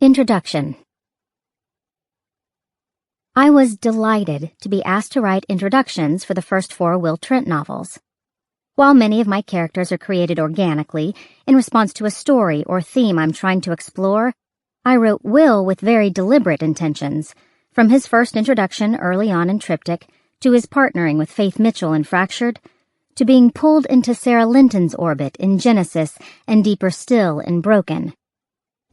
Introduction. I was delighted to be asked to write introductions for the first 4 Will Trent novels. While many of my characters are created organically in response to a story or theme I'm trying to explore, I wrote Will with very deliberate intentions, from his first introduction early on in Triptych, to his partnering with Faith Mitchell in Fractured, to being pulled into Sarah Linton's orbit in Genesis and deeper still in Broken.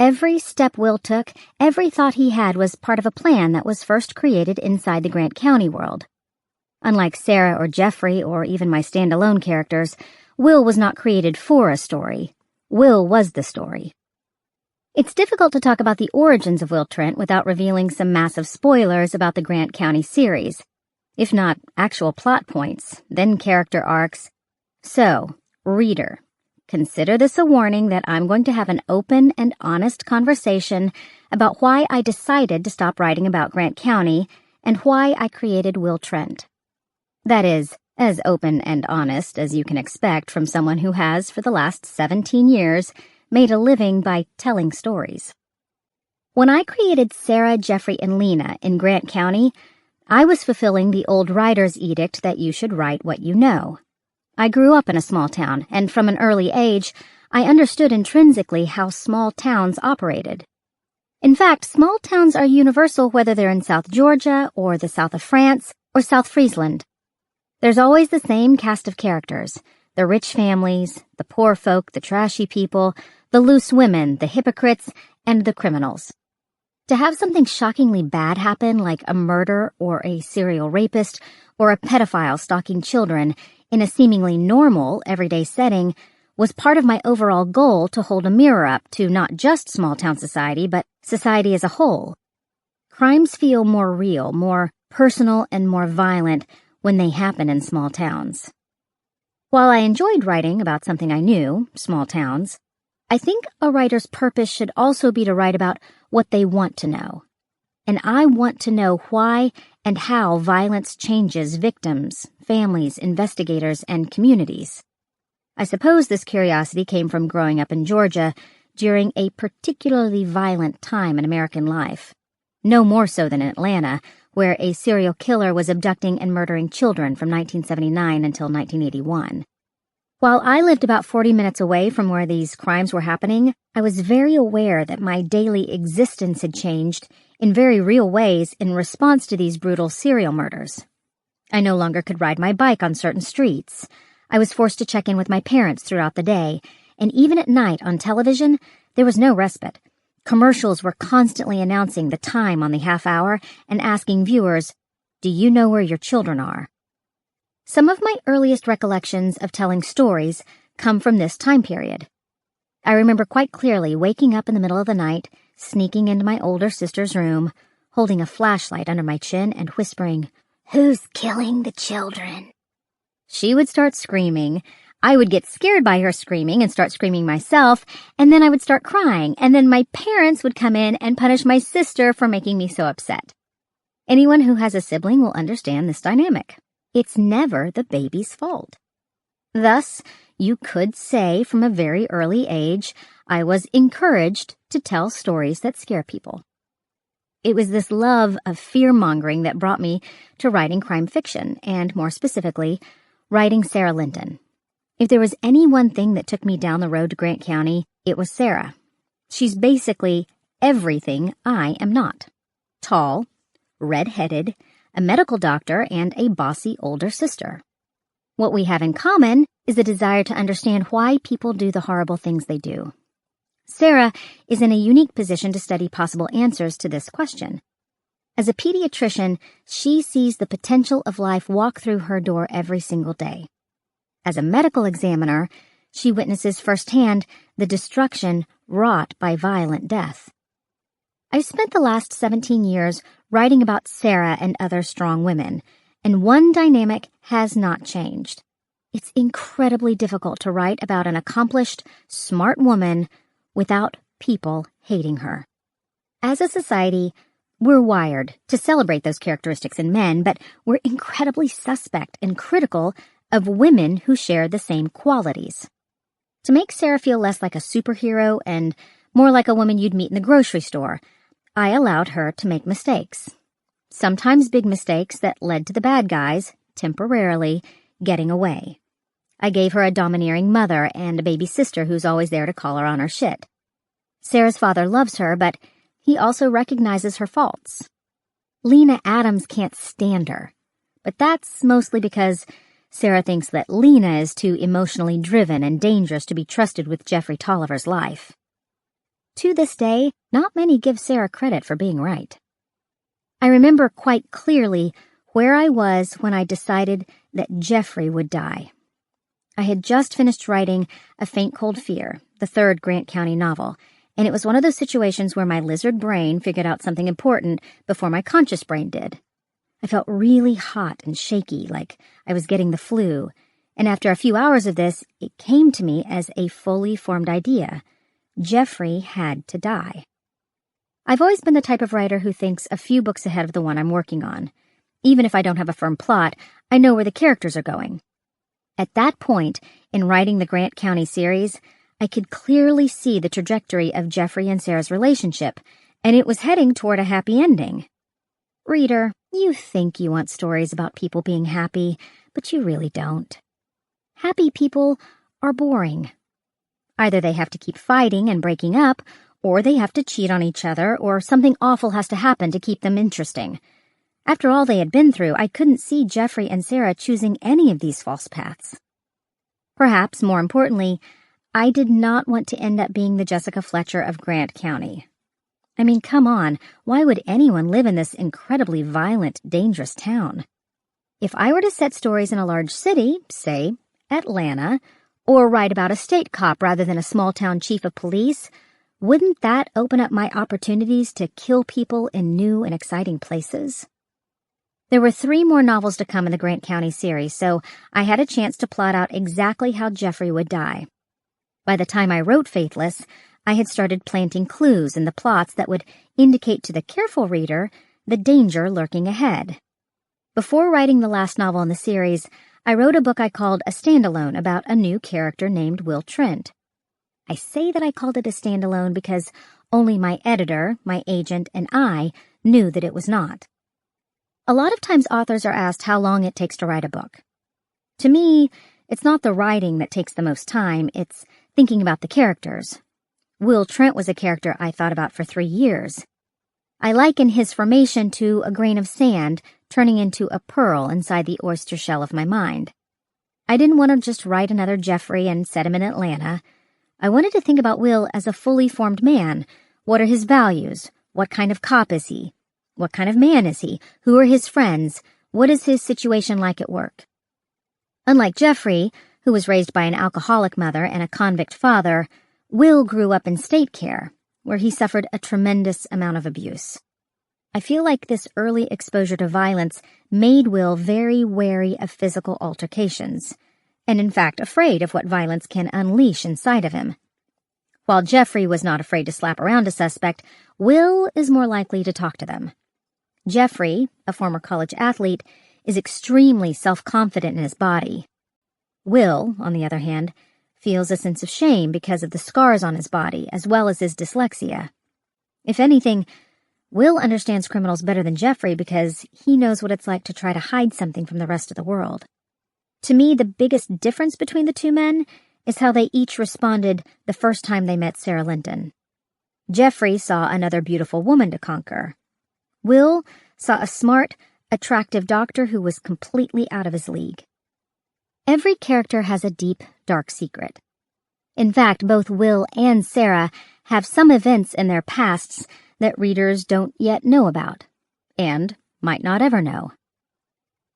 Every step Will took, every thought he had was part of a plan that was first created inside the Grant County world. Unlike Sarah or Jeffrey or even my standalone characters, Will was not created for a story. Will was the story. It's difficult to talk about the origins of Will Trent without revealing some massive spoilers about the Grant County series, if not actual plot points, then character arcs. So, reader, consider this a warning that I'm going to have an open and honest conversation about why I decided to stop writing about Grant County and why I created Will Trent. That is, as open and honest as you can expect from someone who has, for the last 17 years, made a living by telling stories. When I created Sarah, Jeffrey, and Lena in Grant County, I was fulfilling the old writer's edict that you should write what you know. I grew up in a small town, and from an early age, I understood intrinsically how small towns operated. In fact, small towns are universal whether they're in South Georgia, or the south of France, or South Friesland. There's always the same cast of characters: the rich families, the poor folk, the trashy people, the loose women, the hypocrites, and the criminals. To have something shockingly bad happen, like a murder or a serial rapist or a pedophile stalking children, in a seemingly normal, everyday setting, was part of my overall goal to hold a mirror up to not just small-town society, but society as a whole. Crimes feel more real, more personal, and more violent when they happen in small towns. While I enjoyed writing about something I knew, small towns, I think a writer's purpose should also be to write about what they want to know. And I want to know why and how violence changes victims, families, investigators, and communities. I suppose this curiosity came from growing up in Georgia during a particularly violent time in American life. No more so than in Atlanta, where a serial killer was abducting and murdering children from 1979 until 1981. While I lived about 40 minutes away from where these crimes were happening, I was very aware that my daily existence had changed in very real ways in response to these brutal serial murders. I no longer could ride my bike on certain streets. I was forced to check in with my parents throughout the day, and even at night on television, there was no respite. Commercials were constantly announcing the time on the half hour and asking viewers, "Do you know where your children are?" Some of my earliest recollections of telling stories come from this time period. I remember quite clearly waking up in the middle of the night, sneaking into my older sister's room, holding a flashlight under my chin and whispering, "Who's killing the children?" She would start screaming. I would get scared by her screaming and start screaming myself, and then I would start crying, and then my parents would come in and punish my sister for making me so upset. Anyone who has a sibling will understand this dynamic. It's never the baby's fault. Thus, you could say from a very early age, I was encouraged to tell stories that scare people. It was this love of fear-mongering that brought me to writing crime fiction, and more specifically, writing Sarah Linton. If there was any one thing that took me down the road to Grant County, it was Sarah. She's basically everything I am not. Tall, red-headed, a medical doctor, and a bossy older sister. What we have in common is a desire to understand why people do the horrible things they do. Sarah is in a unique position to study possible answers to this question. As a pediatrician, she sees the potential of life walk through her door every single day. As a medical examiner, she witnesses firsthand the destruction wrought by violent death. I've spent the last 17 years writing about Sarah and other strong women, and one dynamic has not changed. It's incredibly difficult to write about an accomplished, smart woman without people hating her. As a society, we're wired to celebrate those characteristics in men, but we're incredibly suspect and critical of women who share the same qualities. To make Sarah feel less like a superhero and more like a woman you'd meet in the grocery store. I allowed her to make mistakes. Sometimes big mistakes that led to the bad guys, temporarily, getting away. I gave her a domineering mother and a baby sister who's always there to call her on her shit. Sarah's father loves her, but he also recognizes her faults. Lena Adams can't stand her, but that's mostly because Sarah thinks that Lena is too emotionally driven and dangerous to be trusted with Jeffrey Tolliver's life. To this day, not many give Sarah credit for being right. I remember quite clearly where I was when I decided that Jeffrey would die. I had just finished writing A Faint Cold Fear, the third Grant County novel, and it was one of those situations where my lizard brain figured out something important before my conscious brain did. I felt really hot and shaky, like I was getting the flu, and after a few hours of this, it came to me as a fully formed idea. Jeffrey had to die. I've always been the type of writer who thinks a few books ahead of the one I'm working on. Even if I don't have a firm plot, I know where the characters are going. At that point, in writing the Grant County series, I could clearly see the trajectory of Jeffrey and Sarah's relationship, and it was heading toward a happy ending. Reader, you think you want stories about people being happy, but you really don't. Happy people are boring. Either they have to keep fighting and breaking up, or they have to cheat on each other, or something awful has to happen to keep them interesting. After all they had been through, I couldn't see Jeffrey and Sarah choosing any of these false paths. Perhaps, more importantly, I did not want to end up being the Jessica Fletcher of Grant County. I mean, come on, why would anyone live in this incredibly violent, dangerous town? If I were to set stories in a large city, say Atlanta, or write about a state cop rather than a small-town chief of police, wouldn't that open up my opportunities to kill people in new and exciting places? There were 3 more novels to come in the Grant County series, so I had a chance to plot out exactly how Jeffrey would die. By the time I wrote Faithless, I had started planting clues in the plots that would indicate to the careful reader the danger lurking ahead. Before writing the last novel in the series, I wrote a book I called A Standalone about a new character named Will Trent. I say that I called it a standalone because only my editor, my agent, and I knew that it was not. A lot of times authors are asked how long it takes to write a book. To me, it's not the writing that takes the most time, it's thinking about the characters. Will Trent was a character I thought about for 3 years. I liken his formation to a grain of sand turning into a pearl inside the oyster shell of my mind. I didn't want to just write another Jeffrey and set him in Atlanta. I wanted to think about Will as a fully formed man. What are his values? What kind of cop is he? What kind of man is he? Who are his friends? What is his situation like at work? Unlike Jeffrey, who was raised by an alcoholic mother and a convict father, Will grew up in state care, where he suffered a tremendous amount of abuse. I feel like this early exposure to violence made Will very wary of physical altercations, and in fact afraid of what violence can unleash inside of him. While Jeffrey was not afraid to slap around a suspect, Will is more likely to talk to them. Jeffrey, a former college athlete, is extremely self-confident in his body. Will, on the other hand, feels a sense of shame because of the scars on his body, as well as his dyslexia. If anything, Will understands criminals better than Jeffrey because he knows what it's like to try to hide something from the rest of the world. To me, the biggest difference between the 2 men is how they each responded the first time they met Sarah Linton. Jeffrey saw another beautiful woman to conquer. Will saw a smart, attractive doctor who was completely out of his league. Every character has a deep, dark secret. In fact, both Will and Sarah have some events in their pasts that readers don't yet know about, and might not ever know.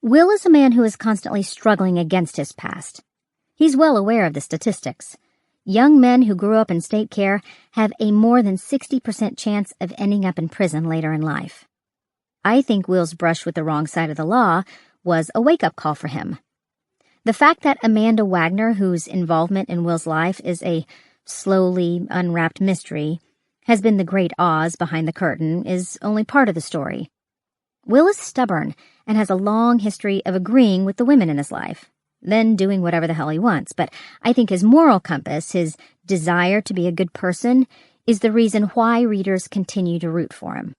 Will is a man who is constantly struggling against his past. He's well aware of the statistics. Young men who grew up in state care have a more than 60% chance of ending up in prison later in life. I think Will's brush with the wrong side of the law was a wake-up call for him. The fact that Amanda Wagner, whose involvement in Will's life is a slowly unwrapped mystery, has been the great Oz behind the curtain, is only part of the story. Will is stubborn and has a long history of agreeing with the women in his life, then doing whatever the hell he wants, but I think his moral compass, his desire to be a good person, is the reason why readers continue to root for him.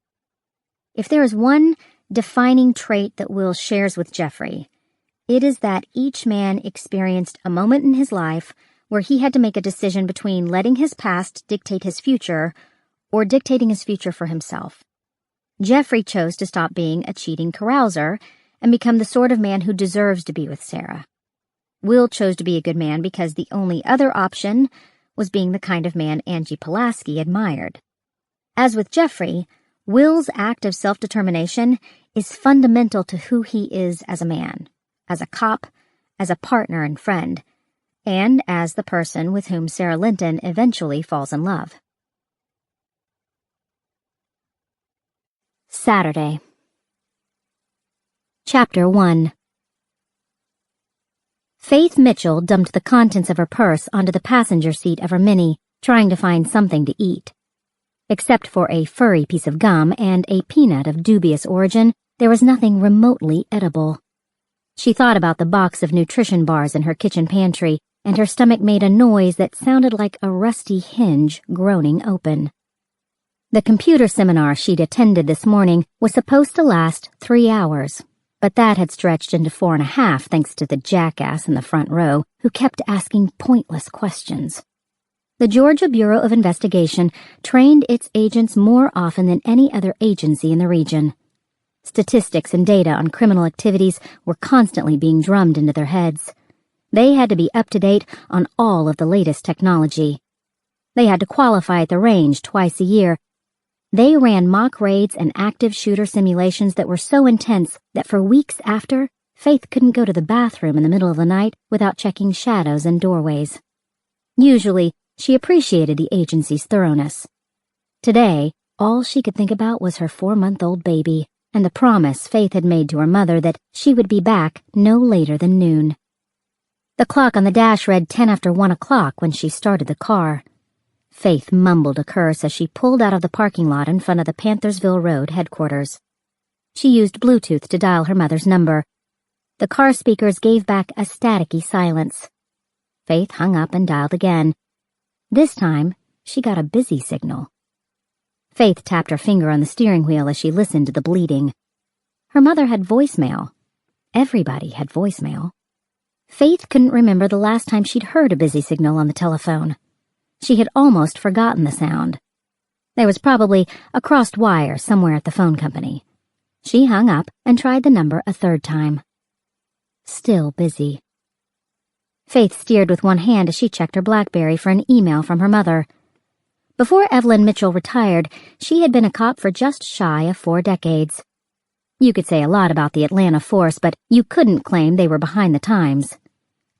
If there is one defining trait that Will shares with Jeffrey, it is that each man experienced a moment in his life where he had to make a decision between letting his past dictate his future or dictating his future for himself. Jeffrey chose to stop being a cheating carouser and become the sort of man who deserves to be with Sarah. Will chose to be a good man because the only other option was being the kind of man Angie Pulaski admired. As with Jeffrey, Will's act of self-determination is fundamental to who he is as a man, as a cop, as a partner and friend, and as the person with whom Sarah Linton eventually falls in love. Saturday. Chapter 1. Faith Mitchell dumped the contents of her purse onto the passenger seat of her Mini, trying to find something to eat. Except for a furry piece of gum and a peanut of dubious origin, there was nothing remotely edible. She thought about the box of nutrition bars in her kitchen pantry, and her stomach made a noise that sounded like a rusty hinge groaning open. The computer seminar she'd attended this morning was supposed to last 3 hours, but that had stretched into 4.5 thanks to the jackass in the front row who kept asking pointless questions. The Georgia Bureau of Investigation trained its agents more often than any other agency in the region. Statistics and data on criminal activities were constantly being drummed into their heads. They had to be up to date on all of the latest technology. They had to qualify at the range twice a year. They ran mock raids and active shooter simulations that were so intense that for weeks after, Faith couldn't go to the bathroom in the middle of the night without checking shadows and doorways. Usually, she appreciated the agency's thoroughness. Today, all she could think about was her 4-month-old baby and the promise Faith had made to her mother that she would be back no later than noon. The clock on the dash read 10 after 1 o'clock when she started the car. Faith mumbled a curse as she pulled out of the parking lot in front of the Panthersville Road headquarters. She used Bluetooth to dial her mother's number. The car speakers gave back a staticky silence. Faith hung up and dialed again. This time, she got a busy signal. Faith tapped her finger on the steering wheel as she listened to the bleating. Her mother had voicemail. Everybody had voicemail. Faith couldn't remember the last time she'd heard a busy signal on the telephone. She had almost forgotten the sound. There was probably a crossed wire somewhere at the phone company. She hung up and tried the number a 3rd time. Still busy. Faith steered with one hand as she checked her BlackBerry for an email from her mother. Before Evelyn Mitchell retired, she had been a cop for just shy of 4 decades. You could say a lot about the Atlanta force, but you couldn't claim they were behind the times.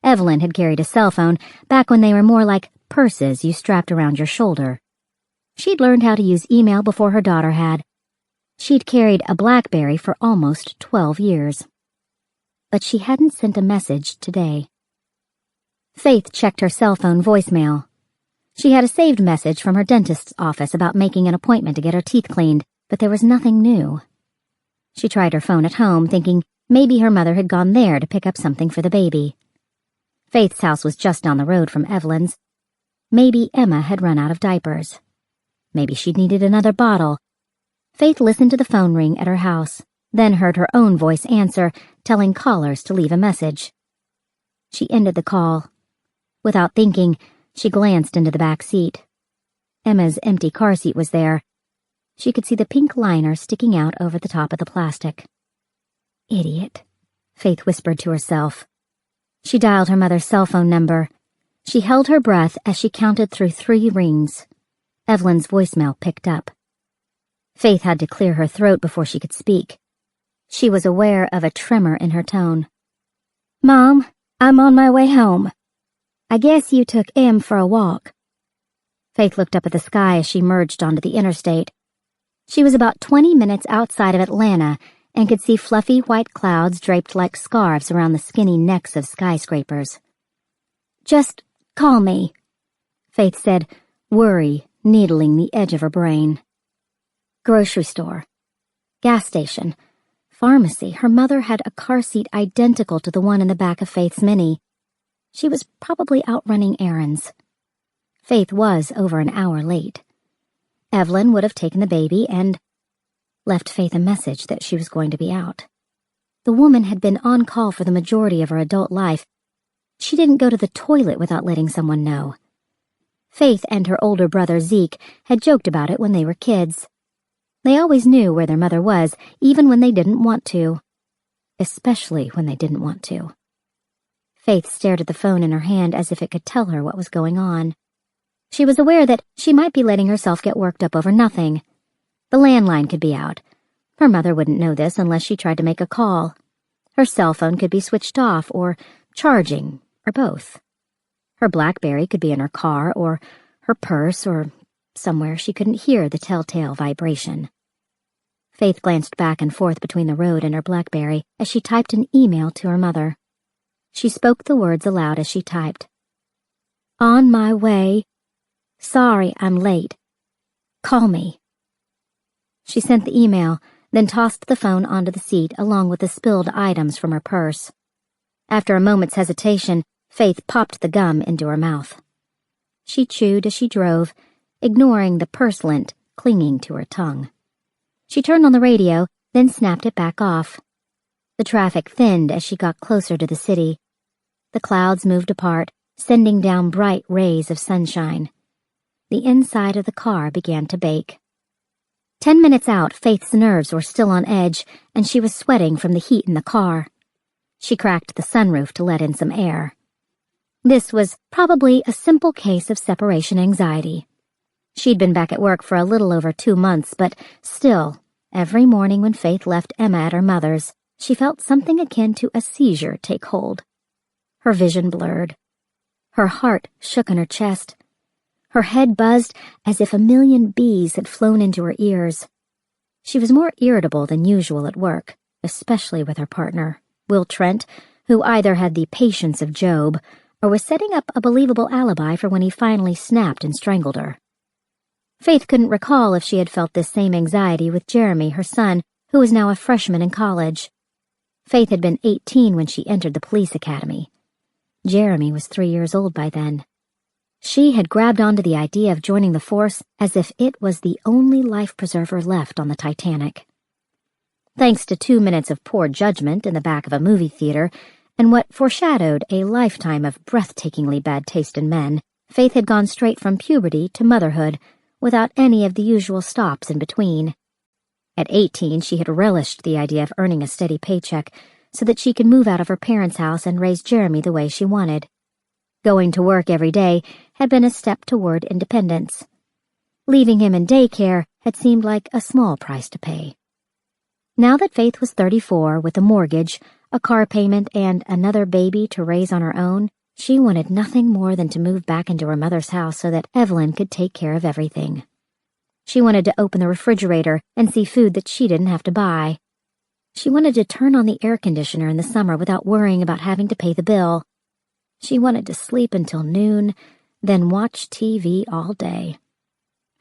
Evelyn had carried a cell phone back when they were more like purses you strapped around your shoulder. She'd learned how to use email before her daughter had. She'd carried a BlackBerry for almost 12 years. But she hadn't sent a message today. Faith checked her cell phone voicemail. She had a saved message from her dentist's office about making an appointment to get her teeth cleaned, but there was nothing new. She tried her phone at home, thinking maybe her mother had gone there to pick up something for the baby. Faith's house was just down the road from Evelyn's. Maybe Emma had run out of diapers. Maybe she'd needed another bottle. Faith listened to the phone ring at her house, then heard her own voice answer, telling callers to leave a message. She ended the call. Without thinking, she glanced into the back seat. Emma's empty car seat was there. She could see the pink liner sticking out over the top of the plastic. Idiot, Faith whispered to herself. She dialed her mother's cell phone number. She held her breath as she counted through 3 rings. Evelyn's voicemail picked up. Faith had to clear her throat before she could speak. She was aware of a tremor in her tone. Mom, I'm on my way home. I guess you took Em for a walk. Faith looked up at the sky as she merged onto the interstate. She was about 20 minutes outside of Atlanta and could see fluffy white clouds draped like scarves around the skinny necks of skyscrapers. Just call me, Faith said, worry needling the edge of her brain. Grocery store, gas station, pharmacy. Her mother had a car seat identical to the one in the back of Faith's Mini. She was probably out running errands. Faith was over an hour late. Evelyn would have taken the baby and left Faith a message that she was going to be out. The woman had been on call for the majority of her adult life. She didn't go to the toilet without letting someone know. Faith and her older brother Zeke had joked about it when they were kids. They always knew where their mother was, even when they didn't want to. Especially when they didn't want to. Faith stared at the phone in her hand as if it could tell her what was going on. She was aware that she might be letting herself get worked up over nothing. The landline could be out. Her mother wouldn't know this unless she tried to make a call. Her cell phone could be switched off or charging, or both. Her BlackBerry could be in her car or her purse or somewhere she couldn't hear the telltale vibration. Faith glanced back and forth between the road and her BlackBerry as she typed an email to her mother. She spoke the words aloud as she typed. On my way. Sorry I'm late. Call me. She sent the email, then tossed the phone onto the seat along with the spilled items from her purse. After a moment's hesitation, Faith popped the gum into her mouth. She chewed as she drove, ignoring the purse lint clinging to her tongue. She turned on the radio, then snapped it back off. The traffic thinned as she got closer to the city. The clouds moved apart, sending down bright rays of sunshine. The inside of the car began to bake. 10 minutes out, Faith's nerves were still on edge, and she was sweating from the heat in the car. She cracked the sunroof to let in some air. This was probably a simple case of separation anxiety. She'd been back at work for a little over 2 months, but still, every morning when Faith left Emma at her mother's, she felt something akin to a seizure take hold. Her vision blurred. Her heart shook in her chest. Her head buzzed as if a million bees had flown into her ears. She was more irritable than usual at work, especially with her partner, Will Trent, who either had the patience of Job or was setting up a believable alibi for when he finally snapped and strangled her. Faith couldn't recall if she had felt this same anxiety with Jeremy, her son, who was now a freshman in college. Faith had been 18 when she entered the police academy. Jeremy was 3 years old by then. She had grabbed onto the idea of joining the force as if it was the only life preserver left on the Titanic. Thanks to 2 minutes of poor judgment in the back of a movie theater and what foreshadowed a lifetime of breathtakingly bad taste in men, Faith had gone straight from puberty to motherhood without any of the usual stops in between. At 18, she had relished the idea of earning a steady paycheck so that she could move out of her parents' house and raise Jeremy the way she wanted. Going to work every day had been a step toward independence. Leaving him in daycare had seemed like a small price to pay. Now that Faith was 34, with a mortgage, a car payment, and another baby to raise on her own, she wanted nothing more than to move back into her mother's house so that Evelyn could take care of everything. She wanted to open the refrigerator and see food that she didn't have to buy. She wanted to turn on the air conditioner in the summer without worrying about having to pay the bill. She wanted to sleep until noon, then watch TV all day.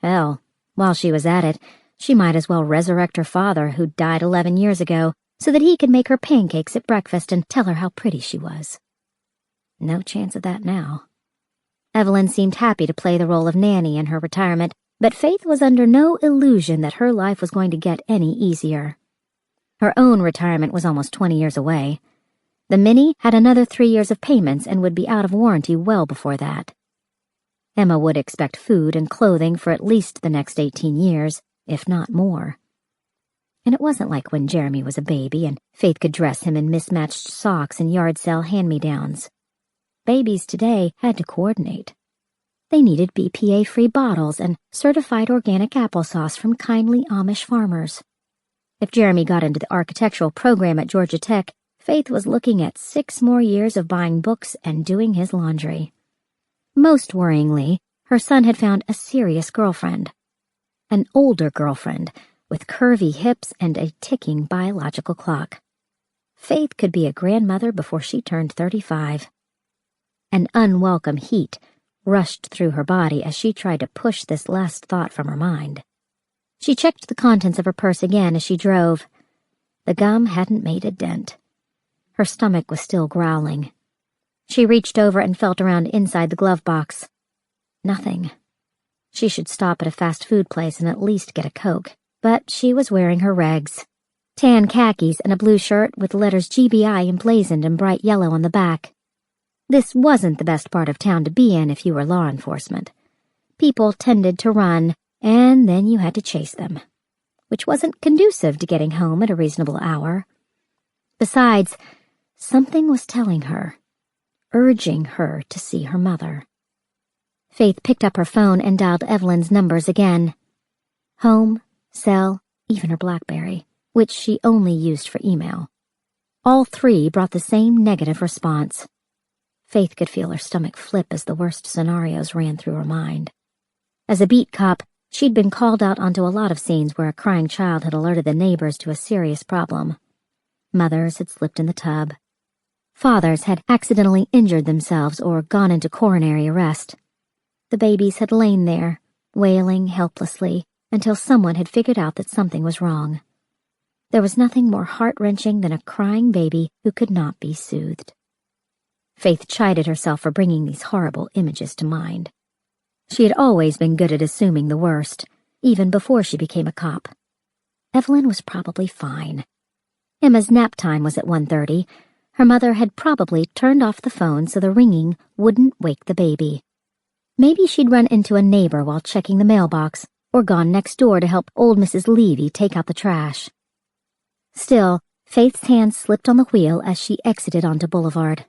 Hell, while she was at it, she might as well resurrect her father, who died 11 years ago, so that he could make her pancakes at breakfast and tell her how pretty she was. No chance of that now. Evelyn seemed happy to play the role of nanny in her retirement, but Faith was under no illusion that her life was going to get any easier. Her own retirement was almost 20 years away. The Mini had another 3 years of payments and would be out of warranty well before that. Emma would expect food and clothing for at least the next 18 years, if not more. And it wasn't like when Jeremy was a baby and Faith could dress him in mismatched socks and yard sale hand-me-downs. Babies today had to coordinate. They needed BPA-free bottles and certified organic applesauce from kindly Amish farmers. If Jeremy got into the architectural program at Georgia Tech, Faith was looking at 6 more years of buying books and doing his laundry. Most worryingly, her son had found a serious girlfriend. An older girlfriend with curvy hips and a ticking biological clock. Faith could be a grandmother before she turned 35. An unwelcome heat rushed through her body as she tried to push this last thought from her mind. She checked the contents of her purse again as she drove. The gum hadn't made a dent. Her stomach was still growling. She reached over and felt around inside the glove box. Nothing. She should stop at a fast food place and at least get a Coke, but she was wearing her regs. Tan khakis and a blue shirt with the letters GBI emblazoned in bright yellow on the back. This wasn't the best part of town to be in if you were law enforcement. People tended to run, and then you had to chase them, which wasn't conducive to getting home at a reasonable hour. Besides, something was telling her, urging her to see her mother. Faith picked up her phone and dialed Evelyn's numbers again. Home, cell, even her BlackBerry, which she only used for email. All three brought the same negative response. Faith could feel her stomach flip as the worst scenarios ran through her mind. As a beat cop, she'd been called out onto a lot of scenes where a crying child had alerted the neighbors to a serious problem. Mothers had slipped in the tub. Fathers had accidentally injured themselves or gone into coronary arrest. The babies had lain there, wailing helplessly, until someone had figured out that something was wrong. There was nothing more heart-wrenching than a crying baby who could not be soothed. Faith chided herself for bringing these horrible images to mind. She had always been good at assuming the worst, even before she became a cop. Evelyn was probably fine. Emma's nap time was at 1:30. Her mother had probably turned off the phone so the ringing wouldn't wake the baby. Maybe she'd run into a neighbor while checking the mailbox, or gone next door to help old Mrs. Levy take out the trash. Still, Faith's hand slipped on the wheel as she exited onto Boulevard.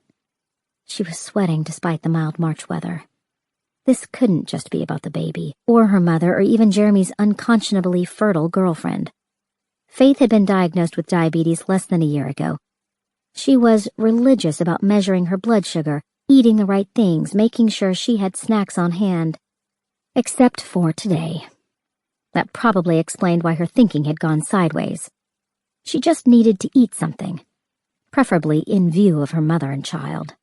She was sweating despite the mild March weather. This couldn't just be about the baby, or her mother, or even Jeremy's unconscionably fertile girlfriend. Faith had been diagnosed with diabetes less than a year ago. She was religious about measuring her blood sugar, eating the right things, making sure she had snacks on hand. Except for today. That probably explained why her thinking had gone sideways. She just needed to eat something, preferably in view of her mother and child.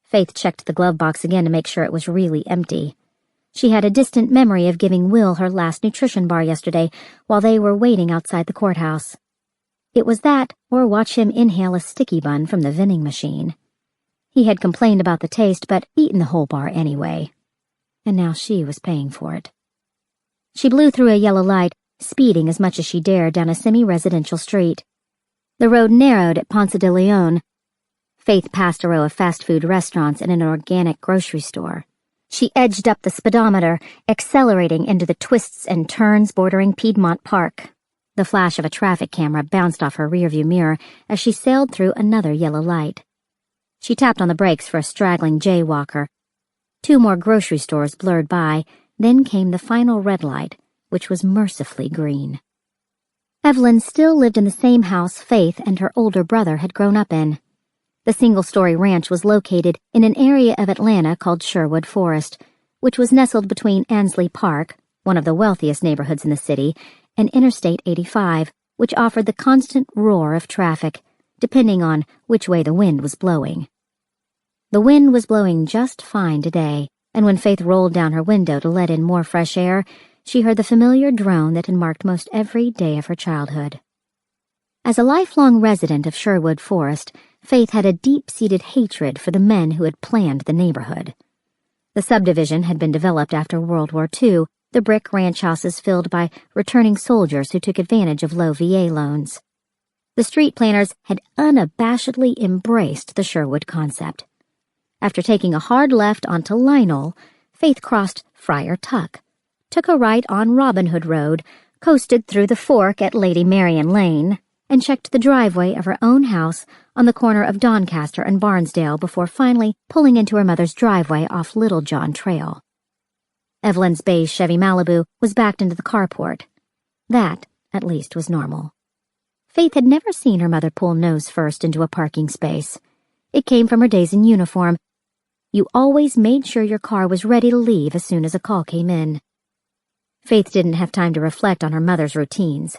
Faith checked the glove box again to make sure it was really empty. She had a distant memory of giving Will her last nutrition bar yesterday while they were waiting outside the courthouse. It was that, or watch him inhale a sticky bun from the vending machine. He had complained about the taste, but eaten the whole bar anyway. And now she was paying for it. She blew through a yellow light, speeding as much as she dared down a semi-residential street. The road narrowed at Ponce de Leon. Faith passed a row of fast food restaurants and an organic grocery store. She edged up the speedometer, accelerating into the twists and turns bordering Piedmont Park. The flash of a traffic camera bounced off her rearview mirror as she sailed through another yellow light. She tapped on the brakes for a straggling jaywalker. 2 more grocery stores blurred by, then came the final red light, which was mercifully green. Evelyn still lived in the same house Faith and her older brother had grown up in. The single-story ranch was located in an area of Atlanta called Sherwood Forest, which was nestled between Ansley Park, one of the wealthiest neighborhoods in the city, and Interstate 85, which offered the constant roar of traffic, depending on which way the wind was blowing. The wind was blowing just fine today, and when Faith rolled down her window to let in more fresh air, she heard the familiar drone that had marked most every day of her childhood. As a lifelong resident of Sherwood Forest, Faith had a deep-seated hatred for the men who had planned the neighborhood. The subdivision had been developed after World War II, the brick ranch houses filled by returning soldiers who took advantage of low VA loans. The street planners had unabashedly embraced the Sherwood concept. After taking a hard left onto Lionel, Faith crossed Friar Tuck, took a right on Robin Hood Road, coasted through the fork at Lady Marian Lane, and checked the driveway of her own house on the corner of Doncaster and Barnesdale before finally pulling into her mother's driveway off Little John Trail. Evelyn's beige Chevy Malibu was backed into the carport. That, at least, was normal. Faith had never seen her mother pull nose first into a parking space. It came from her days in uniform. You always made sure your car was ready to leave as soon as a call came in. Faith didn't have time to reflect on her mother's routines.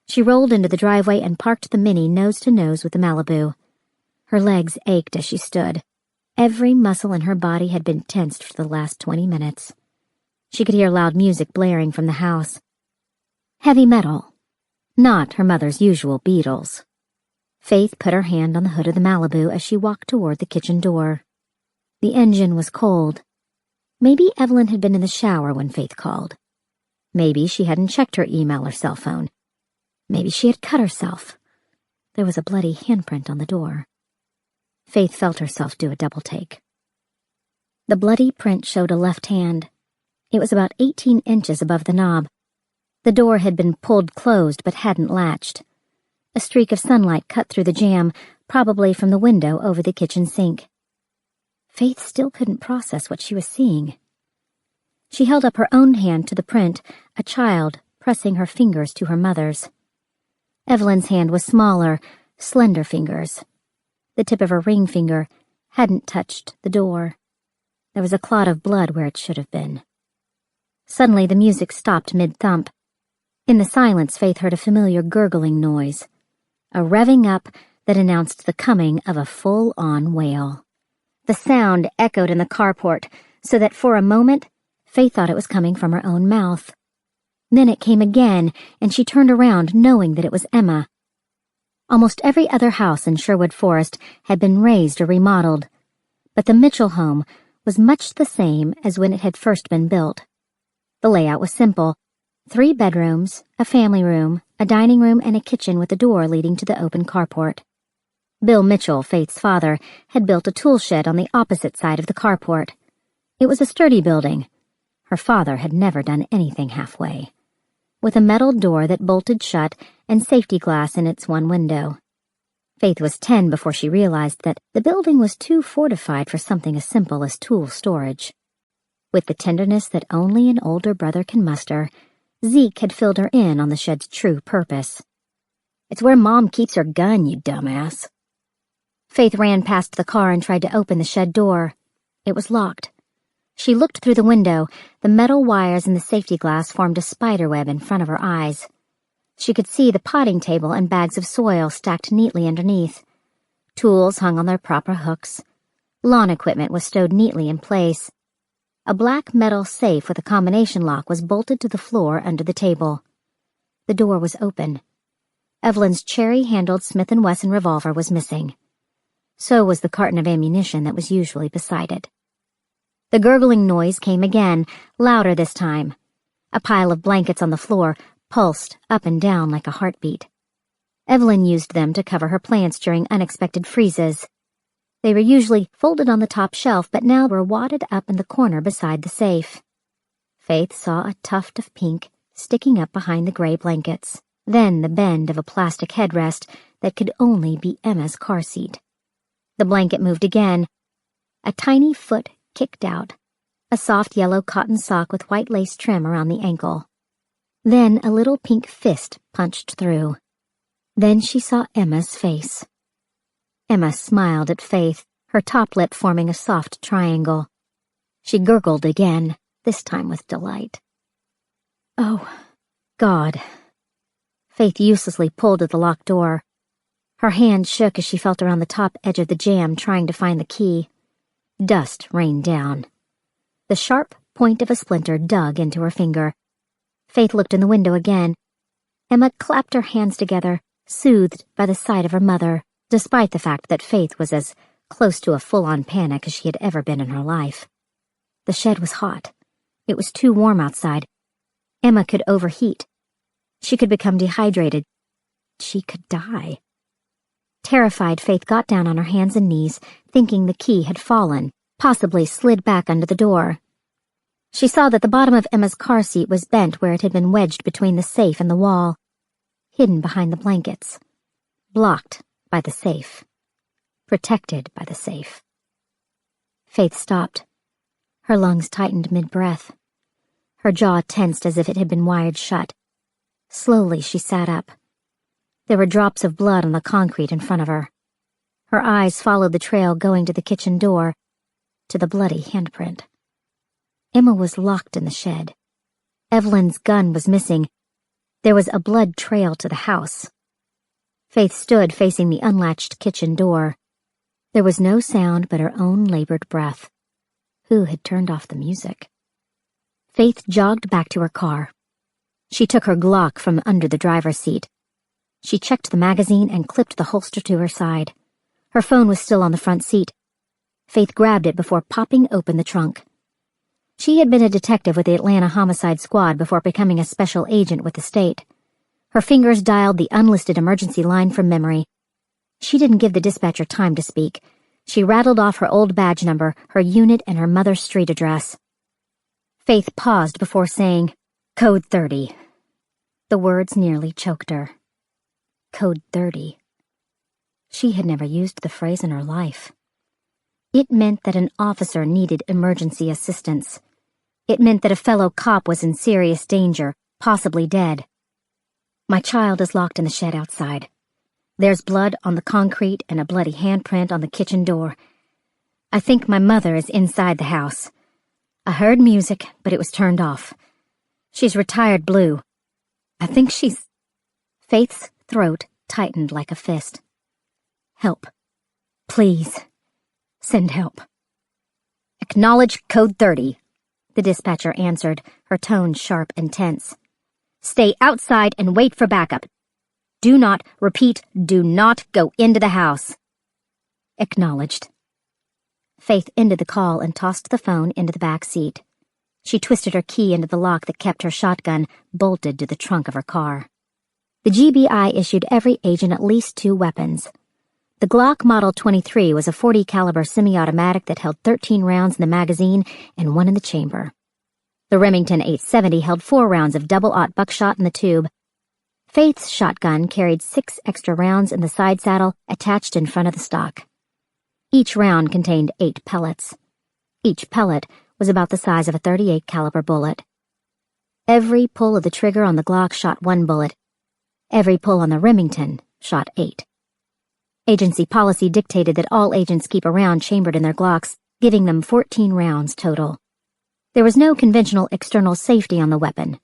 She rolled into the driveway and parked the Mini nose to nose with the Malibu. Her legs ached as she stood. Every muscle in her body had been tensed for the last 20 minutes. She could hear loud music blaring from the house. Heavy metal. Not her mother's usual Beatles. Faith put her hand on the hood of the Malibu as she walked toward the kitchen door. The engine was cold. Maybe Evelyn had been in the shower when Faith called. Maybe she hadn't checked her email or cell phone. Maybe she had cut herself. There was a bloody handprint on the door. Faith felt herself do a double take. The bloody print showed a left hand. It was about 18 inches above the knob. The door had been pulled closed but hadn't latched. A streak of sunlight cut through the jamb, probably from the window over the kitchen sink. Faith still couldn't process what she was seeing. She held up her own hand to the print, a child pressing her fingers to her mother's. Evelyn's hand was smaller, slender fingers. The tip of her ring finger hadn't touched the door. There was a clot of blood where it should have been. Suddenly the music stopped mid-thump. In the silence, Faith heard a familiar gurgling noise, a revving up that announced the coming of a full-on wail. The sound echoed in the carport, so that for a moment, Faith thought it was coming from her own mouth. Then it came again, and she turned around knowing that it was Emma. Almost every other house in Sherwood Forest had been razed or remodeled, but the Mitchell home was much the same as when it had first been built. The layout was simple: 3 bedrooms, a family room, a dining room, and a kitchen with a door leading to the open carport. Bill Mitchell, Faith's father, had built a tool shed on the opposite side of the carport. It was a sturdy building. Her father had never done anything halfway. With a metal door that bolted shut and safety glass in its one window. Faith was 10 before she realized that the building was too fortified for something as simple as tool storage. With the tenderness that only an older brother can muster, Zeke had filled her in on the shed's true purpose. "It's where Mom keeps her gun, you dumbass." Faith ran past the car and tried to open the shed door. It was locked. She looked through the window. The metal wires in the safety glass formed a spiderweb in front of her eyes. She could see the potting table and bags of soil stacked neatly underneath. Tools hung on their proper hooks. Lawn equipment was stowed neatly in place. A black metal safe with a combination lock was bolted to the floor under the table. The door was open. Evelyn's cherry-handled Smith & Wesson revolver was missing. So was the carton of ammunition that was usually beside it. The gurgling noise came again, louder this time. A pile of blankets on the floor pulsed up and down like a heartbeat. Evelyn used them to cover her plants during unexpected freezes. They were usually folded on the top shelf, but now were wadded up in the corner beside the safe. Faith saw a tuft of pink sticking up behind the gray blankets, then the bend of a plastic headrest that could only be Emma's car seat. The blanket moved again. A tiny foot kicked out, a soft yellow cotton sock with white lace trim around the ankle. Then a little pink fist punched through. Then she saw Emma's face. Emma smiled at Faith, her top lip forming a soft triangle. She gurgled again, this time with delight. "Oh, God." Faith uselessly pulled at the locked door. Her hand shook as she felt around the top edge of the jamb trying to find the key. Dust rained down. The sharp point of a splinter dug into her finger. Faith looked in the window again. Emma clapped her hands together, soothed by the sight of her mother, despite the fact that Faith was as close to a full-on panic as she had ever been in her life. The shed was hot. It was too warm outside. Emma could overheat. She could become dehydrated. She could die. Terrified, Faith got down on her hands and knees, thinking the key had fallen, possibly slid back under the door. She saw that the bottom of Emma's car seat was bent where it had been wedged between the safe and the wall, hidden behind the blankets, blocked by the safe, protected by the safe. Faith stopped. Her lungs tightened mid-breath. Her jaw tensed as if it had been wired shut. Slowly she sat up. There were drops of blood on the concrete in front of her. Her eyes followed the trail going to the kitchen door, to the bloody handprint. Emma was locked in the shed. Evelyn's gun was missing. There was a blood trail to the house. Faith stood facing the unlatched kitchen door. There was no sound but her own labored breath. Who had turned off the music? Faith jogged back to her car. She took her Glock from under the driver's seat. She checked the magazine and clipped the holster to her side. Her phone was still on the front seat. Faith grabbed it before popping open the trunk. She had been a detective with the Atlanta Homicide Squad before becoming a special agent with the state. Her fingers dialed the unlisted emergency line from memory. She didn't give the dispatcher time to speak. She rattled off her old badge number, her unit, and her mother's street address. Faith paused before saying, "Code 30. The words nearly choked her. Code 30. She had never used the phrase in her life. It meant that an officer needed emergency assistance. It meant that a fellow cop was in serious danger, possibly dead. My child is locked in the shed outside. There's blood on the concrete and a bloody handprint on the kitchen door. I think my mother is inside the house. I heard music, but it was turned off. She's retired blue. I think she's..." Faith's throat tightened like a fist. "Help. Please. Send help." "Acknowledge Code 30, the dispatcher answered, her tone sharp and tense. "Stay outside and wait for backup. Do not, repeat, do not go into the house." "Acknowledged." Faith ended the call and tossed the phone into the back seat. She twisted her key into the lock that kept her shotgun bolted to the trunk of her car. The GBI issued every agent at least 2 weapons. The Glock Model 23 was a .40 caliber semi-automatic that held 13 rounds in the magazine and 1 in the chamber. The Remington 870 held 4 rounds of double-aught buckshot in the tube. Faith's shotgun carried 6 extra rounds in the side saddle attached in front of the stock. Each round contained 8 pellets. Each pellet was about the size of a .38 caliber bullet. Every pull of the trigger on the Glock shot 1 bullet. Every pull on the Remington shot 8. Agency policy dictated that all agents keep a round chambered in their Glocks, giving them 14 rounds total. There was no conventional external safety on the weapon.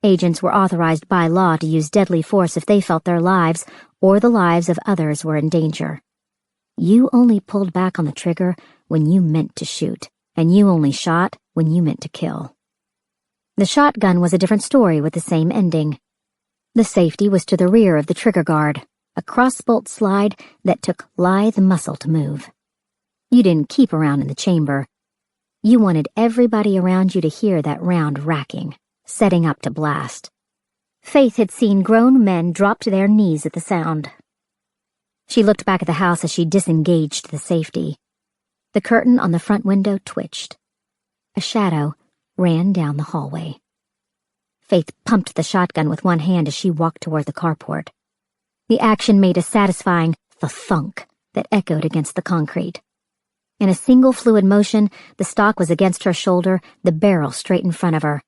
Agents were authorized by law to use deadly force if they felt their lives or the lives of others were in danger. You only pulled back on the trigger when you meant to shoot, and you only shot when you meant to kill. The shotgun was a different story with the same ending. The safety was to the rear of the trigger guard, a crossbolt slide that took lithe muscle to move. You didn't keep a round in the chamber. You wanted everybody around you to hear that round racking, setting up to blast. Faith had seen grown men drop to their knees at the sound. She looked back at the house as she disengaged the safety. The curtain on the front window twitched. A shadow ran down the hallway. Faith pumped the shotgun with one hand as she walked toward the carport. The action made a satisfying thunk that echoed against the concrete. In a single fluid motion, the stock was against her shoulder, the barrel straight in front of her.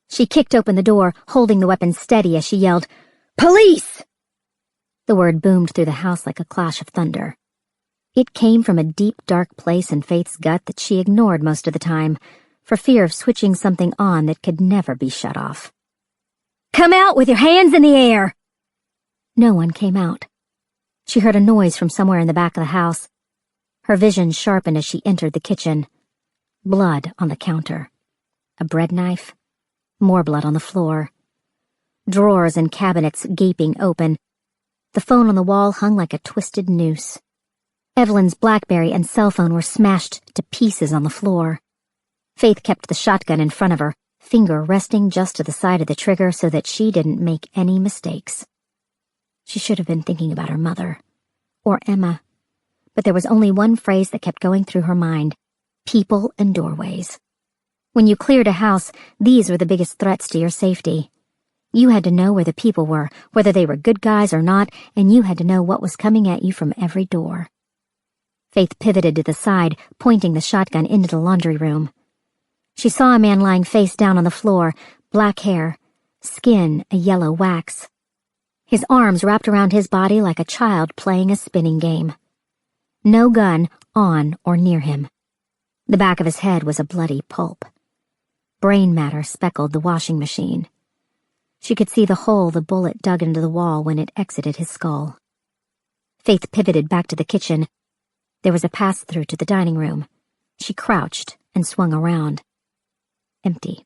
She kicked open the door, holding the weapon steady as she yelled, "Police!" The word boomed through the house like a clash of thunder. It came from a deep, dark place in Faith's gut that she ignored most of the time, for fear of switching something on that could never be shut off. "Come out with your hands in the air!" No one came out. She heard a noise from somewhere in the back of the house. Her vision sharpened as she entered the kitchen. Blood on the counter. A bread knife. More blood on the floor. Drawers and cabinets gaping open. The phone on the wall hung like a twisted noose. Evelyn's BlackBerry and cell phone were smashed to pieces on the floor. Faith kept the shotgun in front of her, finger resting just to the side of the trigger so that she didn't make any mistakes. She should have been thinking about her mother. Or Emma. But there was only one phrase that kept going through her mind. People and doorways. When you cleared a house, these were the biggest threats to your safety. You had to know where the people were, whether they were good guys or not, and you had to know what was coming at you from every door. Faith pivoted to the side, pointing the shotgun into the laundry room. She saw a man lying face down on the floor, black hair, skin a yellow wax. His arms wrapped around his body like a child playing a spinning game. No gun on or near him. The back of his head was a bloody pulp. Brain matter speckled the washing machine. She could see the hole the bullet dug into the wall when it exited his skull. Faith pivoted back to the kitchen. There was a pass-through to the dining room. She crouched and swung around. Empty.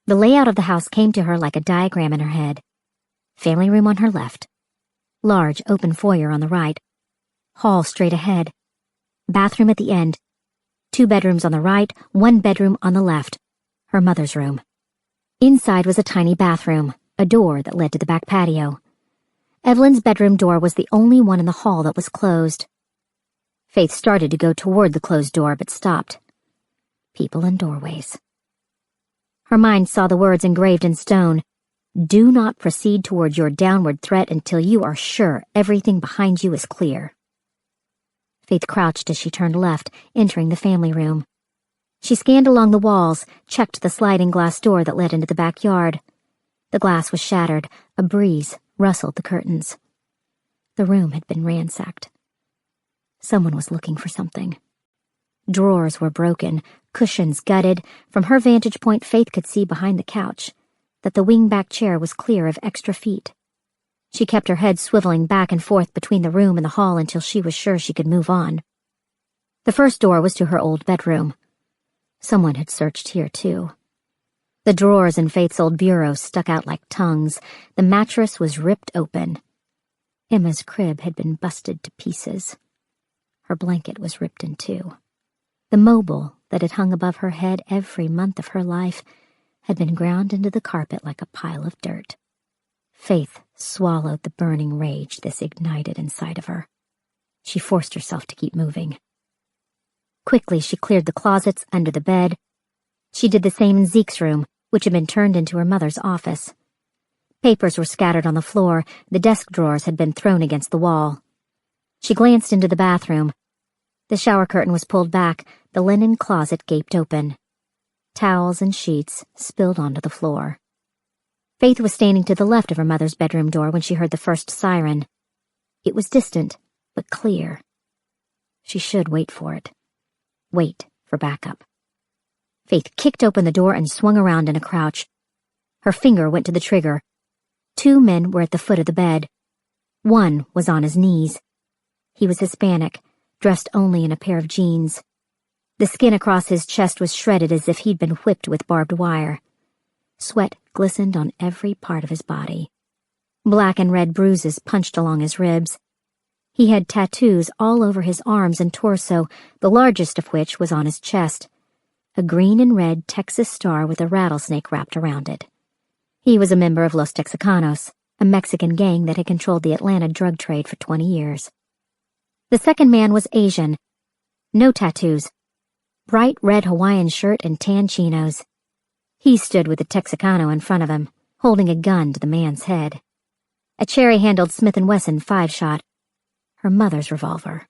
The layout of the house came to her like a diagram in her head. Family room on her left. Large open foyer on the right. Hall straight ahead. Bathroom at the end. 2 bedrooms on the right, 1 bedroom on the left. Her mother's room. Inside was a tiny bathroom, a door that led to the back patio. Evelyn's bedroom door was the only one in the hall that was closed. Faith started to go toward the closed door, but stopped. People in doorways. Her mind saw the words engraved in stone. Do not proceed toward your downward threat until you are sure everything behind you is clear. Faith crouched as she turned left, entering the family room. She scanned along the walls, checked the sliding glass door that led into the backyard. The glass was shattered. A breeze rustled the curtains. The room had been ransacked. Someone was looking for something. Drawers were broken, cushions gutted. From her vantage point, Faith could see behind the couch that the wing-back chair was clear of extra feet. She kept her head swiveling back and forth between the room and the hall until she was sure she could move on. The first door was to her old bedroom. Someone had searched here, too. The drawers in Faith's old bureau stuck out like tongues. The mattress was ripped open. Emma's crib had been busted to pieces. Her blanket was ripped in two. The mobile that had hung above her head every month of her life had been ground into the carpet like a pile of dirt. Faith swallowed the burning rage this ignited inside of her. She forced herself to keep moving. Quickly, she cleared the closets under the bed. She did the same in Zeke's room, which had been turned into her mother's office. Papers were scattered on the floor. The desk drawers had been thrown against the wall. She glanced into the bathroom. The shower curtain was pulled back. The linen closet gaped open. Towels and sheets spilled onto the floor. Faith was standing to the left of her mother's bedroom door when she heard the first siren. It was distant, but clear. She should wait for it. Wait for backup. Faith kicked open the door and swung around in a crouch. Her finger went to the trigger. 2 men were at the foot of the bed. One was on his knees. He was Hispanic, dressed only in a pair of jeans. The skin across his chest was shredded as if he'd been whipped with barbed wire. Sweat glistened on every part of his body. Black and red bruises punched along his ribs. He had tattoos all over his arms and torso, the largest of which was on his chest. A green and red Texas star with a rattlesnake wrapped around it. He was a member of Los Texicanos, a Mexican gang that had controlled the Atlanta drug trade for 20 years. The second man was Asian. No tattoos. Bright red Hawaiian shirt and tan chinos. He stood with the Texicano in front of him, holding a gun to the man's head. A cherry-handled Smith & Wesson 5-shot. Her mother's revolver.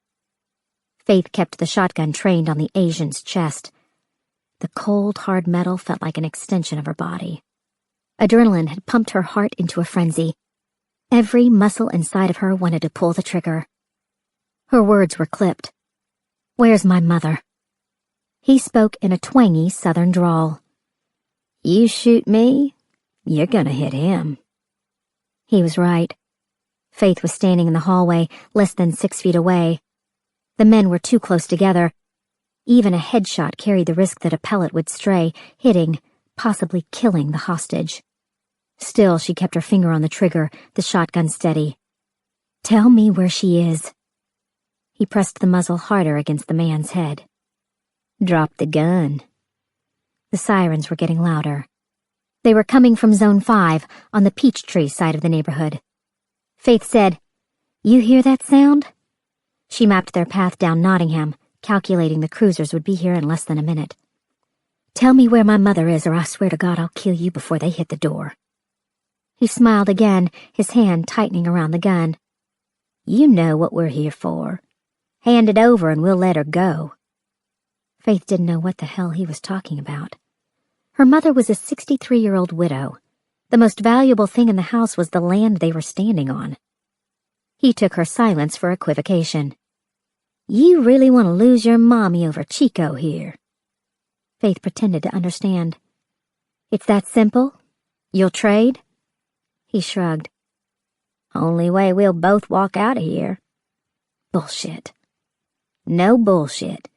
Faith kept the shotgun trained on the Asian's chest. The cold, hard metal felt like an extension of her body. Adrenaline had pumped her heart into a frenzy. Every muscle inside of her wanted to pull the trigger. Her words were clipped. "Where's my mother?" He spoke in a twangy southern drawl. "You shoot me, you're gonna hit him." He was right. Faith was standing in the hallway, less than 6 feet away. The men were too close together. Even a headshot carried the risk that a pellet would stray, hitting, possibly killing the hostage. Still, she kept her finger on the trigger, the shotgun steady. "Tell me where she is." He pressed the muzzle harder against the man's head. "Drop the gun." The sirens were getting louder. They were coming from Zone 5, on the Peachtree side of the neighborhood. Faith said, "You hear that sound?" She mapped their path down Nottingham, calculating the cruisers would be here in less than a minute. "Tell me where my mother is, or I swear to God I'll kill you before they hit the door." He smiled again, his hand tightening around the gun. "You know what we're here for. Hand it over and we'll let her go." Faith didn't know what the hell he was talking about. Her mother was a 63-year-old widow. The most valuable thing in the house was the land they were standing on. He took her silence for equivocation. "You really want to lose your mommy over Chico here?" Faith pretended to understand. "It's that simple? You'll trade?" He shrugged. "Only way we'll both walk out of here." "Bullshit." "No bullshit.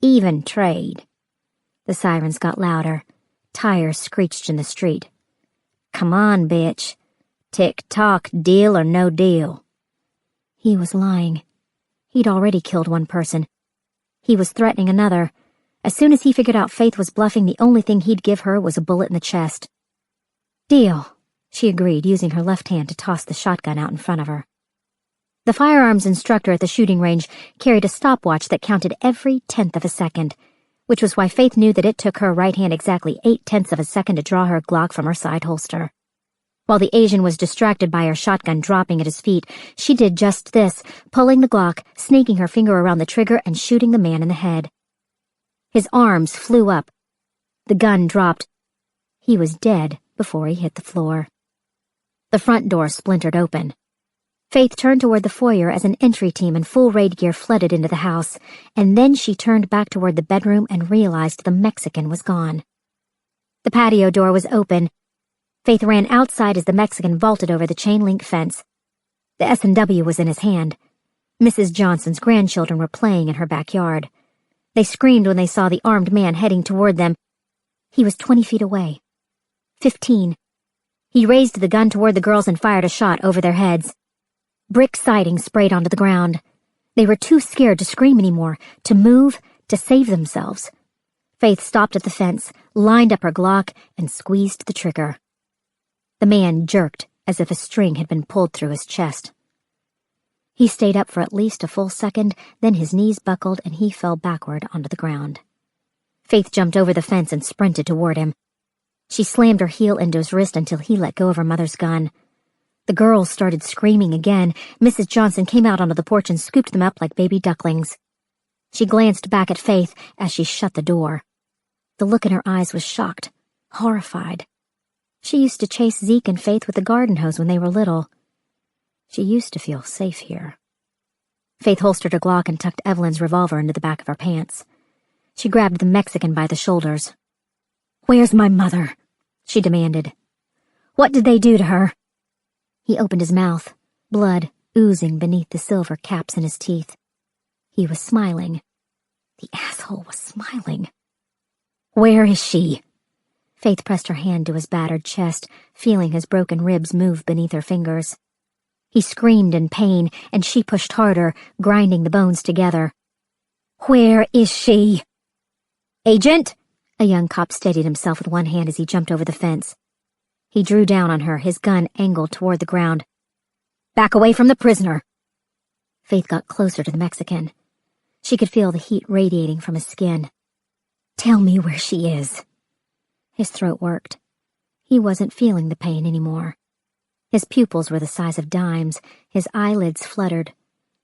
Even trade." The sirens got louder. Tires screeched in the street. "Come on, bitch. Tick-tock, deal or no deal." He was lying. He'd already killed one person. He was threatening another. As soon as he figured out Faith was bluffing, the only thing he'd give her was a bullet in the chest. "Deal," she agreed, using her left hand to toss the shotgun out in front of her. The firearms instructor at the shooting range carried a stopwatch that counted every 10th of a second, which was why Faith knew that it took her right hand exactly 8/10 of a second to draw her Glock from her side holster. While the Asian was distracted by her shotgun dropping at his feet, she did just this, pulling the Glock, snaking her finger around the trigger, and shooting the man in the head. His arms flew up. The gun dropped. He was dead before he hit the floor. The front door splintered open. Faith turned toward the foyer as an entry team in full raid gear flooded into the house, and then she turned back toward the bedroom and realized the Mexican was gone. The patio door was open. Faith ran outside as the Mexican vaulted over the chain-link fence. The S&W was in his hand. Mrs. Johnson's grandchildren were playing in her backyard. They screamed when they saw the armed man heading toward them. He was 20 feet away. 15. He raised the gun toward the girls and fired a shot over their heads. Brick siding sprayed onto the ground. They were too scared to scream anymore, to move, to save themselves. Faith stopped at the fence, lined up her Glock, and squeezed the trigger. The man jerked as if a string had been pulled through his chest. He stayed up for at least a full second, then his knees buckled and he fell backward onto the ground. Faith jumped over the fence and sprinted toward him. She slammed her heel into his wrist until he let go of her mother's gun. The girls started screaming again. Mrs. Johnson came out onto the porch and scooped them up like baby ducklings. She glanced back at Faith as she shut the door. The look in her eyes was shocked, horrified. She used to chase Zeke and Faith with the garden hose when they were little. She used to feel safe here. Faith holstered her Glock and tucked Evelyn's revolver into the back of her pants. She grabbed the Mexican by the shoulders. "Where's my mother?" she demanded. "What did they do to her?" He opened his mouth, blood oozing beneath the silver caps in his teeth. He was smiling. The asshole was smiling. "Where is she?" Faith pressed her hand to his battered chest, feeling his broken ribs move beneath her fingers. He screamed in pain, and she pushed harder, grinding the bones together. "Where is she?" "Agent!" A young cop steadied himself with one hand as he jumped over the fence. He drew down on her, his gun angled toward the ground. "Back away from the prisoner!" Faith got closer to the Mexican. She could feel the heat radiating from his skin. "Tell me where she is." His throat worked. He wasn't feeling the pain anymore. His pupils were the size of dimes, his eyelids fluttered,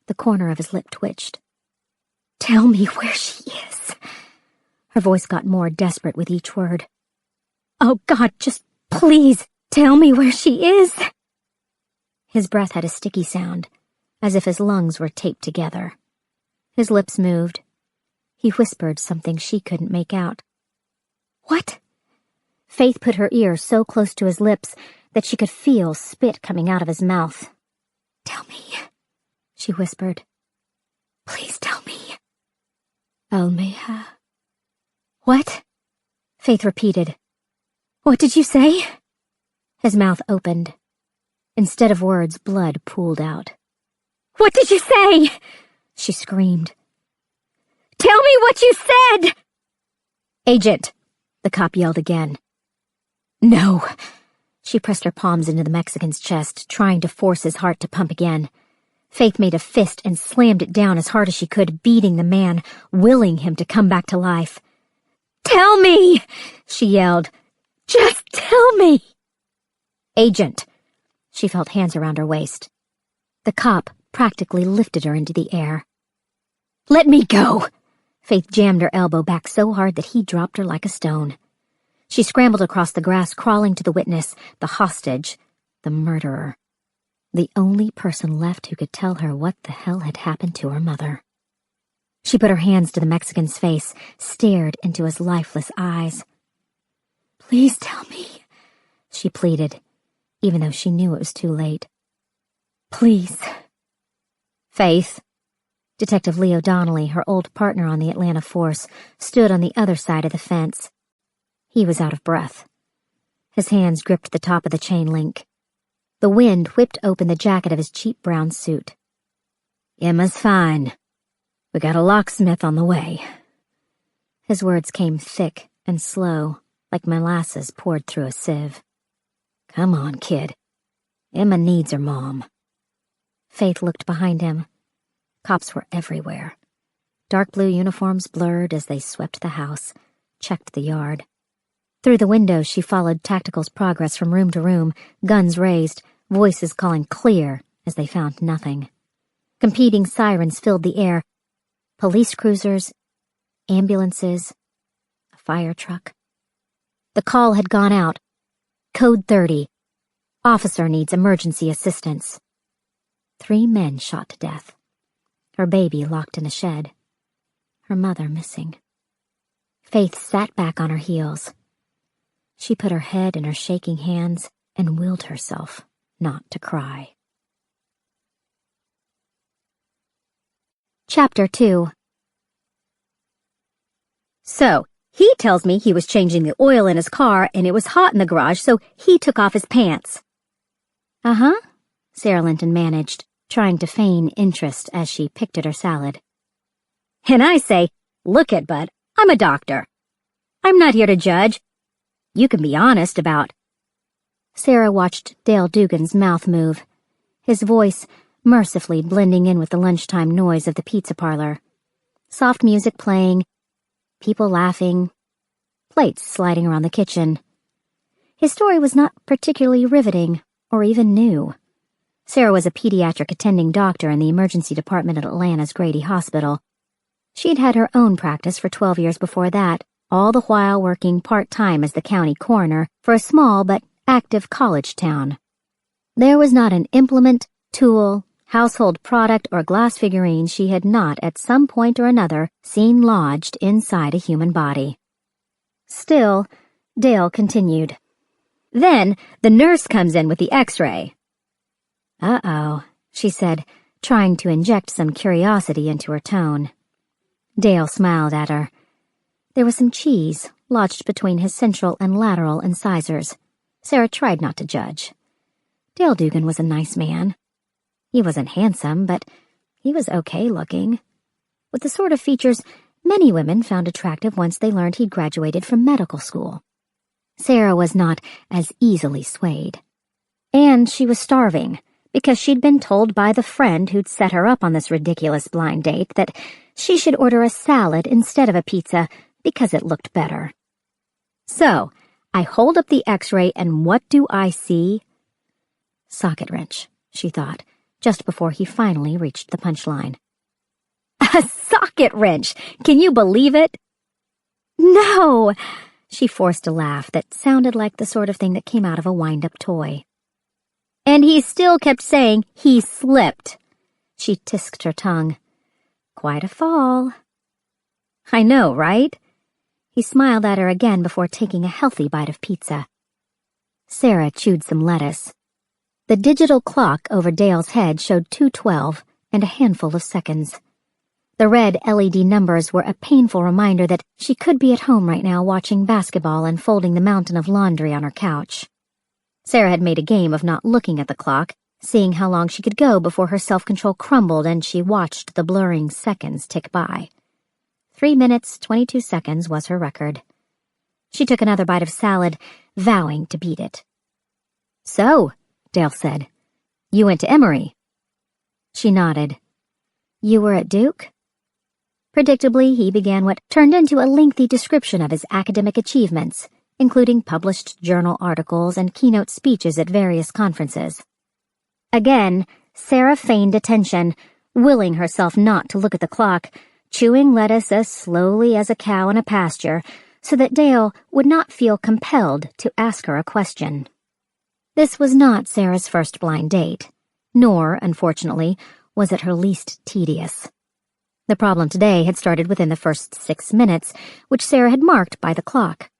the corner of his lip twitched. "Tell me where she is." Her voice got more desperate with each word. "Oh, God, just please tell me where she is." His breath had a sticky sound, as if his lungs were taped together. His lips moved. He whispered something she couldn't make out. "What?" Faith put her ear so close to his lips that she could feel spit coming out of his mouth. "Tell me," she whispered. "Please tell me." "Almeja." "What?" Faith repeated. "What did you say?" His mouth opened. Instead of words, blood pooled out. "What did you say?" she screamed. "Tell me what you said!" "Agent," the cop yelled again. "No." She pressed her palms into the Mexican's chest, trying to force his heart to pump again. Faith made a fist and slammed it down as hard as she could, beating the man, willing him to come back to life. "Tell me!" she yelled. "Just tell me!" "Agent." She felt hands around her waist. The cop practically lifted her into the air. "Let me go!" Faith jammed her elbow back so hard that he dropped her like a stone. She scrambled across the grass, crawling to the witness, the hostage, the murderer. The only person left who could tell her what the hell had happened to her mother. She put her hands to the Mexican's face, stared into his lifeless eyes. "Please tell me," she pleaded, even though she knew it was too late. "Please." Faith. Detective Leo Donnelly, her old partner on the Atlanta force, stood on the other side of the fence. He was out of breath. His hands gripped the top of the chain link. The wind whipped open the jacket of his cheap brown suit. "Emma's fine. We got a locksmith on the way." His words came thick and slow, like molasses poured through a sieve. "Come on, kid. Emma needs her mom." Faith looked behind him. Cops were everywhere. Dark blue uniforms blurred as they swept the house, checked the yard. Through the window, she followed Tactical's progress from room to room, guns raised, voices calling clear as they found nothing. Competing sirens filled the air. Police cruisers, ambulances, a fire truck. The call had gone out. Code 30. Officer needs emergency assistance. 3 men shot to death. Her baby locked in a shed. Her mother missing. Faith sat back on her heels. She put her head in her shaking hands and willed herself not to cry. Chapter 2. "So, he tells me he was changing the oil in his car and it was hot in the garage, so he took off his pants." "Uh-huh," Sarah Linton managed, trying to feign interest as she picked at her salad. "And I say, look it, bud, I'm a doctor. I'm not here to judge. You can be honest about—" Sarah watched Dale Dugan's mouth move, his voice mercifully blending in with the lunchtime noise of the pizza parlor. Soft music playing, people laughing, plates sliding around the kitchen. His story was not particularly riveting or even new. Sarah was a pediatric attending doctor in the emergency department at Atlanta's Grady Hospital. She'd had her own practice for 12 years before that, all the while working part-time as the county coroner for a small but active college town. There was not an implement, tool, household product, or glass figurine she had not at some point or another seen lodged inside a human body. Still, Dale continued. "Then the nurse comes in with the x-ray." "Uh-oh," she said, trying to inject some curiosity into her tone. Dale smiled at her. There was some cheese lodged between his central and lateral incisors. Sarah tried not to judge. Dale Dugan was a nice man. He wasn't handsome, but he was okay looking, with the sort of features many women found attractive once they learned he'd graduated from medical school. Sarah was not as easily swayed. And she was starving, because she'd been told by the friend who'd set her up on this ridiculous blind date that she should order a salad instead of a pizza because it looked better. So, I hold up the x-ray and what do I see? Socket wrench, she thought, just before he finally reached the punchline. A socket wrench! Can you believe it? No! She forced a laugh that sounded like the sort of thing that came out of a wind-up toy. And he still kept saying he slipped. She tisked her tongue. Quite a fall. I know, right? He smiled at her again before taking a healthy bite of pizza. Sarah chewed some lettuce. The digital clock over Dale's head showed 2:12 and a handful of seconds. The red LED numbers were a painful reminder that she could be at home right now watching basketball and folding the mountain of laundry on her couch. Sarah had made a game of not looking at the clock, seeing how long she could go before her self-control crumbled and she watched the blurring seconds tick by. 3 minutes, 22 seconds was her record. She took another bite of salad, vowing to beat it. So, Dale said, you went to Emory. She nodded. You were at Duke? Predictably, he began what turned into a lengthy description of his academic achievements, including published journal articles and keynote speeches at various conferences. Again, Sarah feigned attention, willing herself not to look at the clock, chewing lettuce as slowly as a cow in a pasture, so that Dale would not feel compelled to ask her a question. This was not Sarah's first blind date, nor, unfortunately, was it her least tedious. The problem today had started within the first 6 minutes, which Sarah had marked by the clock.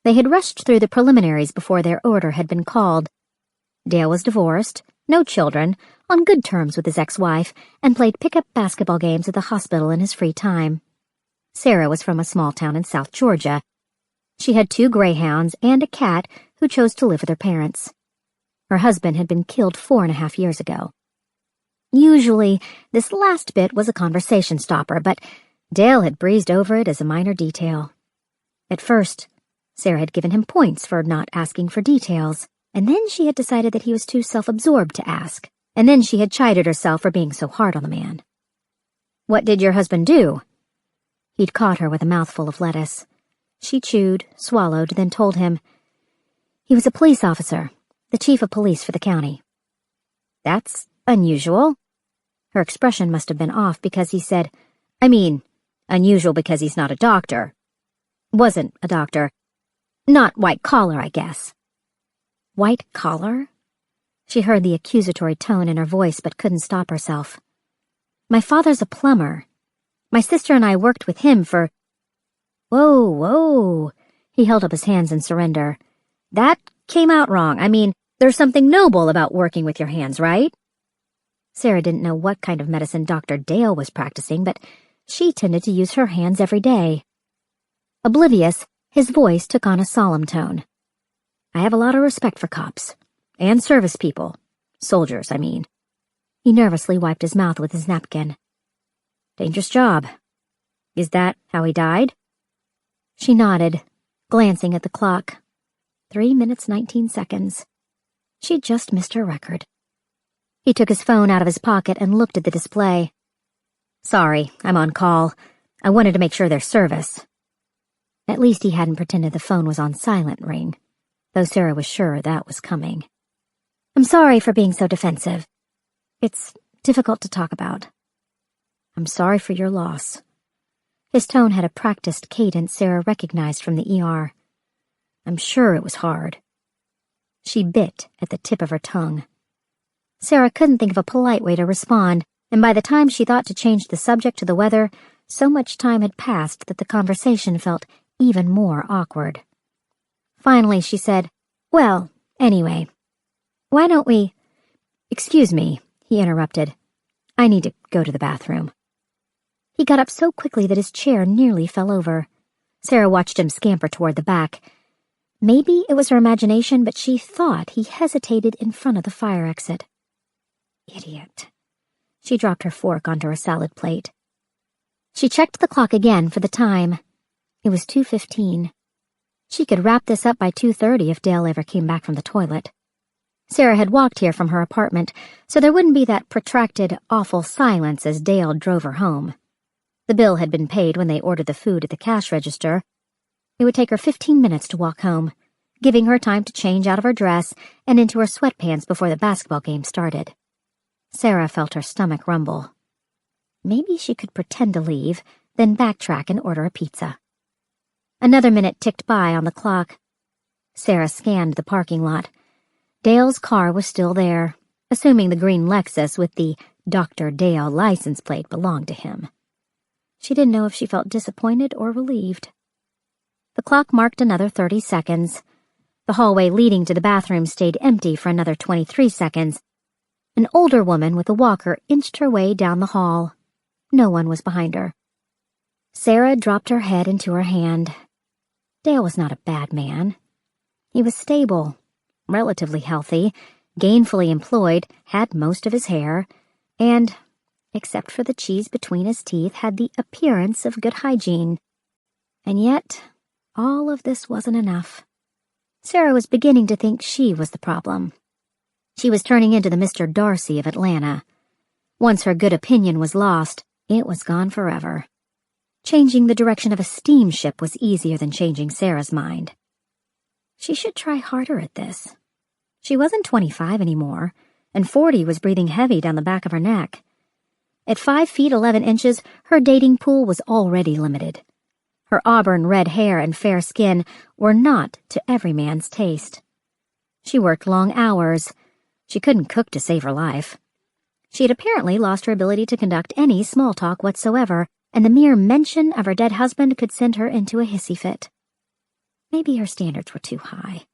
They had rushed through the preliminaries before their order had been called. Dale was divorced, no children, on good terms with his ex-wife, and played pickup basketball games at the hospital in his free time. Sarah was from a small town in South Georgia. She had 2 greyhounds and a cat who chose to live with her parents. Her husband had been killed 4.5 years ago. Usually, this last bit was a conversation stopper, but Dale had breezed over it as a minor detail. At first, Sarah had given him points for not asking for details, and then she had decided that he was too self-absorbed to ask, and then she had chided herself for being so hard on the man. "What did your husband do?" He'd caught her with a mouthful of lettuce. She chewed, swallowed, then told him. "He was a police officer, the chief of police for the county." "That's unusual." Her expression must have been off because he said, unusual because he's not a doctor. Wasn't a doctor. Not white collar, I guess." White collar? She heard the accusatory tone in her voice but couldn't stop herself. "My father's a plumber. My sister and I worked with him for—" Whoa. He held up his hands in surrender. "That came out wrong. There's something noble about working with your hands, right?" Sarah didn't know what kind of medicine Dr. Dale was practicing, but she tended to use her hands every day. Oblivious, his voice took on a solemn tone. "I have a lot of respect for cops. And service people. Soldiers, He nervously wiped his mouth with his napkin. "Dangerous job. Is that how he died?" She nodded, glancing at the clock. 3 minutes 19 seconds. She'd just missed her record. He took his phone out of his pocket and looked at the display. "Sorry, I'm on call. I wanted to make sure there's service." At least he hadn't pretended the phone was on silent ring, though Sarah was sure that was coming. "I'm sorry for being so defensive. It's difficult to talk about." "I'm sorry for your loss." His tone had a practiced cadence Sarah recognized from the ER. "I'm sure it was hard." She bit at the tip of her tongue. Sarah couldn't think of a polite way to respond, and by the time she thought to change the subject to the weather, so much time had passed that the conversation felt even more awkward. Finally, she said, "Well, anyway, why don't we—" "Excuse me," he interrupted. "I need to go to the bathroom." He got up so quickly that his chair nearly fell over. Sarah watched him scamper toward the back. Maybe it was her imagination, but she thought he hesitated in front of the fire exit. Idiot. She dropped her fork onto her salad plate. She checked the clock again for the time. It was 2:15. She could wrap this up by 2:30 if Dale ever came back from the toilet. Sarah had walked here from her apartment, so there wouldn't be that protracted, awful silence as Dale drove her home. The bill had been paid when they ordered the food at the cash register. It would take her 15 minutes to walk home, giving her time to change out of her dress and into her sweatpants before the basketball game started. Sarah felt her stomach rumble. Maybe she could pretend to leave, then backtrack and order a pizza. Another minute ticked by on the clock. Sarah scanned the parking lot. Dale's car was still there, assuming the green Lexus with the Dr. Dale license plate belonged to him. She didn't know if she felt disappointed or relieved. The clock marked another 30 seconds. The hallway leading to the bathroom stayed empty for another 23 seconds. An older woman with a walker inched her way down the hall. No one was behind her. Sarah dropped her head into her hand. Dale was not a bad man. He was stable, relatively healthy, gainfully employed, had most of his hair, and, except for the cheese between his teeth, had the appearance of good hygiene. And yet, all of this wasn't enough. Sarah was beginning to think she was the problem. She was turning into the Mr. Darcy of Atlanta. Once her good opinion was lost, it was gone forever. Changing the direction of a steamship was easier than changing Sarah's mind. She should try harder at this. She wasn't 25 anymore, and 40 was breathing heavy down the back of her neck. At 5 feet 11 inches, her dating pool was already limited. Her auburn red hair and fair skin were not to every man's taste. She worked long hours. She couldn't cook to save her life. She had apparently lost her ability to conduct any small talk whatsoever, and the mere mention of her dead husband could send her into a hissy fit. Maybe her standards were too high.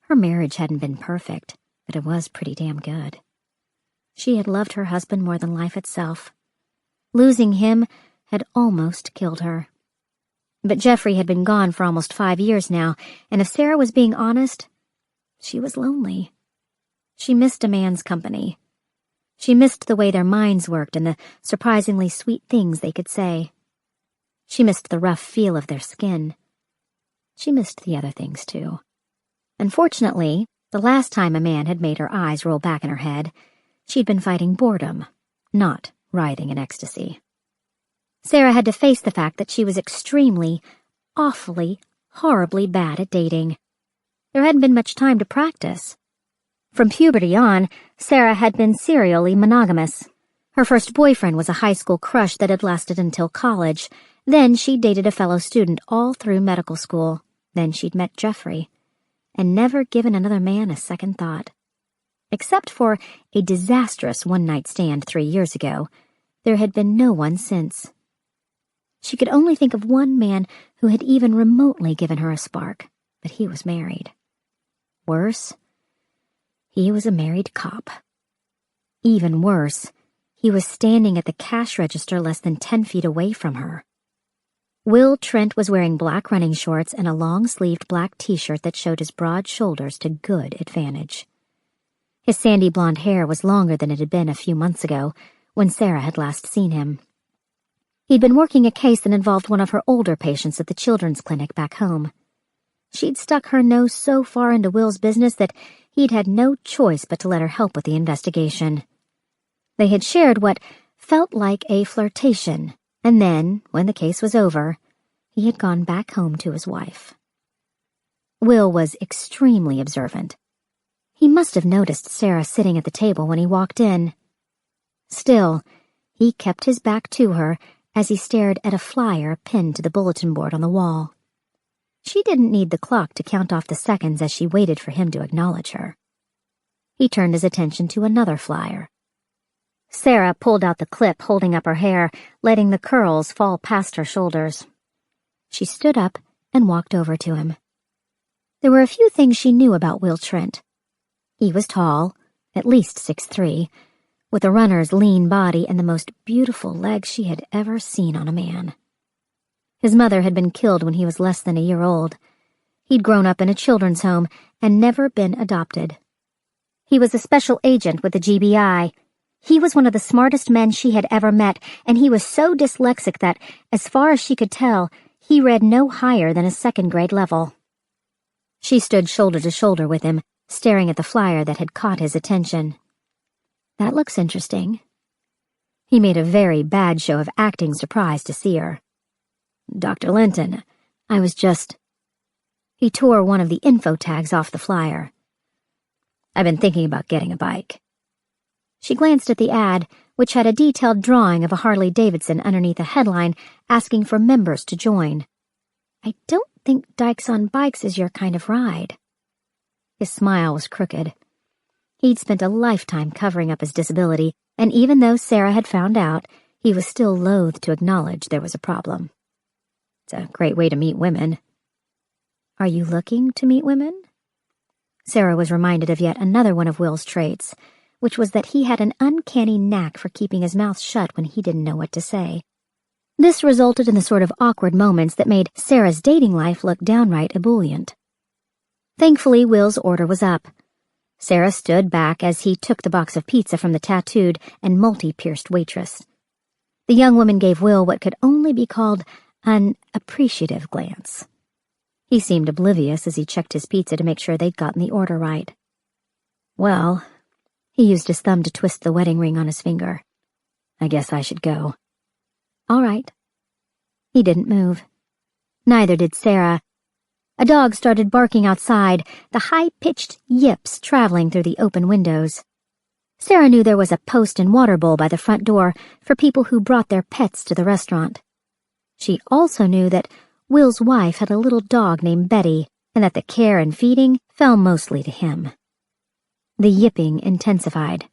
Her marriage hadn't been perfect, but it was pretty damn good. She had loved her husband more than life itself. Losing him had almost killed her. But Jeffrey had been gone for almost 5 years now, and if Sarah was being honest, she was lonely. She missed a man's company. She missed the way their minds worked and the surprisingly sweet things they could say. She missed the rough feel of their skin. She missed the other things, too. Unfortunately, the last time a man had made her eyes roll back in her head, she'd been fighting boredom, not writhing in ecstasy. Sarah had to face the fact that she was extremely, awfully, horribly bad at dating. There hadn't been much time to practice. From puberty on, Sarah had been serially monogamous. Her first boyfriend was a high school crush that had lasted until college. Then she'd dated a fellow student all through medical school. Then she'd met Jeffrey, and never given another man a second thought. Except for a disastrous one-night stand 3 years ago, there had been no one since. She could only think of one man who had even remotely given her a spark, but he was married. Worse, he was a married cop. Even worse, he was standing at the cash register less than 10 feet away from her. Will Trent was wearing black running shorts and a long-sleeved black t-shirt that showed his broad shoulders to good advantage. His sandy blonde hair was longer than it had been a few months ago, when Sarah had last seen him. He'd been working a case that involved one of her older patients at the children's clinic back home. She'd stuck her nose so far into Will's business that he'd had no choice but to let her help with the investigation. They had shared what felt like a flirtation, and then, when the case was over, he had gone back home to his wife. Will was extremely observant. He must have noticed Sarah sitting at the table when he walked in. Still, he kept his back to her as he stared at a flyer pinned to the bulletin board on the wall. She didn't need the clock to count off the seconds as she waited for him to acknowledge her. He turned his attention to another flyer. Sarah pulled out the clip holding up her hair, letting the curls fall past her shoulders. She stood up and walked over to him. There were a few things she knew about Will Trent. He was tall, at least 6'3", with a runner's lean body and the most beautiful legs she had ever seen on a man. His mother had been killed when he was less than a year old. He'd grown up in a children's home and never been adopted. He was a special agent with the GBI. He was one of the smartest men she had ever met, and he was so dyslexic that, as far as she could tell, he read no higher than a second-grade level. She stood shoulder to shoulder with him, staring at the flyer that had caught his attention. "That looks interesting." He made a very bad show of acting surprised to see her. "Dr. Linton, I was just—" He tore one of the info tags off the flyer. "I've been thinking about getting a bike." She glanced at the ad, which had a detailed drawing of a Harley-Davidson underneath a headline asking for members to join. "I don't think Dykes on Bikes is your kind of ride." His smile was crooked. He'd spent a lifetime covering up his disability, and even though Sarah had found out, he was still loath to acknowledge there was a problem. "It's a great way to meet women." "Are you looking to meet women?" Sarah was reminded of yet another one of Will's traits, which was that he had an uncanny knack for keeping his mouth shut when he didn't know what to say. This resulted in the sort of awkward moments that made Sarah's dating life look downright ebullient. Thankfully, Will's order was up. Sarah stood back as he took the box of pizza from the tattooed and multi-pierced waitress. The young woman gave Will what could only be called an appreciative glance. He seemed oblivious as he checked his pizza to make sure they'd gotten the order right. "Well," he used his thumb to twist the wedding ring on his finger, "I guess I should go." "All right." He didn't move. Neither did Sarah. A dog started barking outside, the high-pitched yips traveling through the open windows. Sarah knew there was a post and water bowl by the front door for people who brought their pets to the restaurant. She also knew that Will's wife had a little dog named Betty, and that the care and feeding fell mostly to him. The yipping intensified.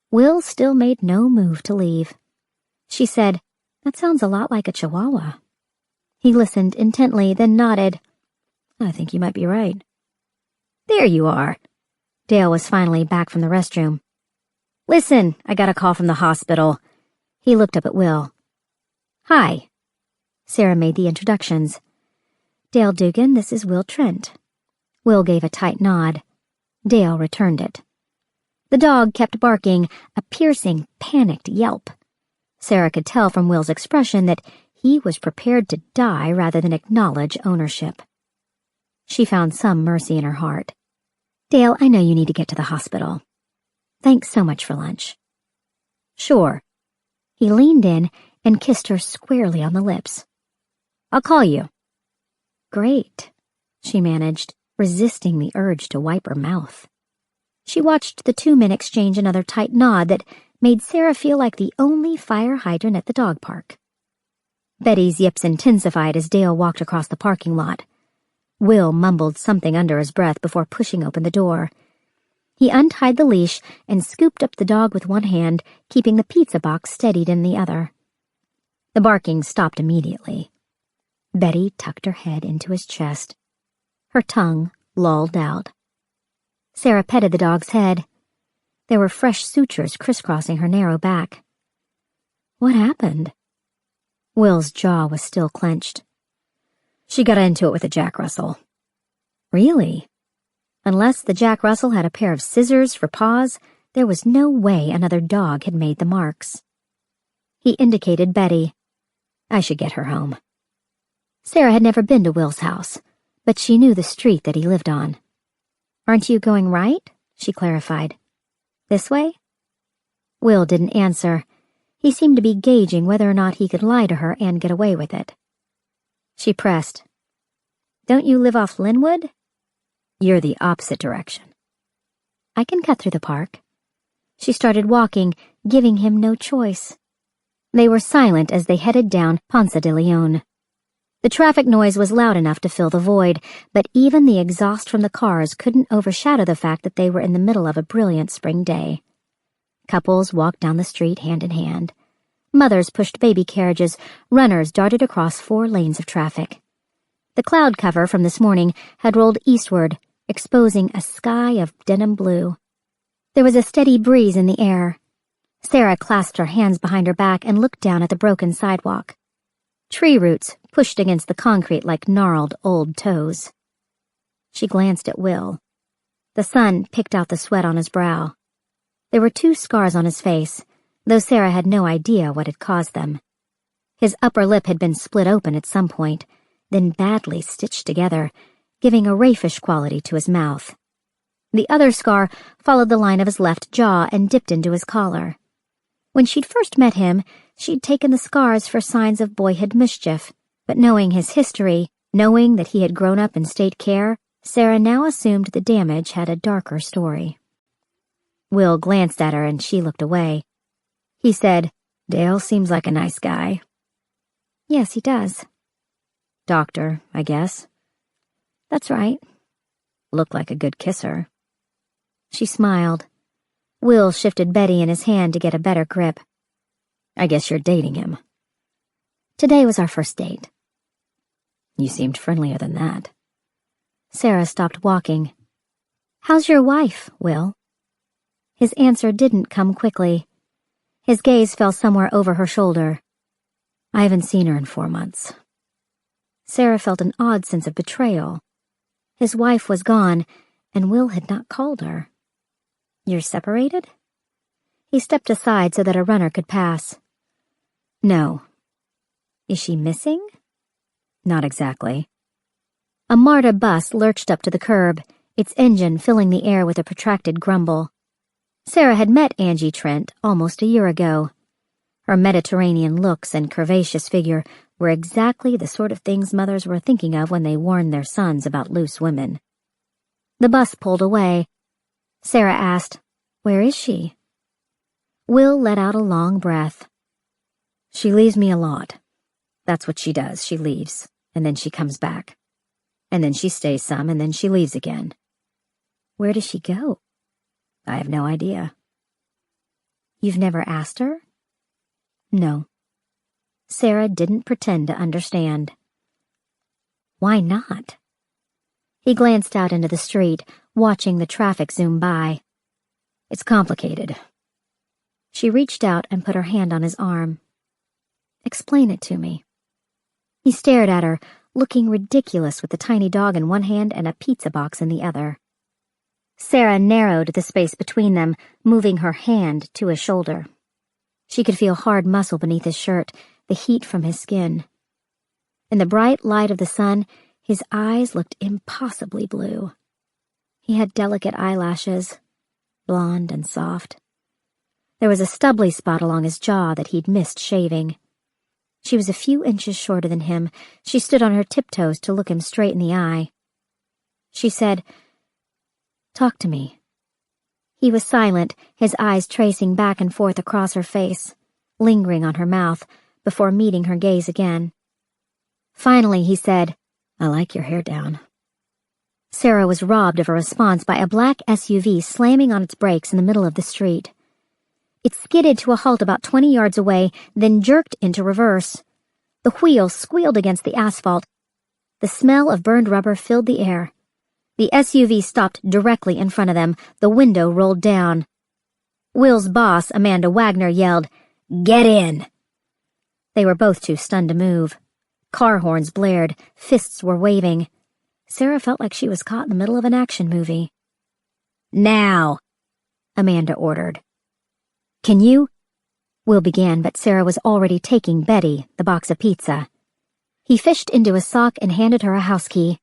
Will still made no move to leave. She said, "That sounds a lot like a Chihuahua." He listened intently, then nodded. "I think you might be right." "There you are." Dale was finally back from the restroom. "Listen, I got a call from the hospital." He looked up at Will. "Hi." Sarah made the introductions. "Dale Dugan, this is Will Trent." Will gave a tight nod. Dale returned it. The dog kept barking, a piercing, panicked yelp. Sarah could tell from Will's expression that he was prepared to die rather than acknowledge ownership. She found some mercy in her heart. "Dale, I know you need to get to the hospital. Thanks so much for lunch." "Sure." He leaned in and kissed her squarely on the lips. "I'll call you." "Great," she managed, resisting the urge to wipe her mouth. She watched the two men exchange another tight nod that made Sarah feel like the only fire hydrant at the dog park. Betty's yips intensified as Dale walked across the parking lot. Will mumbled something under his breath before pushing open the door. He untied the leash and scooped up the dog with one hand, keeping the pizza box steadied in the other. The barking stopped immediately. Betty tucked her head into his chest. Her tongue lolled out. Sarah petted the dog's head. There were fresh sutures crisscrossing her narrow back. "What happened?" Will's jaw was still clenched. "She got into it with a Jack Russell." "Really?" Unless the Jack Russell had a pair of scissors for paws, there was no way another dog had made the marks. He indicated Betty. "I should get her home." Sarah had never been to Will's house, but she knew the street that he lived on. "Aren't you going right?" she clarified. "This way?" Will didn't answer. He seemed to be gauging whether or not he could lie to her and get away with it. She pressed. "Don't you live off Linwood?" "You're the opposite direction." "I can cut through the park." She started walking, giving him no choice. They were silent as they headed down Ponce de Leon. The traffic noise was loud enough to fill the void, but even the exhaust from the cars couldn't overshadow the fact that they were in the middle of a brilliant spring day. Couples walked down the street hand in hand. Mothers pushed baby carriages, runners darted across 4 lanes of traffic. The cloud cover from this morning had rolled eastward, exposing a sky of denim blue. There was a steady breeze in the air. Sarah clasped her hands behind her back and looked down at the broken sidewalk. Tree roots pushed against the concrete like gnarled old toes. She glanced at Will. The sun picked out the sweat on his brow. There were 2 scars on his face, though Sarah had no idea what had caused them. His upper lip had been split open at some point, then badly stitched together, giving a raffish quality to his mouth. The other scar followed the line of his left jaw and dipped into his collar. When she'd first met him, she'd taken the scars for signs of boyhood mischief, but knowing his history, knowing that he had grown up in state care, Sarah now assumed the damage had a darker story. Will glanced at her and she looked away. He said, "Dale seems like a nice guy." "Yes, he does." "Doctor, I guess." "That's right." "Looked like a good kisser." She smiled. Will shifted Betty in his hand to get a better grip. "I guess you're dating him." "Today was our first date." "You seemed friendlier than that." Sarah stopped walking. "How's your wife, Will?" His answer didn't come quickly. His gaze fell somewhere over her shoulder. "I haven't seen her in 4 months." Sarah felt an odd sense of betrayal. His wife was gone, and Will had not called her. "You're separated?" He stepped aside so that a runner could pass. "No." "Is she missing?" "Not exactly." A MARTA bus lurched up to the curb, its engine filling the air with a protracted grumble. Sarah had met Angie Trent almost a year ago. Her Mediterranean looks and curvaceous figure were exactly the sort of things mothers were thinking of when they warned their sons about loose women. The bus pulled away. Sarah asked, "Where is she?" Will let out a long breath. "She leaves me a lot. That's what she does. She leaves, and then she comes back. And then she stays some, and then she leaves again." "Where does she go?" "I have no idea." "You've never asked her?" "No." Sarah didn't pretend to understand. "Why not?" He glanced out into the street, watching the traffic zoom by. "It's complicated." She reached out and put her hand on his arm. "Explain it to me." He stared at her, looking ridiculous with the tiny dog in one hand and a pizza box in the other. Sarah narrowed the space between them, moving her hand to his shoulder. She could feel hard muscle beneath his shirt, the heat from his skin. In the bright light of the sun, his eyes looked impossibly blue. He had delicate eyelashes, blonde and soft. There was a stubbly spot along his jaw that he'd missed shaving. She was a few inches shorter than him. She stood on her tiptoes to look him straight in the eye. She said, "Talk to me." He was silent, his eyes tracing back and forth across her face, lingering on her mouth, before meeting her gaze again. Finally, he said, "I like your hair down." Sarah was robbed of a response by a black SUV slamming on its brakes in the middle of the street. It skidded to a halt about 20 yards away, then jerked into reverse. The wheels squealed against the asphalt. The smell of burned rubber filled the air. The SUV stopped directly in front of them. The window rolled down. Will's boss, Amanda Wagner, yelled, "Get in!" They were both too stunned to move. Car horns blared. Fists were waving. Sarah felt like she was caught in the middle of an action movie. "Now!" Amanda ordered. "Can you?" Will began, but Sarah was already taking Betty the box of pizza. He fished into his sock and handed her a house key.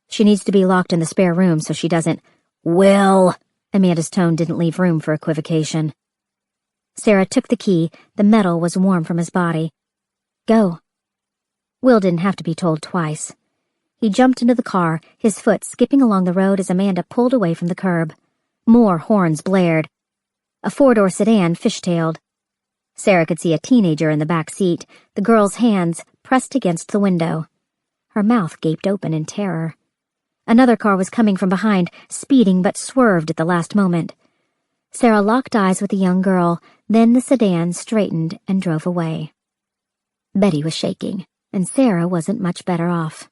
"She needs to be locked in the spare room so she doesn't—" "Will!" Amanda's tone didn't leave room for equivocation. Sarah took the key. The metal was warm from his body. "Go." Will didn't have to be told twice. He jumped into the car, his foot skipping along the road as Amanda pulled away from the curb. More horns blared. A four-door sedan fishtailed. Sarah could see a teenager in the back seat, the girl's hands pressed against the window. Her mouth gaped open in terror. Another car was coming from behind, speeding but swerved at the last moment. Sarah locked eyes with the young girl, then the sedan straightened and drove away. Betty was shaking, and Sarah wasn't much better off.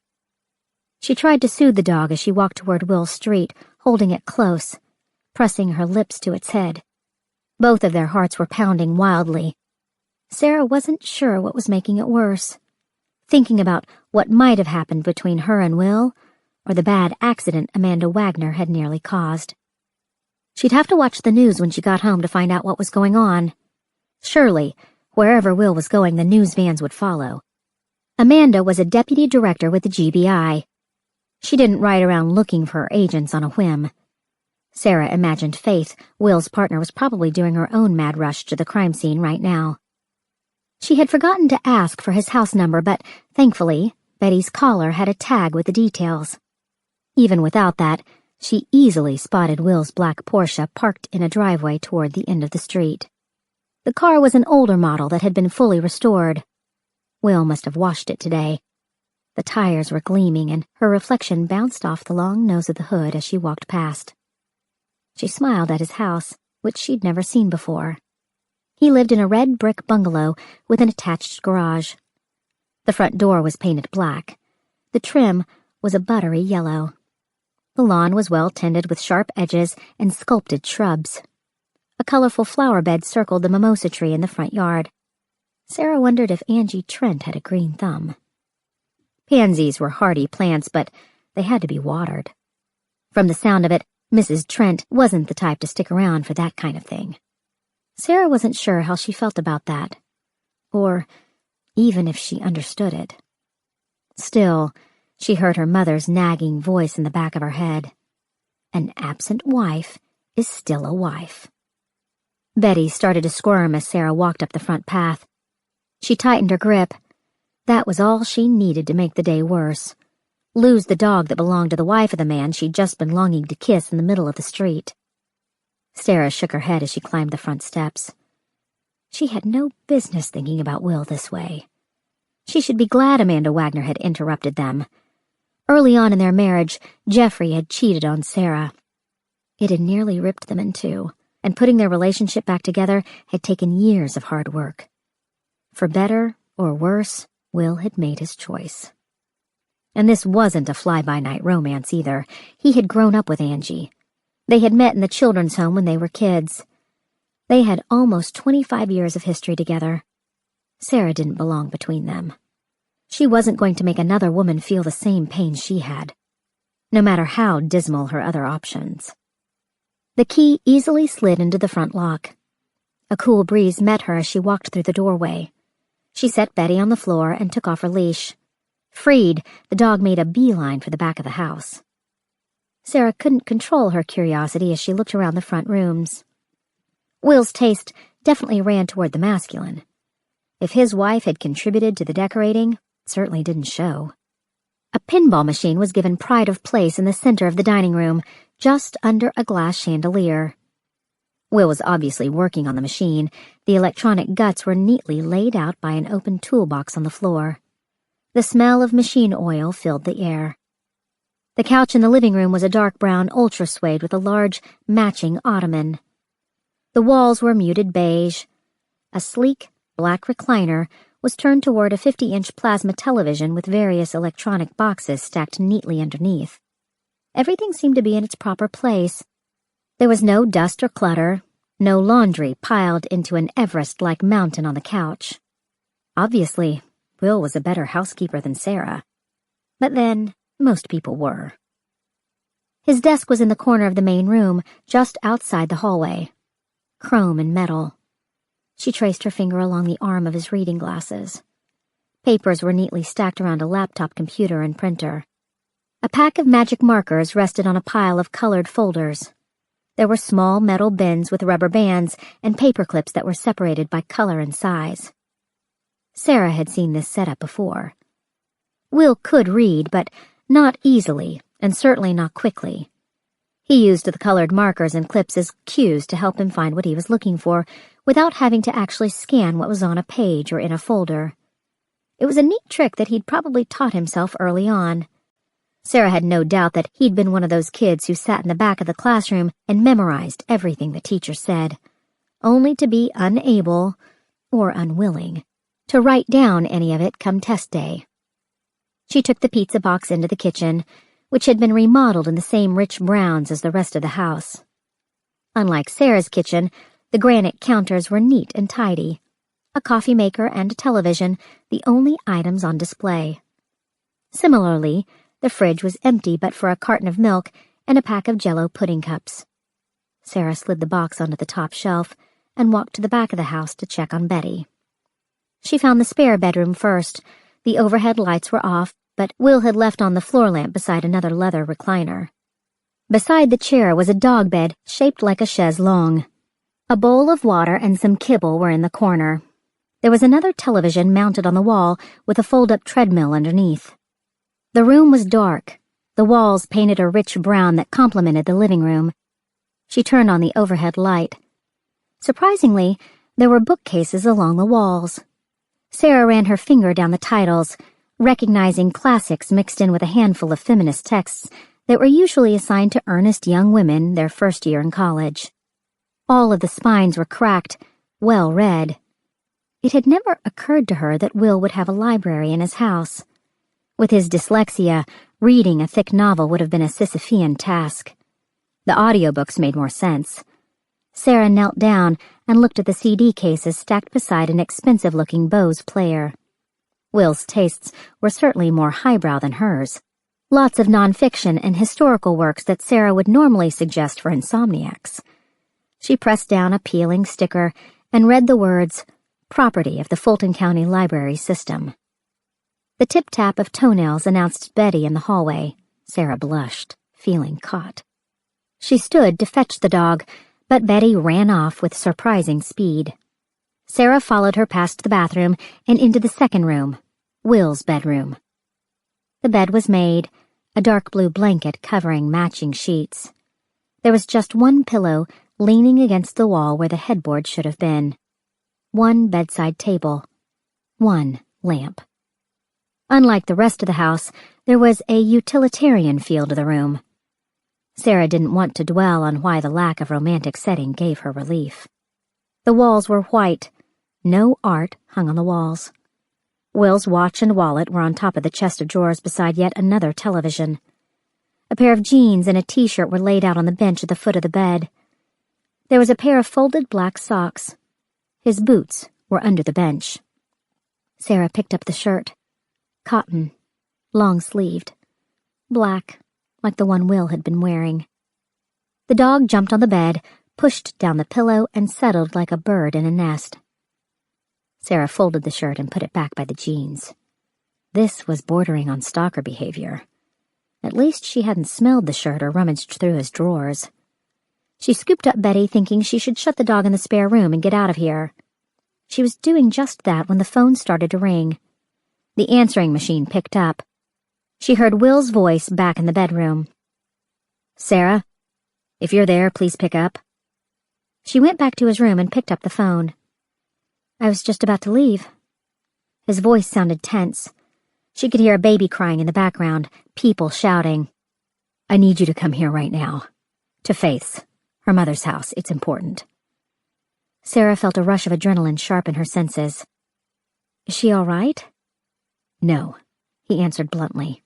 She tried to soothe the dog as she walked toward Will's street, holding it close, pressing her lips to its head. Both of their hearts were pounding wildly. Sarah wasn't sure what was making it worse. Thinking about what might have happened between her and Will, or the bad accident Amanda Wagner had nearly caused. She'd have to watch the news when she got home to find out what was going on. Surely, wherever Will was going, the news vans would follow. Amanda was a deputy director with the GBI. She didn't ride around looking for her agents on a whim. Sarah imagined Faith, Will's partner, was probably doing her own mad rush to the crime scene right now. She had forgotten to ask for his house number, but thankfully, Betty's collar had a tag with the details. Even without that, she easily spotted Will's black Porsche parked in a driveway toward the end of the street. The car was an older model that had been fully restored. Will must have washed it today. The tires were gleaming, and her reflection bounced off the long nose of the hood as she walked past. She smiled at his house, which she'd never seen before. He lived in a red brick bungalow with an attached garage. The front door was painted black. The trim was a buttery yellow. The lawn was well tended with sharp edges and sculpted shrubs. A colorful flower bed circled the mimosa tree in the front yard. Sarah wondered if Angie Trent had a green thumb. Pansies were hardy plants, but they had to be watered. From the sound of it, Mrs. Trent wasn't the type to stick around for that kind of thing. Sarah wasn't sure how she felt about that, or even if she understood it. Still, she heard her mother's nagging voice in the back of her head. An absent wife is still a wife. Betty started to squirm as Sarah walked up the front path. She tightened her grip. That was all she needed to make the day worse. Lose the dog that belonged to the wife of the man she'd just been longing to kiss in the middle of the street. Sarah shook her head as she climbed the front steps. She had no business thinking about Will this way. She should be glad Amanda Wagner had interrupted them. Early on in their marriage, Jeffrey had cheated on Sarah. It had nearly ripped them in two, and putting their relationship back together had taken years of hard work. For better or worse, Will had made his choice. And this wasn't a fly-by-night romance either. He had grown up with Angie. They had met in the children's home when they were kids. They had almost 25 years of history together. Sarah didn't belong between them. She wasn't going to make another woman feel the same pain she had, no matter how dismal her other options. The key easily slid into the front lock. A cool breeze met her as she walked through the doorway. She set Betty on the floor and took off her leash. Freed, the dog made a beeline for the back of the house. Sarah couldn't control her curiosity as she looked around the front rooms. Will's taste definitely ran toward the masculine. If his wife had contributed to the decorating, it certainly didn't show. A pinball machine was given pride of place in the center of the dining room, just under a glass chandelier. Will was obviously working on the machine. The electronic guts were neatly laid out by an open toolbox on the floor. The smell of machine oil filled the air. The couch in the living room was a dark brown ultra suede with a large, matching ottoman. The walls were muted beige. A sleek, black recliner was turned toward a 50-inch plasma television with various electronic boxes stacked neatly underneath. Everything seemed to be in its proper place. There was no dust or clutter, no laundry piled into an Everest-like mountain on the couch. Obviously, Will was a better housekeeper than Sarah. But then, most people were. His desk was in the corner of the main room, just outside the hallway. Chrome and metal. She traced her finger along the arm of his reading glasses. Papers were neatly stacked around a laptop computer and printer. A pack of magic markers rested on a pile of colored folders. There were small metal bins with rubber bands and paper clips that were separated by color and size. Sarah had seen this setup before. Will could read, but not easily, and certainly not quickly. He used the colored markers and clips as cues to help him find what he was looking for, without having to actually scan what was on a page or in a folder. It was a neat trick that he'd probably taught himself early on. Sarah had no doubt that he'd been one of those kids who sat in the back of the classroom and memorized everything the teacher said, only to be unable, or unwilling, to write down any of it come test day. She took the pizza box into the kitchen, which had been remodeled in the same rich browns as the rest of the house. Unlike Sarah's kitchen, the granite counters were neat and tidy. A coffee maker and a television, the only items on display. Similarly, the fridge was empty but for a carton of milk and a pack of Jell-O pudding cups. Sarah slid the box onto the top shelf and walked to the back of the house to check on Betty. She found the spare bedroom first. The overhead lights were off, but Will had left on the floor lamp beside another leather recliner. Beside the chair was a dog bed shaped like a chaise longue. A bowl of water and some kibble were in the corner. There was another television mounted on the wall with a fold-up treadmill underneath. The room was dark. The walls painted a rich brown that complemented the living room. She turned on the overhead light. Surprisingly, there were bookcases along the walls. Sarah ran her finger down the titles, recognizing classics mixed in with a handful of feminist texts that were usually assigned to earnest young women their first year in college. All of the spines were cracked, well read. It had never occurred to her that Will would have a library in his house. With his dyslexia, reading a thick novel would have been a Sisyphean task. The audiobooks made more sense. Sarah knelt down and looked at the CD cases stacked beside an expensive-looking Bose player. Will's tastes were certainly more highbrow than hers. Lots of nonfiction and historical works that Sarah would normally suggest for insomniacs. She pressed down a peeling sticker and read the words, "Property of the Fulton County Library System." The tip-tap of toenails announced Betty in the hallway. Sarah blushed, feeling caught. She stood to fetch the dog, but Betty ran off with surprising speed. Sarah followed her past the bathroom and into the second room, Will's bedroom. The bed was made, a dark blue blanket covering matching sheets. There was just one pillow leaning against the wall where the headboard should have been. One bedside table. One lamp. Unlike the rest of the house, there was a utilitarian feel to the room. Sarah didn't want to dwell on why the lack of romantic setting gave her relief. The walls were white. No art hung on the walls. Will's watch and wallet were on top of the chest of drawers beside yet another television. A pair of jeans and a t-shirt were laid out on the bench at the foot of the bed. There was a pair of folded black socks. His boots were under the bench. Sarah picked up the shirt. Cotton, long-sleeved, black, like the one Will had been wearing. The dog jumped on the bed, pushed down the pillow, and settled like a bird in a nest. Sarah folded the shirt and put it back by the jeans. This was bordering on stalker behavior. At least she hadn't smelled the shirt or rummaged through his drawers. She scooped up Betty, thinking she should shut the dog in the spare room and get out of here. She was doing just that when the phone started to ring. The answering machine picked up. She heard Will's voice back in the bedroom. "Sarah, if you're there, please pick up." She went back to his room and picked up the phone. "I was just about to leave." His voice sounded tense. She could hear a baby crying in the background, people shouting. "I need you to come here right now. To Faith's, her mother's house. It's important." Sarah felt a rush of adrenaline sharpen her senses. "Is she all right?" "No," he answered bluntly.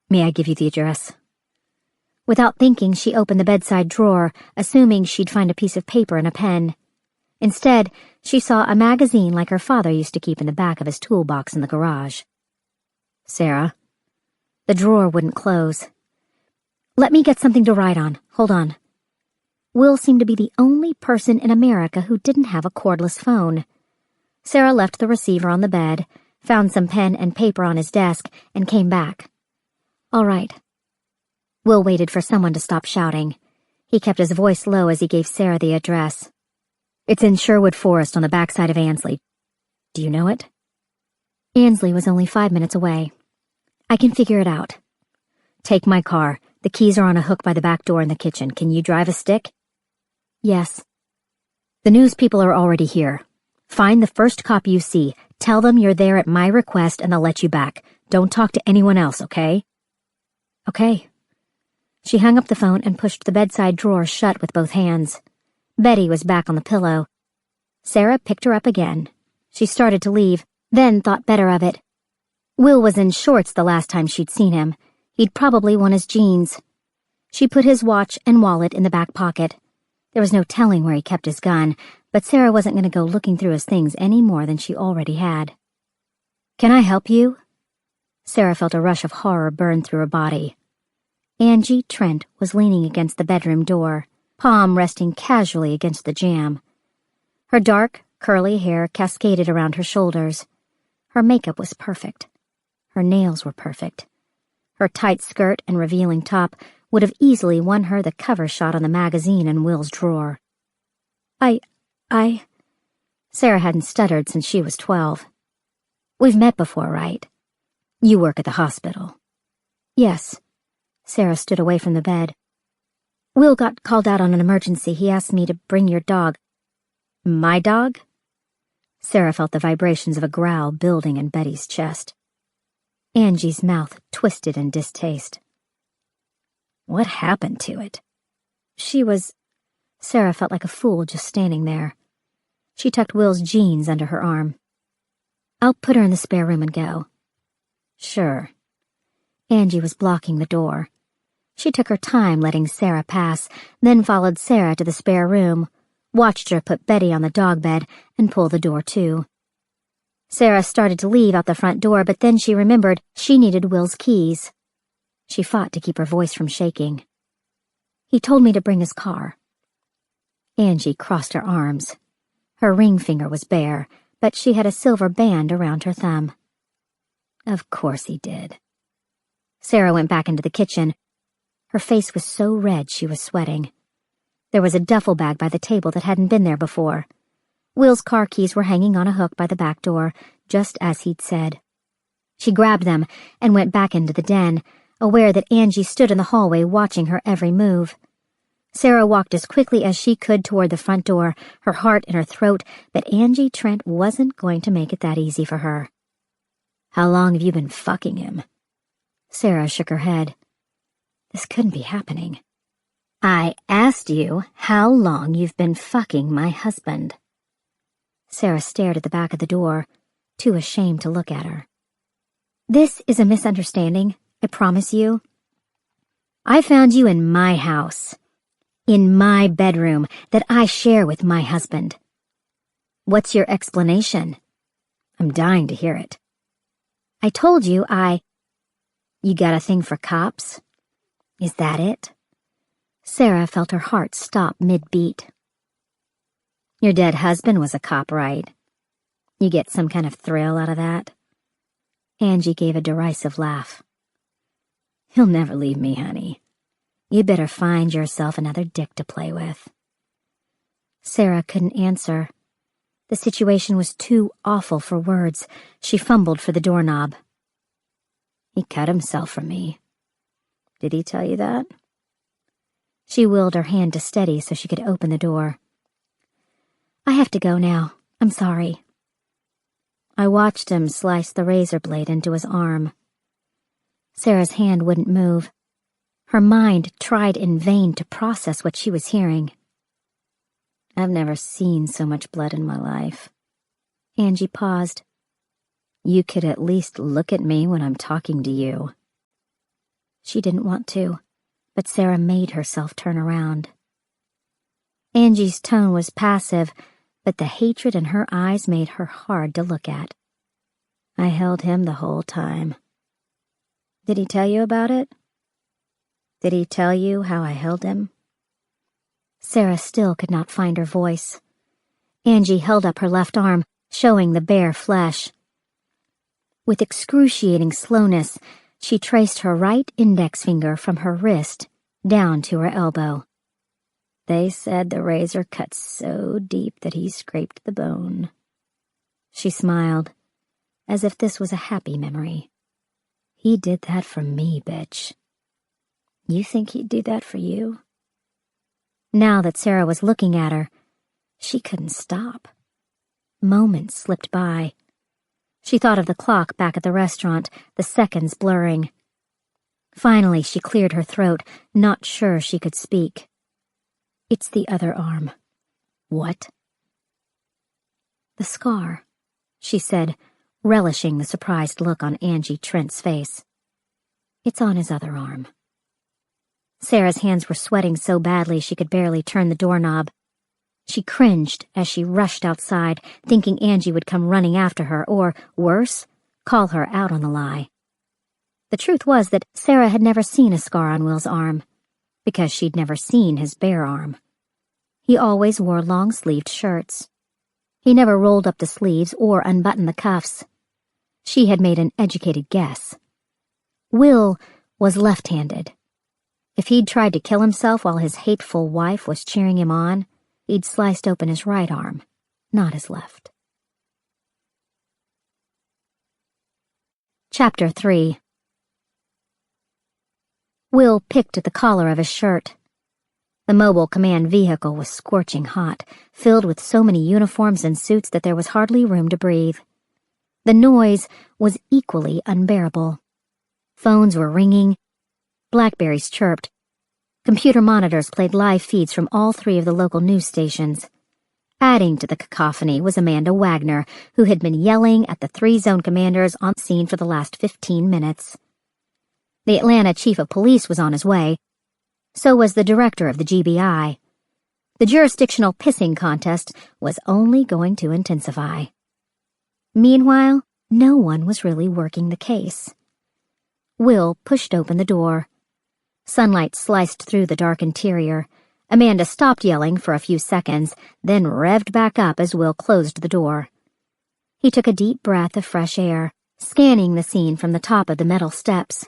"May I give you the address?" Without thinking, she opened the bedside drawer, assuming she'd find a piece of paper and a pen. Instead, she saw a magazine like her father used to keep in the back of his toolbox in the garage. "Sarah?" The drawer wouldn't close. "Let me get something to write on. Hold on." Will seemed to be the only person in America who didn't have a cordless phone. Sarah left the receiver on the bed, found some pen and paper on his desk, and came back. "All right." Will waited for someone to stop shouting. He kept his voice low as he gave Sarah the address. "It's in Sherwood Forest on the backside of Ansley. Do you know it?" Ansley was only 5 minutes away. "I can figure it out." "Take my car. The keys are on a hook by the back door in the kitchen. Can you drive a stick?" "Yes." "The news people are already here. Find the first cop you see. Tell them you're there at my request and they'll let you back. Don't talk to anyone else, okay?" "Okay." She hung up the phone and pushed the bedside drawer shut with both hands. Betty was back on the pillow. Sarah picked her up again. She started to leave, then thought better of it. Will was in shorts the last time she'd seen him. He'd probably worn his jeans. She put his watch and wallet in the back pocket. There was no telling where he kept his gun, but Sarah wasn't going to go looking through his things any more than she already had. "Can I help you?" Sarah felt a rush of horror burn through her body. Angie Trent was leaning against the bedroom door, palm resting casually against the jamb. Her dark, curly hair cascaded around her shoulders. Her makeup was perfect. Her nails were perfect. Her tight skirt and revealing top would have easily won her the cover shot on the magazine in Will's drawer. I... Sarah hadn't stuttered since she was 12. "We've met before, right? You work at the hospital." "Yes." Sarah stood away from the bed. "Will got called out on an emergency. He asked me to bring your dog." "My dog?" Sarah felt the vibrations of a growl building in Betty's chest. Angie's mouth twisted in distaste. "What happened to it?" Sarah felt like a fool just standing there. She tucked Will's jeans under her arm. "I'll put her in the spare room and go." "Sure." Angie was blocking the door. She took her time letting Sarah pass, then followed Sarah to the spare room, watched her put Betty on the dog bed, and pull the door to. Sarah started to leave out the front door, but then she remembered she needed Will's keys. She fought to keep her voice from shaking. "He told me to bring his car." Angie crossed her arms. Her ring finger was bare, but she had a silver band around her thumb. "Of course he did." Sarah went back into the kitchen. Her face was so red she was sweating. There was a duffel bag by the table that hadn't been there before. Will's car keys were hanging on a hook by the back door, just as he'd said. She grabbed them and went back into the den, aware that Angie stood in the hallway watching her every move. Sarah walked as quickly as she could toward the front door, her heart in her throat, but Angie Trent wasn't going to make it that easy for her. "How long have you been fucking him?" Sarah shook her head. This couldn't be happening. "I asked you how long you've been fucking my husband." Sarah stared at the back of the door, too ashamed to look at her. "This is a misunderstanding, I promise you. I found you in my house, in my bedroom that I share with my husband. What's your explanation?" "I'm dying to hear it." "I told you You got a thing for cops? Is that it?" Sarah felt her heart stop mid-beat. "Your dead husband was a cop, right? You get some kind of thrill out of that?" Angie gave a derisive laugh. You'll never leave me, honey. You'd better find yourself another dick to play with. Sarah couldn't answer. The situation was too awful for words. She fumbled for the doorknob. He cut himself from me. Did he tell you that? She willed her hand to steady so she could open the door. I have to go now. I'm sorry. I watched him slice the razor blade into his arm. Sarah's hand wouldn't move. Her mind tried in vain to process what she was hearing. I've never seen so much blood in my life. Angie paused. You could at least look at me when I'm talking to you. She didn't want to, but Sarah made herself turn around. Angie's tone was passive, but the hatred in her eyes made her hard to look at. I held him the whole time. Did he tell you about it? Did he tell you how I held him? Sarah still could not find her voice. Angie held up her left arm, showing the bare flesh. With excruciating slowness, she traced her right index finger from her wrist down to her elbow. They said the razor cut so deep that he scraped the bone. She smiled, as if this was a happy memory. He did that for me, bitch. You think he'd do that for you? Now that Sarah was looking at her, she couldn't stop. Moments slipped by. She thought of the clock back at the restaurant, the seconds blurring. Finally, she cleared her throat, not sure she could speak. It's the other arm. What? The scar, she said, relishing the surprised look on Angie Trent's face. It's on his other arm. Sarah's hands were sweating so badly she could barely turn the doorknob. She cringed as she rushed outside, thinking Angie would come running after her, or, worse, call her out on the lie. The truth was that Sarah had never seen a scar on Will's arm, because she'd never seen his bare arm. He always wore long-sleeved shirts. He never rolled up the sleeves or unbuttoned the cuffs. She had made an educated guess. Will was left-handed. If he'd tried to kill himself while his hateful wife was cheering him on, he'd sliced open his right arm, not his left. Chapter 3. Will picked at the collar of his shirt. The mobile command vehicle was scorching hot, filled with so many uniforms and suits that there was hardly room to breathe. The noise was equally unbearable. Phones were ringing. Blackberries chirped. Computer monitors played live feeds from all 3 of the local news stations. Adding to the cacophony was Amanda Wagner, who had been yelling at the 3 zone commanders on scene for the last 15 minutes. The Atlanta chief of police was on his way. So was the director of the GBI. The jurisdictional pissing contest was only going to intensify. Meanwhile, no one was really working the case. Will pushed open the door. Sunlight sliced through the dark interior. Amanda stopped yelling for a few seconds, then revved back up as Will closed the door. He took a deep breath of fresh air, scanning the scene from the top of the metal steps.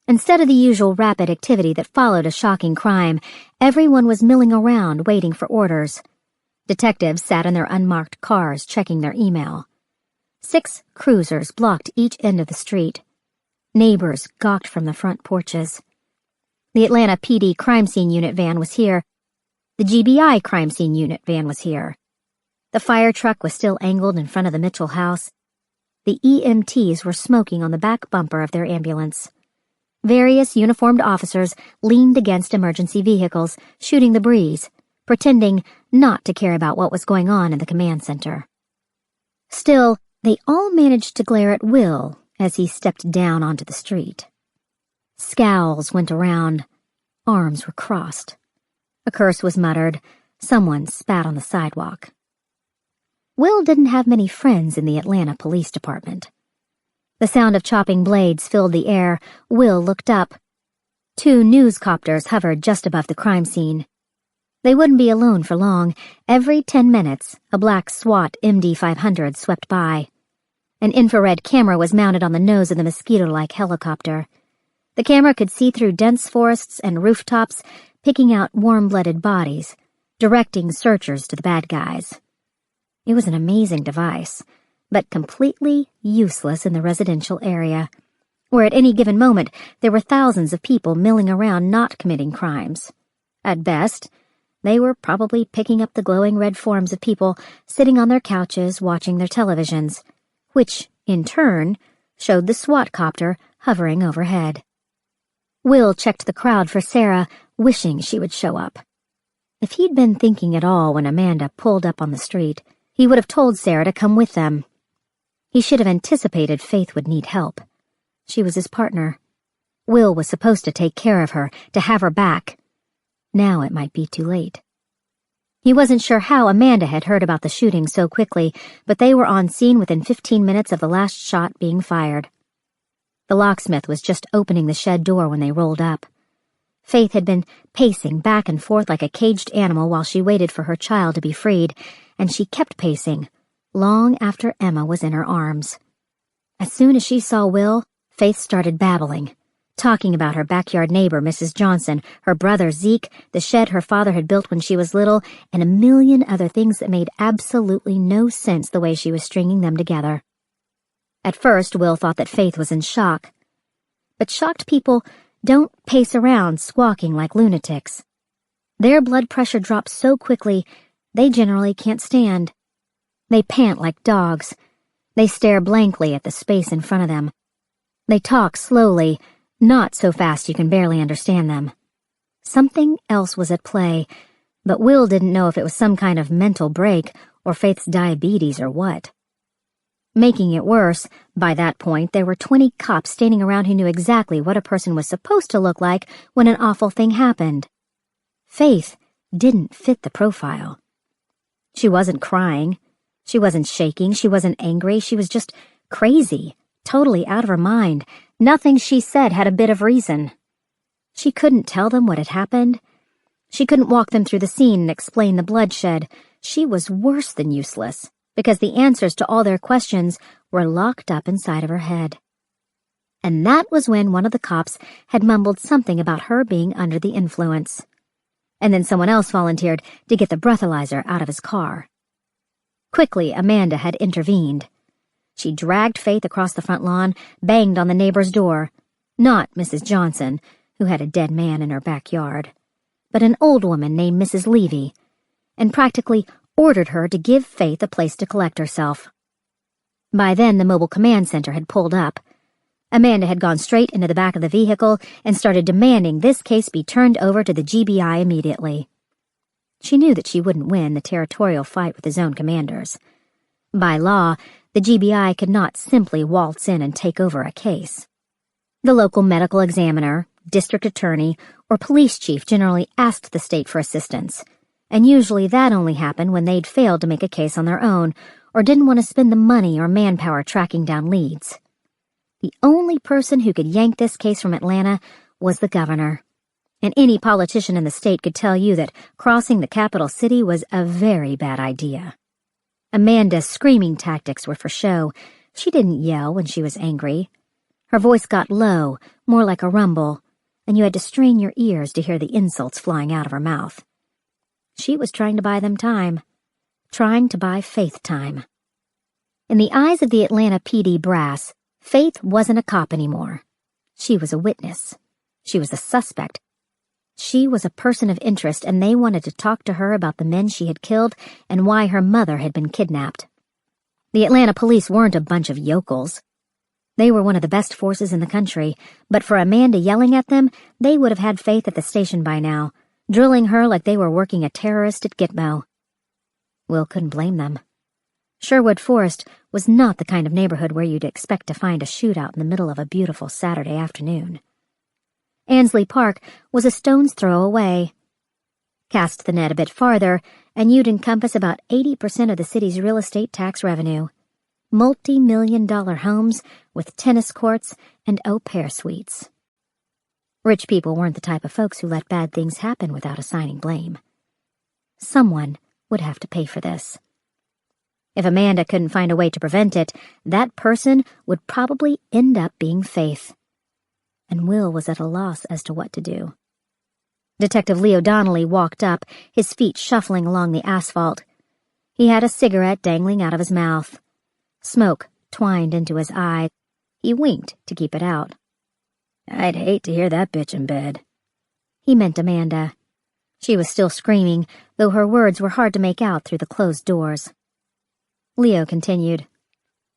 Instead of the usual rapid activity that followed a shocking crime, everyone was milling around waiting for orders. Detectives sat in their unmarked cars checking their email. 6 cruisers blocked each end of the street. Neighbors gawked from the front porches. The Atlanta PD crime scene unit van was here. The GBI crime scene unit van was here. The fire truck was still angled in front of the Mitchell house. The EMTs were smoking on the back bumper of their ambulance. Various uniformed officers leaned against emergency vehicles, shooting the breeze, pretending not to care about what was going on in the command center. Still, they all managed to glare at Will as he stepped down onto the street. Scowls went around. Arms were crossed. A curse was muttered. Someone spat on the sidewalk. Will didn't have many friends in the Atlanta Police Department. The sound of chopping blades filled the air. Will looked up. 2 newscopters hovered just above the crime scene. They wouldn't be alone for long. Every 10 minutes, a black SWAT MD-500 swept by. An infrared camera was mounted on the nose of the mosquito-like helicopter. The camera could see through dense forests and rooftops, picking out warm-blooded bodies, directing searchers to the bad guys. It was an amazing device, but completely useless in the residential area, where at any given moment there were thousands of people milling around not committing crimes. At best, they were probably picking up the glowing red forms of people sitting on their couches watching their televisions, which, in turn, showed the SWAT copter hovering overhead. Will checked the crowd for Sarah, wishing she would show up. If he'd been thinking at all when Amanda pulled up on the street, he would have told Sarah to come with them. He should have anticipated Faith would need help. She was his partner. Will was supposed to take care of her, to have her back. Now it might be too late. He wasn't sure how Amanda had heard about the shooting so quickly, but they were on scene within 15 minutes of the last shot being fired. The locksmith was just opening the shed door when they rolled up. Faith had been pacing back and forth like a caged animal while she waited for her child to be freed, and she kept pacing, long after Emma was in her arms. As soon as she saw Will, Faith started babbling, talking about her backyard neighbor, Mrs. Johnson, her brother Zeke, the shed her father had built when she was little, and a million other things that made absolutely no sense the way she was stringing them together. At first, Will thought that Faith was in shock. But shocked people don't pace around squawking like lunatics. Their blood pressure drops so quickly, they generally can't stand. They pant like dogs. They stare blankly at the space in front of them. They talk slowly, not so fast you can barely understand them. Something else was at play, but Will didn't know if it was some kind of mental break or Faith's diabetes or what. Making it worse, by that point there were 20 cops standing around who knew exactly what a person was supposed to look like when an awful thing happened. Faith didn't fit the profile. She wasn't crying. She wasn't shaking. She wasn't angry. She was just crazy, totally out of her mind. Nothing she said had a bit of reason. She couldn't tell them what had happened. She couldn't walk them through the scene and explain the bloodshed. She was worse than useless, because the answers to all their questions were locked up inside of her head. And that was when one of the cops had mumbled something about her being under the influence. And then someone else volunteered to get the breathalyzer out of his car. Quickly, Amanda had intervened. She dragged Faith across the front lawn, banged on the neighbor's door. Not Mrs. Johnson, who had a dead man in her backyard, but an old woman named Mrs. Levy, and practically ordered her to give Faith a place to collect herself. By then, the mobile command center had pulled up. Amanda had gone straight into the back of the vehicle and started demanding this case be turned over to the GBI immediately. She knew that she wouldn't win the territorial fight with the zone commanders. By law, the GBI could not simply waltz in and take over a case. The local medical examiner, district attorney, or police chief generally asked the state for assistance, and usually that only happened when they'd failed to make a case on their own or didn't want to spend the money or manpower tracking down leads. The only person who could yank this case from Atlanta was the governor, and any politician in the state could tell you that crossing the capital city was a very bad idea. Amanda's screaming tactics were for show. She didn't yell when she was angry. Her voice got low, more like a rumble, and you had to strain your ears to hear the insults flying out of her mouth. She was trying to buy them time, trying to buy Faith time. In the eyes of the Atlanta PD brass, Faith wasn't a cop anymore. She was a witness. She was a suspect. She was a person of interest, and they wanted to talk to her about the men she had killed and why her mother had been kidnapped. The Atlanta police weren't a bunch of yokels. They were one of the best forces in the country, but for Amanda yelling at them, they would have had Faith at the station by now, drilling her like they were working a terrorist at Gitmo. Will couldn't blame them. Sherwood Forest was not the kind of neighborhood where you'd expect to find a shootout in the middle of a beautiful Saturday afternoon. Ansley Park was a stone's throw away. Cast the net a bit farther, and you'd encompass about 80% of the city's real estate tax revenue. Multi-million-dollar homes with tennis courts and au pair suites. Rich people weren't the type of folks who let bad things happen without assigning blame. Someone would have to pay for this. If Amanda couldn't find a way to prevent it, that person would probably end up being Faith. And Will was at a loss as to what to do. Detective Leo Donnelly walked up, his feet shuffling along the asphalt. He had a cigarette dangling out of his mouth. Smoke twined into his eye. He winked to keep it out. "I'd hate to hear that bitch in bed." He meant Amanda. She was still screaming, though her words were hard to make out through the closed doors. Leo continued,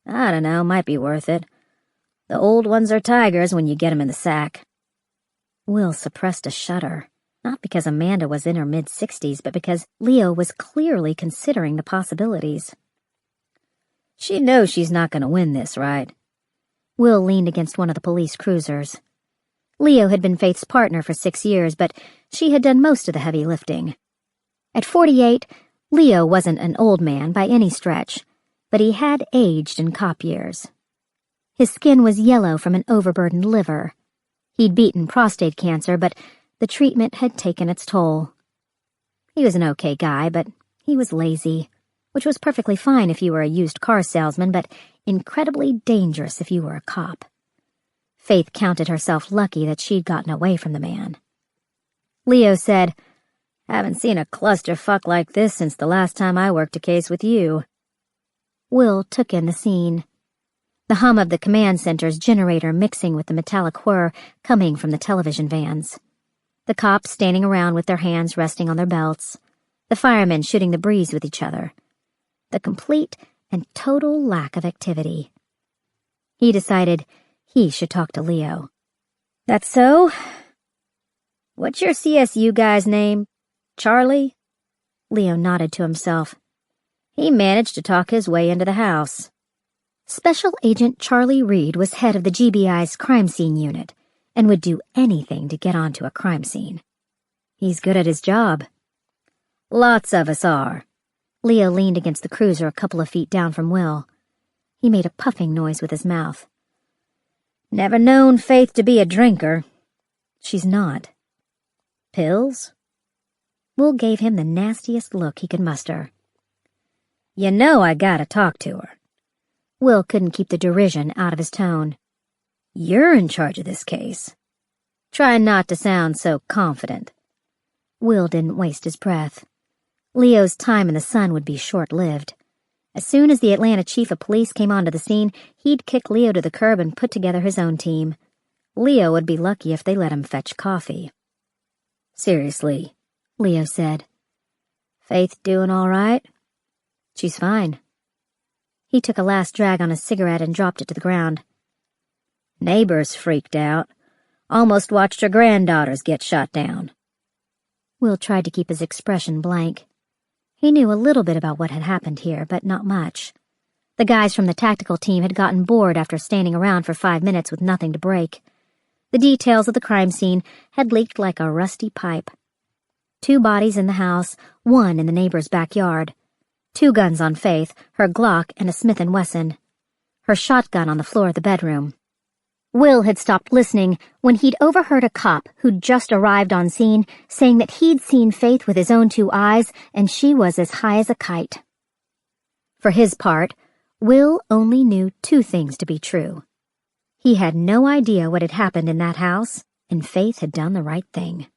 "I don't know, might be worth it. The old ones are tigers when you get 'em in the sack." Will suppressed a shudder, not because Amanda was in her mid-60s, but because Leo was clearly considering the possibilities. "She knows she's not going to win this, right?" Will leaned against one of the police cruisers. Leo had been Faith's partner for 6 years, but she had done most of the heavy lifting. At 48, Leo wasn't an old man by any stretch, but he had aged in cop years. His skin was yellow from an overburdened liver. He'd beaten prostate cancer, but the treatment had taken its toll. He was an okay guy, but he was lazy, which was perfectly fine if you were a used car salesman, but incredibly dangerous if you were a cop. Faith counted herself lucky that she'd gotten away from the man. Leo said, "Haven't seen a clusterfuck like this since the last time I worked a case with you." Will took in the scene. The hum of the command center's generator mixing with the metallic whir coming from the television vans. The cops standing around with their hands resting on their belts. The firemen shooting the breeze with each other. The complete and total lack of activity. He decided he should talk to Leo. "That's so? What's your CSU guy's name? Charlie?" Leo nodded to himself. "He managed to talk his way into the house." Special Agent Charlie Reed was head of the GBI's crime scene unit and would do anything to get onto a crime scene. He's good at his job. "Lots of us are." Leo leaned against the cruiser a couple of feet down from Will. He made a puffing noise with his mouth. "Never known Faith to be a drinker." "She's not." "Pills?" Will gave him the nastiest look he could muster. "You know I gotta talk to her." Will couldn't keep the derision out of his tone. "You're in charge of this case. Try not to sound so confident." Will didn't waste his breath. Leo's time in the sun would be short-lived. As soon as the Atlanta chief of police came onto the scene, he'd kick Leo to the curb and put together his own team. Leo would be lucky if they let him fetch coffee. "Seriously," Leo said. "Faith doing all right?" "She's fine." He took a last drag on his cigarette and dropped it to the ground. "Neighbors freaked out. Almost watched her granddaughters get shot down." Will tried to keep his expression blank. He knew a little bit about what had happened here, but not much. The guys from the tactical team had gotten bored after standing around for 5 minutes with nothing to break. The details of the crime scene had leaked like a rusty pipe. 2 bodies in the house, 1 in the neighbor's backyard. 2 guns on Faith, her Glock and a Smith & Wesson. Her shotgun on the floor of the bedroom. Will had stopped listening when he'd overheard a cop who'd just arrived on scene saying that he'd seen Faith with his own 2 eyes and she was as high as a kite. For his part, Will only knew 2 things to be true. He had no idea what had happened in that house, and Faith had done the right thing.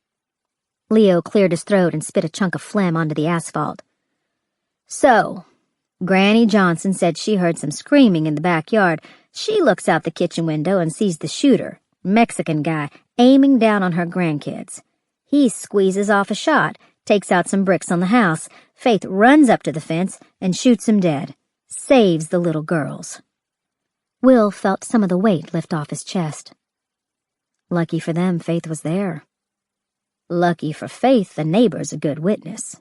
Leo cleared his throat and spit a chunk of phlegm onto the asphalt. "So, Granny Johnson said she heard some screaming in the backyard. She looks out the kitchen window and sees the shooter, Mexican guy, aiming down on her grandkids. He squeezes off a shot, takes out some bricks on the house. Faith runs up to the fence and shoots him dead. Saves the little girls." Will felt some of the weight lift off his chest. Lucky for them, Faith was there. Lucky for Faith, the neighbor's a good witness.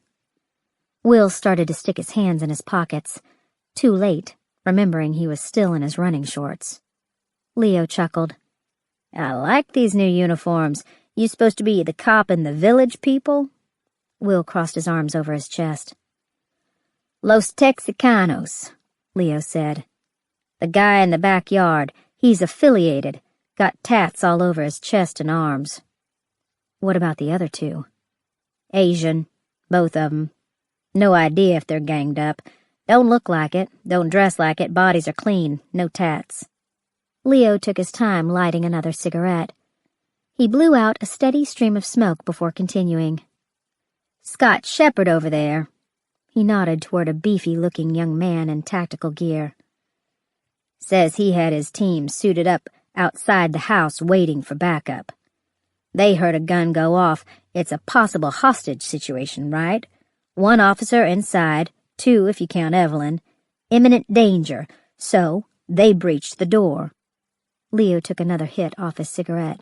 Will started to stick his hands in his pockets. Too late, remembering he was still in his running shorts. Leo chuckled. "I like these new uniforms. You supposed to be the cop in the village, people?" Will crossed his arms over his chest. "Los Texicanos," Leo said. "The guy in the backyard, he's affiliated, got tats all over his chest and arms." "What about the other 2? "Asian, both of 'em. No idea if they're ganged up. Don't look like it, don't dress like it, bodies are clean, no tats. Leo took his time lighting another cigarette. He blew out a steady stream of smoke before continuing. Scott Shepherd over there. He nodded toward a beefy-looking young man in tactical gear. Says he had his team suited up outside the house waiting for backup. They heard a gun go off. It's a possible hostage situation, right? 1 officer inside, 2 if you count Evelyn. Imminent danger, so they breached the door. Leo took another hit off his cigarette.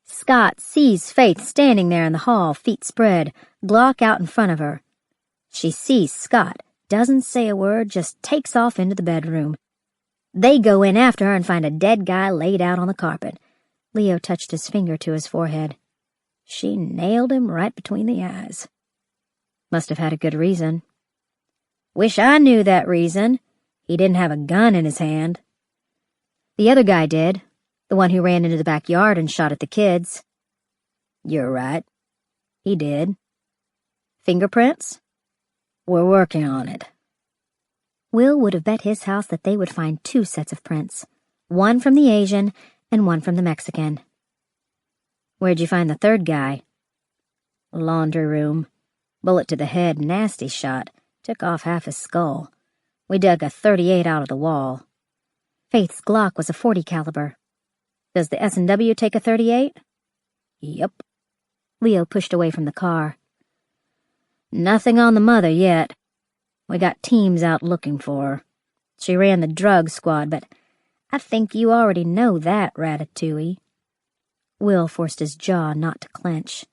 Scott sees Faith standing there in the hall, feet spread, Glock out in front of her. She sees Scott, doesn't say a word, just takes off into the bedroom. They go in after her and find a dead guy laid out on the carpet. Leo touched his finger to his forehead. She nailed him right between the eyes. Must have had a good reason. Wish I knew that reason. He didn't have a gun in his hand. The other guy did, the one who ran into the backyard and shot at the kids. You're right. He did. Fingerprints? We're working on it. Will would have bet his house that they would find 2 sets of prints, one from the Asian and one from the Mexican. Where'd you find the third guy? Laundry room. Bullet to the head, nasty shot. Took off half his skull. We dug a .38 out of the wall. Faith's Glock was a .40 caliber. Does the S&W take a .38? Yep. Leo pushed away from the car. Nothing on the mother yet. We got teams out looking for her. She ran the drug squad, but I think you already know that, Ratatouille. Will forced his jaw not to clench.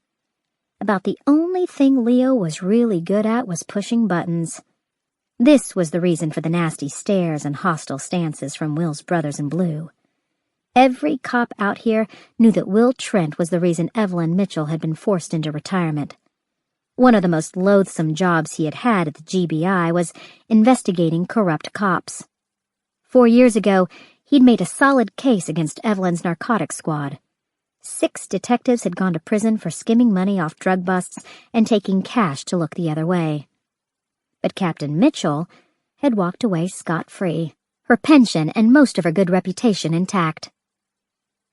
About the only thing Leo was really good at was pushing buttons. This was the reason for the nasty stares and hostile stances from Will's brothers in blue. Every cop out here knew that Will Trent was the reason Evelyn Mitchell had been forced into retirement. One of the most loathsome jobs he had had at the GBI was investigating corrupt cops. 4 years ago, he'd made a solid case against Evelyn's narcotics squad. 6 detectives had gone to prison for skimming money off drug busts and taking cash to look the other way. But Captain Mitchell had walked away scot-free, her pension and most of her good reputation intact.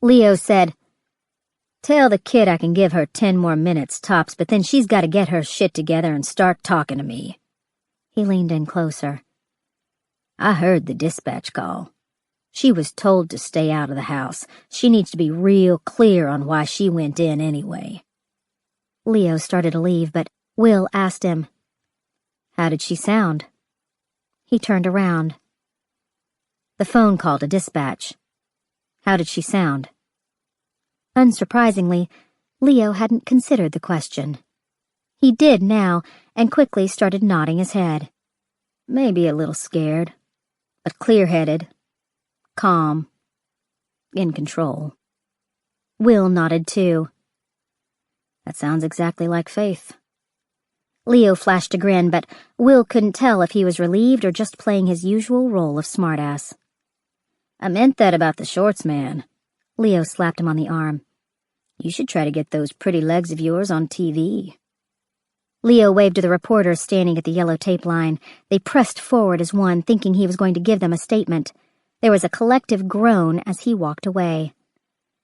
Leo said, Tell the kid I can give her 10 more minutes tops, but then she's got to get her shit together and start talking to me. He leaned in closer. I heard the dispatch call. She was told to stay out of the house. She needs to be real clear on why she went in anyway. Leo started to leave, but Will asked him, How did she sound? He turned around. The phone call to dispatch. How did she sound? Unsurprisingly, Leo hadn't considered the question. He did now, and quickly started nodding his head. Maybe a little scared, but clear-headed, calm, in control. Will nodded too. That sounds exactly like Faith. Leo flashed a grin, but Will couldn't tell if he was relieved or just playing his usual role of smartass. I meant that about the shorts man. Leo slapped him on the arm. You should try to get those pretty legs of yours on TV. Leo waved to the reporters standing at the yellow tape line. They pressed forward as one, thinking he was going to give them a statement. There was a collective groan as he walked away.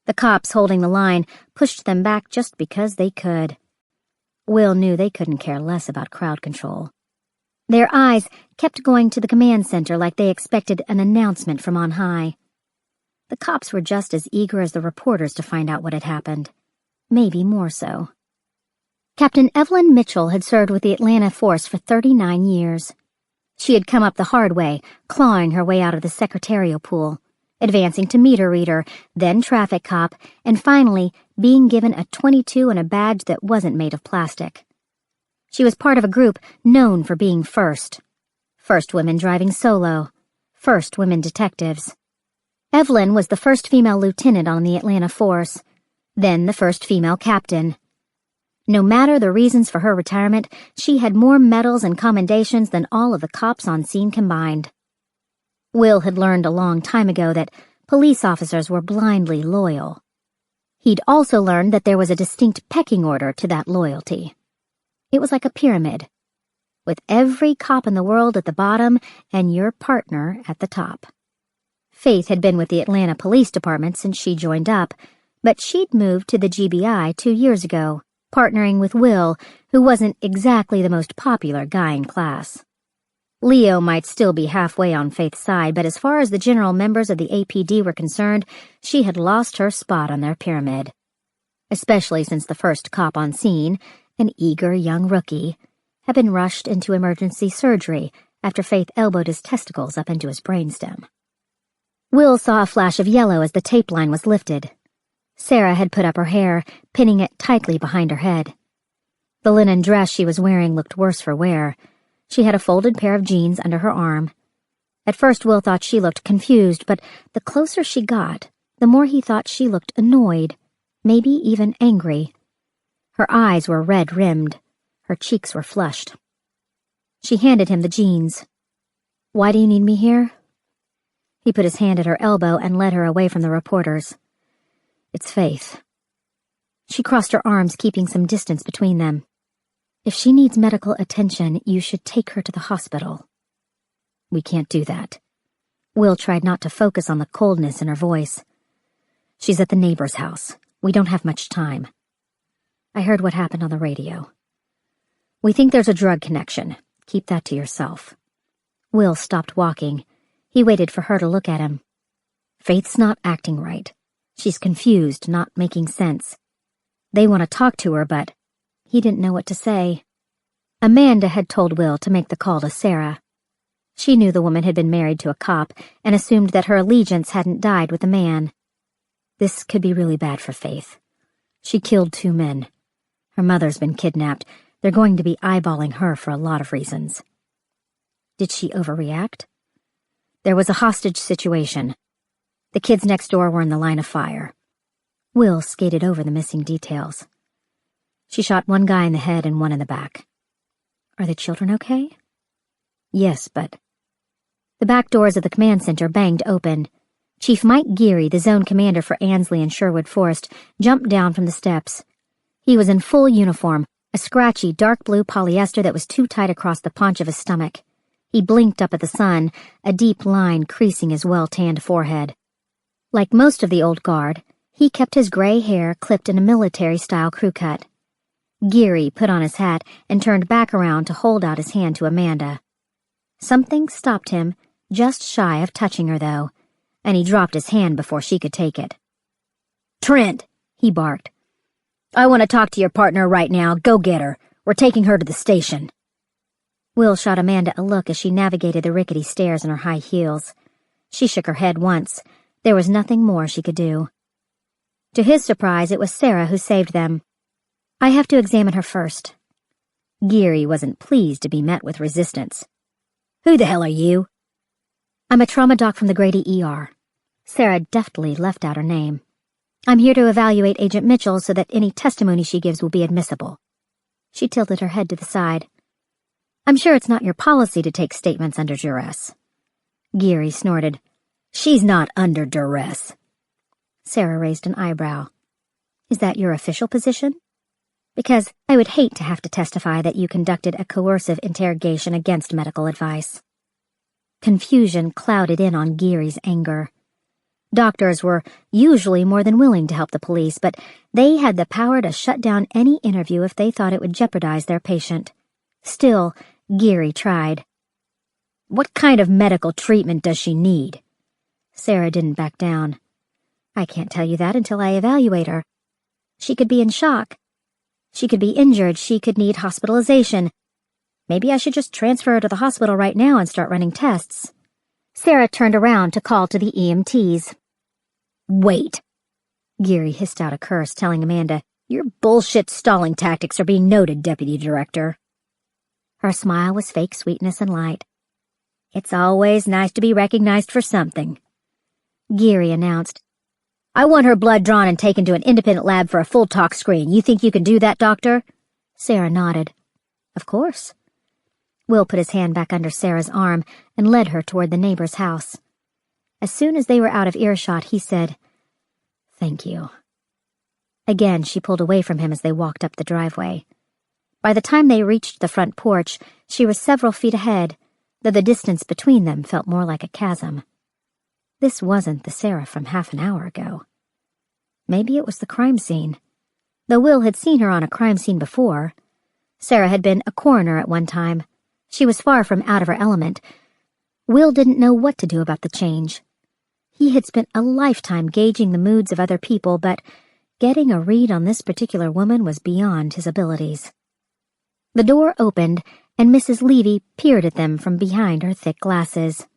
The cops holding the line pushed them back just because they could. Will knew they couldn't care less about crowd control. Their eyes kept going to the command center like they expected an announcement from on high. The cops were just as eager as the reporters to find out what had happened. Maybe more so. Captain Evelyn Mitchell had served with the Atlanta force for 39 years. She had come up the hard way, clawing her way out of the secretarial pool, advancing to meter reader, then traffic cop, and finally being given a .22 and a badge that wasn't made of plastic. She was part of a group known for being first. First women driving solo. First women detectives. Evelyn was the first female lieutenant on the Atlanta force, then the first female captain. No matter the reasons for her retirement, she had more medals and commendations than all of the cops on scene combined. Will had learned a long time ago that police officers were blindly loyal. He'd also learned that there was a distinct pecking order to that loyalty. It was like a pyramid. with every cop in the world at the bottom and your partner at the top. Faith had been with the Atlanta Police Department since she joined up, but she'd moved to the GBI 2 years ago, partnering with Will, who wasn't exactly the most popular guy in class. Leo might still be halfway on Faith's side, but as far as the general members of the APD were concerned, she had lost her spot on their pyramid. Especially since the first cop on scene, an eager young rookie, had been rushed into emergency surgery after Faith elbowed his testicles up into his brainstem. Will saw a flash of yellow as the tape line was lifted. Sarah had put up her hair, pinning it tightly behind her head. The linen dress she was wearing looked worse for wear. She had a folded pair of jeans under her arm. At first Will thought she looked confused, but the closer she got, the more he thought she looked annoyed, maybe even angry. Her eyes were red-rimmed. Her cheeks were flushed. She handed him the jeans. "Why do you need me here?" He put his hand at her elbow and led her away from the reporters. "It's Faith." She crossed her arms, keeping some distance between them. "If she needs medical attention, you should take her to the hospital." "We can't do that." Will tried not to focus on the coldness in her voice. "She's at the neighbor's house. We don't have much time." "I heard what happened on the radio. We think there's a drug connection. Keep that to yourself." Will stopped walking. He waited for her to look at him. "Faith's not acting right. She's confused, not making sense. They want to talk to her, but..." He didn't know what to say. Amanda had told Will to make the call to Sarah. She knew the woman had been married to a cop and assumed that her allegiance hadn't died with the man. This could be really bad for Faith. She killed 2 men. Her mother's been kidnapped. They're going to be eyeballing her for a lot of reasons. Did she overreact? There was a hostage situation. The kids next door were in the line of fire. Will skated over the missing details. She shot 1 guy in the head and 1 in the back. Are the children okay? Yes, but... The back doors of the command center banged open. Chief Mike Geary, the zone commander for Ansley and Sherwood Forest, jumped down from the steps. He was in full uniform, a scratchy dark blue polyester that was too tight across the paunch of his stomach. He blinked up at the sun, a deep line creasing his well-tanned forehead. Like most of the old guard, he kept his gray hair clipped in a military-style crew cut. Geary put on his hat and turned back around to hold out his hand to Amanda. Something stopped him, just shy of touching her, though, and he dropped his hand before she could take it. "Trent," he barked. "I want to talk to your partner right now. Go get her. We're taking her to the station." Will shot Amanda a look as she navigated the rickety stairs in her high heels. She shook her head once. There was nothing more she could do. To his surprise, it was Sarah who saved them. "I have to examine her first." Geary wasn't pleased to be met with resistance. "Who the hell are you?" "I'm a trauma doc from the Grady ER. Sarah deftly left out her name. "I'm here to evaluate Agent Mitchell so that any testimony she gives will be admissible." She tilted her head to the side. "I'm sure it's not your policy to take statements under duress." Geary snorted. "She's not under duress." Sarah raised an eyebrow. "Is that your official position? Because I would hate to have to testify that you conducted a coercive interrogation against medical advice." Confusion clouded in on Geary's anger. Doctors were usually more than willing to help the police, but they had the power to shut down any interview if they thought it would jeopardize their patient. Still, Geary tried. "What kind of medical treatment does she need?" Sarah didn't back down. "I can't tell you that until I evaluate her. She could be in shock. She could be injured. She could need hospitalization. Maybe I should just transfer her to the hospital right now and start running tests." Sarah turned around to call to the EMTs. "Wait!" Geary hissed out a curse, telling Amanda, "Your bullshit stalling tactics are being noted, Deputy Director." Her smile was fake sweetness and light. "It's always nice to be recognized for something," Geary announced. "I want her blood drawn and taken to an independent lab for a full talk screen. You think you can do that, Doctor?" Sarah nodded. "Of course." Will put his hand back under Sarah's arm and led her toward the neighbor's house. As soon as they were out of earshot, he said, "Thank you." Again, she pulled away from him as they walked up the driveway. By the time they reached the front porch, she was several feet ahead, though the distance between them felt more like a chasm. This wasn't the Sarah from half an hour ago. Maybe it was the crime scene, though Will had seen her on a crime scene before. Sarah had been a coroner at one time. She was far from out of her element. Will didn't know what to do about the change. He had spent a lifetime gauging the moods of other people, but getting a read on this particular woman was beyond his abilities. The door opened, and Mrs. Levy peered at them from behind her thick glasses.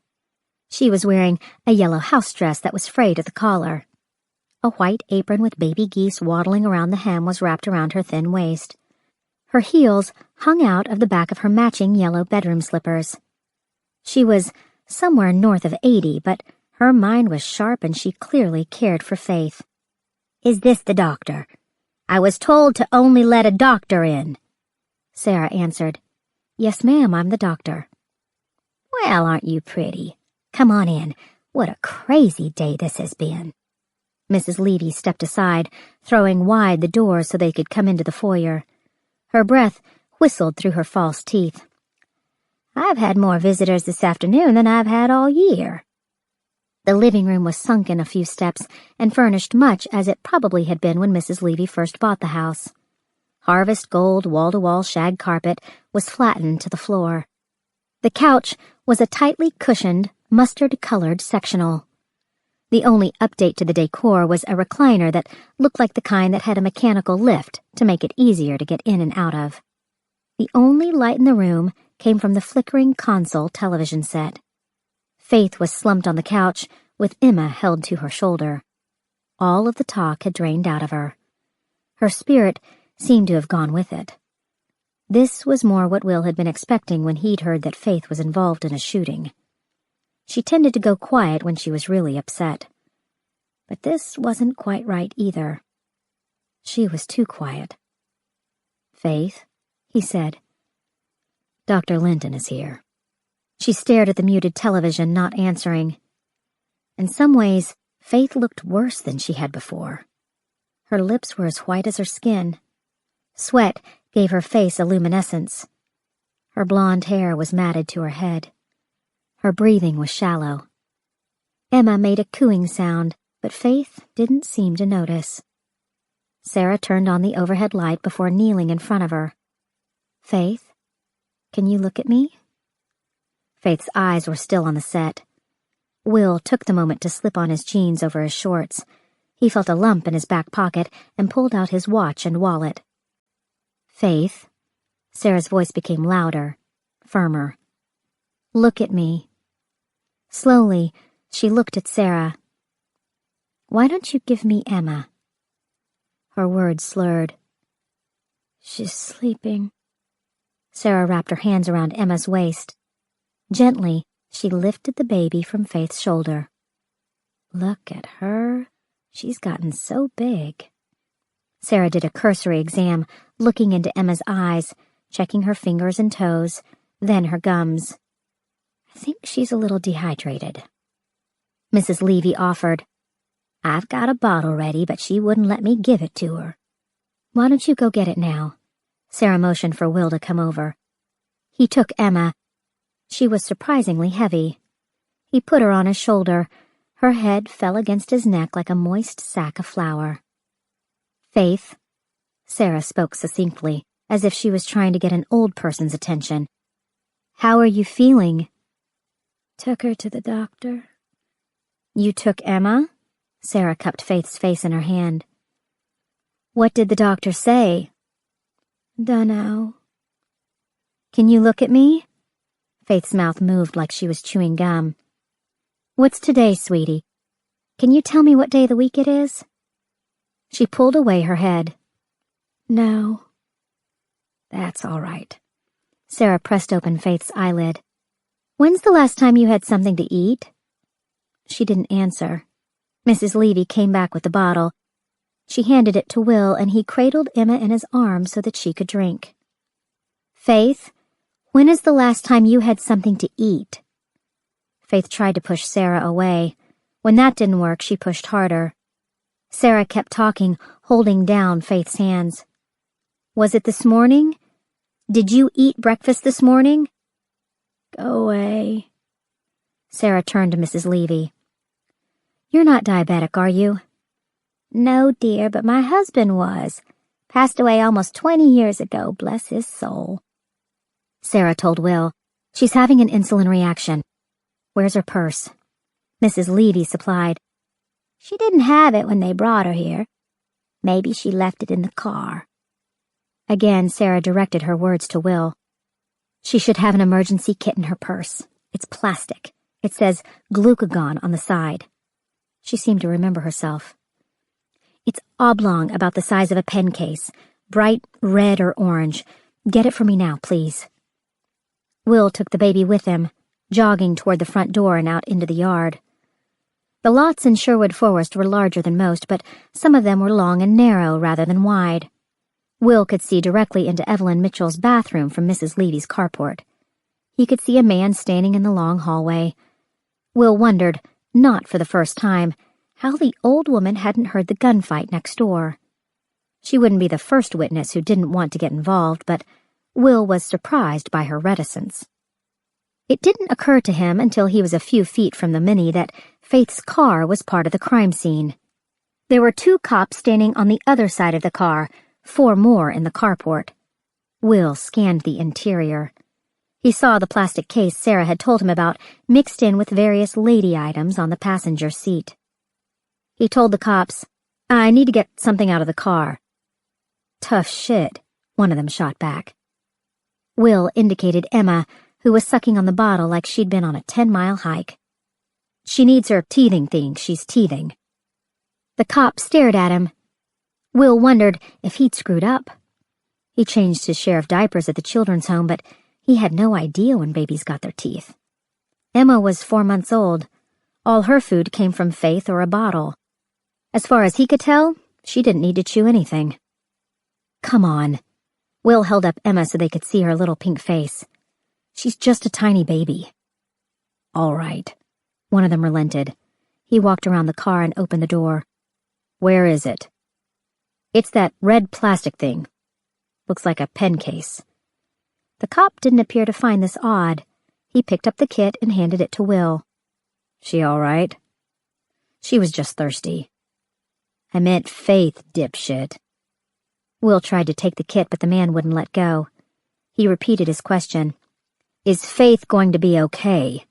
She was wearing a yellow house dress that was frayed at the collar. A white apron with baby geese waddling around the hem was wrapped around her thin waist. Her heels hung out of the back of her matching yellow bedroom slippers. She was somewhere north of 80, but her mind was sharp and she clearly cared for Faith. "Is this the doctor? I was told to only let a doctor in." Sarah answered, "Yes, ma'am, I'm the doctor." "Well, aren't you pretty? Come on in. What a crazy day this has been." Mrs. Levy stepped aside, throwing wide the doors so they could come into the foyer. Her breath whistled through her false teeth. "I've had more visitors this afternoon than I've had all year." The living room was sunken a few steps and furnished much as it probably had been when Mrs. Levy first bought the house. Harvest gold wall-to-wall shag carpet was flattened to the floor. The couch was a tightly cushioned, mustard-colored sectional. The only update to the decor was a recliner that looked like the kind that had a mechanical lift to make it easier to get in and out of. The only light in the room came from the flickering console television set. Faith was slumped on the couch, with Emma held to her shoulder. All of the talk had drained out of her. Her spirit seemed to have gone with it. This was more what Will had been expecting when he'd heard that Faith was involved in a shooting. She tended to go quiet when she was really upset. But this wasn't quite right either. She was too quiet. "Faith," he said. "Dr. Linton is here." She stared at the muted television, not answering. In some ways, Faith looked worse than she had before. Her lips were as white as her skin. Sweat gave her face a luminescence. Her blonde hair was matted to her head. Her breathing was shallow. Emma made a cooing sound, but Faith didn't seem to notice. Sarah turned on the overhead light before kneeling in front of her. "Faith, can you look at me?" Faith's eyes were still on the set. Will took the moment to slip on his jeans over his shorts. He felt a lump in his back pocket and pulled out his watch and wallet. "Faith," Sarah's voice became louder, firmer. "Look at me." Slowly, she looked at Sarah. "Why don't you give me Emma?" Her words slurred. "She's sleeping." Sarah wrapped her hands around Emma's waist. Gently, she lifted the baby from Faith's shoulder. "Look at her. She's gotten so big." Sarah did a cursory exam, looking into Emma's eyes, checking her fingers and toes, then her gums. "I think she's a little dehydrated." Mrs. Levy offered. "I've got a bottle ready, but she wouldn't let me give it to her." "Why don't you go get it now?" Sarah motioned for Will to come over. He took Emma. She was surprisingly heavy. He put her on his shoulder. Her head fell against his neck like a moist sack of flour. "Faith," Sarah spoke succinctly, as if she was trying to get an old person's attention. "How are you feeling?" "Took her to the doctor." "You took Emma?" Sarah cupped Faith's face in her hand. "What did the doctor say?" "Dunno." "Can you look at me?" Faith's mouth moved like she was chewing gum. "What's today, sweetie? Can you tell me what day of the week it is?" She pulled away her head. "No." "That's all right." Sarah pressed open Faith's eyelid. "When's the last time you had something to eat?" She didn't answer. Mrs. Levy came back with the bottle. She handed it to Will, and he cradled Emma in his arms so that she could drink. "Faith, when is the last time you had something to eat?" Faith tried to push Sarah away. When that didn't work, she pushed harder. Sarah kept talking, holding down Faith's hands. "Was it this morning? Did you eat breakfast this morning? Go away. Sarah turned to Mrs. Levy. You're not diabetic, are you? No, dear, but my husband was. Passed away almost 20 years ago, bless his soul. Sarah told Will, she's having an insulin reaction. Where's her purse? Mrs. Levy supplied. She didn't have it when they brought her here. Maybe she left it in the car. Again, Sarah directed her words to Will. She should have an emergency kit in her purse. It's plastic. It says glucagon on the side. She seemed to remember herself. It's oblong, about the size of a pen case. Bright red or orange. Get it for me now, please. Will took the baby with him, jogging toward the front door and out into the yard. The lots in Sherwood Forest were larger than most, but some of them were long and narrow rather than wide. Will could see directly into Evelyn Mitchell's bathroom from Mrs. Levy's carport. He could see a man standing in the long hallway. Will wondered, not for the first time, how the old woman hadn't heard the gunfight next door. She wouldn't be the first witness who didn't want to get involved, but Will was surprised by her reticence. It didn't occur to him until he was a few feet from the Mini that Faith's car was part of the crime scene. There were 2 cops standing on the other side of the car, 4 more in the carport. Will scanned the interior. He saw the plastic case Sarah had told him about mixed in with various lady items on the passenger seat. He told the cops, I need to get something out of the car. Tough shit, one of them shot back. Will indicated Emma, who was sucking on the bottle like she'd been on a 10-mile hike. She needs her teething thing, she's teething. The cop stared at him. Will wondered if he'd screwed up. He changed his share of diapers at the children's home, but he had no idea when babies got their teeth. Emma was 4 months old. All her food came from Faith or a bottle. As far as he could tell, she didn't need to chew anything. Come on. Will held up Emma so they could see her little pink face. She's just a tiny baby. All right. One of them relented. He walked around the car and opened the door. Where is it? It's that red plastic thing. Looks like a pen case. The cop didn't appear to find this odd. He picked up the kit and handed it to Will. She all right? She was just thirsty. I meant Faith, dipshit. Will tried to take the kit, but the man wouldn't let go. He repeated his question. Is Faith going to be okay?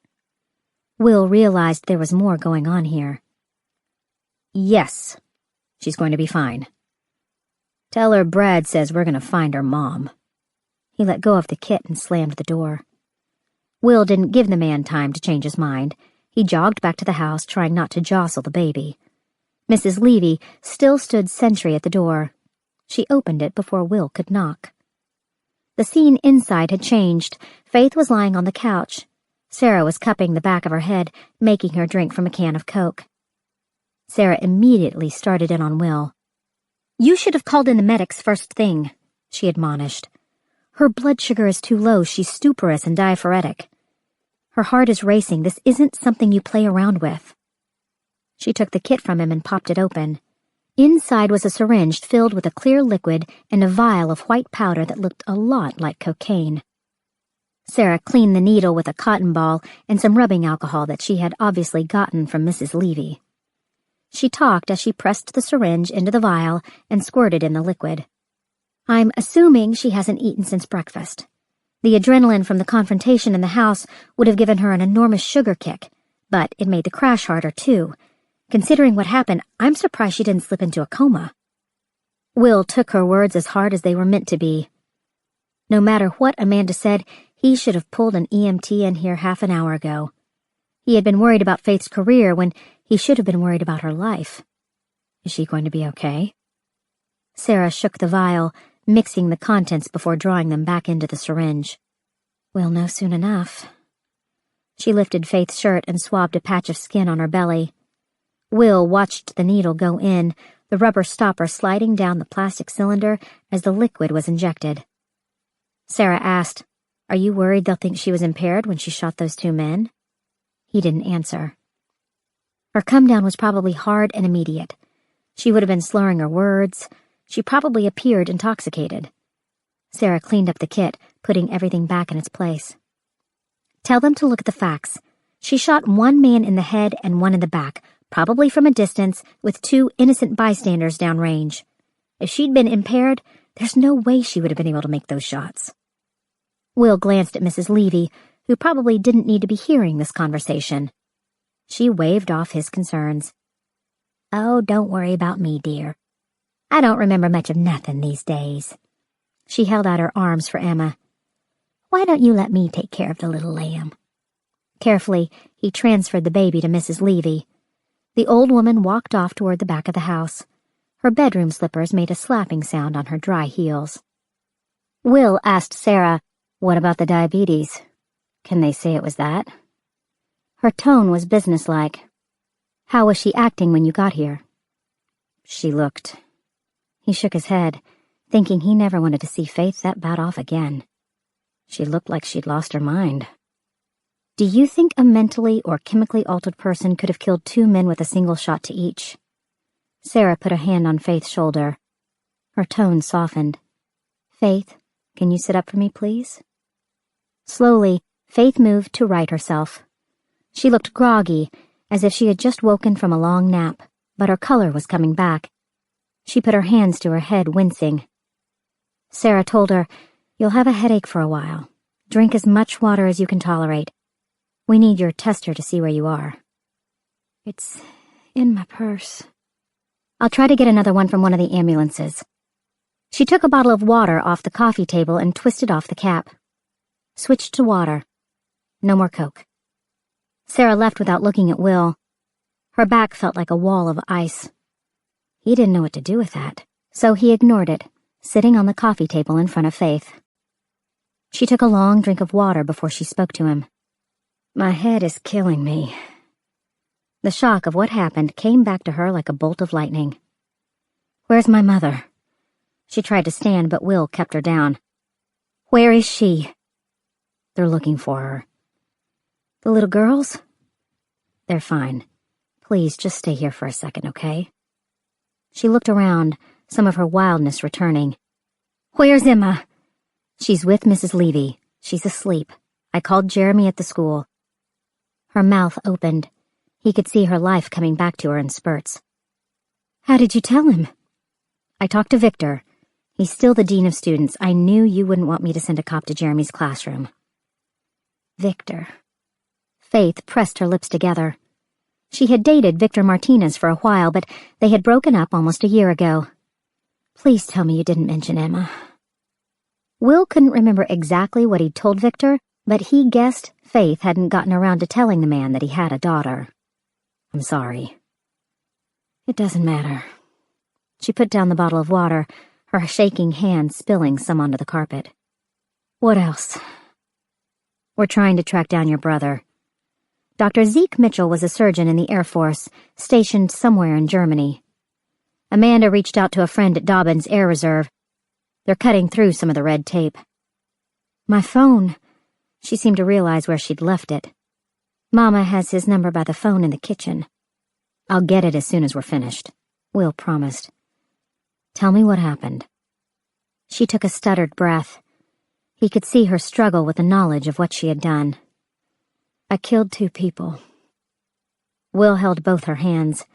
Will realized there was more going on here. Yes, she's going to be fine. Tell her Brad says we're going to find her mom. He let go of the kit and slammed the door. Will didn't give the man time to change his mind. He jogged back to the house, trying not to jostle the baby. Mrs. Levy still stood sentry at the door. She opened it before Will could knock. The scene inside had changed. Faith was lying on the couch. Sarah was cupping the back of her head, making her drink from a can of Coke. Sarah immediately started in on Will. You should have called in the medics first thing, she admonished. Her blood sugar is too low. She's stuporous and diaphoretic. Her heart is racing. This isn't something you play around with. She took the kit from him and popped it open. Inside was a syringe filled with a clear liquid and a vial of white powder that looked a lot like cocaine. Sarah cleaned the needle with a cotton ball and some rubbing alcohol that she had obviously gotten from Mrs. Levy. She talked as she pressed the syringe into the vial and squirted in the liquid. I'm assuming she hasn't eaten since breakfast. The adrenaline from the confrontation in the house would have given her an enormous sugar kick, but it made the crash harder, too. Considering what happened, I'm surprised she didn't slip into a coma. Will took her words as hard as they were meant to be. No matter what Amanda said, he should have pulled an EMT in here half an hour ago. He had been worried about Faith's career when he should have been worried about her life. Is she going to be okay? Sarah shook the vial, mixing the contents before drawing them back into the syringe. We'll know soon enough. She lifted Faith's shirt and swabbed a patch of skin on her belly. Will watched the needle go in, the rubber stopper sliding down the plastic cylinder as the liquid was injected. Sarah asked, Are you worried they'll think she was impaired when she shot those 2 men? He didn't answer. Her come-down was probably hard and immediate. She would have been slurring her words. She probably appeared intoxicated. Sarah cleaned up the kit, putting everything back in its place. Tell them to look at the facts. She shot one man in the head and one in the back, probably from a distance, with 2 innocent bystanders downrange. If she'd been impaired, there's no way she would have been able to make those shots. Will glanced at Mrs. Levy, who probably didn't need to be hearing this conversation. She waved off his concerns. Oh, don't worry about me, dear. I don't remember much of nothing these days. She held out her arms for Emma. Why don't you let me take care of the little lamb? Carefully, he transferred the baby to Mrs. Levy. The old woman walked off toward the back of the house. Her bedroom slippers made a slapping sound on her dry heels. Will asked Sarah, "What about the diabetes? Can they say it was that?" Her tone was businesslike. "How was she acting when you got here?" "She looked." He shook his head, thinking he never wanted to see Faith that bad off again. She looked like she'd lost her mind. Do you think a mentally or chemically altered person could have killed 2 men with a single shot to each? Sarah put a hand on Faith's shoulder. Her tone softened. Faith, can you sit up for me, please? Slowly, Faith moved to right herself. She looked groggy, as if she had just woken from a long nap, but her color was coming back. She put her hands to her head, wincing. Sarah told her, "You'll have a headache for a while. Drink as much water as you can tolerate. We need your tester to see where you are." "It's in my purse." "I'll try to get another one from one of the ambulances." She took a bottle of water off the coffee table and twisted off the cap. Switched to water. No more Coke. Sarah left without looking at Will. Her back felt like a wall of ice. He didn't know what to do with that, so he ignored it, sitting on the coffee table in front of Faith. She took a long drink of water before she spoke to him. "My head is killing me." The shock of what happened came back to her like a bolt of lightning. "Where's my mother?" She tried to stand, but Will kept her down. "Where is she?" "They're looking for her." "The little girls?" "They're fine. Please, just stay here for a second, okay?" She looked around, some of her wildness returning. "Where's Emma?" "She's with Mrs. Levy. She's asleep. I called Jeremy at the school." Her mouth opened. He could see her life coming back to her in spurts. "How did you tell him?" "I talked to Victor. He's still the dean of students. I knew you wouldn't want me to send a cop to Jeremy's classroom." Victor. Faith pressed her lips together. She had dated Victor Martinez for a while, but they had broken up almost a year ago. "Please tell me you didn't mention Emma." Will couldn't remember exactly what he'd told Victor, but he guessed Faith hadn't gotten around to telling the man that he had a daughter. "I'm sorry." "It doesn't matter." She put down the bottle of water, her shaking hand spilling some onto the carpet. "What else?" "We're trying to track down your brother. Dr. Zeke Mitchell was a surgeon in the Air Force, stationed somewhere in Germany. Amanda reached out to a friend at Dobbins Air Reserve. They're cutting through some of the red tape." "My phone." She seemed to realize where she'd left it. "Mama has his number by the phone in the kitchen." "I'll get it as soon as we're finished," Will promised. "Tell me what happened." She took a stuttered breath. He could see her struggle with the knowledge of what she had done. "I killed 2 people." Will held both her hands.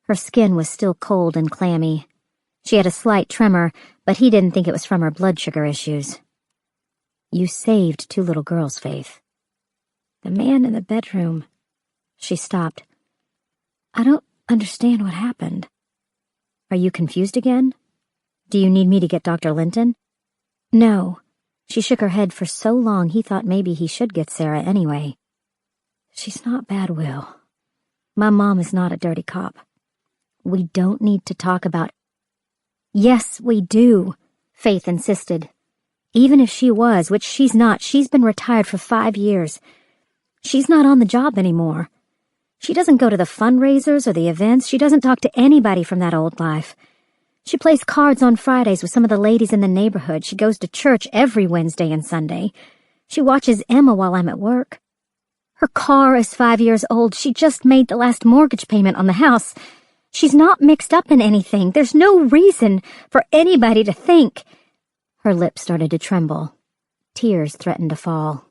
Her skin was still cold and clammy. She had a slight tremor, but he didn't think it was from her blood sugar issues. "You saved 2 little girls, Faith." "The man in the bedroom." She stopped. "I don't understand what happened." "Are you confused again? Do you need me to get Dr. Linton?" "No." She shook her head for so long he thought maybe he should get Sarah anyway. "She's not bad, Will. My mom is not a dirty cop. We don't need to talk about—" "Yes, we do," Faith insisted. "Even if she was, which she's not, she's been retired for 5 years. She's not on the job anymore. She doesn't go to the fundraisers or the events. She doesn't talk to anybody from that old life. She plays cards on Fridays with some of the ladies in the neighborhood. She goes to church every Wednesday and Sunday. She watches Emma while I'm at work. Her car is 5 years old. She just made the last mortgage payment on the house. She's not mixed up in anything. There's no reason for anybody to think—" Her lips started to tremble. Tears threatened to fall.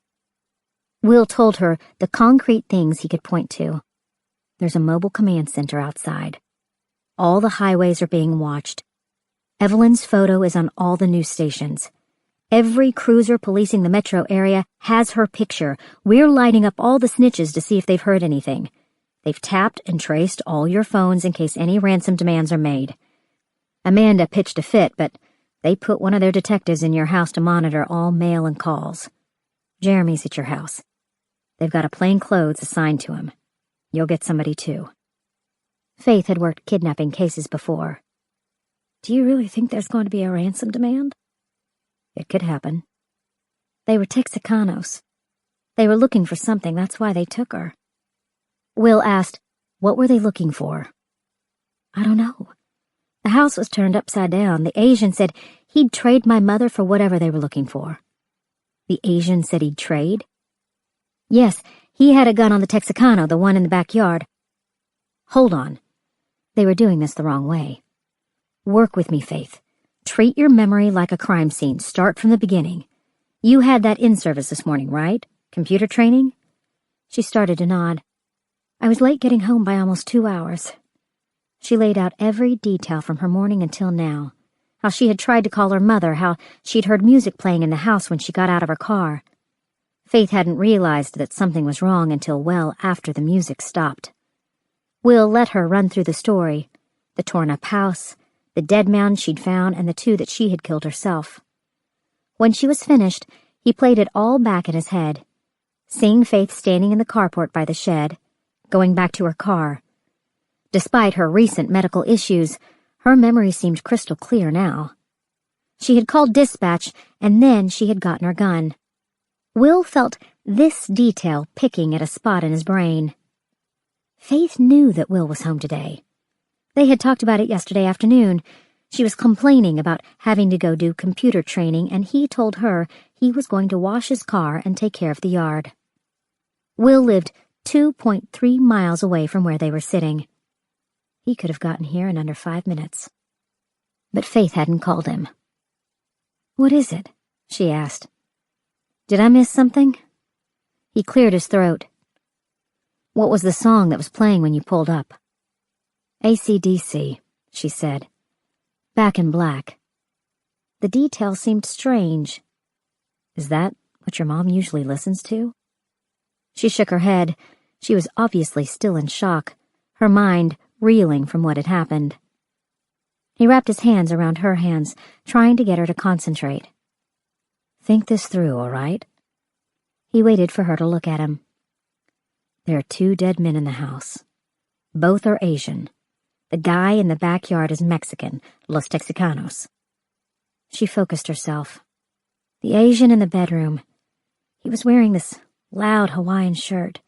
Will told her the concrete things he could point to. There's a mobile command center outside. All the highways are being watched. Evelyn's photo is on all the news stations. Every cruiser policing the metro area has her picture. We're lighting up all the snitches to see if they've heard anything. They've tapped and traced all your phones in case any ransom demands are made. Amanda pitched a fit, but they put one of their detectives in your house to monitor all mail and calls. Jeremy's at your house. They've got a plainclothes assigned to him. You'll get somebody too. Faith had worked kidnapping cases before. Do you really think there's going to be a ransom demand? It could happen. They were Texicanos. They were looking for something, that's why they took her. Will asked, what were they looking for? I don't know. The house was turned upside down. The Asian said he'd trade my mother for whatever they were looking for. The Asian said he'd trade? Yes, he had a gun on the Texicano, the one in the backyard. Hold on. They were doing this the wrong way. Work with me, Faith. Treat your memory like a crime scene. Start from the beginning. You had that in-service this morning, right? Computer training? She started to nod. I was late getting home by almost 2 hours. She laid out every detail from her morning until now. How she had tried to call her mother, how she'd heard music playing in the house when she got out of her car. Faith hadn't realized that something was wrong until well after the music stopped. Will let her run through the story, the torn-up house, the dead mound she'd found, and the 2 that she had killed herself. When she was finished, he played it all back in his head, seeing Faith standing in the carport by the shed, going back to her car. Despite her recent medical issues, her memory seemed crystal clear now. She had called dispatch, and then she had gotten her gun. Will felt this detail picking at a spot in his brain. Faith knew that Will was home today. They had talked about it yesterday afternoon. She was complaining about having to go do computer training, and he told her he was going to wash his car and take care of the yard. Will lived 2.3 miles away from where they were sitting. He could have gotten here in under 5 minutes. But Faith hadn't called him. What is it? She asked. Did I miss something? He cleared his throat. What was the song that was playing when you pulled up? AC/DC, she said. Back in Black. The detail seemed strange. Is that what your mom usually listens to? She shook her head. She was obviously still in shock, her mind reeling from what had happened. He wrapped his hands around her hands, trying to get her to concentrate. Think this through, all right? He waited for her to look at him. There are 2 dead men in the house. Both are Asian. The guy in the backyard is Mexican, Los Texicanos. She focused herself. The Asian in the bedroom. He was wearing this loud Hawaiian shirt.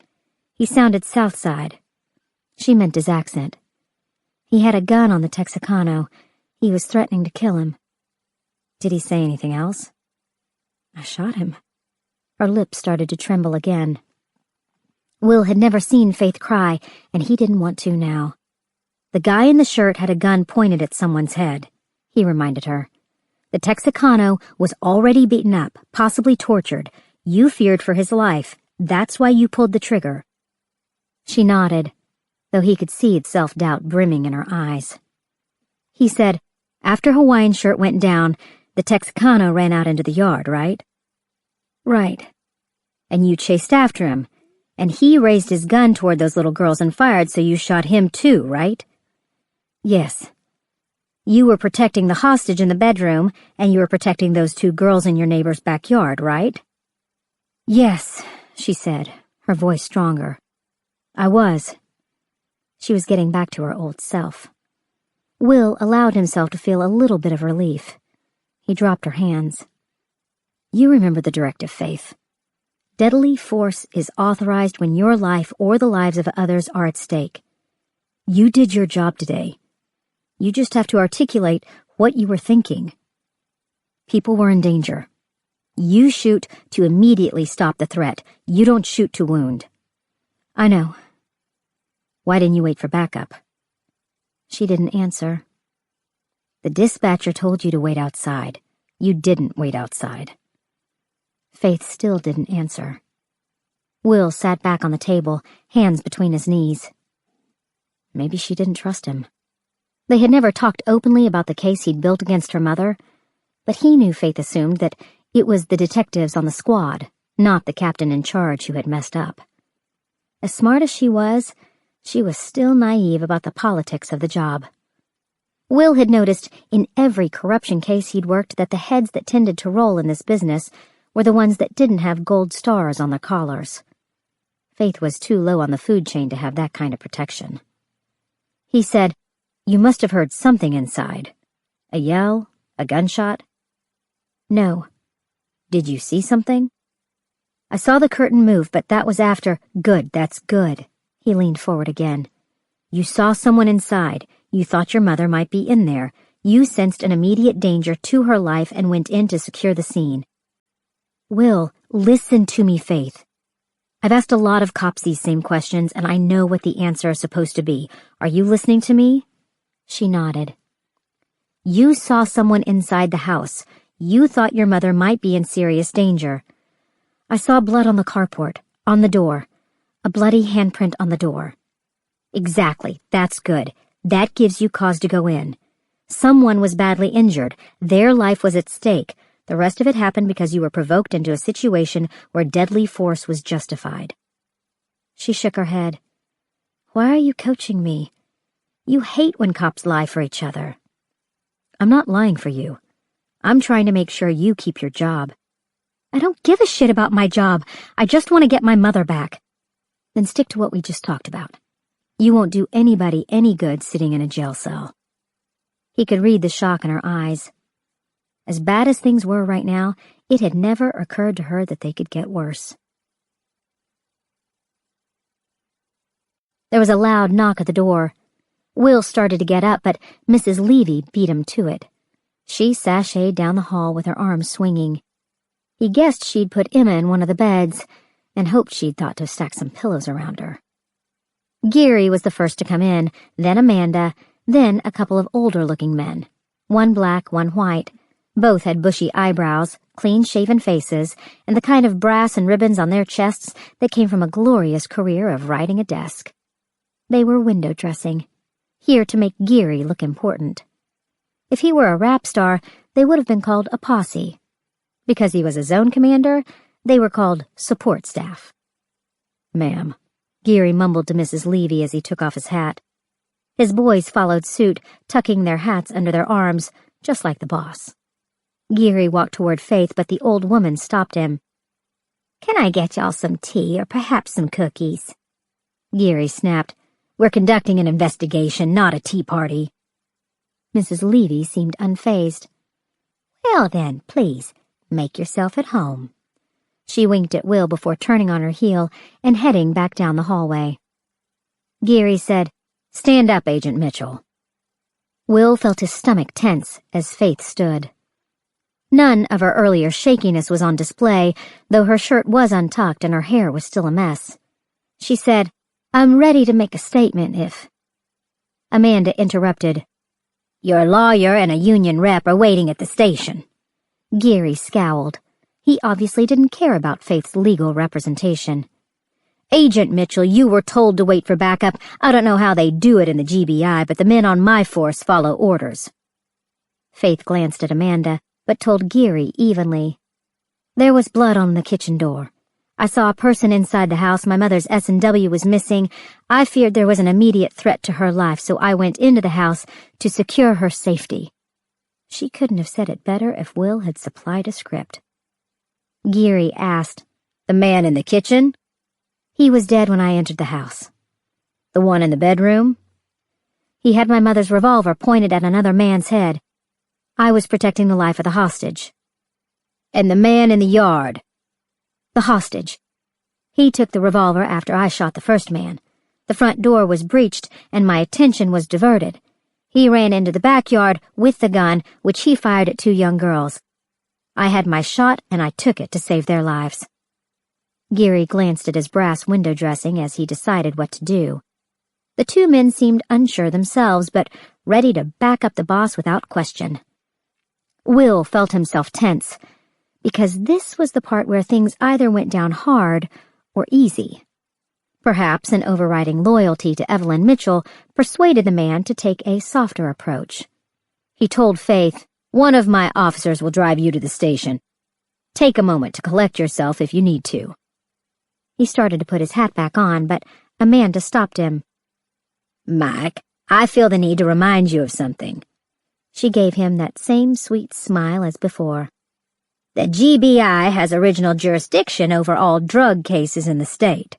He sounded Southside. She meant his accent. He had a gun on the Texicano. He was threatening to kill him. Did he say anything else? I shot him. Her lips started to tremble again. Will had never seen Faith cry, and he didn't want to now. The guy in the shirt had a gun pointed at someone's head, he reminded her. The Texicano was already beaten up, possibly tortured. You feared for his life. That's why you pulled the trigger. She nodded, though he could see the self-doubt brimming in her eyes. He said, after Hawaiian shirt went down, the Texicano ran out into the yard, right? Right. And you chased after him, and he raised his gun toward those little girls and fired, so you shot him too, right? Yes. You were protecting the hostage in the bedroom, and you were protecting those 2 girls in your neighbor's backyard, right? Yes, she said, her voice stronger. I was. She was getting back to her old self. Will allowed himself to feel a little bit of relief. He dropped her hands. You remember the directive, Faith. Deadly force is authorized when your life or the lives of others are at stake. You did your job today. You just have to articulate what you were thinking. People were in danger. You shoot to immediately stop the threat. You don't shoot to wound. I know. Why didn't you wait for backup? She didn't answer. The dispatcher told you to wait outside. You didn't wait outside." Faith still didn't answer. Will sat back on the table, hands between his knees. Maybe she didn't trust him. They had never talked openly about the case he'd built against her mother, but he knew Faith assumed that it was the detectives on the squad, not the captain in charge, who had messed up. As smart as she was still naive about the politics of the job. Will had noticed in every corruption case he'd worked that the heads that tended to roll in this business were the ones that didn't have gold stars on their collars. Faith was too low on the food chain to have that kind of protection. He said, "You must have heard something inside. A yell? A gunshot?" "No." "Did you see something?" "I saw the curtain move, but that was after—" "Good, that's good." He leaned forward again. "You saw someone inside. You thought your mother might be in there. You sensed an immediate danger to her life and went in to secure the scene." "Will, listen to me, Faith. I've asked a lot of cops these same questions, and I know what the answer is supposed to be. Are you listening to me?" She nodded. "You saw someone inside the house. You thought your mother might be in serious danger. I saw blood on the carport, on the door. A bloody handprint on the door." "Exactly, that's good. That gives you cause to go in. Someone was badly injured. Their life was at stake. The rest of it happened because you were provoked into a situation where deadly force was justified." She shook her head. "Why are you coaching me? You hate when cops lie for each other." "I'm not lying for you. I'm trying to make sure you keep your job." "I don't give a shit about my job. I just want to get my mother back." "Then stick to what we just talked about. You won't do anybody any good sitting in a jail cell." He could read the shock in her eyes. As bad as things were right now, it had never occurred to her that they could get worse. There was a loud knock at the door. Will started to get up, but Mrs. Levy beat him to it. She sashayed down the hall with her arms swinging. He guessed she'd put Emma in one of the beds, and hoped she'd thought to stack some pillows around her. Geary was the first to come in, then Amanda, then a couple of older-looking men. One black, one white. Both had bushy eyebrows, clean-shaven faces, and the kind of brass and ribbons on their chests that came from a glorious career of riding a desk. They were window dressing, here to make Geary look important. If he were a rap star, they would have been called a posse. Because he was a zone commander, they were called support staff. "Ma'am," Geary mumbled to Mrs. Levy as he took off his hat. His boys followed suit, tucking their hats under their arms, just like the boss. Geary walked toward Faith, but the old woman stopped him. "Can I get y'all some tea or perhaps some cookies?" Geary snapped. "We're conducting an investigation, not a tea party." Mrs. Levy seemed unfazed. "Well then, please, make yourself at home." She winked at Will before turning on her heel and heading back down the hallway. Geary said, "Stand up, Agent Mitchell." Will felt his stomach tense as Faith stood. None of her earlier shakiness was on display, though her shirt was untucked and her hair was still a mess. She said, "I'm ready to make a statement if—" Amanda interrupted. "Your lawyer and a union rep are waiting at the station." Geary scowled. He obviously didn't care about Faith's legal representation. "Agent Mitchell, you were told to wait for backup. I don't know how they do it in the GBI, but the men on my force follow orders." Faith glanced at Amanda, but told Geary evenly. "There was blood on the kitchen door. I saw a person inside the house. My mother's S&W was missing. I feared there was an immediate threat to her life, so I went into the house to secure her safety." She couldn't have said it better if Will had supplied a script. Geary asked, "The man in the kitchen?" "He was dead when I entered the house." "The one in the bedroom?" "He had my mother's revolver pointed at another man's head. I was protecting the life of the hostage." "And the man in the yard?" "The hostage. He took the revolver after I shot the first man. The front door was breached and my attention was diverted. He ran into the backyard with the gun, which he fired at two young girls. I had my shot and I took it to save their lives." Geary glanced at his brass window dressing as he decided what to do. The two men seemed unsure themselves, but ready to back up the boss without question. Will felt himself tense, because this was the part where things either went down hard or easy. Perhaps an overriding loyalty to Evelyn Mitchell persuaded the man to take a softer approach. He told Faith, "One of my officers will drive you to the station. Take a moment to collect yourself if you need to." He started to put his hat back on, but Amanda stopped him. "Mike, I feel the need to remind you of something." She gave him that same sweet smile as before. "The GBI has original jurisdiction over all drug cases in the state.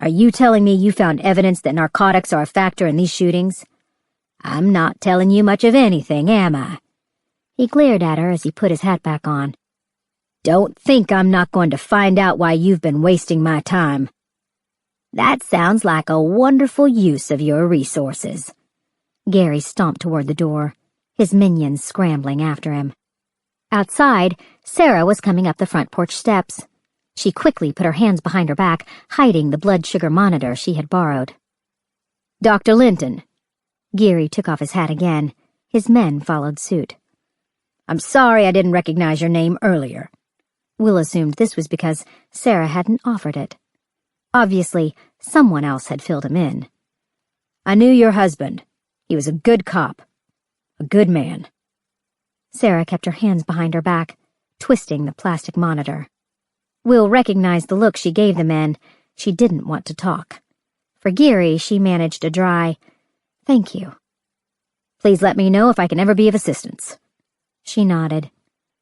Are you telling me you found evidence that narcotics are a factor in these shootings? I'm not telling you much of anything, am I?" He glared at her as he put his hat back on. "Don't think I'm not going to find out why you've been wasting my time." "That sounds like a wonderful use of your resources." Gary stomped toward the door, his minions scrambling after him. Outside, Sarah was coming up the front porch steps. She quickly put her hands behind her back, hiding the blood sugar monitor she had borrowed. "Dr. Linton." Gary took off his hat again. His men followed suit. "I'm sorry I didn't recognize your name earlier." Will assumed this was because Sarah hadn't offered it. Obviously, someone else had filled him in. "I knew your husband. He was a good cop. A good man." Sarah kept her hands behind her back, twisting the plastic monitor. Will recognized the look she gave the men. She didn't want to talk. For Gary, she managed a dry, "Thank you." "Please let me know if I can ever be of assistance." She nodded.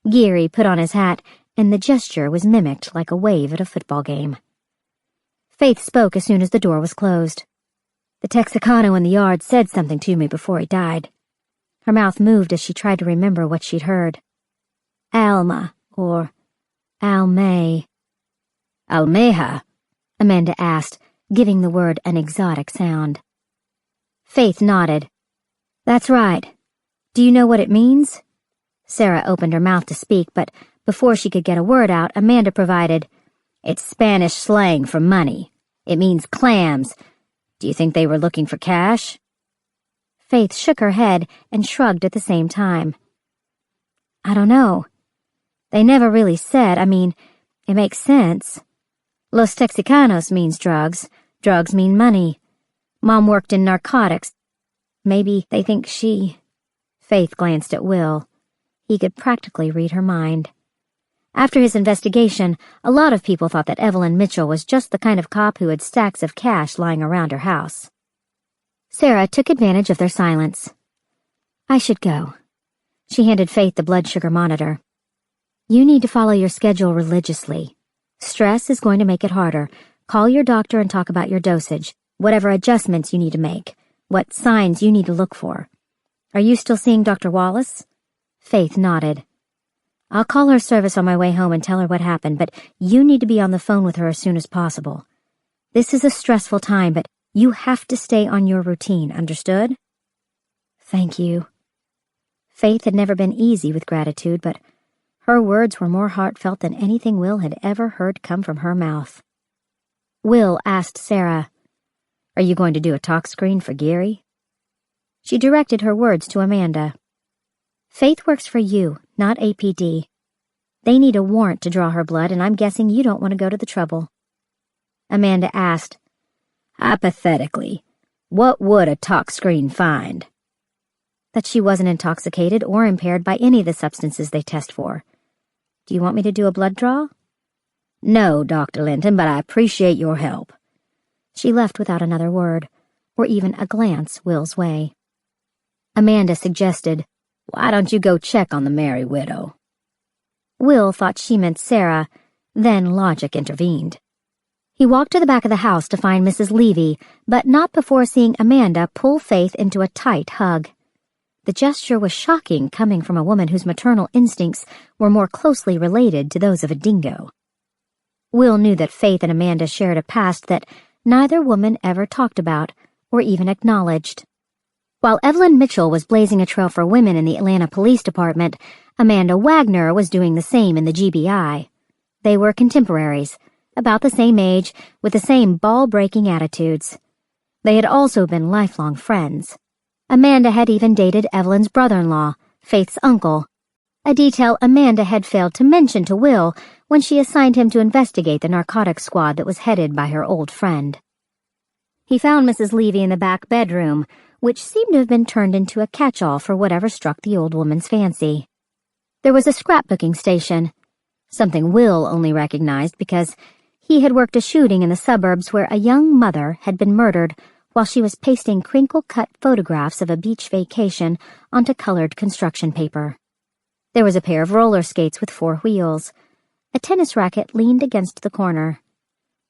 Gary put on his hat, and the gesture was mimicked like a wave at a football game. Faith spoke as soon as the door was closed. "The Texicano in the yard said something to me before he died." Her mouth moved as she tried to remember what she'd heard. "Alma, or Almay." "Almeja?" Amanda asked, giving the word an exotic sound. Faith nodded. "That's right. Do you know what it means?" Sarah opened her mouth to speak, but before she could get a word out, Amanda provided, "It's Spanish slang for money. It means clams. Do you think they were looking for cash?" Faith shook her head and shrugged at the same time. "I don't know. They never really said. I mean, it makes sense. Los Texicanos means drugs. Drugs mean money. Mom worked in narcotics. Maybe they think she..." Faith glanced at Will. He could practically read her mind. After his investigation, a lot of people thought that Evelyn Mitchell was just the kind of cop who had stacks of cash lying around her house. Sarah took advantage of their silence. "I should go." She handed Faith the blood sugar monitor. "You need to follow your schedule religiously. Stress is going to make it harder. Call your doctor and talk about your dosage, whatever adjustments you need to make, what signs you need to look for. Are you still seeing Dr. Wallace?" Faith nodded. "I'll call her service on my way home and tell her what happened, but you need to be on the phone with her as soon as possible. This is a stressful time, but you have to stay on your routine, understood?" "Thank you." Faith had never been easy with gratitude, but her words were more heartfelt than anything Will had ever heard come from her mouth. Will asked Sarah, "Are you going to do a talk screen for Gary?" She directed her words to Amanda. "Faith works for you, not APD. They need a warrant to draw her blood, and I'm guessing you don't want to go to the trouble." Amanda asked, "Hypothetically, what would a talk screen find?" "That she wasn't intoxicated or impaired by any of the substances they test for. Do you want me to do a blood draw?" "No, Dr. Linton, but I appreciate your help." She left without another word, or even a glance Will's way. Amanda suggested, "Why don't you go check on the Merry Widow?" Will thought she meant Sarah, then logic intervened. He walked to the back of the house to find Mrs. Levy, but not before seeing Amanda pull Faith into a tight hug. The gesture was shocking, coming from a woman whose maternal instincts were more closely related to those of a dingo. Will knew that Faith and Amanda shared a past that neither woman ever talked about or even acknowledged. While Evelyn Mitchell was blazing a trail for women in the Atlanta Police Department, Amanda Wagner was doing the same in the GBI. They were contemporaries, about the same age, with the same ball-breaking attitudes. They had also been lifelong friends. Amanda had even dated Evelyn's brother-in-law, Faith's uncle, a detail Amanda had failed to mention to Will when she assigned him to investigate the narcotics squad that was headed by her old friend. He found Mrs. Levy in the back bedroom, which seemed to have been turned into a catch-all for whatever struck the old woman's fancy. There was a scrapbooking station, something Will only recognized because he had worked a shooting in the suburbs where a young mother had been murdered while she was pasting crinkle-cut photographs of a beach vacation onto colored construction paper. There was a pair of roller skates with 4 wheels. A tennis racket leaned against the corner.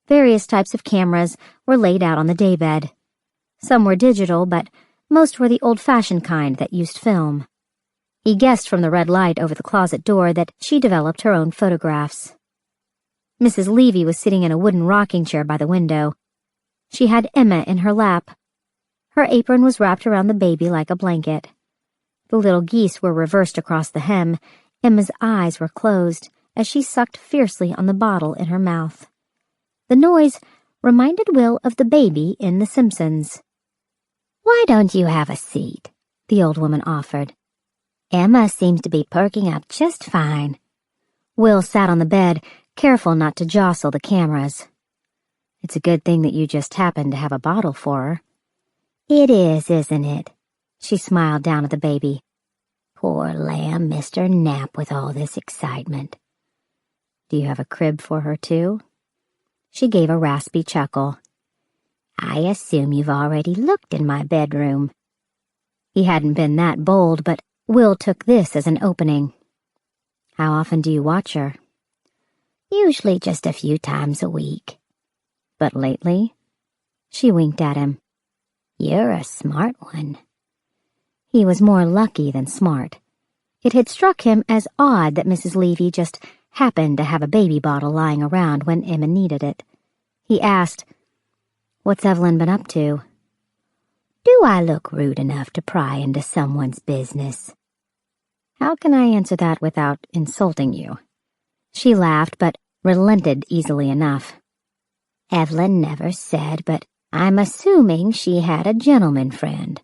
Various types of cameras were laid out on the daybed. Some were digital, but most were the old-fashioned kind that used film. He guessed from the red light over the closet door that she developed her own photographs. Mrs. Levy was sitting in a wooden rocking chair by the window. She had Emma in her lap. Her apron was wrapped around the baby like a blanket. The little geese were reversed across the hem. Emma's eyes were closed as she sucked fiercely on the bottle in her mouth. The noise reminded Will of the baby in The Simpsons. "Why don't you have a seat?" the old woman offered. "Emma seems to be perking up just fine." Will sat on the bed, careful not to jostle the cameras. "It's a good thing that you just happened to have a bottle for her." "It is, isn't it?" She smiled down at the baby. "Poor lamb missed her nap with all this excitement." "Do you have a crib for her, too?" She gave a raspy chuckle. "I assume you've already looked in my bedroom." He hadn't been that bold, but Will took this as an opening. "How often do you watch her?" "Usually just a few times a week." "But lately?" She winked at him. "You're a smart one." He was more lucky than smart. It had struck him as odd that Mrs. Levy just happened to have a baby bottle lying around when Emma needed it. He asked, "What's Evelyn been up to?" "Do I look rude enough to pry into someone's business?" "How can I answer that without insulting you?" She laughed, but relented easily enough. "Evelyn never said, but I'm assuming she had a gentleman friend."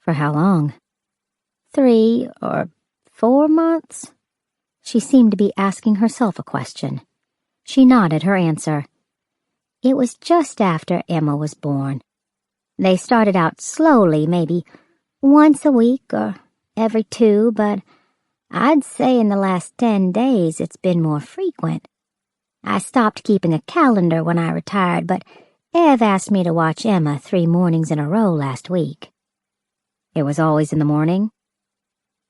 "For how long?" 3 or 4 months? She seemed to be asking herself a question. She nodded her answer. "It was just after Emma was born. They started out slowly, maybe once a week or every 2, but I'd say in the last 10 days it's been more frequent. I stopped keeping a calendar when I retired, but Ev asked me to watch Emma 3 mornings in a row last week." "It was always in the morning?"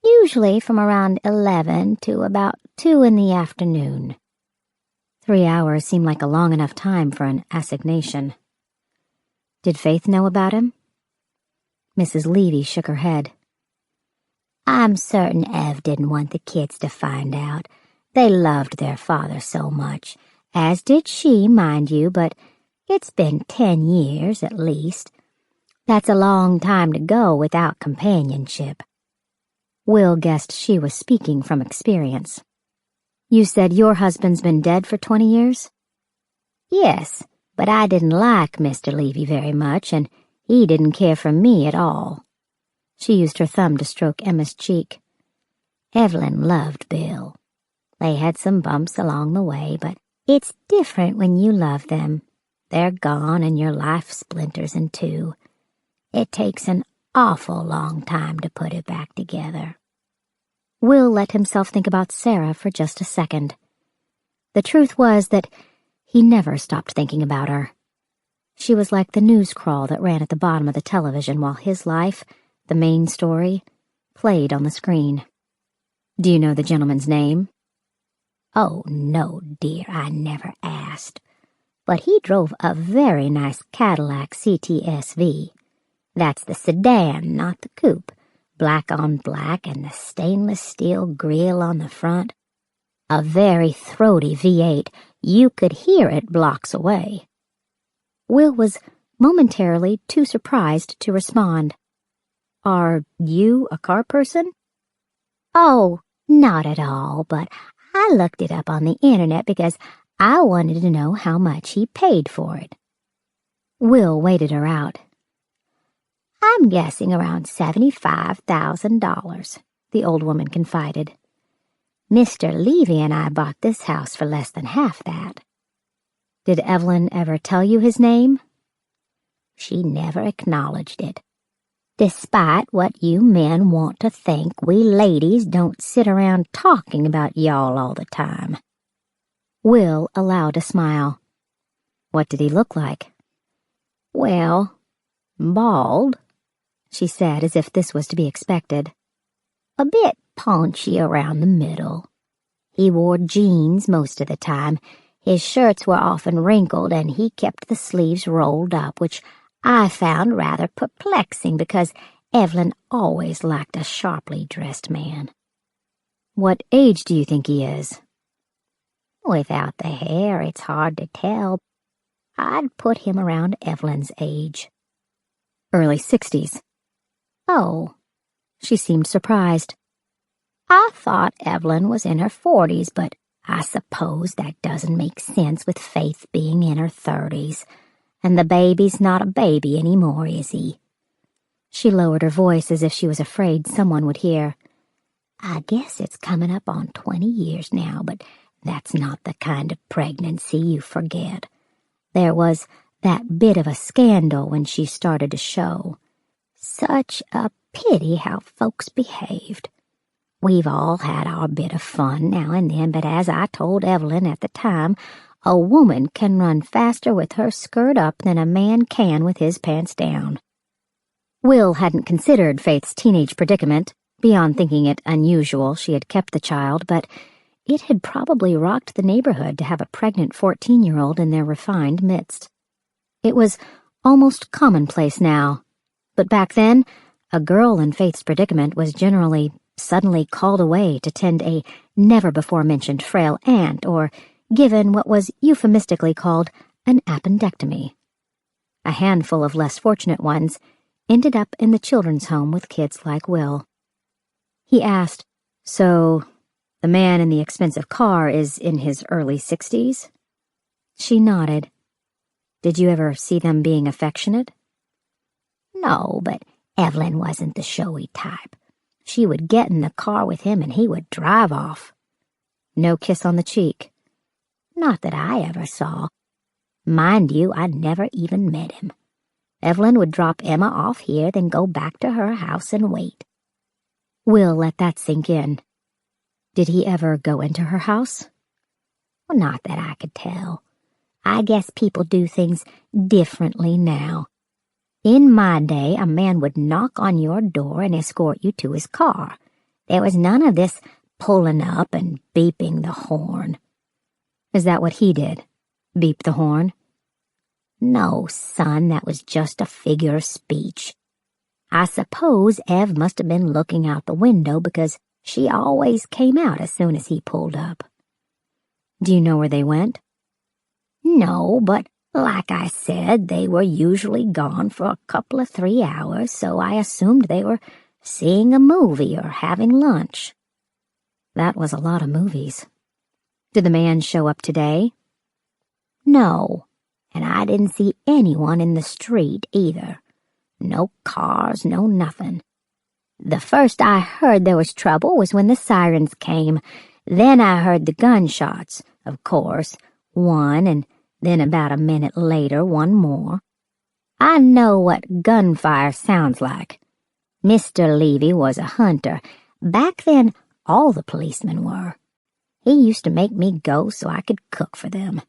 "Usually from around 11 to about 2 in the afternoon." 3 hours seemed like a long enough time for an assignation. "Did Faith know about him?" Mrs. Levy shook her head. "I'm certain Ev didn't want the kids to find out. They loved their father so much, as did she, mind you, but it's been 10 years at least. That's a long time to go without companionship." Will guessed she was speaking from experience. "You said your husband's been dead for 20 years?" "Yes, but I didn't like Mr. Levy very much, and he didn't care for me at all." She used her thumb to stroke Emma's cheek. "Evelyn loved Bill. They had some bumps along the way, but it's different when you love them. They're gone and your life splinters in 2. It takes an awful long time to put it back together." Will let himself think about Sarah for just a second. The truth was that he never stopped thinking about her. She was like the news crawl that ran at the bottom of the television while his life, the main story, played on the screen. "Do you know the gentleman's name?" "Oh, no, dear, I never asked. But he drove a very nice Cadillac CTSV. That's the sedan, not the coupe. Black on black and the stainless steel grille on the front. A very throaty V8. You could hear it blocks away." Will was momentarily too surprised to respond. "Are you a car person?" "Oh, not at all, but I looked it up on the internet because I wanted to know how much he paid for it." Will waited her out. "I'm guessing around $75,000, the old woman confided. Mr. Levy and I bought this house for less than half that." "Did Evelyn ever tell you his name?" "She never acknowledged it. Despite what you men want to think, we ladies don't sit around talking about y'all all the time." Will allowed a smile. "What did he look like?" "Well, bald," she said, as if this was to be expected. "A bit paunchy around the middle. He wore jeans most of the time. His shirts were often wrinkled, and he kept the sleeves rolled up, which I found rather perplexing because Evelyn always liked a sharply dressed man." "What age do you think he is?" "Without the hair, it's hard to tell. I'd put him around Evelyn's age." "Early 60s. "Oh." She seemed surprised. "I thought Evelyn was in her 40s, but I suppose that doesn't make sense with Faith being in her 30s. And the baby's not a baby anymore, is he?" She lowered her voice as if she was afraid someone would hear. "I guess it's coming up on 20 years now, but that's not the kind of pregnancy you forget. There was that bit of a scandal when she started to show. Such a pity how folks behaved. We've all had our bit of fun now and then, but as I told Evelyn at the time, a woman can run faster with her skirt up than a man can with his pants down." Will hadn't considered Faith's teenage predicament, beyond thinking it unusual she had kept the child, but it had probably rocked the neighborhood to have a pregnant 14-year-old in their refined midst. It was almost commonplace now, but back then, a girl in Faith's predicament was generally suddenly called away to tend a never-before-mentioned frail aunt or given what was euphemistically called an appendectomy. A handful of less fortunate ones ended up in the children's home with kids like Will. He asked, "So, the man in the expensive car is in his early 60s? She nodded. "Did you ever see them being affectionate?" "No, but Evelyn wasn't the showy type. She would get in the car with him and he would drive off." "No kiss on the cheek?" "Not that I ever saw. Mind you, I never even met him. Evelyn would drop Emma off here, then go back to her house and wait." Will let that sink in. "Did he ever go into her house?" "Well, not that I could tell. I guess people do things differently now. In my day, a man would knock on your door and escort you to his car. There was none of this pulling up and beeping the horn." "Is that what he did? Beep the horn?" "No, son, that was just a figure of speech. I suppose Ev must have been looking out the window because she always came out as soon as he pulled up." "Do you know where they went?" "No, but like I said, they were usually gone for a couple of 3 hours, so I assumed they were seeing a movie or having lunch." That was a lot of movies. "Did the man show up today?" "No, and I didn't see anyone in the street either. No cars, no nothing. The first I heard there was trouble was when the sirens came. Then I heard the gunshots, of course, one, and then about a minute later one more. I know what gunfire sounds like. Mr. Levy was a hunter. Back then, all the policemen were. He used to make me go so I could cook for them."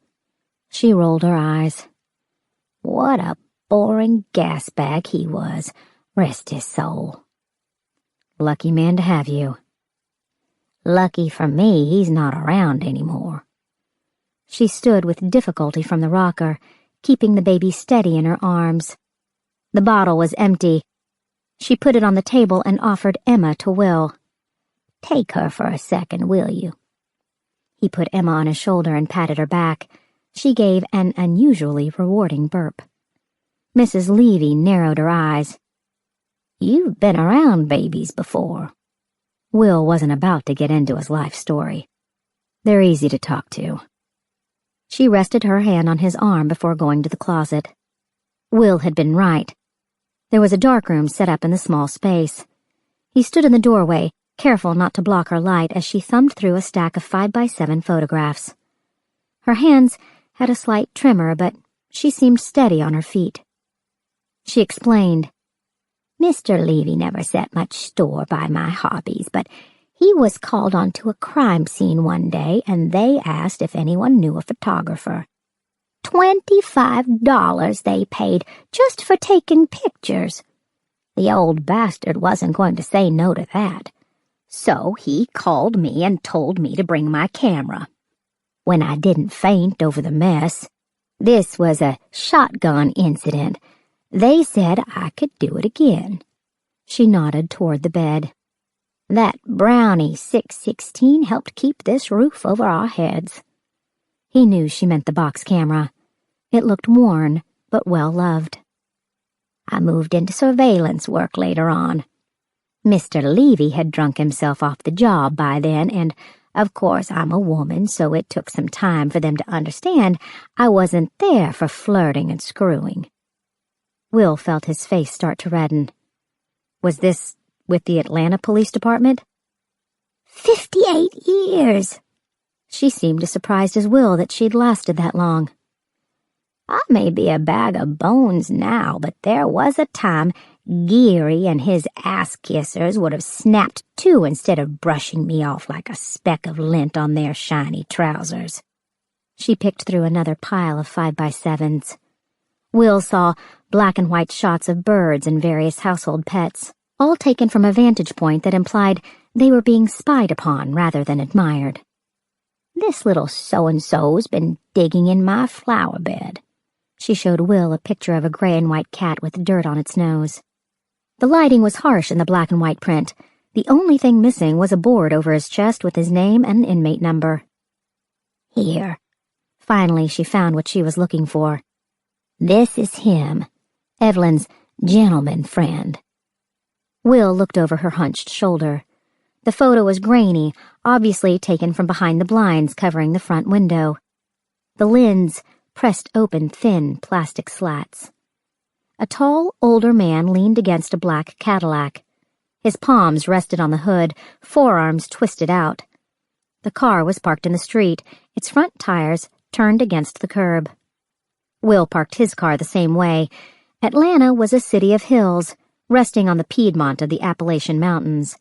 She rolled her eyes. "What a boring gas bag he was, rest his soul." "Lucky man to have you." "Lucky for me, he's not around anymore." She stood with difficulty from the rocker, keeping the baby steady in her arms. The bottle was empty. She put it on the table and offered Emma to Will. "Take her for a second, will you?" He put Emma on his shoulder and patted her back. She gave an unusually rewarding burp. Mrs. Levy narrowed her eyes. "You've been around babies before." Will wasn't about to get into his life story. They're easy to talk to. She rested her hand on his arm before going to the closet. Will had been right. There was a darkroom set up in the small space. He stood in the doorway, careful not to block her light as she thumbed through a stack of 5x7 photographs. Her hands had a slight tremor, but she seemed steady on her feet. She explained, Mr. Levy never set much store by my hobbies, but he was called onto a crime scene one day, and they asked if anyone knew a photographer. $25 they paid just for taking pictures. The old bastard wasn't going to say no to that. So he called me and told me to bring my camera. When I didn't faint over the mess, this was a shotgun incident, they said I could do it again. She nodded toward the bed. That Brownie 616 helped keep this roof over our heads. He knew she meant the box camera. It looked worn, but well-loved. I moved into surveillance work later on. Mr. Levy had drunk himself off the job by then, and, of course, I'm a woman, so it took some time for them to understand I wasn't there for flirting and screwing. Will felt his face start to redden. Was this with the Atlanta Police Department? 58 years! She seemed as surprised as Will that she'd lasted that long. I may be a bag of bones now, but there was a time Geary and his ass-kissers would have snapped too instead of brushing me off like a speck of lint on their shiny trousers. She picked through another pile of 5x7s. Will saw black and white shots of birds and various household pets, all taken from a vantage point that implied they were being spied upon rather than admired. This little so-and-so's been digging in my flower bed. She showed Will a picture of a gray and white cat with dirt on its nose. The lighting was harsh in the black and white print. The only thing missing was a board over his chest with his name and inmate number. Here. Finally, she found what she was looking for. This is him, Evelyn's gentleman friend. Will looked over her hunched shoulder. The photo was grainy, obviously taken from behind the blinds covering the front window. The lens pressed open thin plastic slats. A tall, older man leaned against a black Cadillac. His palms rested on the hood, forearms twisted out. The car was parked in the street, its front tires turned against the curb. Will parked his car the same way. Atlanta was a city of hills, resting on the Piedmont of the Appalachian Mountains.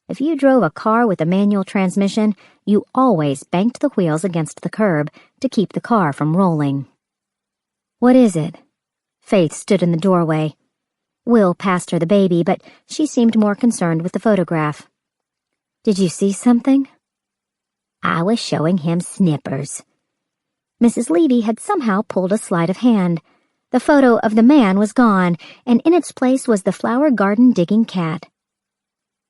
If you drove a car with a manual transmission, you always banked the wheels against the curb to keep the car from rolling. What is it? Faith stood in the doorway. Will passed her the baby, but she seemed more concerned with the photograph. Did you see something? I was showing him snippers. Mrs. Levy had somehow pulled a sleight of hand. The photo of the man was gone, and in its place was the flower garden digging cat.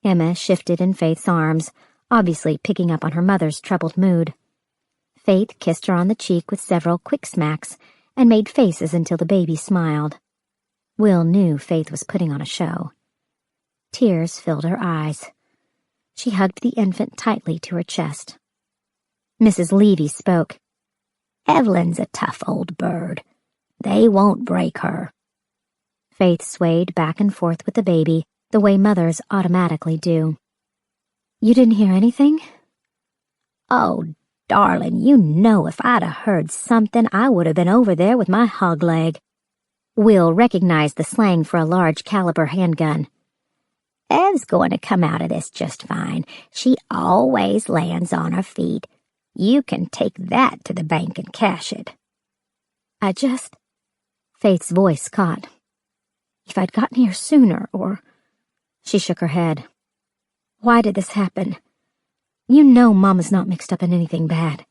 Emma shifted in Faith's arms, obviously picking up on her mother's troubled mood. Faith kissed her on the cheek with several quick smacks and made faces until the baby smiled. Will knew Faith was putting on a show. Tears filled her eyes. She hugged the infant tightly to her chest. Mrs. Levy spoke. Evelyn's a tough old bird. They won't break her. Faith swayed back and forth with the baby, the way mothers automatically do. You didn't hear anything? Oh, darling, you know if I'd 'a' heard something, I would have been over there with my hog leg. Will recognized the slang for a large caliber handgun. Ev's going to come out of this just fine. She always lands on her feet. You can take that to the bank and cash it. Faith's voice caught. If I'd gotten here sooner, or... She shook her head. Why did this happen? You know Mama's not mixed up in anything bad.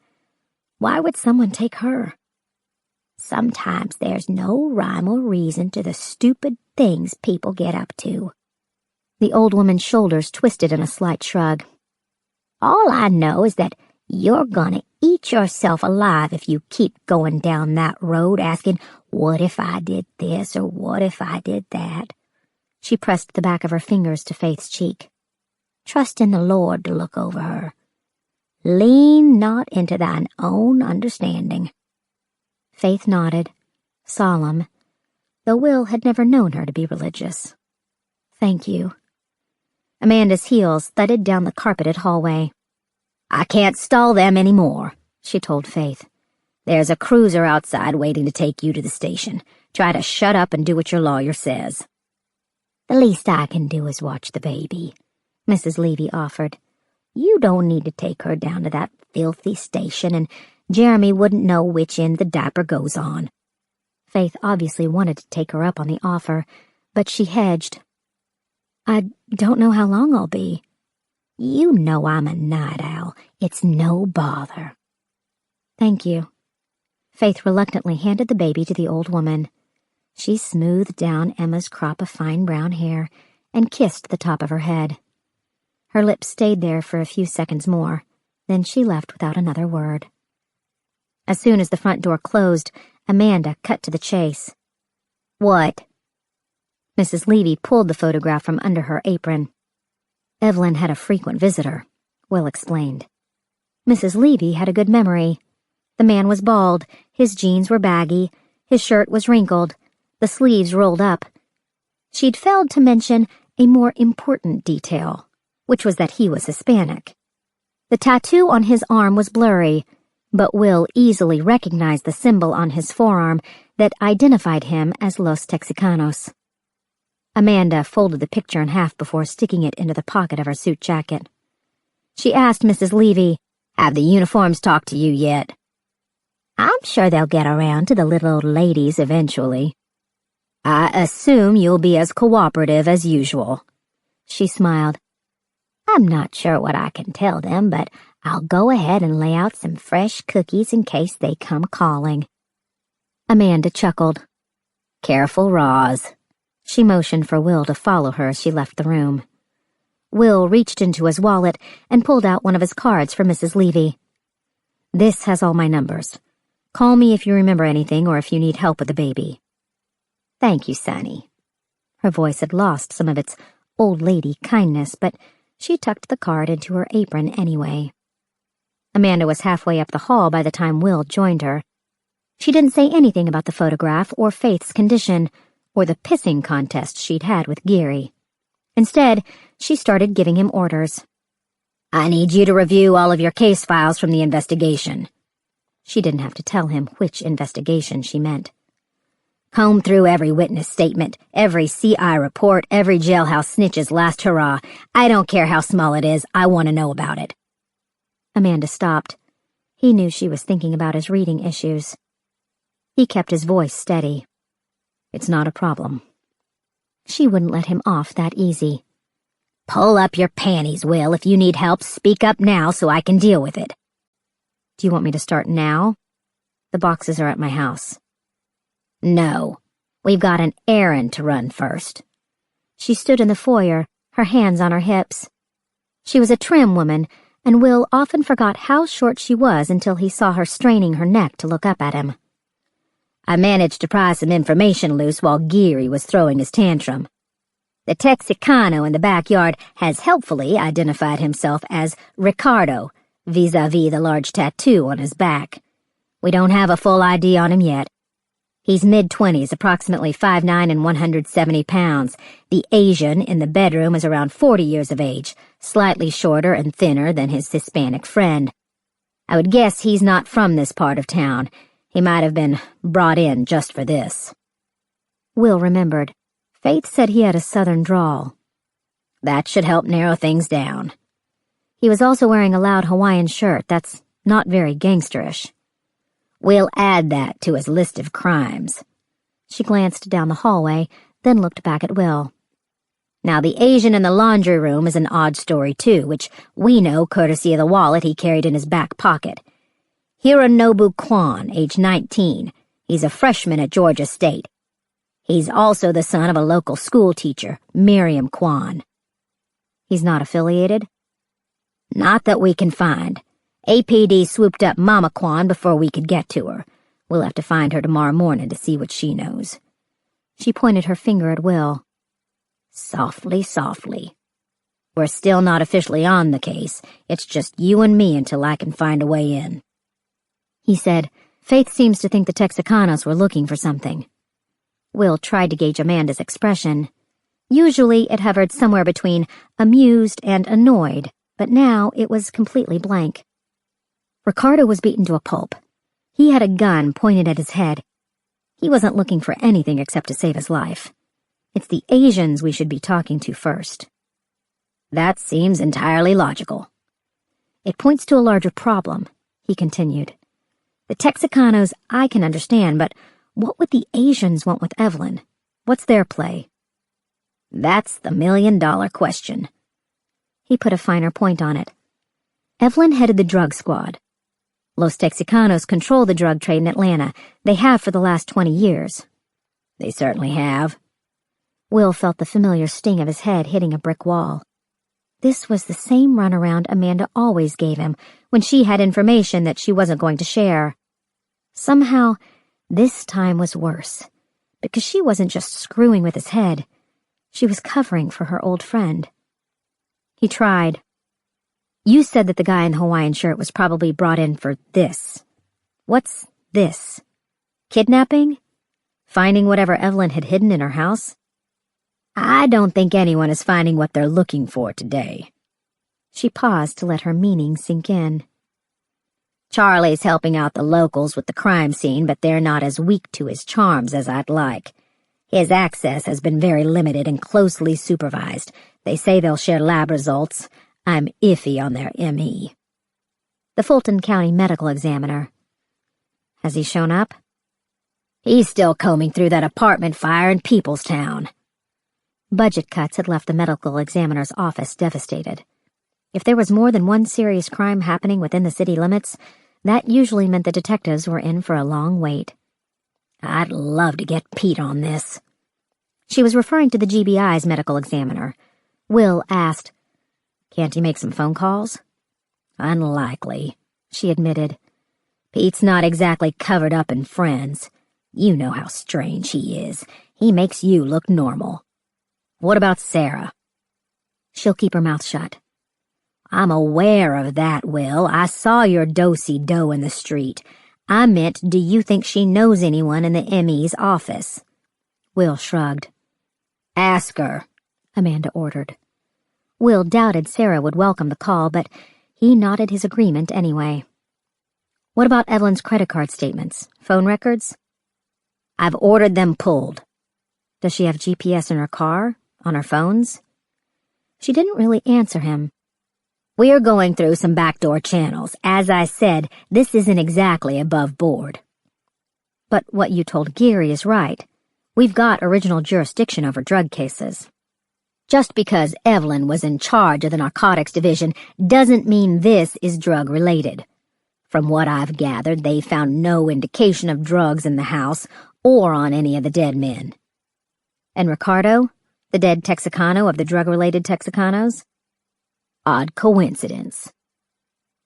Why would someone take her? Sometimes there's no rhyme or reason to the stupid things people get up to. The old woman's shoulders twisted in a slight shrug. All I know is that you're gonna eat yourself alive if you keep going down that road asking, what if I did this or what if I did that? She pressed the back of her fingers to Faith's cheek. Trust in the Lord to look over her. Lean not into thine own understanding. Faith nodded, solemn, though Will had never known her to be religious. Thank you. Amanda's heels thudded down the carpeted hallway. "I can't stall them any more," she told Faith. "There's a cruiser outside waiting to take you to the station. Try to shut up and do what your lawyer says." "The least I can do is watch the baby," Mrs. Levy offered. "You don't need to take her down to that filthy station, and Jeremy wouldn't know which end the diaper goes on." Faith obviously wanted to take her up on the offer, but she hedged. "I don't know how long I'll be." "You know I'm a night owl. It's no bother." "Thank you." Faith reluctantly handed the baby to the old woman. She smoothed down Emma's crop of fine brown hair and kissed the top of her head. Her lips stayed there for a few seconds more, then she left without another word. As soon as the front door closed, Amanda cut to the chase. "What?" Mrs. Levy pulled the photograph from under her apron. "Evelyn had a frequent visitor," Will explained. Mrs. Levy had a good memory. The man was bald, his jeans were baggy, his shirt was wrinkled, the sleeves rolled up. She'd failed to mention a more important detail, which was that he was Hispanic. The tattoo on his arm was blurry, but Will easily recognized the symbol on his forearm that identified him as Los Texicanos. Amanda folded the picture in half before sticking it into the pocket of her suit jacket. She asked Mrs. Levy, "Have the uniforms talked to you yet?" "I'm sure they'll get around to the little old ladies eventually." "I assume you'll be as cooperative as usual." She smiled. "I'm not sure what I can tell them, but I'll go ahead and lay out some fresh cookies in case they come calling." Amanda chuckled. "Careful, Roz." She motioned for Will to follow her as she left the room. Will reached into his wallet and pulled out one of his cards for Mrs. Levy. "This has all my numbers. Call me if you remember anything or if you need help with the baby." "Thank you, Sonny." Her voice had lost some of its old lady kindness, but she tucked the card into her apron anyway. Amanda was halfway up the hall by the time Will joined her. She didn't say anything about the photograph or Faith's condition, or the pissing contest she'd had with Geary. Instead, she started giving him orders. "I need you to review all of your case files from the investigation." She didn't have to tell him which investigation she meant. "Comb through every witness statement, every CI report, every jailhouse snitch's last hurrah. I don't care how small it is, I want to know about it." Amanda stopped. He knew she was thinking about his reading issues. He kept his voice steady. "It's not a problem." She wouldn't let him off that easy. "Pull up your panties, Will. If you need help, speak up now so I can deal with it." "Do you want me to start now? The boxes are at my house." "No. We've got an errand to run first." She stood in the foyer, her hands on her hips. She was a trim woman, and Will often forgot how short she was until he saw her straining her neck to look up at him. "I managed to pry some information loose while Geary was throwing his tantrum. The Texicano in the backyard has helpfully identified himself as Ricardo, vis-a-vis the large tattoo on his back. We don't have a full ID on him yet. He's mid-20s, approximately 5'9" and 170 pounds. The Asian in the bedroom is around 40 years of age, slightly shorter and thinner than his Hispanic friend. I would guess he's not from this part of town. He might have been brought in just for this." Will remembered. Faith said he had a southern drawl. "That should help narrow things down." He was also wearing a loud Hawaiian shirt that's not very gangsterish. "We'll add that to his list of crimes." She glanced down the hallway, then looked back at Will. "Now the Asian in the laundry room is an odd story too, which we know courtesy of the wallet he carried in his back pocket. Hironobu Kwan, age 19. He's a freshman at Georgia State. He's also the son of a local school teacher, Miriam Kwan." "He's not affiliated?" "Not that we can find. APD swooped up Mama Kwan before we could get to her. We'll have to find her tomorrow morning to see what she knows." She pointed her finger at Will. "Softly, softly. We're still not officially on the case. It's just you and me until I can find a way in." He said, "Faith seems to think the Texicanos were looking for something." Will tried to gauge Amanda's expression. Usually it hovered somewhere between amused and annoyed, but now it was completely blank. Ricardo was beaten to a pulp. He had a gun pointed at his head. He wasn't looking for anything except to save his life. It's the Asians we should be talking to first. That seems entirely logical. It points to a larger problem, he continued. The Texicanos I can understand, but what would the Asians want with Evelyn? What's their play? That's the million-dollar question. He put a finer point on it. Evelyn headed the drug squad. Los Texicanos control the drug trade in Atlanta. They have for the last 20 years. They certainly have. Will felt the familiar sting of his head hitting a brick wall. This was the same runaround Amanda always gave him when she had information that she wasn't going to share. Somehow, this time was worse, because she wasn't just screwing with his head. She was covering for her old friend. He tried. You said that the guy in the Hawaiian shirt was probably brought in for this. What's this? Kidnapping? Finding whatever Evelyn had hidden in her house? I don't think anyone is finding what they're looking for today. She paused to let her meaning sink in. Charlie's helping out the locals with the crime scene, but they're not as weak to his charms as I'd like. His access has been very limited and closely supervised. They say they'll share lab results. I'm iffy on their ME. The Fulton County medical examiner. Has he shown up? He's still combing through that apartment fire in Peoplestown. Budget cuts had left the medical examiner's office devastated. If there was more than one serious crime happening within the city limits, that usually meant the detectives were in for a long wait. I'd love to get Pete on this. She was referring to the GBI's medical examiner. Will asked, "Can't he make some phone calls?" Unlikely, she admitted. Pete's not exactly covered up in friends. You know how strange he is. He makes you look normal. What about Sarah? She'll keep her mouth shut. I'm aware of that, Will. I saw your do-si-do in the street. I meant, do you think she knows anyone in the ME's office? Will shrugged. Ask her, Amanda ordered. Will doubted Sarah would welcome the call, but he nodded his agreement anyway. What about Evelyn's credit card statements? Phone records? I've ordered them pulled. Does she have GPS in her car? On her phones? She didn't really answer him. We're going through some backdoor channels. As I said, this isn't exactly above board. But what you told Geary is right. We've got original jurisdiction over drug cases. Just because Evelyn was in charge of the narcotics division doesn't mean this is drug-related. From what I've gathered, they found no indication of drugs in the house or on any of the dead men. And Ricardo, the dead Texicano of the drug-related Texicanos? Odd coincidence.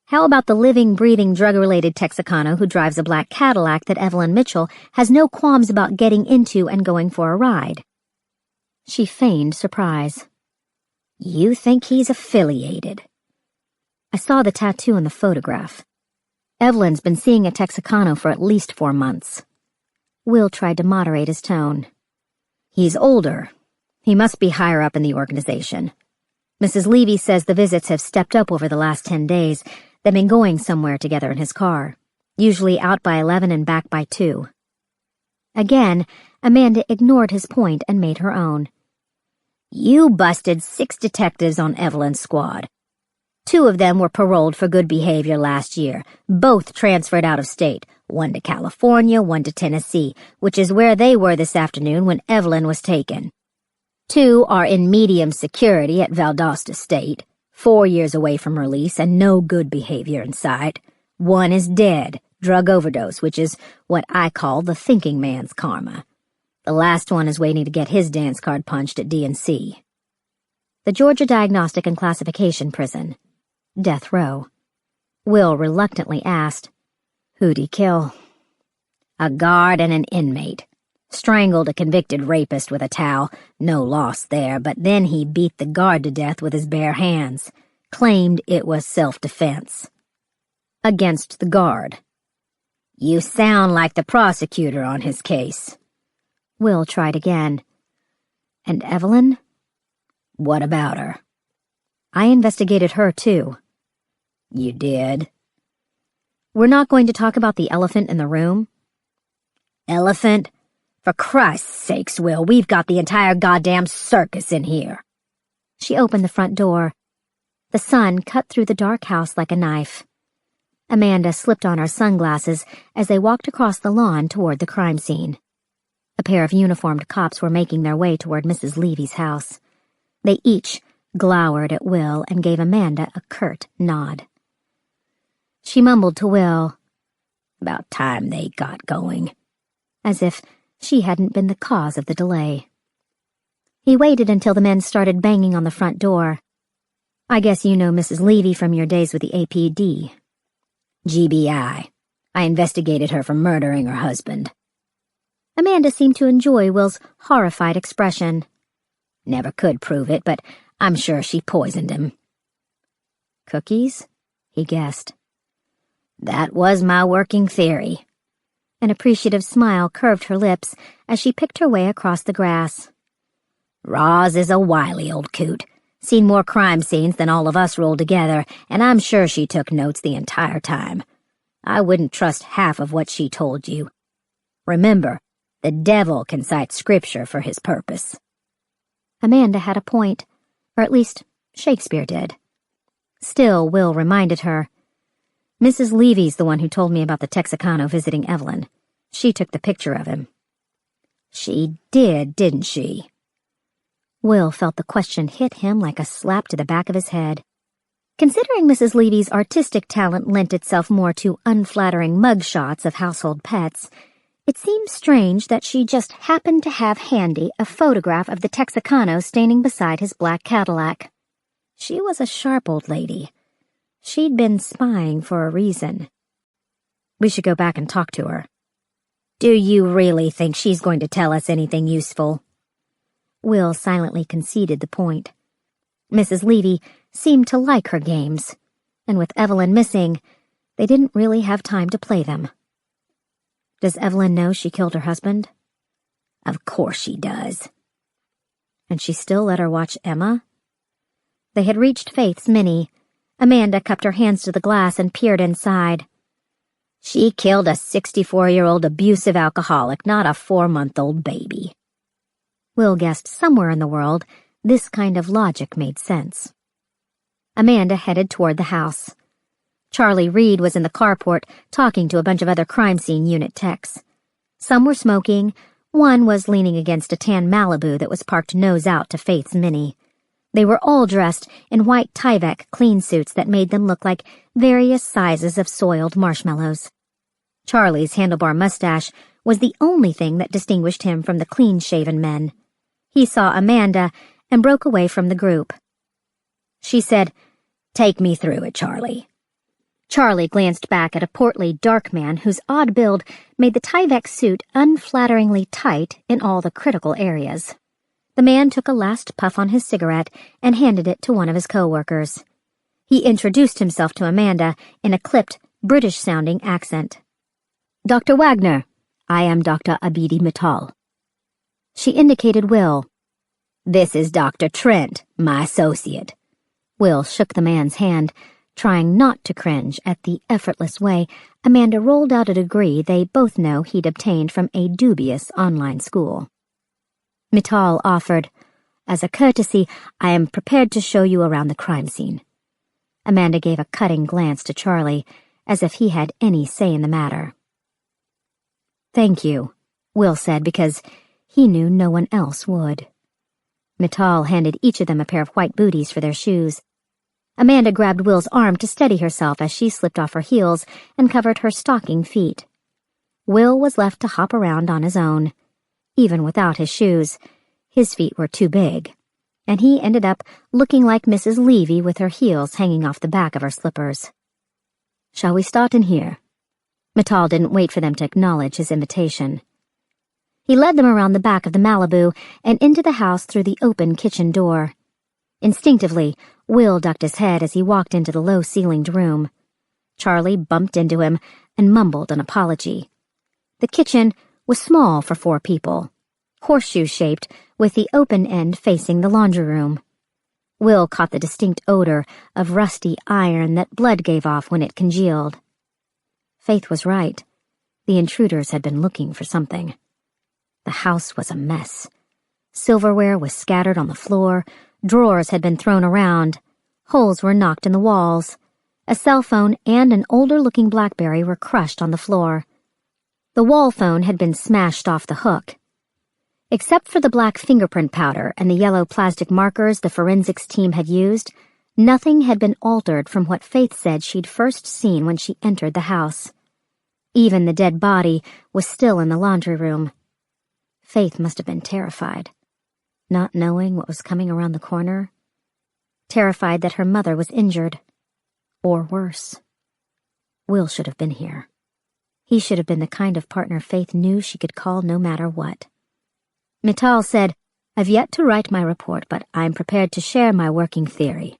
How about the living, breathing, drug-related Texicano who drives a black Cadillac that Evelyn Mitchell has no qualms about getting into and going for a ride? She feigned surprise. You think he's affiliated? I saw the tattoo in the photograph. Evelyn's been seeing a Texicano for at least 4 months. Will tried to moderate his tone. He's older. He must be higher up in the organization. Mrs. Levy says the visits have stepped up over the last 10 days. They've been going somewhere together in his car, usually out by 11 and back by 2. Again, Amanda ignored his point and made her own. You busted 6 detectives on Evelyn's squad. 2 of them were paroled for good behavior last year, both transferred out of state, 1 to California, 1 to Tennessee, which is where they were this afternoon when Evelyn was taken. 2 are in medium security at Valdosta State, 4 years away from release and no good behavior in sight. 1 is dead, drug overdose, which is what I call the thinking man's karma. The last one is waiting to get his dance card punched at DNC. The Georgia Diagnostic and Classification Prison. Death row. Will reluctantly asked, Who'd he kill? A guard and an inmate. Strangled a convicted rapist with a towel. No loss there, but then he beat the guard to death with his bare hands. Claimed it was self-defense. Against the guard. You sound like the prosecutor on his case. Will tried again. And Evelyn? What about her? I investigated her, too. You did? We're not going to talk about the elephant in the room? Elephant? For Christ's sakes, Will, we've got the entire goddamn circus in here. She opened the front door. The sun cut through the dark house like a knife. Amanda slipped on her sunglasses as they walked across the lawn toward the crime scene. A pair of uniformed cops were making their way toward Mrs. Levy's house. They each glowered at Will and gave Amanda a curt nod. She mumbled to Will, "About time they got going," as if she hadn't been the cause of the delay. He waited until the men started banging on the front door. "I guess you know Mrs. Levy from your days with the APD. GBI. I investigated her for murdering her husband." Amanda seemed to enjoy Will's horrified expression. "Never could prove it, but I'm sure she poisoned him." "Cookies?" he guessed. "That was my working theory." An appreciative smile curved her lips as she picked her way across the grass. "Roz is a wily old coot. Seen more crime scenes than all of us rolled together, and I'm sure she took notes the entire time. I wouldn't trust half of what she told you. Remember, the devil can cite scripture for his purpose." Amanda had a point, or at least Shakespeare did. Still, Will reminded her, "Mrs. Levy's the one who told me about the Texicano visiting Evelyn. She took the picture of him." "She did, didn't she?" Will felt the question hit him like a slap to the back of his head. Considering Mrs. Levy's artistic talent lent itself more to unflattering mugshots of household pets, it seemed strange that she just happened to have handy a photograph of the Texicano standing beside his black Cadillac. She was a sharp old lady. She'd been spying for a reason. We should go back and talk to her. "Do you really think she's going to tell us anything useful?" Will silently conceded the point. Mrs. Levy seemed to like her games, and with Evelyn missing, they didn't really have time to play them. Does Evelyn know she killed her husband? Of course she does. And she still let her watch Emma? They had reached Faith's Mini. Amanda cupped her hands to the glass and peered inside. "She killed a 64-year-old abusive alcoholic, not a 4-month-old baby." Will guessed somewhere in the world this kind of logic made sense. Amanda headed toward the house. Charlie Reed was in the carport talking to a bunch of other crime scene unit techs. Some were smoking. One was leaning against a tan Malibu that was parked nose out to Faith's Mini. They were all dressed in white Tyvek clean suits that made them look like various sizes of soiled marshmallows. Charlie's handlebar mustache was the only thing that distinguished him from the clean-shaven men. He saw Amanda and broke away from the group. She said, "Take me through it, Charlie." Charlie glanced back at a portly, dark man whose odd build made the Tyvek suit unflatteringly tight in all the critical areas. The man took a last puff on his cigarette and handed it to one of his co-workers. He introduced himself to Amanda in a clipped, British-sounding accent. "Dr. Wagner, I am Dr. Abidi Mittal." She indicated Will. "This is Dr. Trent, my associate." Will shook the man's hand, trying not to cringe at the effortless way Amanda rolled out a degree they both know he'd obtained from a dubious online school. Mittal offered, "As a courtesy, I am prepared to show you around the crime scene." Amanda gave a cutting glance to Charlie, as if he had any say in the matter. "Thank you," Will said, because he knew no one else would. Mittal handed each of them a pair of white booties for their shoes. Amanda grabbed Will's arm to steady herself as she slipped off her heels and covered her stocking feet. Will was left to hop around on his own. Even without his shoes, his feet were too big, and he ended up looking like Mrs. Levy with her heels hanging off the back of her slippers. "Shall we start in here?" Mittal didn't wait for them to acknowledge his invitation. He led them around the back of the Malibu and into the house through the open kitchen door. Instinctively, Will ducked his head as he walked into the low-ceilinged room. Charlie bumped into him and mumbled an apology. The kitchen was small for 4 people, horseshoe-shaped with the open end facing the laundry room. Will caught the distinct odor of rusty iron that blood gave off when it congealed. Faith was right. The intruders had been looking for something. The house was a mess. Silverware was scattered on the floor, drawers had been thrown around, holes were knocked in the walls. A cell phone and an older-looking BlackBerry were crushed on the floor. The wall phone had been smashed off the hook. Except for the black fingerprint powder and the yellow plastic markers the forensics team had used, nothing had been altered from what Faith said she'd first seen when she entered the house. Even the dead body was still in the laundry room. Faith must have been terrified, not knowing what was coming around the corner. Terrified that her mother was injured. Or worse. Will should have been here. He should have been the kind of partner Faith knew she could call no matter what. Mittal said, "I've yet to write my report, but I'm prepared to share my working theory."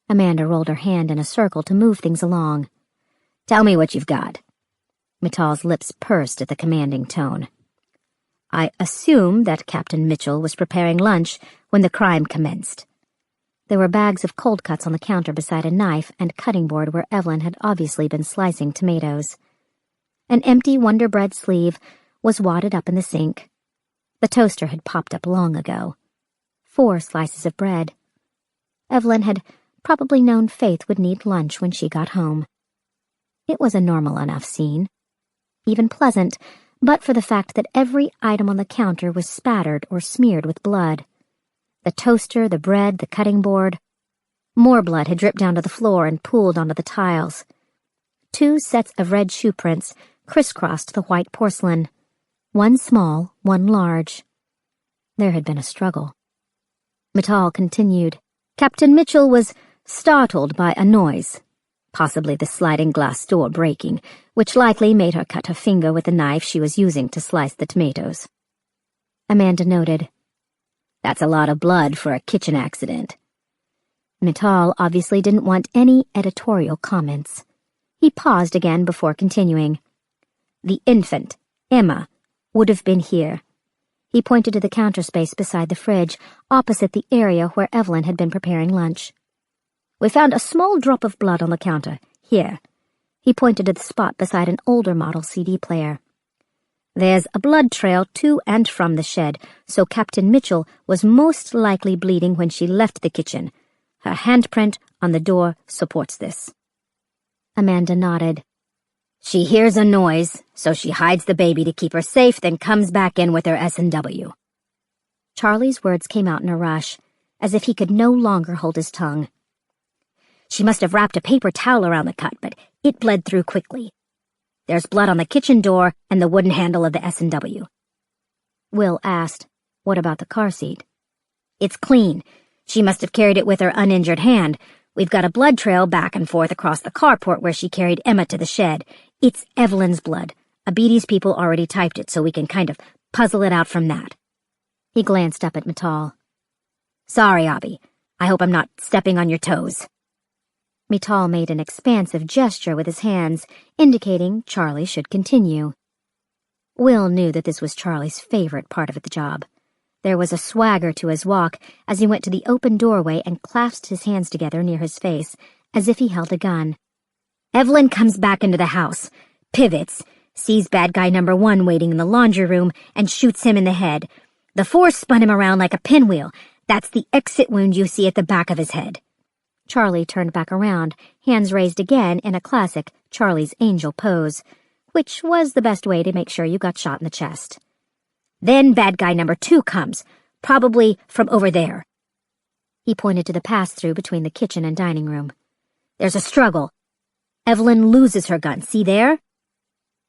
Amanda rolled her hand in a circle to move things along. "Tell me what you've got." Mittal's lips pursed at the commanding tone. "I assume that Captain Mitchell was preparing lunch when the crime commenced." There were bags of cold cuts on the counter beside a knife and cutting board where Evelyn had obviously been slicing tomatoes. An empty Wonder Bread sleeve was wadded up in the sink. The toaster had popped up long ago. 4 slices of bread. Evelyn had probably known Faith would need lunch when she got home. It was a normal enough scene. Even pleasant, but for the fact that every item on the counter was spattered or smeared with blood. The toaster, the bread, the cutting board. More blood had dripped down to the floor and pooled onto the tiles. 2 sets of red shoe prints crisscrossed the white porcelain. 1 small, 1 large. There had been a struggle. Mittal continued. Captain Mitchell was startled by a noise, possibly the sliding glass door breaking, which likely made her cut her finger with the knife she was using to slice the tomatoes. Amanda noted. "That's a lot of blood for a kitchen accident." Mittal obviously didn't want any editorial comments. He paused again before continuing. "The infant, Emma, would have been here." He pointed to the counter space beside the fridge, opposite the area where Evelyn had been preparing lunch. "We found a small drop of blood on the counter, here." He pointed to the spot beside an older model CD player. "There's a blood trail to and from the shed, so Captain Mitchell was most likely bleeding when she left the kitchen. Her handprint on the door supports this." Amanda nodded. "She hears a noise, so she hides the baby to keep her safe, then comes back in with her S&W. Charlie's words came out in a rush, as if he could no longer hold his tongue. "She must have wrapped a paper towel around the cut, but it bled through quickly. There's blood on the kitchen door and the wooden handle of the S&W. Will asked, "What about the car seat?" "It's clean. She must have carried it with her uninjured hand. We've got a blood trail back and forth across the carport where she carried Emma to the shed. It's Evelyn's blood. Abidi's people already typed it, so we can kind of puzzle it out from that." He glanced up at Mittal. "Sorry, Abby. I hope I'm not stepping on your toes." Mittal made an expansive gesture with his hands, indicating Charlie should continue. Will knew that this was Charlie's favorite part of the job. There was a swagger to his walk as he went to the open doorway and clasped his hands together near his face, as if he held a gun. "Evelyn comes back into the house, pivots, sees bad guy number 1 waiting in the laundry room, and shoots him in the head. The force spun him around like a pinwheel. That's the exit wound you see at the back of his head." Charlie turned back around, hands raised again in a classic Charlie's Angel pose, which was the best way to make sure you got shot in the chest. "Then bad guy number 2 comes, probably from over there." He pointed to the pass-through between the kitchen and dining room. "There's a struggle. Evelyn loses her gun, see there?"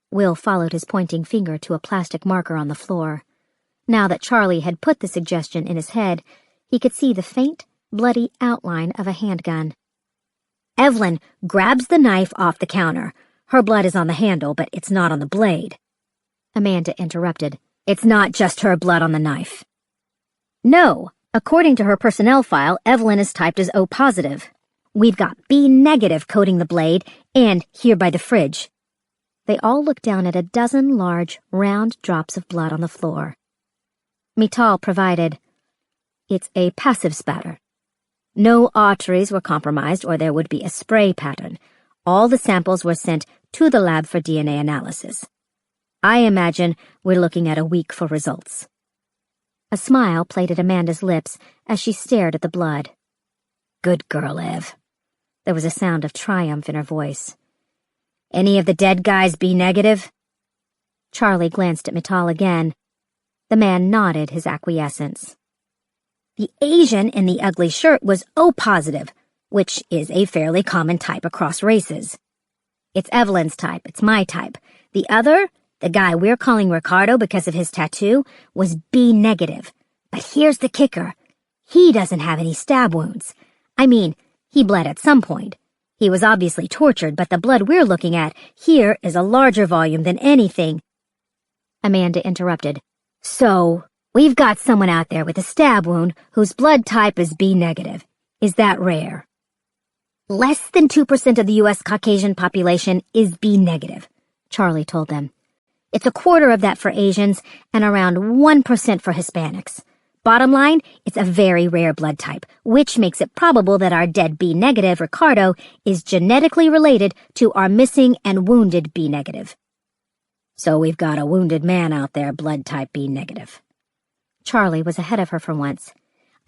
Will followed his pointing finger to a plastic marker on the floor. Now that Charlie had put the suggestion in his head, he could see the faint, bloody outline of a handgun. "Evelyn grabs the knife off the counter. Her blood is on the handle, but it's not on the blade." Amanda interrupted. "It's not just her blood on the knife." "No. According to her personnel file, Evelyn is typed as O positive. We've got B negative coating the blade, and here by the fridge." They all looked down at a dozen large, round drops of blood on the floor. Mittal provided, "It's a passive spatter. No arteries were compromised or there would be a spray pattern. All the samples were sent to the lab for DNA analysis. I imagine we're looking at a week for results." A smile played at Amanda's lips as she stared at the blood. "Good girl, Ev." There was a sound of triumph in her voice. "Any of the dead guys B negative?" Charlie glanced at Mittal again. The man nodded his acquiescence. "The Asian in the ugly shirt was O positive, which is a fairly common type across races. It's Evelyn's type, it's my type. The other, the guy we're calling Ricardo because of his tattoo, was B negative. But here's the kicker. He doesn't have any stab wounds. I mean, he bled at some point. He was obviously tortured, but the blood we're looking at here is a larger volume than anything." Amanda interrupted. "So, we've got someone out there with a stab wound whose blood type is B negative. Is that rare?" "Less than 2% of the U.S. Caucasian population is B negative," Charlie told them. "It's a quarter of that for Asians and around 1% for Hispanics. Bottom line, it's a very rare blood type, which makes it probable that our dead B negative, Ricardo, is genetically related to our missing and wounded B negative." "So we've got a wounded man out there, blood type B negative." Charlie was ahead of her for once.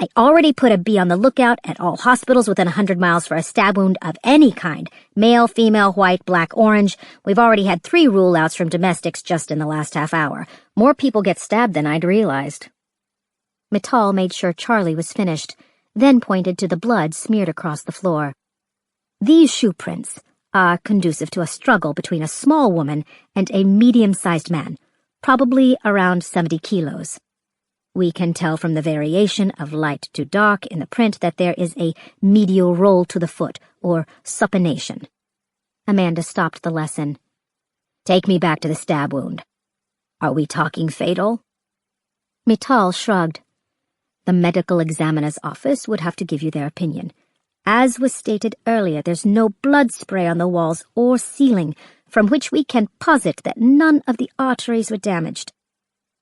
"I already put a B on the lookout at all hospitals within 100 miles for a stab wound of any kind. Male, female, white, black, orange. We've already had 3 rule-outs from domestics just in the last half hour. More people get stabbed than I'd realized." Mittal made sure Charlie was finished, then pointed to the blood smeared across the floor. "These shoe prints are conducive to a struggle between a small woman and a medium-sized man, probably around 70 kilos. We can tell from the variation of light to dark in the print that there is a medial roll to the foot, or supination." Amanda stopped the lesson. "Take me back to the stab wound. Are we talking fatal?" Mittal shrugged. "The medical examiner's office would have to give you their opinion. As was stated earlier, there's no blood spray on the walls or ceiling, from which we can posit that none of the arteries were damaged.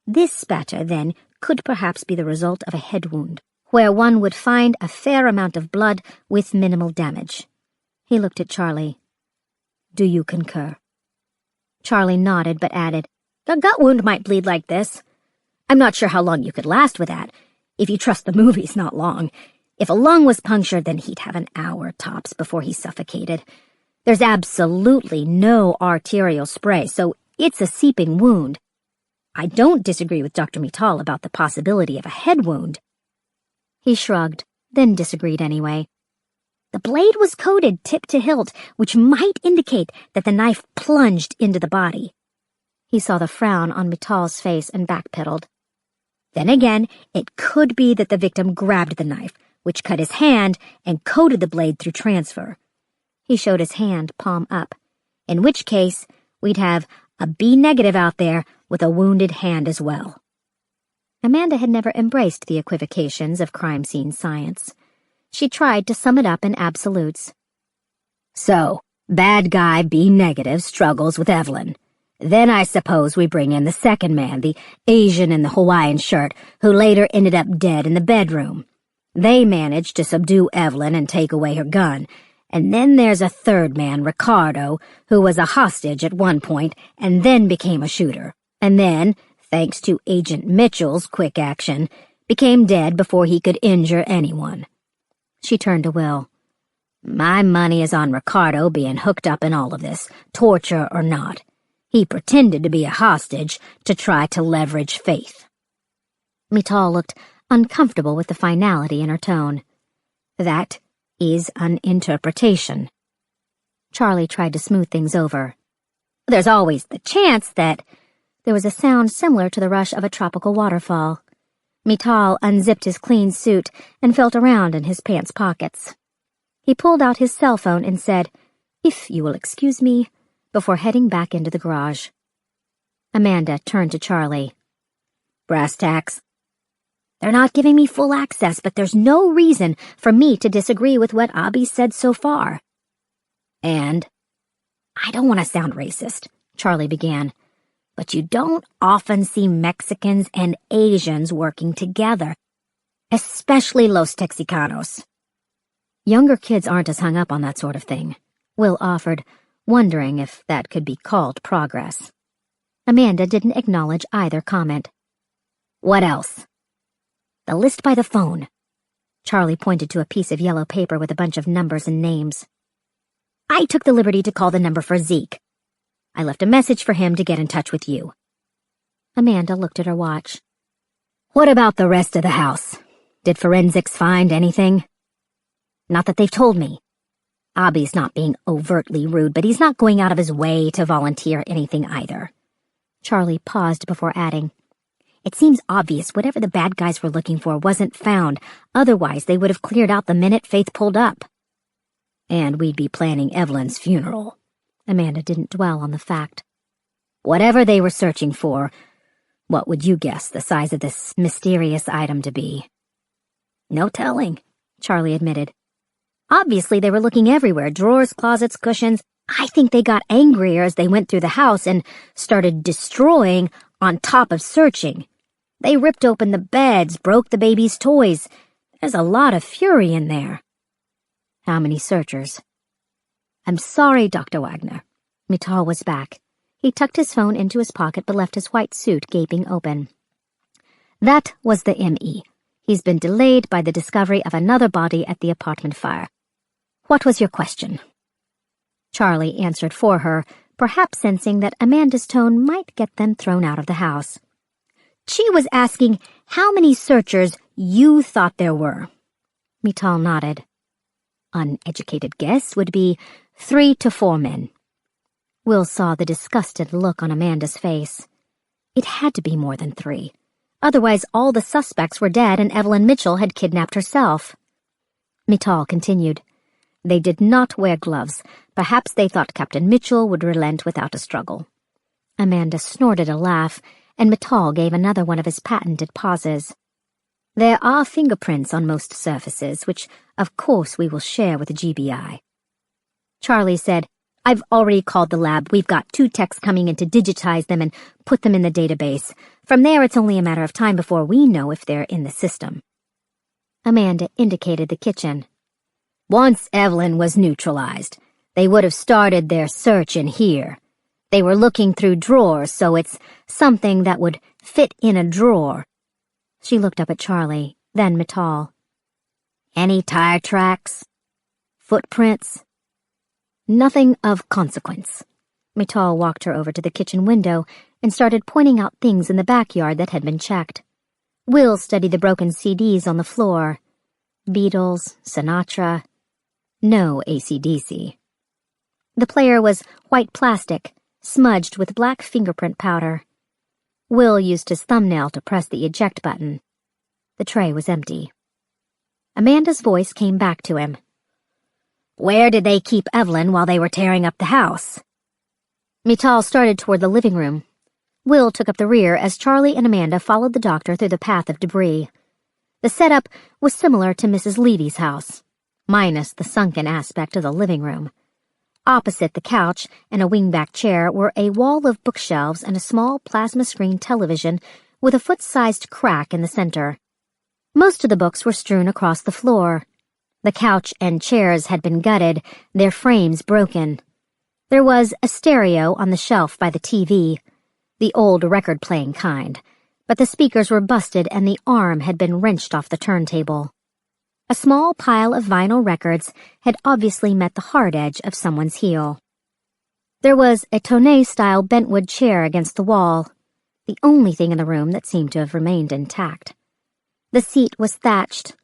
This spatter, then, could perhaps be the result of a head wound, where one would find a fair amount of blood with minimal damage." He looked at Charlie. "Do you concur?" Charlie nodded but added, "A gut wound might bleed like this. I'm not sure how long you could last with that. If you trust the movies, not long. If a lung was punctured, then he'd have an hour tops before he suffocated. There's absolutely no arterial spray, so it's a seeping wound. I don't disagree with Dr. Mittal about the possibility of a head wound." He shrugged, then disagreed anyway. "The blade was coated tip to hilt, which might indicate that the knife plunged into the body." He saw the frown on Mittal's face and backpedaled. "Then again, it could be that the victim grabbed the knife, which cut his hand and coated the blade through transfer." He showed his hand, palm up. "In which case, we'd have a B negative out there with a wounded hand as well." Amanda had never embraced the equivocations of crime scene science. She tried to sum it up in absolutes. "So, bad guy B negative struggles with Evelyn. Then I suppose we bring in the second man, the Asian in the Hawaiian shirt, who later ended up dead in the bedroom. They managed to subdue Evelyn and take away her gun. And then there's a third man, Ricardo, who was a hostage at one point and then became a shooter. And then, thanks to Agent Mitchell's quick action, became dead before he could injure anyone." She turned to Will. "My money is on Ricardo being hooked up in all of this, torture or not. He pretended to be a hostage to try to leverage Faith." Mittal looked uncomfortable with the finality in her tone. "That is an interpretation." Charlie tried to smooth things over. "There's always the chance that—" There was a sound similar to the rush of a tropical waterfall. Mittal unzipped his clean suit and felt around in his pants pockets. He pulled out his cell phone and said, "If you will excuse me," before heading back into the garage. Amanda turned to Charlie. "Brass tacks?" "They're not giving me full access, but there's no reason for me to disagree with what Abby said so far." "And?" "I don't want to sound racist," Charlie began, "but you don't often see Mexicans and Asians working together, especially Los Texicanos." Younger kids aren't as hung up on that sort of thing, Will offered, wondering if that could be called progress. Amanda didn't acknowledge either comment. What else? The list by the phone. Charlie pointed to a piece of yellow paper with a bunch of numbers and names. I took the liberty to call the number for Zeke. I left a message for him to get in touch with you. Amanda looked at her watch. What about the rest of the house? Did forensics find anything? Not that they've told me. Abby's not being overtly rude, but he's not going out of his way to volunteer anything either. Charlie paused before adding, It seems obvious whatever the bad guys were looking for wasn't found, otherwise they would have cleared out the minute Faith pulled up. And we'd be planning Evelyn's funeral. Amanda didn't dwell on the fact. Whatever they were searching for, what would you guess the size of this mysterious item to be? No telling, Charlie admitted. Obviously they were looking everywhere, drawers, closets, cushions. I think they got angrier as they went through the house and started destroying on top of searching. They ripped open the beds, broke the baby's toys. There's a lot of fury in there. How many searchers? I'm sorry, Dr. Wagner. Mittal was back. He tucked his phone into his pocket but left his white suit gaping open. That was the ME. He's been delayed by the discovery of another body at the apartment fire. What was your question? Charlie answered for her, perhaps sensing that Amanda's tone might get them thrown out of the house. She was asking how many searchers you thought there were. Mittal nodded. Uneducated guess would be 3 to 4 men. Will saw the disgusted look on Amanda's face. It had to be more than 3. Otherwise, all the suspects were dead and Evelyn Mitchell had kidnapped herself. Mittal continued. They did not wear gloves. Perhaps they thought Captain Mitchell would relent without a struggle. Amanda snorted a laugh, and Mittal gave another one of his patented pauses. There are fingerprints on most surfaces, which, of course, we will share with the GBI. Charlie said, I've already called the lab. We've got 2 techs coming in to digitize them and put them in the database. From there, it's only a matter of time before we know if they're in the system. Amanda indicated the kitchen. Once Evelyn was neutralized, they would have started their search in here. They were looking through drawers, so it's something that would fit in a drawer. She looked up at Charlie, then Mittal. Any tire tracks? Footprints? Nothing of consequence. Mittal walked her over to the kitchen window and started pointing out things in the backyard that had been checked. Will studied the broken CDs on the floor. Beatles, Sinatra. No AC/DC. The player was white plastic, smudged with black fingerprint powder. Will used his thumbnail to press the eject button. The tray was empty. Amanda's voice came back to him. Where did they keep Evelyn while they were tearing up the house? Mittal started toward the living room. Will took up the rear as Charlie and Amanda followed the doctor through the path of debris. The setup was similar to Mrs. Levy's house, minus the sunken aspect of the living room. Opposite the couch and a wingback chair were a wall of bookshelves and a small plasma screen television with a foot-sized crack in the center. Most of the books were strewn across the floor. The couch and chairs had been gutted, their frames broken. There was a stereo on the shelf by the TV, the old record-playing kind, but the speakers were busted and the arm had been wrenched off the turntable. A small pile of vinyl records had obviously met the hard edge of someone's heel. There was a tonneau-style bentwood chair against the wall, the only thing in the room that seemed to have remained intact. The seat was thatched.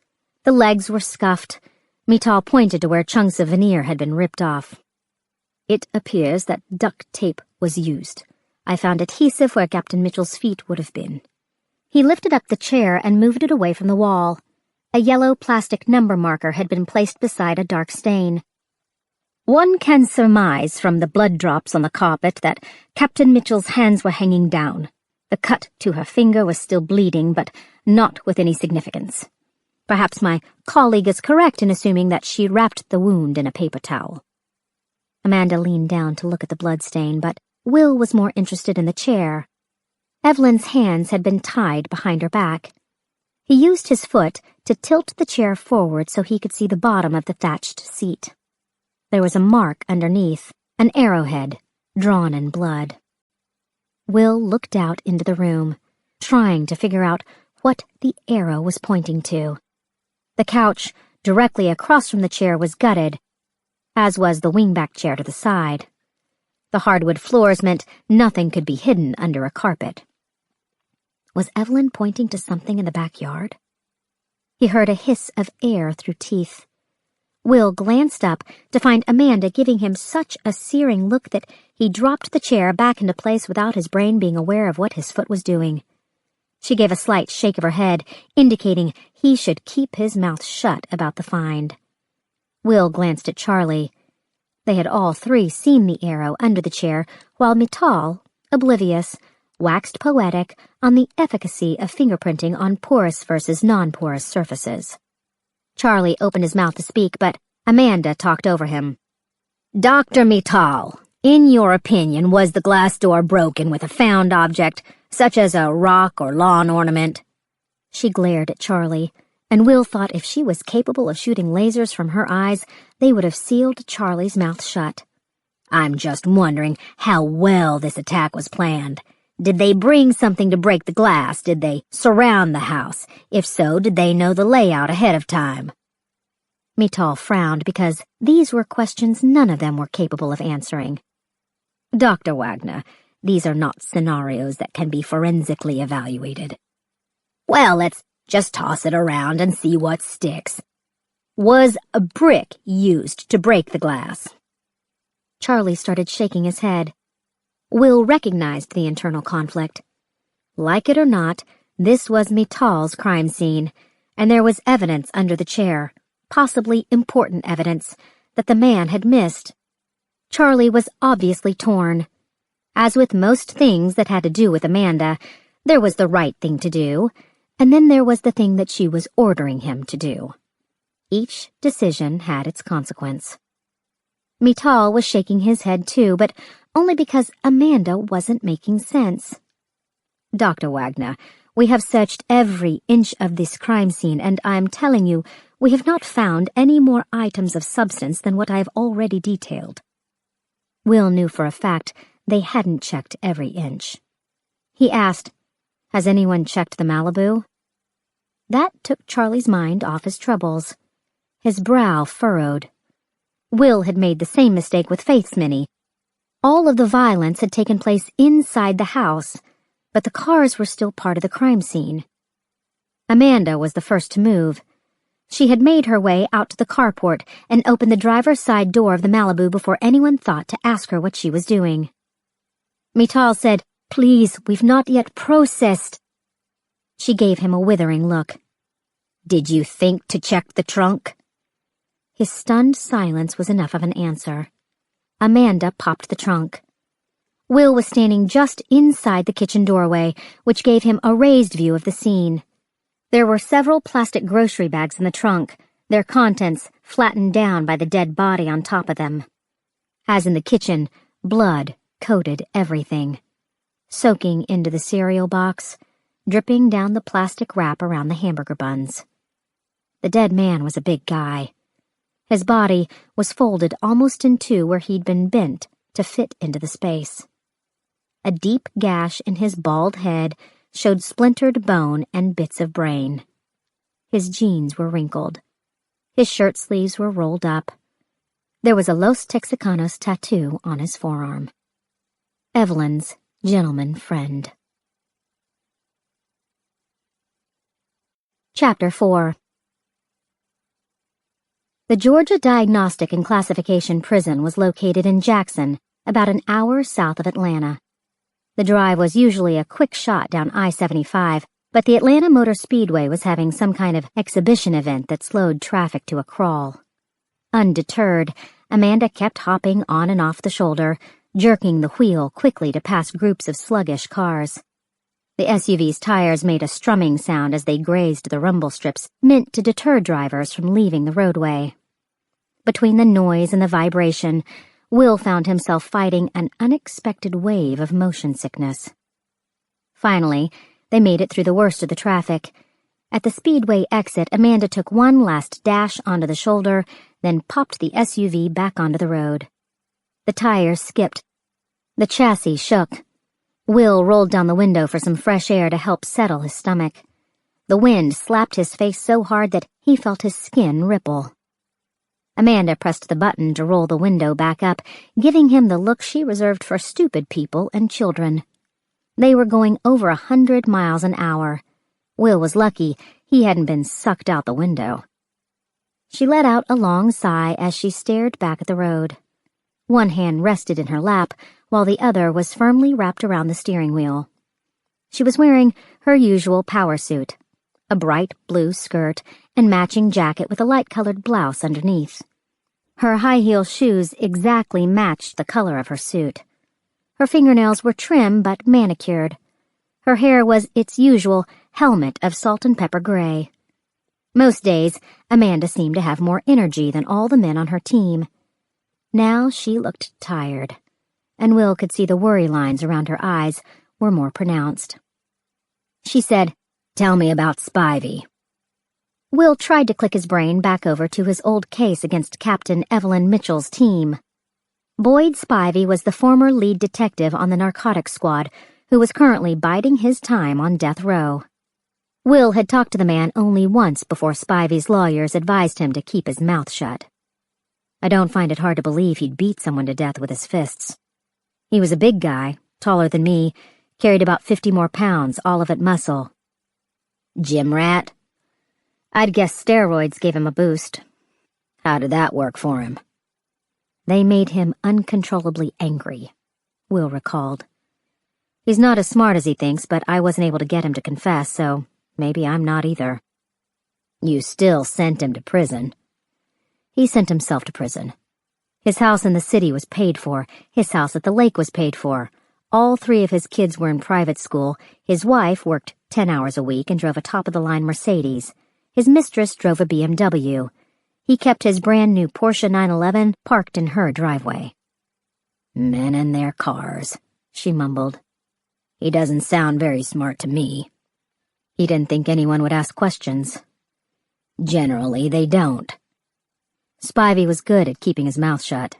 The legs were scuffed. Mittal pointed to where chunks of veneer had been ripped off. It appears that duct tape was used. I found adhesive where Captain Mitchell's feet would have been. He lifted up the chair and moved it away from the wall. A yellow plastic number marker had been placed beside a dark stain. One can surmise from the blood drops on the carpet that Captain Mitchell's hands were hanging down. The cut to her finger was still bleeding, but not with any significance. Perhaps my colleague is correct in assuming that she wrapped the wound in a paper towel. Amanda leaned down to look at the bloodstain, but Will was more interested in the chair. Evelyn's hands had been tied behind her back. He used his foot to tilt the chair forward so he could see the bottom of the thatched seat. There was a mark underneath, an arrowhead, drawn in blood. Will looked out into the room, trying to figure out what the arrow was pointing to. The couch directly across from the chair was gutted, as was the wingback chair to the side. The hardwood floors meant nothing could be hidden under a carpet. Was Evelyn pointing to something in the backyard? He heard a hiss of air through teeth. Will glanced up to find Amanda giving him such a searing look that he dropped the chair back into place without his brain being aware of what his foot was doing. She gave a slight shake of her head, indicating he should keep his mouth shut about the find. Will glanced at Charlie. They had all three seen the arrow under the chair, while Mittal, oblivious, waxed poetic on the efficacy of fingerprinting on porous versus non-porous surfaces. Charlie opened his mouth to speak, but Amanda talked over him. "Dr. Mittal, in your opinion, was the glass door broken with a found object, such as a rock or lawn ornament?" She glared at Charlie, and Will thought if she was capable of shooting lasers from her eyes, they would have sealed Charlie's mouth shut. "I'm just wondering how well this attack was planned. Did they bring something to break the glass? Did they surround the house? If so, did they know the layout ahead of time?" Mittal frowned because these were questions none of them were capable of answering. "Dr. Wagner, these are not scenarios that can be forensically evaluated." "Well, let's just toss it around and see what sticks. Was a brick used to break the glass?" Charlie started shaking his head. Will recognized the internal conflict. Like it or not, this was Mittal's crime scene, and there was evidence under the chair, possibly important evidence, that the man had missed. Charlie was obviously torn. As with most things that had to do with Amanda, there was the right thing to do, and then there was the thing that she was ordering him to do. Each decision had its consequence. Mittal was shaking his head too, but only because Amanda wasn't making sense. "Dr. Wagner, we have searched every inch of this crime scene, and I'm telling you, we have not found any more items of substance than what I have already detailed." Will knew for a fact they hadn't checked every inch. He asked, "Has anyone checked the Malibu?" That took Charlie's mind off his troubles. His brow furrowed. Will had made the same mistake with Faith's Mini. All of the violence had taken place inside the house, but the cars were still part of the crime scene. Amanda was the first to move. She had made her way out to the carport and opened the driver's side door of the Malibu before anyone thought to ask her what she was doing. Mittal said, "Please, we've not yet processed." She gave him a withering look. "Did you think to check the trunk?" His stunned silence was enough of an answer. Amanda popped the trunk. Will was standing just inside the kitchen doorway, which gave him a raised view of the scene. There were several plastic grocery bags in the trunk, their contents flattened down by the dead body on top of them. As in the kitchen, blood coated everything, soaking into the cereal box, dripping down the plastic wrap around the hamburger buns. The dead man was a big guy. His body was folded almost in two where he'd been bent to fit into the space. A deep gash in his bald head showed splintered bone and bits of brain. His jeans were wrinkled. His shirt sleeves were rolled up. There was a Los Texicanos tattoo on his forearm. Evelyn's gentleman friend. Chapter 4. The Georgia Diagnostic and Classification Prison was located in Jackson, about an hour south of Atlanta. The drive was usually a quick shot down I-75, but the Atlanta Motor Speedway was having some kind of exhibition event that slowed traffic to a crawl. Undeterred, Amanda kept hopping on and off the shoulder, jerking the wheel quickly to pass groups of sluggish cars. The SUV's tires made a strumming sound as they grazed the rumble strips, meant to deter drivers from leaving the roadway. Between the noise and the vibration, Will found himself fighting an unexpected wave of motion sickness. Finally, they made it through the worst of the traffic, At the Speedway exit, Amanda took one last dash onto the shoulder, then popped the SUV back onto the road. The tires skipped. The chassis shook. Will rolled down the window for some fresh air to help settle his stomach. The wind slapped his face so hard that he felt his skin ripple. Amanda pressed the button to roll the window back up, giving him the look she reserved for stupid people and children. They were going over 100 miles an hour. Will was lucky he hadn't been sucked out the window. She let out a long sigh as she stared back at the road. One hand rested in her lap, while the other was firmly wrapped around the steering wheel. She was wearing her usual power suit, a bright blue skirt and matching jacket with a light-colored blouse underneath. Her high-heel shoes exactly matched the color of her suit. Her fingernails were trim but manicured. Her hair was its usual helmet of salt and pepper gray. Most days, Amanda seemed to have more energy than all the men on her team. Now she looked tired, and Will could see the worry lines around her eyes were more pronounced. She said, "Tell me about Spivey." Will tried to click his brain back over to his old case against Captain Evelyn Mitchell's team. Boyd Spivey was the former lead detective on the narcotics squad who was currently biding his time on death row. Will had talked to the man only once before Spivey's lawyers advised him to keep his mouth shut. I don't find it hard to believe he'd beat someone to death with his fists. He was a big guy, taller than me, carried about 50 more pounds, all of it muscle. Gym rat? I'd guess steroids gave him a boost. How did that work for him? They made him uncontrollably angry, Will recalled. He's not as smart as he thinks, but I wasn't able to get him to confess, so maybe I'm not either. You still sent him to prison. He sent himself to prison. His house in the city was paid for. His house at the lake was paid for. All 3 of his kids were in private school. His wife worked 10 hours a week and drove a top-of-the-line Mercedes. His mistress drove a BMW. He kept his brand-new Porsche 911 parked in her driveway. Men and their cars, she mumbled. He doesn't sound very smart to me. He didn't think anyone would ask questions. Generally, they don't. Spivey was good at keeping his mouth shut.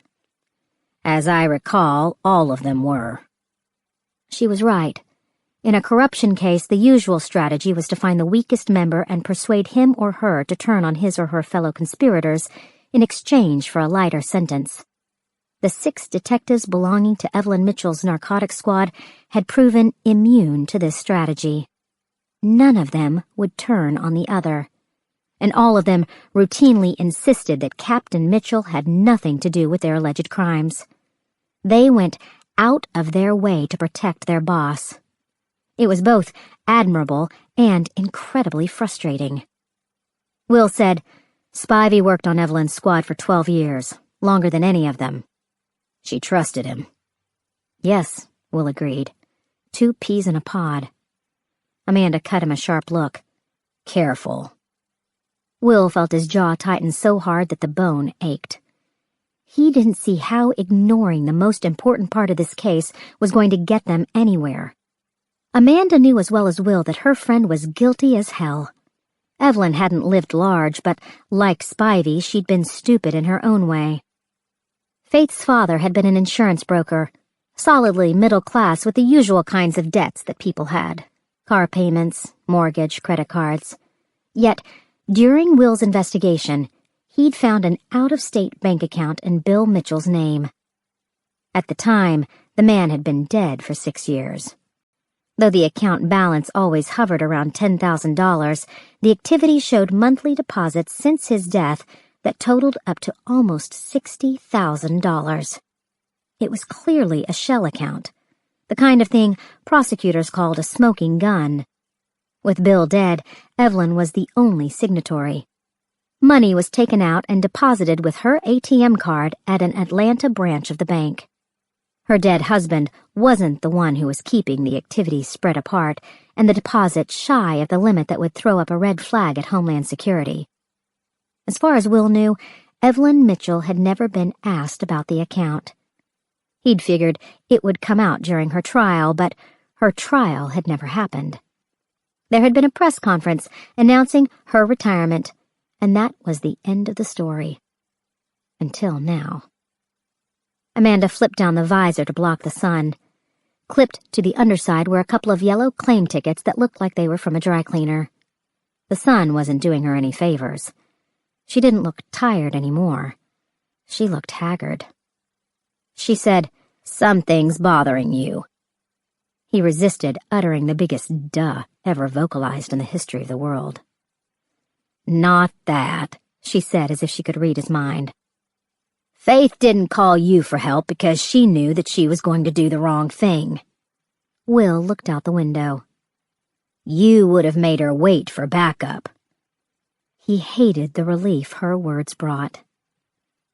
As I recall, all of them were. She was right. In a corruption case, the usual strategy was to find the weakest member and persuade him or her to turn on his or her fellow conspirators in exchange for a lighter sentence. The 6 detectives belonging to Evelyn Mitchell's narcotics squad had proven immune to this strategy. None of them would turn on the other, and all of them routinely insisted that Captain Mitchell had nothing to do with their alleged crimes. They went out of their way to protect their boss. It was both admirable and incredibly frustrating. Will said, Spivey worked on Evelyn's squad for 12 years, longer than any of them. She trusted him. Yes, Will agreed. 2 peas in a pod. Amanda cut him a sharp look. Careful. Will felt his jaw tighten so hard that the bone ached. He didn't see how ignoring the most important part of this case was going to get them anywhere. Amanda knew as well as Will that her friend was guilty as hell. Evelyn hadn't lived large, but like Spivey, she'd been stupid in her own way. Faith's father had been an insurance broker, solidly middle class with the usual kinds of debts that people had. Car payments, mortgage, credit cards. Yet, during Will's investigation, he'd found an out-of-state bank account in Bill Mitchell's name. At the time, the man had been dead for 6 years. Though the account balance always hovered around $10,000, the activity showed monthly deposits since his death that totaled up to almost $60,000. It was clearly a shell account, the kind of thing prosecutors called a smoking gun. With Bill dead, Evelyn was the only signatory. Money was taken out and deposited with her ATM card at an Atlanta branch of the bank. Her dead husband wasn't the one who was keeping the activity spread apart and the deposit shy of the limit that would throw up a red flag at Homeland Security. As far as Will knew, Evelyn Mitchell had never been asked about the account. He'd figured it would come out during her trial, but her trial had never happened. There had been a press conference announcing her retirement, and that was the end of the story. Until now. Amanda flipped down the visor to block the sun. Clipped to the underside were a couple of yellow claim tickets that looked like they were from a dry cleaner. The sun wasn't doing her any favors. She didn't look tired anymore. She looked haggard. She said, "Something's bothering you." He resisted uttering the biggest duh ever vocalized in the history of the world. "Not that," she said as if she could read his mind. "Faith didn't call you for help because she knew that she was going to do the wrong thing." Will looked out the window. "You would have made her wait for backup." He hated the relief her words brought.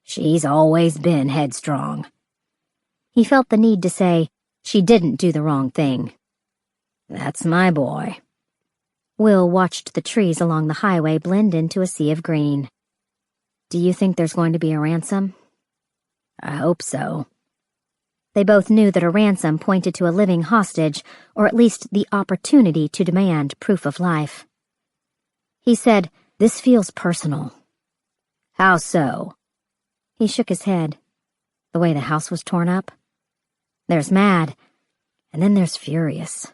"She's always been headstrong." He felt the need to say, "She didn't do the wrong thing." "That's my boy." Will watched the trees along the highway blend into a sea of green. "Do you think there's going to be a ransom?" "I hope so." They both knew that a ransom pointed to a living hostage, or at least the opportunity to demand proof of life. He said, "This feels personal." "How so?" He shook his head. "The way the house was torn up. There's mad, and then there's furious.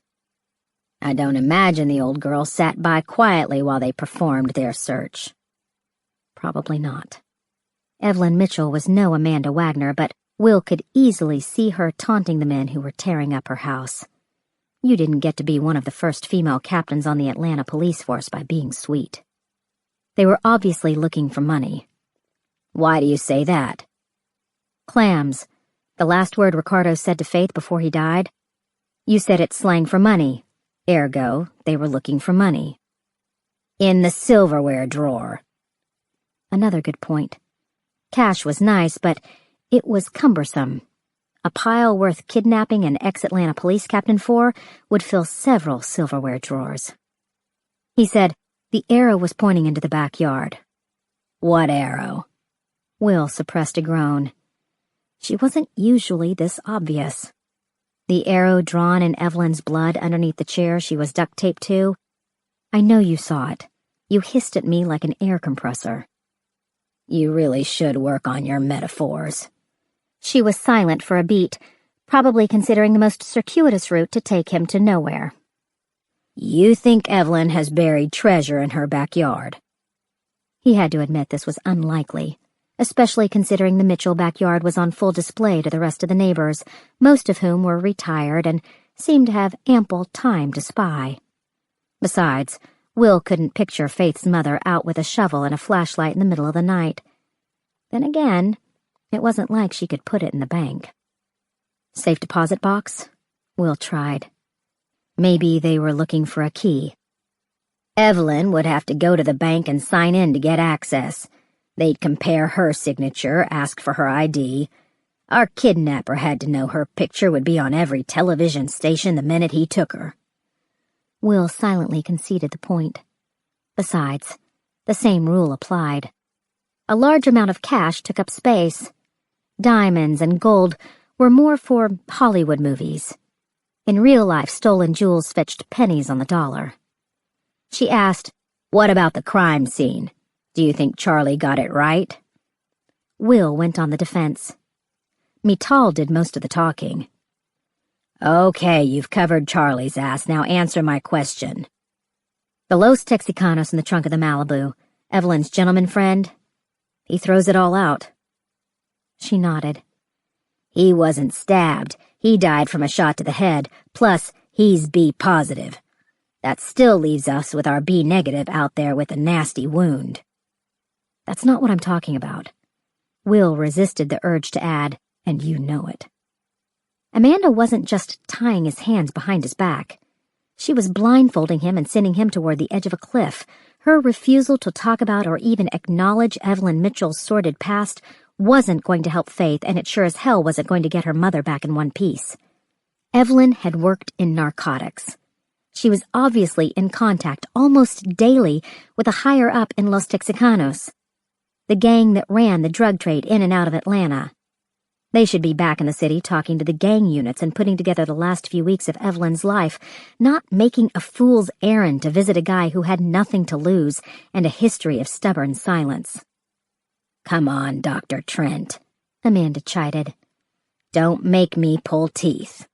I don't imagine the old girl sat by quietly while they performed their search." Probably not. Evelyn Mitchell was no Amanda Wagner, but Will could easily see her taunting the men who were tearing up her house. You didn't get to be one of the first female captains on the Atlanta police force by being sweet. They were obviously looking for money. "Why do you say that?" "Clams. The last word Ricardo said to Faith before he died. You said it's slang for money. Ergo, they were looking for money." "In the silverware drawer." Another good point. Cash was nice, but it was cumbersome. A pile worth kidnapping an ex-Atlanta police captain for would fill several silverware drawers. He said the arrow was pointing into the backyard. "What arrow?" Will suppressed a groan. She wasn't usually this obvious. The arrow drawn in Evelyn's blood underneath the chair she was duct taped to. "I know you saw it. You hissed at me like an air compressor." "You really should work on your metaphors." She was silent for a beat, probably considering the most circuitous route to take him to nowhere. "You think Evelyn has buried treasure in her backyard?" He had to admit this was unlikely, especially considering the Mitchell backyard was on full display to the rest of the neighbors, most of whom were retired and seemed to have ample time to spy. Besides, Will couldn't picture Faith's mother out with a shovel and a flashlight in the middle of the night. Then again, it wasn't like she could put it in the bank. Safe deposit box? Will tried. Maybe they were looking for a key. "Evelyn would have to go to the bank and sign in to get access. They'd compare her signature, ask for her ID. Our kidnapper had to know her picture would be on every television station the minute he took her." Will silently conceded the point. Besides, the same rule applied. A large amount of cash took up space. Diamonds and gold were more for Hollywood movies. In real life, stolen jewels fetched pennies on the dollar. She asked, "What about the crime scene? Do you think Charlie got it right?" Will went on the defense. Mital did most of the talking. "Okay, you've covered Charlie's ass. Now answer my question." "The Los Texicanos in the trunk of the Malibu. Evelyn's gentleman friend. He throws it all out." She nodded. "He wasn't stabbed. He died from a shot to the head. Plus, he's B positive. That still leaves us with our B negative out there with a nasty wound." "That's not what I'm talking about." Will resisted the urge to add, "and you know it." Amanda wasn't just tying his hands behind his back. She was blindfolding him and sending him toward the edge of a cliff. Her refusal to talk about or even acknowledge Evelyn Mitchell's sordid past wasn't going to help Faith, and it sure as hell wasn't going to get her mother back in one piece. Evelyn had worked in narcotics. She was obviously in contact almost daily with a higher-up in Los Texicanos, the gang that ran the drug trade in and out of Atlanta. They should be back in the city talking to the gang units and putting together the last few weeks of Evelyn's life, not making a fool's errand to visit a guy who had nothing to lose and a history of stubborn silence. "Come on, Dr. Trent," Amanda chided. "Don't make me pull teeth."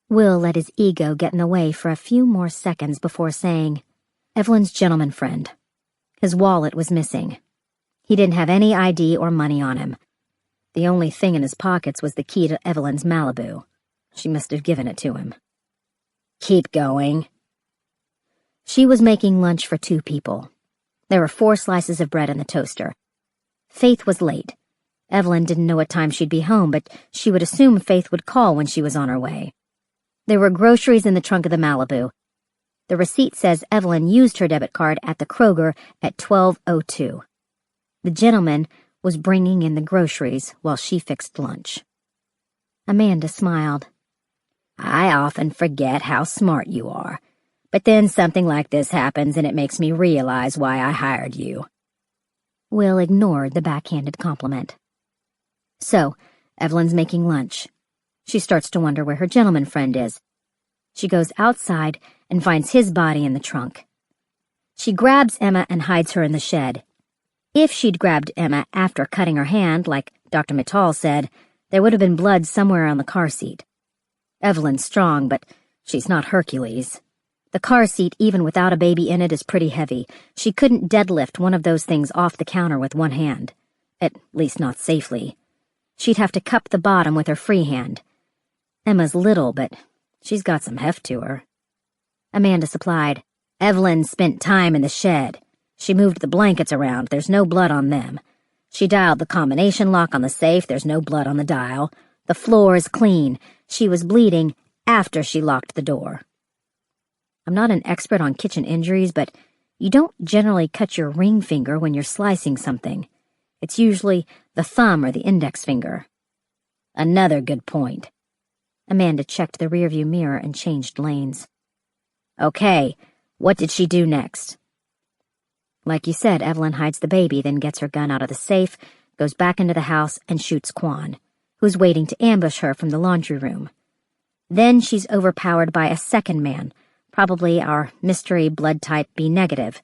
Will let his ego get in the way for a few more seconds before saying, "Evelyn's gentleman friend. His wallet was missing. He didn't have any ID or money on him. The only thing in his pockets was the key to Evelyn's Malibu. She must have given it to him." "Keep going." She was making lunch for 2 people. There were 4 slices of bread in the toaster. Faith was late. Evelyn didn't know what time she'd be home, but she would assume Faith would call when she was on her way. There were groceries in the trunk of the Malibu. The receipt says Evelyn used her debit card at the Kroger at 12:02. The gentleman was bringing in the groceries while she fixed lunch. Amanda smiled. "I often forget how smart you are, but then something like this happens and it makes me realize why I hired you." Will ignored the backhanded compliment. So, Evelyn's making lunch. She starts to wonder where her gentleman friend is. She goes outside and finds his body in the trunk. She grabs Emma and hides her in the shed. If she'd grabbed Emma after cutting her hand, like Dr. Mittal said, there would have been blood somewhere on the car seat. Evelyn's strong, but she's not Hercules. The car seat, even without a baby in it, is pretty heavy. She couldn't deadlift one of those things off the counter with one hand. At least not safely. She'd have to cup the bottom with her free hand. Emma's little, but she's got some heft to her. Amanda supplied. "Evelyn spent time in the shed. She moved the blankets around. There's no blood on them. She dialed the combination lock on the safe. There's no blood on the dial. The floor is clean. She was bleeding after she locked the door." I'm not an expert on kitchen injuries, but you don't generally cut your ring finger when you're slicing something. It's usually the thumb or the index finger. "Another good point." Amanda checked the rearview mirror and changed lanes. "Okay, what did she do next?" Like you said, Evelyn hides the baby, then gets her gun out of the safe, goes back into the house, and shoots Quan, who's waiting to ambush her from the laundry room. Then she's overpowered by a second man, probably our mystery blood type B negative.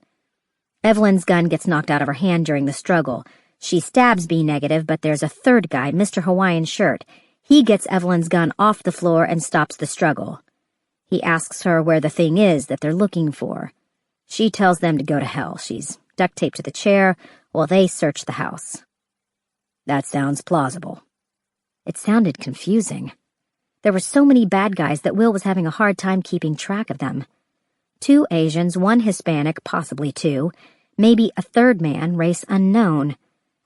Evelyn's gun gets knocked out of her hand during the struggle. She stabs B negative, but there's a third guy, Mr. Hawaiian Shirt. He gets Evelyn's gun off the floor and stops the struggle. He asks her where the thing is that they're looking for. She tells them to go to hell. She's duct taped to the chair while they search the house. That sounds plausible. It sounded confusing. There were so many bad guys that Will was having a hard time keeping track of them. 2 Asians, 1 Hispanic, possibly 2, maybe a third man, race unknown.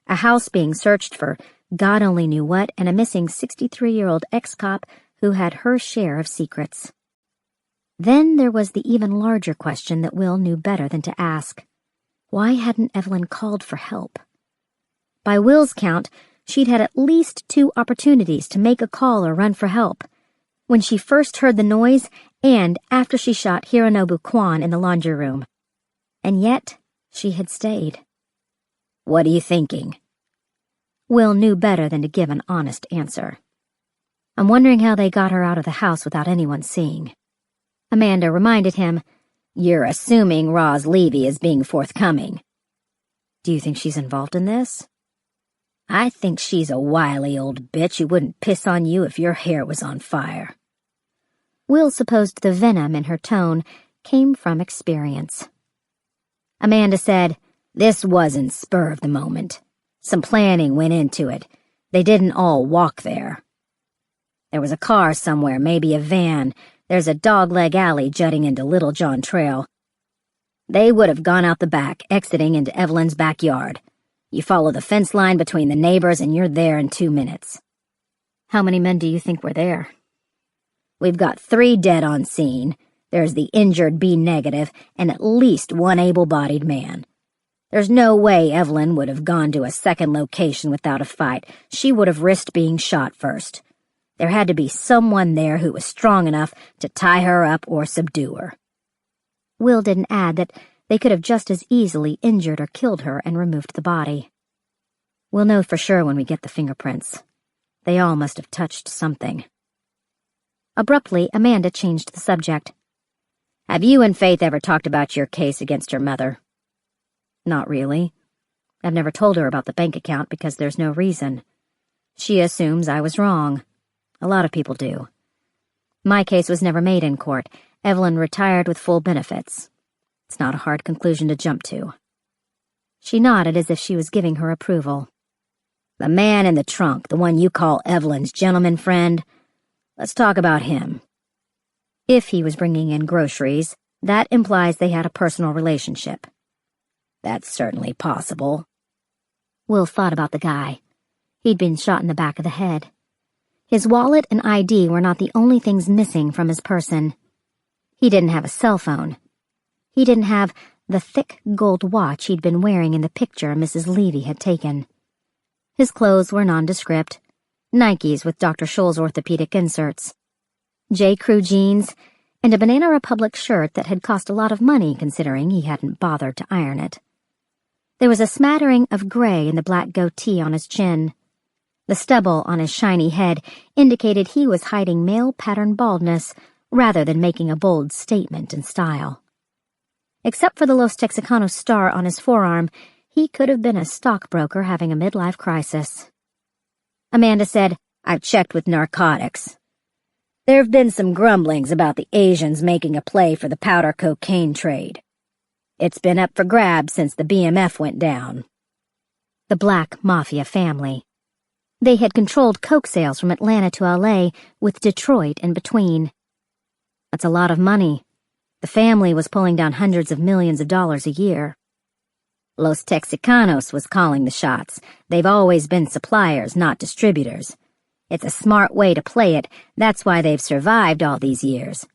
A house being searched for God only knew what, and a missing 63-year-old ex-cop who had her share of secrets. Then there was the even larger question that Will knew better than to ask. Why hadn't Evelyn called for help? By Will's count, she'd had at least 2 opportunities to make a call or run for help. When she first heard the noise, and after she shot Hironobu Kwan in the laundry room. And yet, she had stayed. "What are you thinking?" Will knew better than to give an honest answer. "I'm wondering how they got her out of the house without anyone seeing." Amanda reminded him, "You're assuming Roz Levy is being forthcoming." "Do you think she's involved in this?" "I think she's a wily old bitch who wouldn't piss on you if your hair was on fire." Will supposed the venom in her tone came from experience. Amanda said, "This wasn't spur of the moment. Some planning went into it. They didn't all walk there. There was a car somewhere, maybe a van. There's a dogleg alley jutting into Little John Trail. They would have gone out the back, exiting into Evelyn's backyard. You follow the fence line between the neighbors and you're there in 2 minutes. How many men do you think were there? We've got 3 dead on scene. There's the injured B negative and at least 1 able-bodied man. There's no way Evelyn would have gone to a second location without a fight. She would have risked being shot first. There had to be someone there who was strong enough to tie her up or subdue her." Will didn't add that they could have just as easily injured or killed her and removed the body. "We'll know for sure when we get the fingerprints. They all must have touched something. Abruptly, Amanda changed the subject. Have you and Faith ever talked about your case against your mother? Not really. I've never told her about the bank account because there's no reason. She assumes I was wrong. A lot of people do. My case was never made in court. Evelyn retired with full benefits. It's not a hard conclusion to jump to. She nodded as if she was giving her approval. The man in the trunk, the one you call Evelyn's gentleman friend, let's talk about him. If he was bringing in groceries, that implies they had a personal relationship. That's certainly possible. Will thought about the guy. He'd been shot in the back of the head. His wallet and ID were not the only things missing from his person. He didn't have a cell phone. He didn't have the thick gold watch he'd been wearing in the picture Mrs. Levy had taken. His clothes were nondescript, Nikes with Dr. Scholl's orthopedic inserts, J. Crew jeans, and a Banana Republic shirt that had cost a lot of money considering he hadn't bothered to iron it. There was a smattering of gray in the black goatee on his chin. The stubble on his shiny head indicated he was hiding male-pattern baldness rather than making a bold statement in style. Except for the Los Texacanos star on his forearm, he could have been a stockbroker having a midlife crisis. Amanda said, I've checked with narcotics. There have been some grumblings about the Asians making a play for the powder cocaine trade. It's been up for grabs since the BMF went down. The Black Mafia family. They had controlled coke sales from Atlanta to LA, with Detroit in between. That's a lot of money. The family was pulling down hundreds of millions of dollars a year. Los Texacanos was calling the shots. They've always been suppliers, not distributors. It's a smart way to play it. That's why they've survived all these years.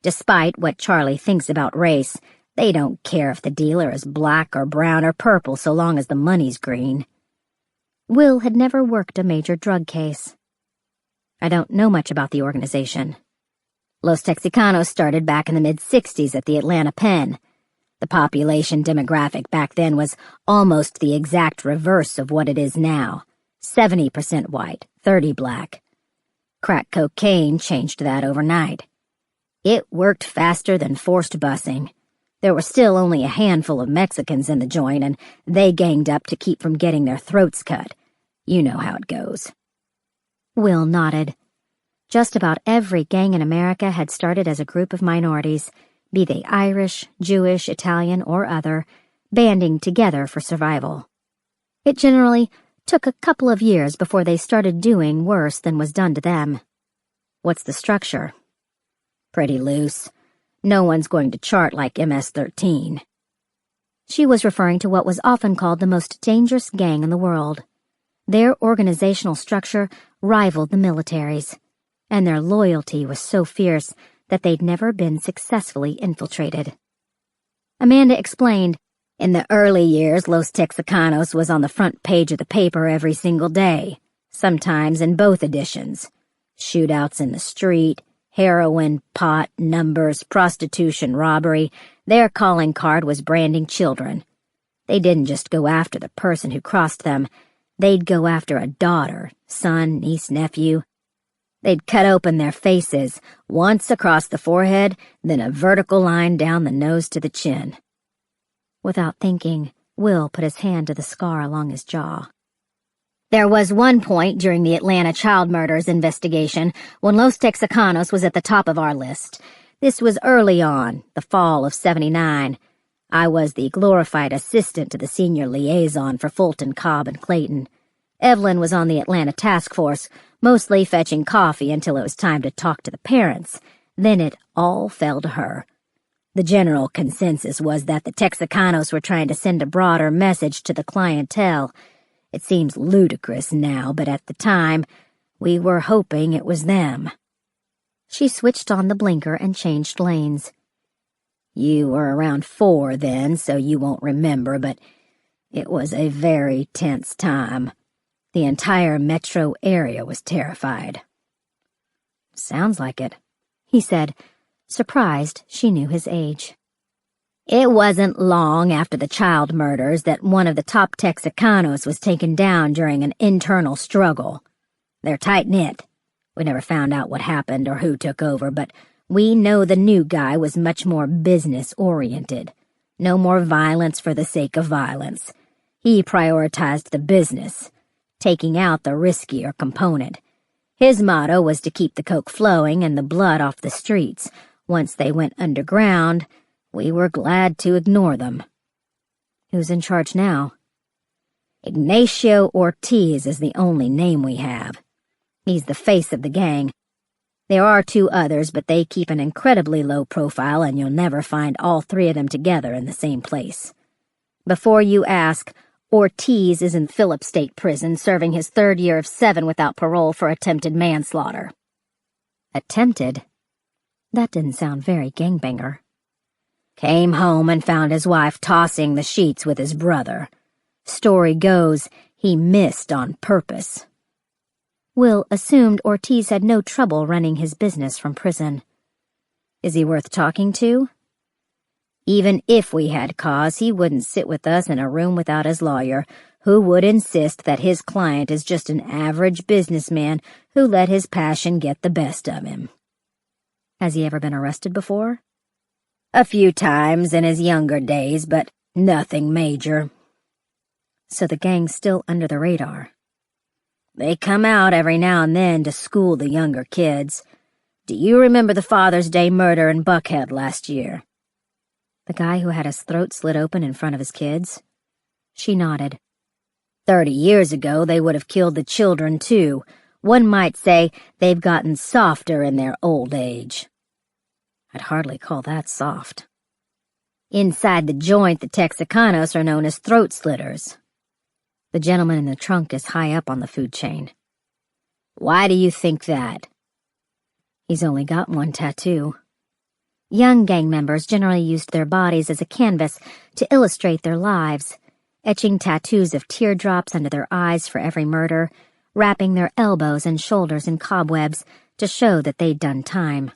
Despite what Charlie thinks about race, they don't care if the dealer is black or brown or purple so long as the money's green. Will had never worked a major drug case. I don't know much about the organization. Los Texacanos started back in the mid-60s at the Atlanta Pen. The population demographic back then was almost the exact reverse of what it is now. 70% white, 30 black. Crack cocaine changed that overnight. It worked faster than forced busing. There were still only a handful of Mexicans in the joint, and they ganged up to keep from getting their throats cut. You know how it goes. Will nodded. Just about every gang in America had started as a group of minorities, be they Irish, Jewish, Italian, or other, banding together for survival. It generally took a couple of years before they started doing worse than was done to them. What's the structure? Pretty loose. No one's going to chart like MS-13. She was referring to what was often called the most dangerous gang in the world. Their organizational structure rivaled the military's, and their loyalty was so fierce that they'd never been successfully infiltrated. Amanda explained, in the early years, Los Texacanos was on the front page of the paper every single day, sometimes in both editions. Shootouts in the street, heroin, pot, numbers, prostitution, robbery. Their calling card was branding children. They didn't just go after the person who crossed them. They'd go after a daughter, son, niece, nephew. They'd cut open their faces, once across the forehead, then a vertical line down the nose to the chin. Without thinking, Will put his hand to the scar along his jaw. There was one point during the Atlanta child murders investigation when Los Texacanos was at the top of our list. This was early on, the fall of '79. I was the glorified assistant to the senior liaison for Fulton, Cobb, and Clayton. Evelyn was on the Atlanta task force, mostly fetching coffee until it was time to talk to the parents. Then it all fell to her. The general consensus was that the Texacanos were trying to send a broader message to the clientele. It seems ludicrous now, but at the time, we were hoping it was them. She switched on the blinker and changed lanes. You were around 4 then, so you won't remember, but it was a very tense time. The entire metro area was terrified. Sounds like it, he said, surprised she knew his age. It wasn't long after the child murders that one of the top Texacanos was taken down during an internal struggle. They're tight-knit. We never found out what happened or who took over, but we know the new guy was much more business-oriented. No more violence for the sake of violence. He prioritized the business, taking out the riskier component. His motto was to keep the coke flowing and the blood off the streets. Once they went underground, we were glad to ignore them. Who's in charge now? Ignacio Ortiz is the only name we have. He's the face of the gang. There are 2 others, but they keep an incredibly low profile, and you'll never find all 3 of them together in the same place. Before you ask, Ortiz is in Phillip State Prison serving his 3rd year of 7 without parole for attempted manslaughter. Attempted? That didn't sound very gangbanger. Came home and found his wife tossing the sheets with his brother. Story goes, he missed on purpose. Will assumed Ortiz had no trouble running his business from prison. Is he worth talking to? Even if we had cause, he wouldn't sit with us in a room without his lawyer, who would insist that his client is just an average businessman who let his passion get the best of him. Has he ever been arrested before? A few times in his younger days, but nothing major. So the gang's still under the radar. They come out every now and then to school the younger kids. Do you remember the Father's Day murder in Buckhead last year? The guy who had his throat slit open in front of his kids? She nodded. 30 years ago, they would have killed the children, too. One might say they've gotten softer in their old age. I'd hardly call that soft. Inside the joint, the Texicanos are known as throat slitters. The gentleman in the trunk is high up on the food chain. Why do you think that? He's only got 1 tattoo. Young gang members generally used their bodies as a canvas to illustrate their lives, etching tattoos of teardrops under their eyes for every murder, wrapping their elbows and shoulders in cobwebs to show that they'd done time.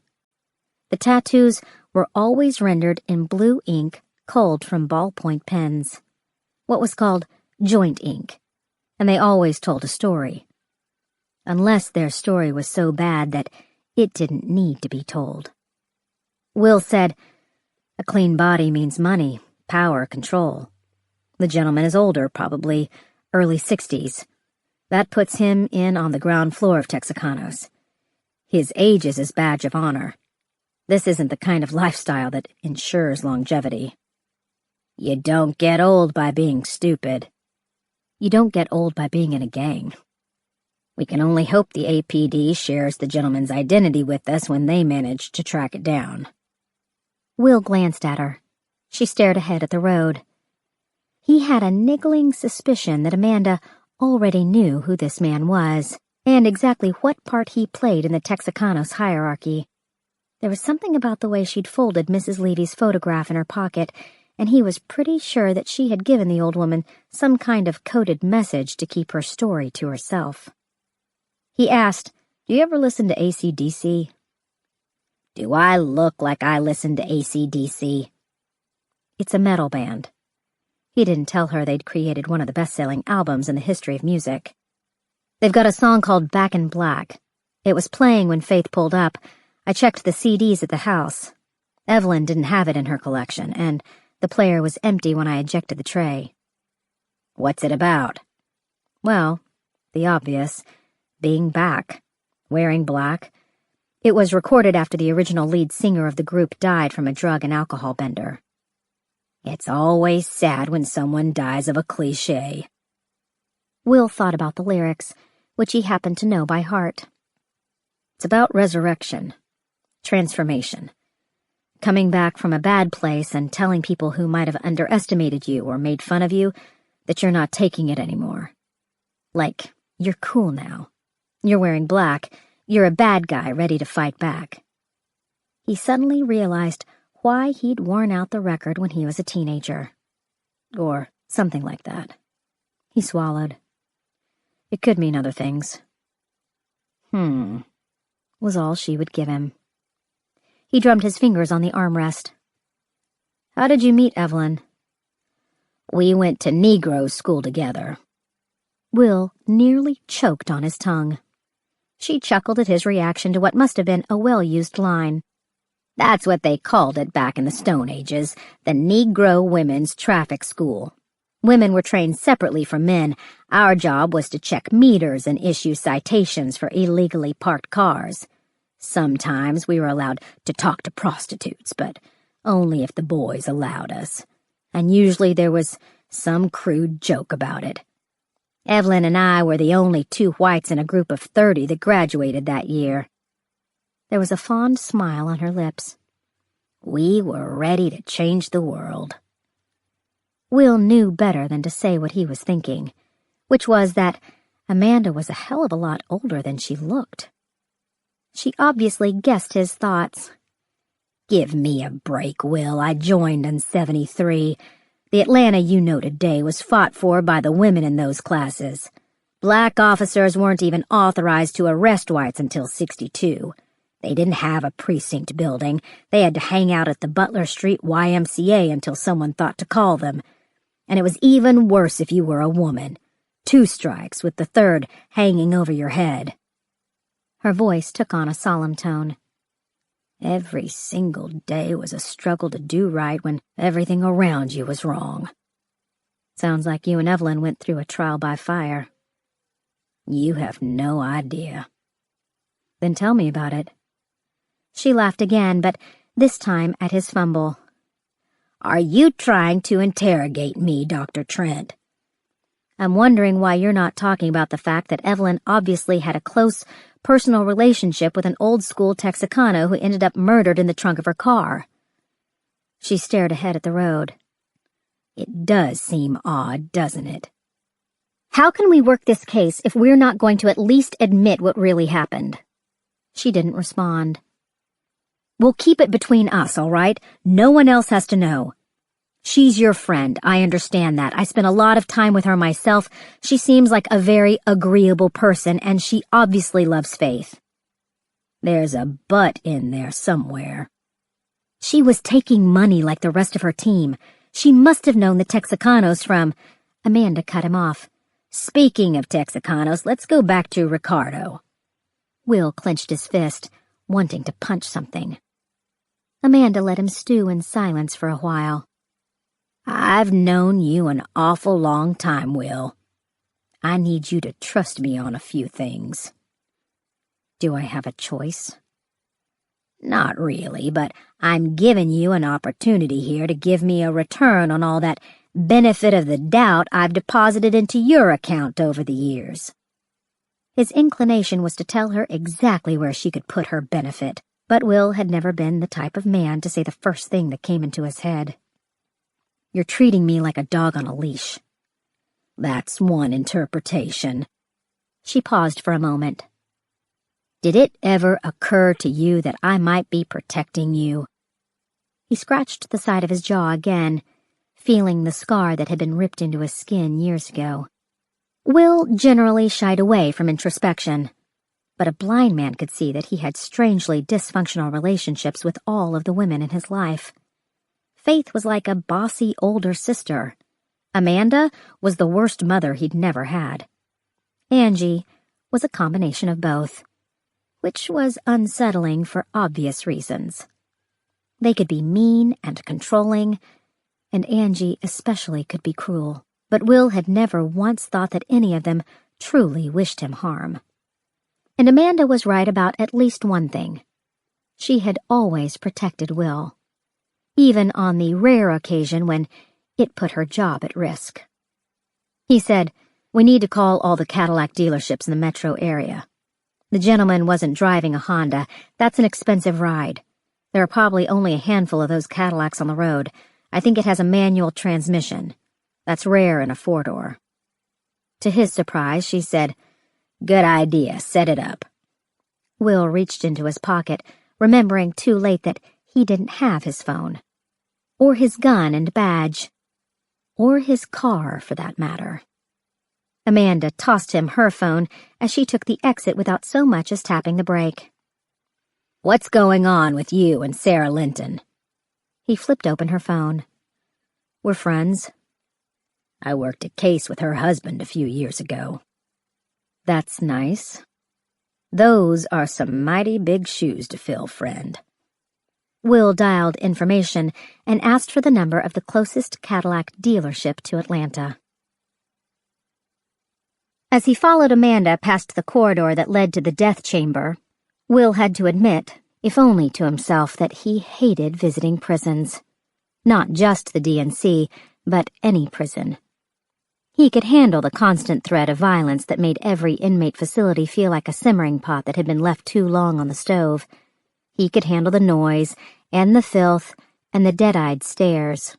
The tattoos were always rendered in blue ink culled from ballpoint pens, what was called joint ink, and they always told a story. Unless their story was so bad that it didn't need to be told. Will said, a clean body means money, power, control. The gentleman is older, probably early 60s. That puts him in on the ground floor of Texicanos. His age is his badge of honor. This isn't the kind of lifestyle that ensures longevity. You don't get old by being stupid. You don't get old by being in a gang. We can only hope the APD shares the gentleman's identity with us when they manage to track it down. Will glanced at her. She stared ahead at the road. He had a niggling suspicion that Amanda already knew who this man was, and exactly what part he played in the Texicanos hierarchy. There was something about the way she'd folded Mrs. Levy's photograph in her pocket, and he was pretty sure that she had given the old woman some kind of coded message to keep her story to herself. He asked, "Do you ever listen to AC/DC? Do I look like I listen to AC/DC? It's a metal band. He didn't tell her they'd created one of the best-selling albums in the history of music. They've got a song called Back in Black. It was playing when Faith pulled up. I checked the CDs at the house. Evelyn didn't have it in her collection, and the player was empty when I ejected the tray. What's it about? Well, the obvious. Being back. Wearing black. It was recorded after the original lead singer of the group died from a drug and alcohol bender. It's always sad when someone dies of a cliché. Will thought about the lyrics, which he happened to know by heart. It's about resurrection. Transformation. Coming back from a bad place and telling people who might have underestimated you or made fun of you that you're not taking it anymore. Like, you're cool now. You're wearing black. You're a bad guy ready to fight back. He suddenly realized why he'd worn out the record when he was a teenager. Or something like that. He swallowed. It could mean other things. Was all she would give him. He drummed his fingers on the armrest. How did you meet Evelyn? We went to Negro school together. Will nearly choked on his tongue. She chuckled at his reaction to what must have been a well-used line. That's what they called it back in the Stone Ages, the Negro Women's Traffic School. Women were trained separately from men. Our job was to check meters and issue citations for illegally parked cars. Sometimes we were allowed to talk to prostitutes, but only if the boys allowed us. And usually there was some crude joke about it. Evelyn and I were the only two whites in a group of 30 that graduated that year. There was a fond smile on her lips. We were ready to change the world. Will knew better than to say what he was thinking, which was that Amanda was a hell of a lot older than she looked. She obviously guessed his thoughts. Give me a break, Will. I joined in 73. The Atlanta you know today was fought for by the women in those classes. Black officers weren't even authorized to arrest whites until 62. They didn't have a precinct building. They had to hang out at the Butler Street YMCA until someone thought to call them. And it was even worse if you were a woman. 2 strikes, with the 3rd hanging over your head. Her voice took on a solemn tone. Every single day was a struggle to do right when everything around you was wrong. Sounds like you and Evelyn went through a trial by fire. You have no idea. Then tell me about it. She laughed again, but this time at his fumble. Are you trying to interrogate me, Dr. Trent? I'm wondering why you're not talking about the fact that Evelyn obviously had a close, personal relationship with an old-school Texicano who ended up murdered in the trunk of her car. She stared ahead at the road. It does seem odd, doesn't it? How can we work this case if we're not going to at least admit what really happened? She didn't respond. We'll keep it between us, all right? No one else has to know. She's your friend, I understand that. I spent a lot of time with her myself. She seems like a very agreeable person, and she obviously loves Faith. There's a but in there somewhere. She was taking money like the rest of her team. She must have known the Texicanos from... Amanda cut him off. Speaking of Texicanos, let's go back to Ricardo. Will clenched his fist, wanting to punch something. Amanda let him stew in silence for a while. I've known you an awful long time, Will. I need you to trust me on a few things. Do I have a choice? Not really, but I'm giving you an opportunity here to give me a return on all that benefit of the doubt I've deposited into your account over the years. His inclination was to tell her exactly where she could put her benefit, but Will had never been the type of man to say the first thing that came into his head. You're treating me like a dog on a leash. That's one interpretation. She paused for a moment. Did it ever occur to you that I might be protecting you? He scratched the side of his jaw again, feeling the scar that had been ripped into his skin years ago. Will generally shied away from introspection, but a blind man could see that he had strangely dysfunctional relationships with all of the women in his life. Faith was like a bossy older sister. Amanda was the worst mother he'd never had. Angie was a combination of both, which was unsettling for obvious reasons. They could be mean and controlling, and Angie especially could be cruel, but Will had never once thought that any of them truly wished him harm. And Amanda was right about at least one thing. She had always protected Will, even on the rare occasion when it put her job at risk. He said, "We need to call all the Cadillac dealerships in the metro area. The gentleman wasn't driving a Honda. That's an expensive ride. There are probably only a handful of those Cadillacs on the road. I think it has a manual transmission. That's rare in a 4-door. To his surprise, she said, "Good idea, set it up." Will reached into his pocket, remembering too late that he didn't have his phone. Or his gun and badge. Or his car, for that matter. Amanda tossed him her phone as she took the exit without so much as tapping the brake. "What's going on with you and Sarah Linton?" He flipped open her phone. "We're friends. I worked a case with her husband a few years ago." "That's nice." Those are some mighty big shoes to fill, friend. Will dialed information and asked for the number of the closest Cadillac dealership to Atlanta. As he followed Amanda past the corridor that led to the death chamber, Will had to admit, if only to himself, that he hated visiting prisons. Not just the DNC, but any prison. He could handle the constant threat of violence that made every inmate facility feel like a simmering pot that had been left too long on the stove. He could handle the noise, and the filth, and the dead-eyed stares.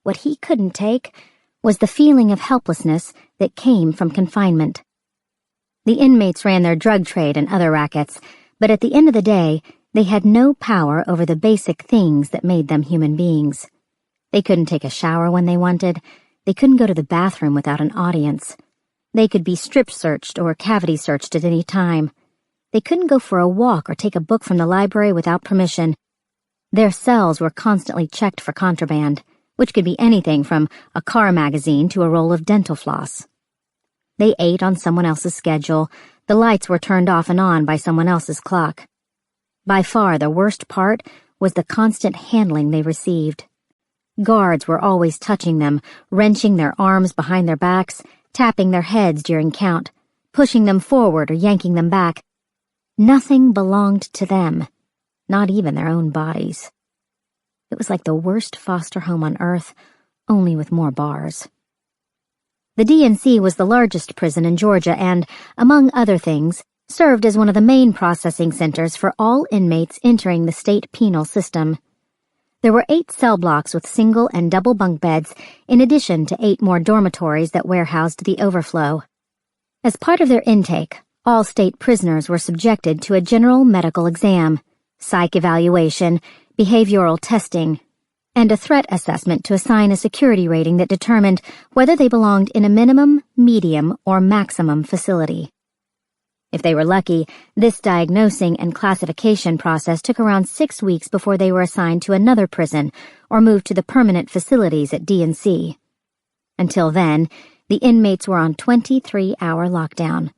What he couldn't take was the feeling of helplessness that came from confinement. The inmates ran their drug trade and other rackets, but at the end of the day, they had no power over the basic things that made them human beings. They couldn't take a shower when they wanted. They couldn't go to the bathroom without an audience. They could be strip-searched or cavity-searched at any time. They couldn't go for a walk or take a book from the library without permission. Their cells were constantly checked for contraband, which could be anything from a car magazine to a roll of dental floss. They ate on someone else's schedule. The lights were turned off and on by someone else's clock. By far the worst part was the constant handling they received. Guards were always touching them, wrenching their arms behind their backs, tapping their heads during count, pushing them forward or yanking them back. Nothing belonged to them, not even their own bodies. It was like the worst foster home on earth, only with more bars. The DNC was the largest prison in Georgia and, among other things, served as one of the main processing centers for all inmates entering the state penal system. There were 8 cell blocks with single and double bunk beds, in addition to 8 more dormitories that warehoused the overflow. As part of their intake, all state prisoners were subjected to a general medical exam, psych evaluation, behavioral testing, and a threat assessment to assign a security rating that determined whether they belonged in a minimum, medium, or maximum facility. If they were lucky, this diagnosing and classification process took around 6 weeks before they were assigned to another prison or moved to the permanent facilities at DNC. Until then, the inmates were on 23-hour lockdown,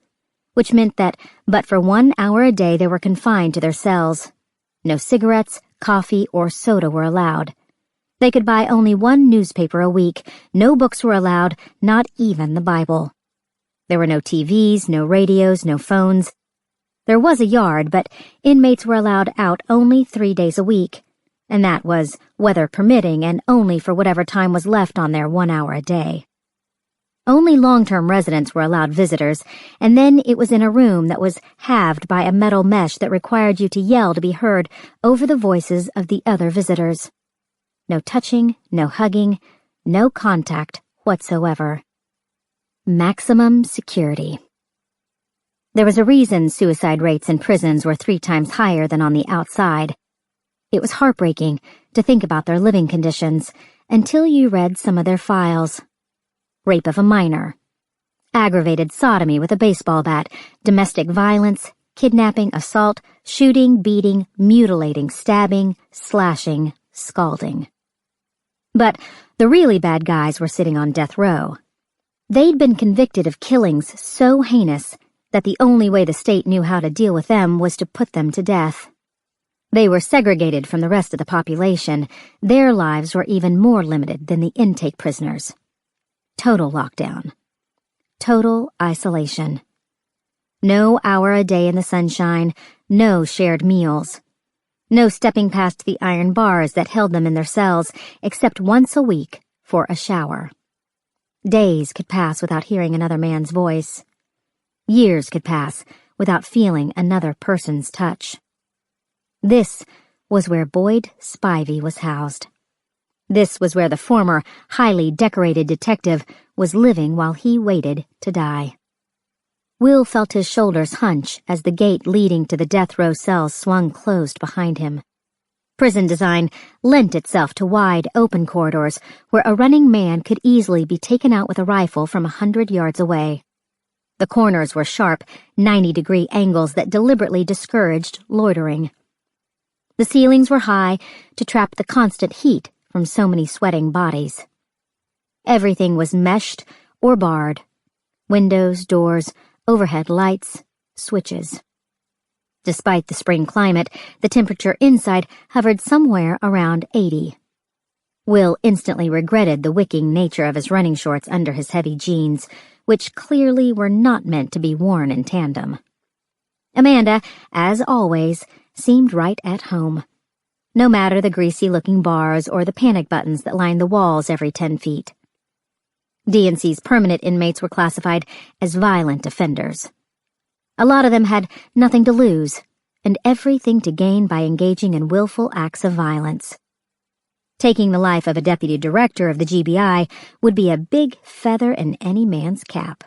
which meant that but for 1 hour a day they were confined to their cells. No cigarettes, coffee, or soda were allowed. They could buy only 1 newspaper a week. No books were allowed, not even the Bible. There were no TVs, no radios, no phones. There was a yard, but inmates were allowed out only 3 days a week, and that was, weather permitting, and only for whatever time was left on their 1 hour a day. Only long-term residents were allowed visitors, and then it was in a room that was halved by a metal mesh that required you to yell to be heard over the voices of the other visitors. No touching, no hugging, no contact whatsoever. Maximum security. There was a reason suicide rates in prisons were 3 times higher than on the outside. It was heartbreaking to think about their living conditions until you read some of their files. Rape of a minor, aggravated sodomy with a baseball bat, domestic violence, kidnapping, assault, shooting, beating, mutilating, stabbing, slashing, scalding. But the really bad guys were sitting on death row. They'd been convicted of killings so heinous that the only way the state knew how to deal with them was to put them to death. They were segregated from the rest of the population. Their lives were even more limited than the intake prisoners. Total lockdown. Total isolation. No hour a day in the sunshine, no shared meals. No stepping past the iron bars that held them in their cells, except once a week for a shower. Days could pass without hearing another man's voice. Years could pass without feeling another person's touch. This was where Boyd Spivey was housed. This was where the former, highly decorated detective was living while he waited to die. Will felt his shoulders hunch as the gate leading to the death row cells swung closed behind him. Prison design lent itself to wide, open corridors where a running man could easily be taken out with a rifle from 100 yards away. The corners were sharp, 90-degree angles that deliberately discouraged loitering. The ceilings were high to trap the constant heat from so many sweating bodies. Everything was meshed or barred. Windows, doors, overhead lights, switches. Despite the spring climate, the temperature inside hovered somewhere around 80. Will instantly regretted the wicking nature of his running shorts under his heavy jeans, which clearly were not meant to be worn in tandem. Amanda, as always, seemed right at home. No matter the greasy-looking bars or the panic buttons that lined the walls every 10 feet. D&C's permanent inmates were classified as violent offenders. A lot of them had nothing to lose and everything to gain by engaging in willful acts of violence. Taking the life of a deputy director of the GBI would be a big feather in any man's cap.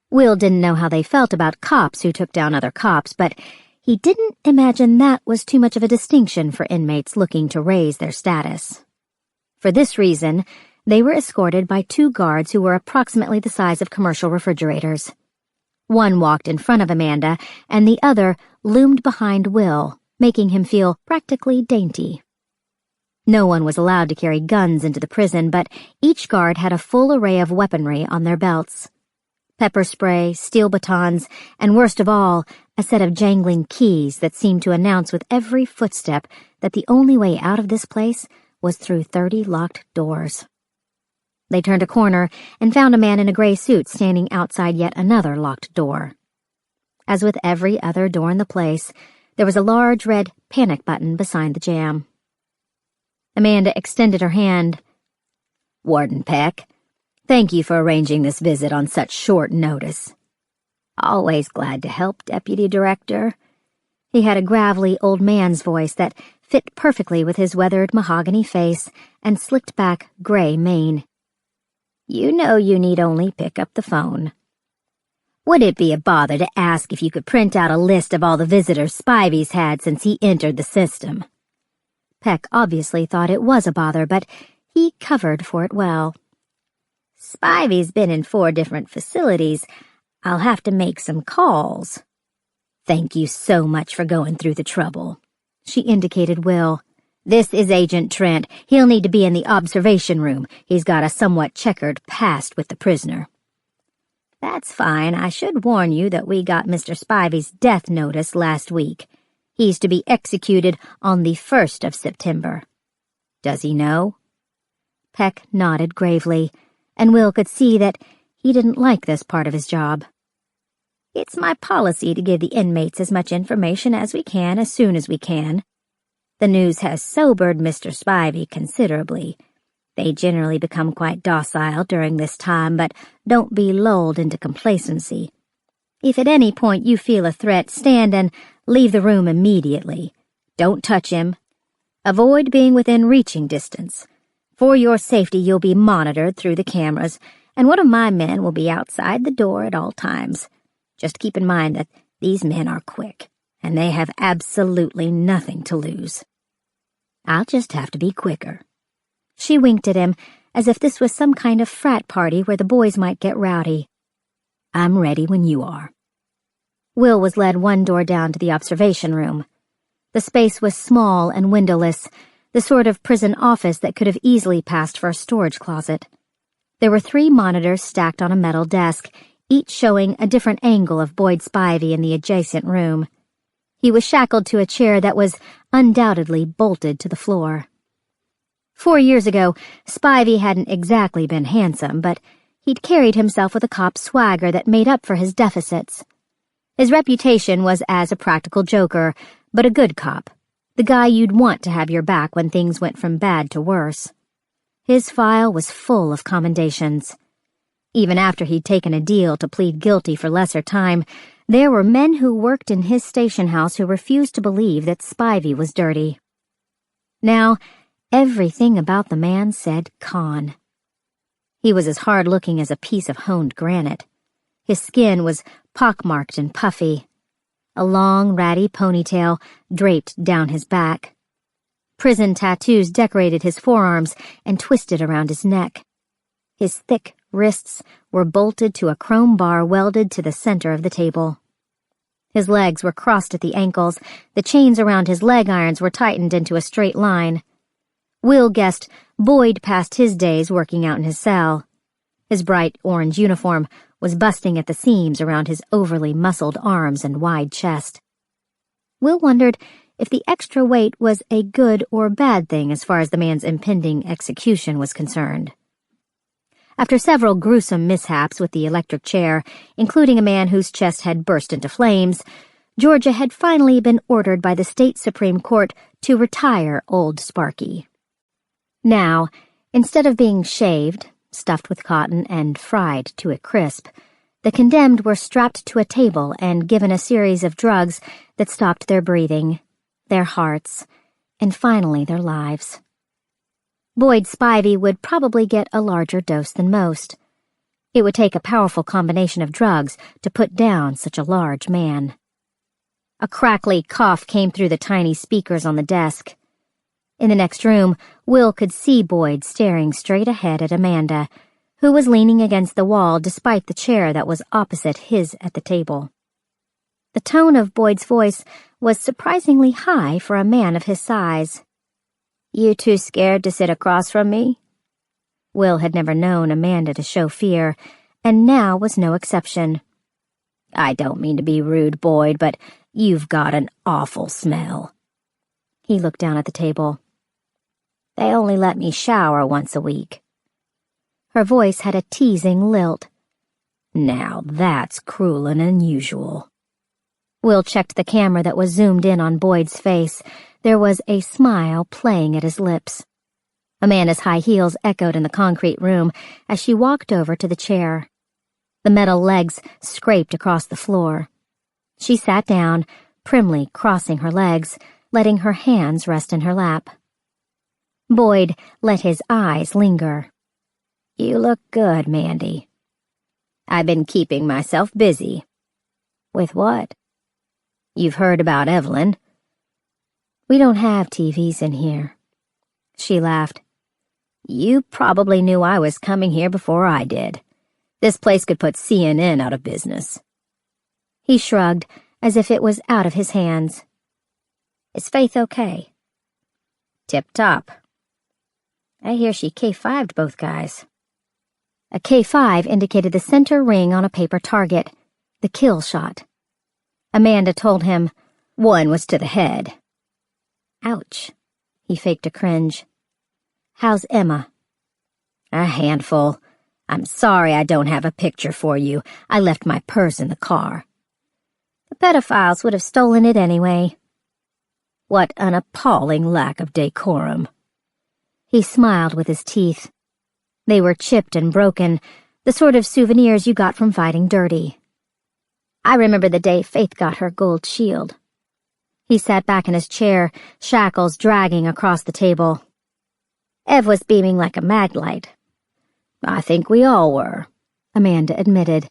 Will didn't know how they felt about cops who took down other cops, but he didn't imagine that was too much of a distinction for inmates looking to raise their status. For this reason, they were escorted by 2 guards who were approximately the size of commercial refrigerators. One walked in front of Amanda, and the other loomed behind Will, making him feel practically dainty. No one was allowed to carry guns into the prison, but each guard had a full array of weaponry on their belts. Pepper spray, steel batons, and worst of all, a set of jangling keys that seemed to announce with every footstep that the only way out of this place was through 30 locked doors. They turned a corner and found a man in a gray suit standing outside yet another locked door. As with every other door in the place, there was a large red panic button beside the jamb. Amanda extended her hand. "Warden Peck, thank you for arranging this visit on such short notice." "Always glad to help, Deputy Director." He had a gravelly old man's voice that fit perfectly with his weathered mahogany face and slicked back gray mane. "You know you need only pick up the phone." "Would it be a bother to ask if you could print out a list of all the visitors Spivey's had since he entered the system?" Peck obviously thought it was a bother, but he covered for it well. "Spivey's been in 4 different facilities. I'll have to make some calls." "Thank you so much for going through the trouble." She indicated Will. "This is Agent Trent. He'll need to be in the observation room. He's got a somewhat checkered past with the prisoner." "That's fine. I should warn you that we got Mr. Spivey's death notice last week. He's to be executed on the 1st of September. Does he know?" Peck nodded gravely, and Will could see that he didn't like this part of his job. "It's my policy to give the inmates as much information as we can as soon as we can. The news has sobered Mr. Spivey considerably. They generally become quite docile during this time, but don't be lulled into complacency. If at any point you feel a threat, stand and leave the room immediately. Don't touch him. Avoid being within reaching distance. For your safety, you'll be monitored through the cameras, and one of my men will be outside the door at all times. Just keep in mind that these men are quick, and they have absolutely nothing to lose." "I'll just have to be quicker." She winked at him, as if this was some kind of frat party where the boys might get rowdy. "I'm ready when you are." Will was led 1 door down to the observation room. The space was small and windowless, the sort of prison office that could have easily passed for a storage closet. There were 3 monitors stacked on a metal desk, each showing a different angle of Boyd Spivey in the adjacent room. He was shackled to a chair that was undoubtedly bolted to the floor. 4 years ago, Spivey hadn't exactly been handsome, but he'd carried himself with a cop swagger that made up for his deficits. His reputation was as a practical joker, but a good cop, the guy you'd want to have your back when things went from bad to worse. His file was full of commendations. Even after he'd taken a deal to plead guilty for lesser time, there were men who worked in his station house who refused to believe that Spivey was dirty. Now, everything about the man said con. He was as hard-looking as a piece of honed granite. His skin was pockmarked and puffy. A long, ratty ponytail draped down his back. Prison tattoos decorated his forearms and twisted around his neck. His thick wrists were bolted to a chrome bar welded to the center of the table. His legs were crossed at the ankles. The chains around his leg irons were tightened into a straight line. Will guessed Boyd passed his days working out in his cell. His bright orange uniform was busting at the seams around his overly muscled arms and wide chest. Will wondered if the extra weight was a good or bad thing as far as the man's impending execution was concerned. After several gruesome mishaps with the electric chair, including a man whose chest had burst into flames, Georgia had finally been ordered by the state Supreme Court to retire old Sparky. Now, instead of being shaved, stuffed with cotton, and fried to a crisp, the condemned were strapped to a table and given a series of drugs that stopped their breathing, their hearts, and finally their lives. Boyd Spivey would probably get a larger dose than most. It would take a powerful combination of drugs to put down such a large man. A crackly cough came through the tiny speakers on the desk. In the next room, Will could see Boyd staring straight ahead at Amanda, who was leaning against the wall despite the chair that was opposite his at the table. The tone of Boyd's voice was surprisingly high for a man of his size. "You too scared to sit across from me?" Will had never known Amanda to show fear, and now was no exception. "I don't mean to be rude, Boyd, but you've got an awful smell." He looked down at the table. "They only let me shower once a week." Her voice had a teasing lilt. "Now that's cruel and unusual." Will checked the camera that was zoomed in on Boyd's face. There was a smile playing at his lips. Amanda's high heels echoed in the concrete room as she walked over to the chair. The metal legs scraped across the floor. She sat down, primly crossing her legs, letting her hands rest in her lap. Boyd let his eyes linger. "You look good, Mandy." "I've been keeping myself busy." "With what?" "You've heard about Evelyn." "We don't have TVs in here." She laughed. "You probably knew I was coming here before I did. This place could put CNN out of business." He shrugged, as if it was out of his hands. "Is Faith okay?" "Tip-top." "I hear she K5'd both guys." A K5 indicated the center ring on a paper target, the kill shot. Amanda told him, "One was to the head." "Ouch." He faked a cringe. "How's Emma?" "A handful. I'm sorry I don't have a picture for you. I left my purse in the car." "The pedophiles would have stolen it anyway." "What an appalling lack of decorum." He smiled with his teeth. They were chipped and broken, the sort of souvenirs you got from fighting dirty. "I remember the day Faith got her gold shield." He sat back in his chair, shackles dragging across the table. "Ev was beaming like a maglite." "I think we all were," Amanda admitted.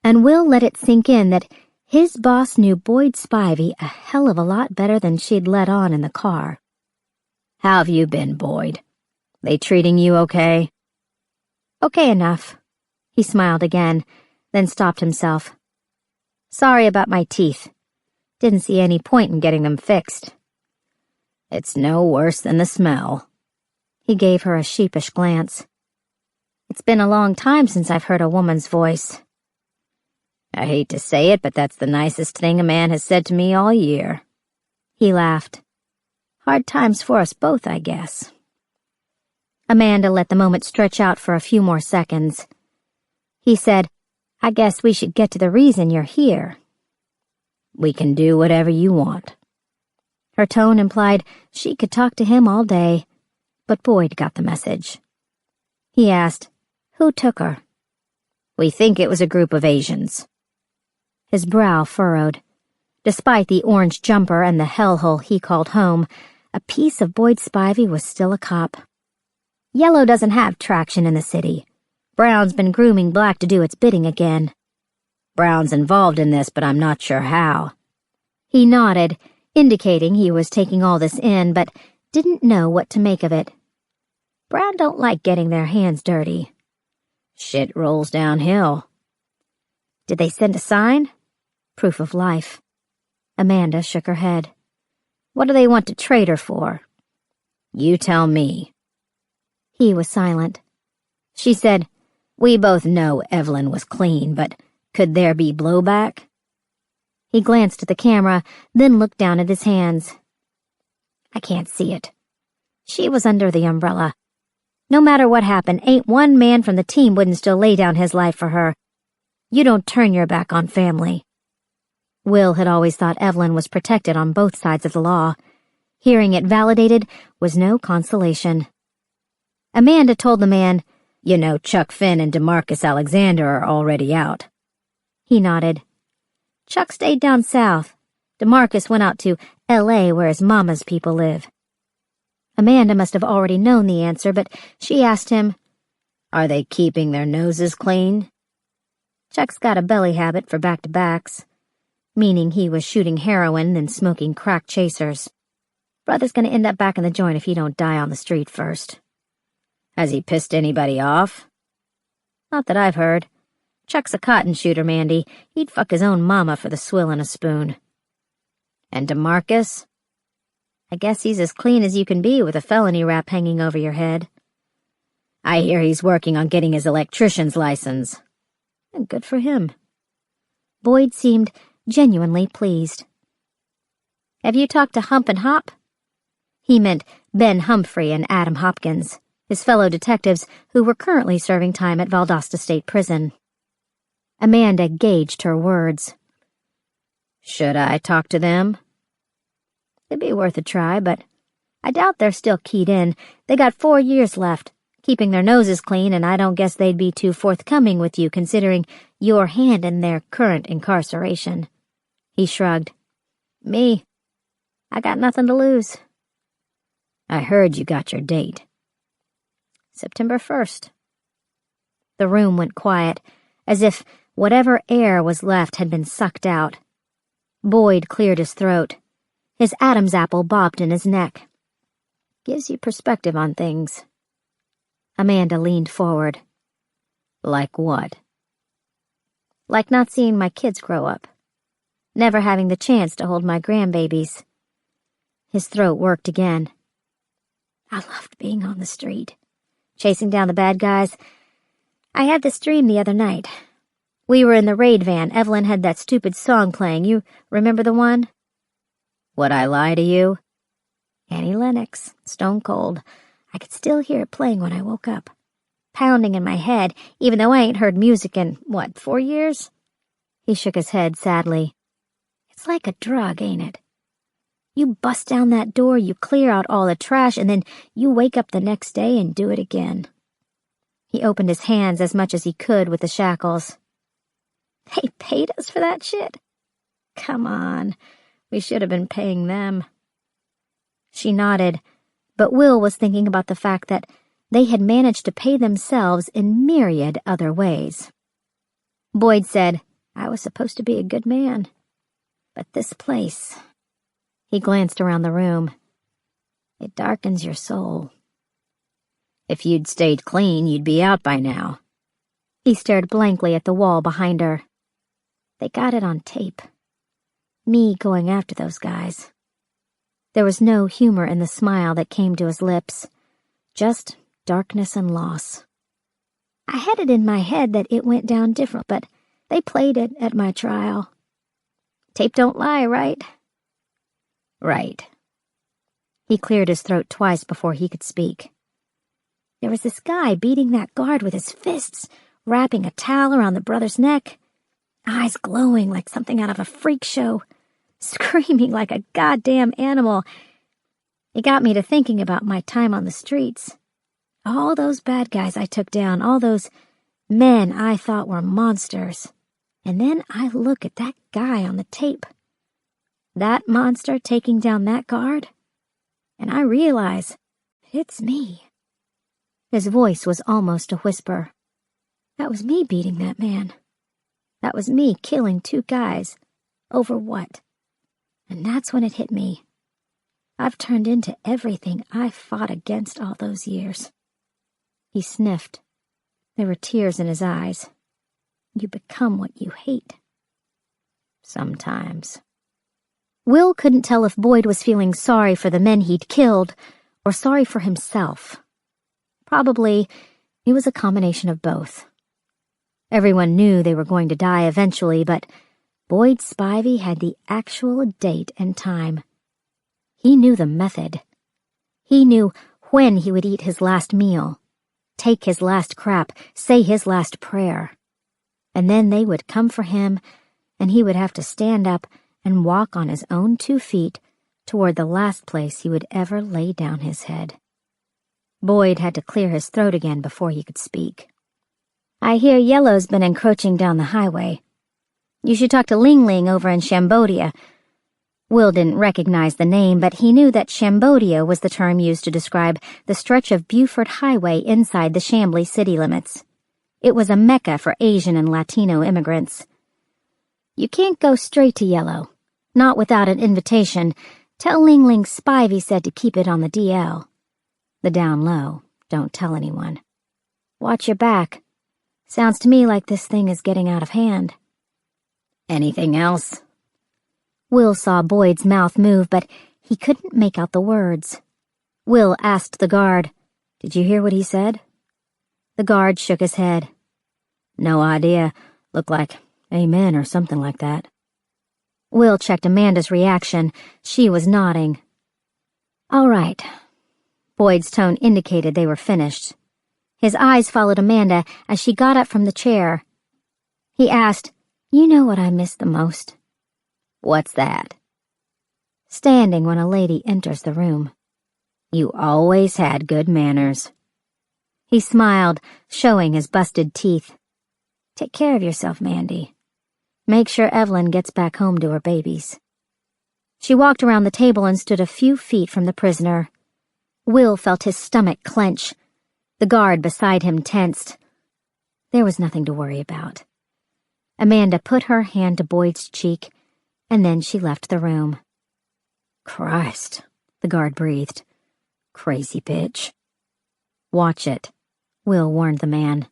And Will let it sink in that his boss knew Boyd Spivey a hell of a lot better than she'd let on in the car. "How have you been, Boyd? They treating you okay?" "Okay enough." He smiled again, then stopped himself. "Sorry about my teeth. Didn't see any point in getting them fixed." "It's no worse than the smell." He gave her a sheepish glance. "It's been a long time since I've heard a woman's voice." "I hate to say it, but that's the nicest thing a man has said to me all year." He laughed. "Hard times for us both, I guess." Amanda let the moment stretch out for a few more seconds. He said, "I guess we should get to the reason you're here." "We can do whatever you want." Her tone implied she could talk to him all day, but Boyd got the message. He asked, "Who took her?" "We think it was a group of Asians." His brow furrowed. Despite the orange jumper and the hellhole he called home, a piece of Boyd Spivey was still a cop. "Yellow doesn't have traction in the city. Brown's been grooming Black to do its bidding again." "Brown's involved in this, but I'm not sure how." He nodded, indicating he was taking all this in, but didn't know what to make of it. "Brown don't like getting their hands dirty." "Shit rolls downhill." "Did they send a sign?" "Proof of life." Amanda shook her head. "What do they want to trade her for?" "You tell me." He was silent. She said, "We both know Evelyn was clean, but could there be blowback?" He glanced at the camera, then looked down at his hands. I can't see it. She was under the umbrella. No matter what happened, ain't one man from the team wouldn't still lay down his life for her. You don't turn your back on family. Will had always thought Evelyn was protected on both sides of the law. Hearing it validated was no consolation. Amanda told the man, "You know Chuck Finn and DeMarcus Alexander are already out." He nodded. Chuck stayed down south. DeMarcus went out to L.A. where his mama's people live. Amanda must have already known the answer, but she asked him, "Are they keeping their noses clean?" Chuck's got a belly habit for back-to-backs, meaning he was shooting heroin and smoking crack chasers. Brother's gonna end up back in the joint if he don't die on the street first. Has he pissed anybody off? Not that I've heard. Chuck's a cotton shooter, Mandy. He'd fuck his own mama for the swill and a spoon. And DeMarcus? I guess he's as clean as you can be with a felony rap hanging over your head. I hear he's working on getting his electrician's license. And good for him. Boyd seemed genuinely pleased. Have you talked to Hump and Hop? He meant Ben Humphrey and Adam Hopkins, his fellow detectives who were currently serving time at Valdosta State Prison. Amanda gauged her words. Should I talk to them? It'd be worth a try, but I doubt they're still keyed in. They got 4 years left, keeping their noses clean, and I don't guess they'd be too forthcoming with you considering your hand in their current incarceration. He shrugged. Me. I got nothing to lose. I heard you got your date. September 1st. The room went quiet, as if whatever air was left had been sucked out. Boyd cleared his throat. His Adam's apple bobbed in his neck. Gives you perspective on things. Amanda leaned forward. Like what? Like not seeing my kids grow up. Never having the chance to hold my grandbabies. His throat worked again. I loved being on the street, chasing down the bad guys. I had this dream the other night. We were in the raid van. Evelyn had that stupid song playing. You remember the one? Would I lie to you? Annie Lennox, stone cold. I could still hear it playing when I woke up. Pounding in my head, even though I ain't heard music in, 4 years? He shook his head sadly. It's like a drug, ain't it? You bust down that door, you clear out all the trash, and then you wake up the next day and do it again. He opened his hands as much as he could with the shackles. They paid us for that shit? Come on, we should have been paying them. She nodded, but Will was thinking about the fact that they had managed to pay themselves in myriad other ways. Boyd said, I was supposed to be a good man. But this place... He glanced around the room. It darkens your soul. If you'd stayed clean, you'd be out by now. He stared blankly at the wall behind her. They got it on tape. Me going after those guys. There was no humor in the smile that came to his lips. Just darkness and loss. I had it in my head that it went down different, but they played it at my trial. Tape don't lie, right? Right. He cleared his throat twice before he could speak. There was this guy beating that guard with his fists, wrapping a towel around the brother's neck, eyes glowing like something out of a freak show, screaming like a goddamn animal. It got me to thinking about my time on the streets. All those bad guys I took down, all those men I thought were monsters. And then I look at that guy on the tape. That monster taking down that guard, and I realize it's me. His voice was almost a whisper. That was me beating that man. That was me killing 2 guys. Over what? And that's when it hit me. I've turned into everything I fought against all those years. He sniffed. There were tears in his eyes. You become what you hate. Sometimes. Will couldn't tell if Boyd was feeling sorry for the men he'd killed or sorry for himself. Probably it was a combination of both. Everyone knew they were going to die eventually, but Boyd Spivey had the actual date and time. He knew the method. He knew when he would eat his last meal, take his last crap, say his last prayer. And then they would come for him, and he would have to stand up and walk on his own 2 feet toward the last place he would ever lay down his head. Boyd had to clear his throat again before he could speak. "I hear Yellow's been encroaching down the highway. You should talk to Ling Ling over in Cambodia." Will didn't recognize the name, but he knew that Cambodia was the term used to describe the stretch of Buford Highway inside the Chambly city limits. It was a mecca for Asian and Latino immigrants. "You can't go straight to Yellow. Not without an invitation. Tell Ling Ling Spivey said to keep it on the DL. The down low. Don't tell anyone. Watch your back. Sounds to me like this thing is getting out of hand." "Anything else?" Will saw Boyd's mouth move, but he couldn't make out the words. Will asked the guard, "Did you hear what he said?" The guard shook his head. "No idea. Looked like amen or something like that." Will checked Amanda's reaction. She was nodding. "All right." Boyd's tone indicated they were finished. His eyes followed Amanda as she got up from the chair. He asked, "You know what I miss the most?" "What's that?" "Standing when a lady enters the room." "You always had good manners." He smiled, showing his busted teeth. "Take care of yourself, Mandy. Make sure Evelyn gets back home to her babies." She walked around the table and stood a few feet from the prisoner. Will felt his stomach clench. The guard beside him tensed. There was nothing to worry about. Amanda put her hand to Boyd's cheek, and then she left the room. "Christ," the guard breathed. "Crazy bitch." "Watch it," Will warned the man.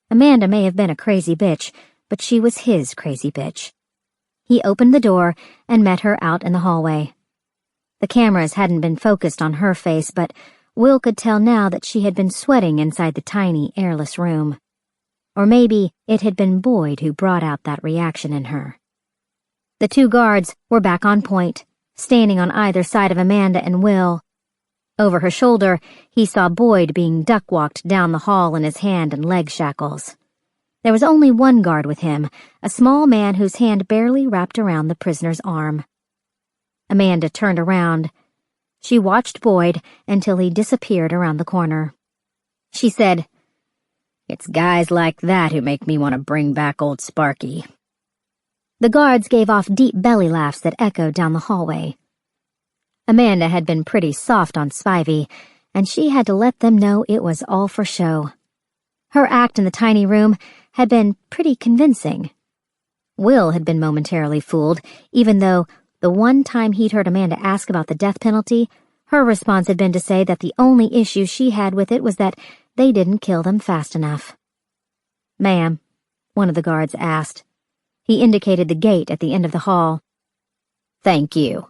Amanda may have been a crazy bitch, but she was his crazy bitch. He opened the door and met her out in the hallway. The cameras hadn't been focused on her face, but Will could tell now that she had been sweating inside the tiny, airless room. Or maybe it had been Boyd who brought out that reaction in her. The 2 guards were back on point, standing on either side of Amanda and Will. Over her shoulder, he saw Boyd being duck-walked down the hall in his hand and leg shackles. There was only one guard with him, a small man whose hand barely wrapped around the prisoner's arm. Amanda turned around. She watched Boyd until he disappeared around the corner. She said, "It's guys like that who make me want to bring back old Sparky." The guards gave off deep belly laughs that echoed down the hallway. Amanda had been pretty soft on Spivey, and she had to let them know it was all for show. Her act in the tiny room had been pretty convincing. Will had been momentarily fooled, even though the one time he'd heard Amanda ask about the death penalty, her response had been to say that the only issue she had with it was that they didn't kill them fast enough. "Ma'am," one of the guards asked. He indicated the gate at the end of the hall. "Thank you."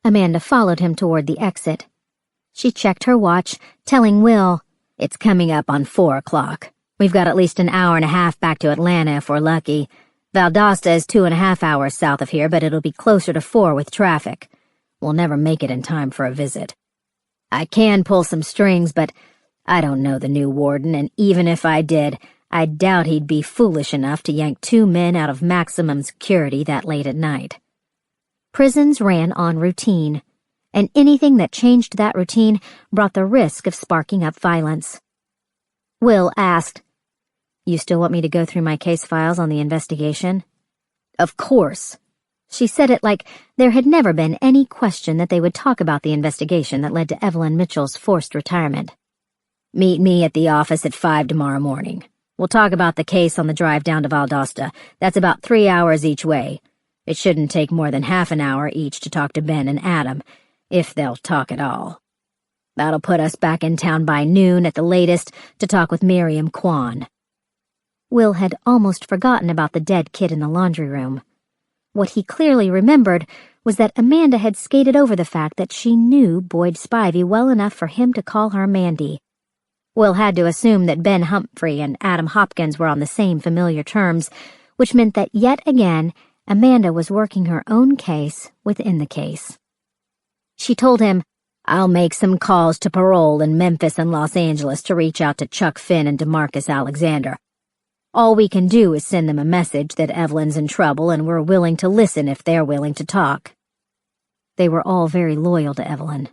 Amanda followed him toward the exit. She checked her watch, telling Will, "It's coming up on 4 o'clock. We've got at least an hour and a half back to Atlanta if we're lucky. Valdosta is 2.5 hours south of here, but it'll be closer to 4 with traffic. We'll never make it in time for a visit. I can pull some strings, but I don't know the new warden, and even if I did, I doubt he'd be foolish enough to yank 2 men out of maximum security that late at night." Prisons ran on routine, and anything that changed that routine brought the risk of sparking up violence. Will asked, "You still want me to go through my case files on the investigation?" "Of course." She said it like there had never been any question that they would talk about the investigation that led to Evelyn Mitchell's forced retirement. "Meet me at the office at 5 tomorrow morning. We'll talk about the case on the drive down to Valdosta. That's about 3 hours each way. It shouldn't take more than half an hour each to talk to Ben and Adam, if they'll talk at all. That'll put us back in town by noon at the latest to talk with Miriam Kwan." Will had almost forgotten about the dead kid in the laundry room. What he clearly remembered was that Amanda had skated over the fact that she knew Boyd Spivey well enough for him to call her Mandy. Will had to assume that Ben Humphrey and Adam Hopkins were on the same familiar terms, which meant that yet again Amanda was working her own case within the case. She told him, "I'll make some calls to parole in Memphis and Los Angeles to reach out to Chuck Finn and DeMarcus Alexander. All we can do is send them a message that Evelyn's in trouble and we're willing to listen if they're willing to talk." They were all very loyal to Evelyn.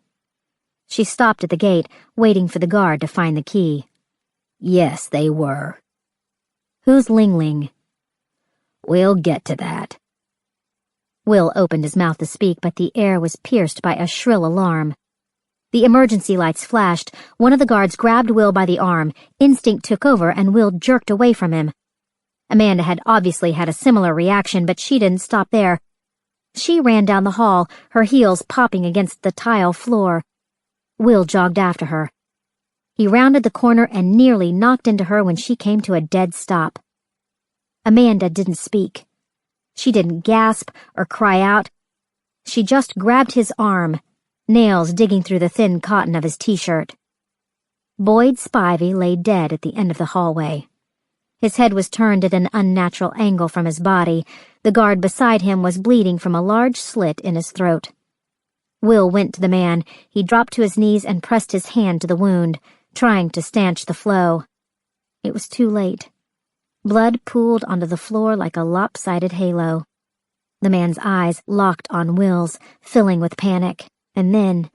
She stopped at the gate, waiting for the guard to find the key. Yes, they were. "Who's Ling Ling?" "We'll get to that." Will opened his mouth to speak, but the air was pierced by a shrill alarm. The emergency lights flashed. One of the guards grabbed Will by the arm. Instinct took over, and Will jerked away from him. Amanda had obviously had a similar reaction, but she didn't stop there. She ran down the hall, her heels popping against the tile floor. Will jogged after her. He rounded the corner and nearly knocked into her when she came to a dead stop. Amanda didn't speak. She didn't gasp or cry out. She just grabbed his arm, nails digging through the thin cotton of his t-shirt. Boyd Spivey lay dead at the end of the hallway. His head was turned at an unnatural angle from his body. The guard beside him was bleeding from a large slit in his throat. Will went to the man. He dropped to his knees and pressed his hand to the wound, trying to stanch the flow. It was too late. Blood pooled onto the floor like a lopsided halo. The man's eyes locked on Will's, filling with panic, and then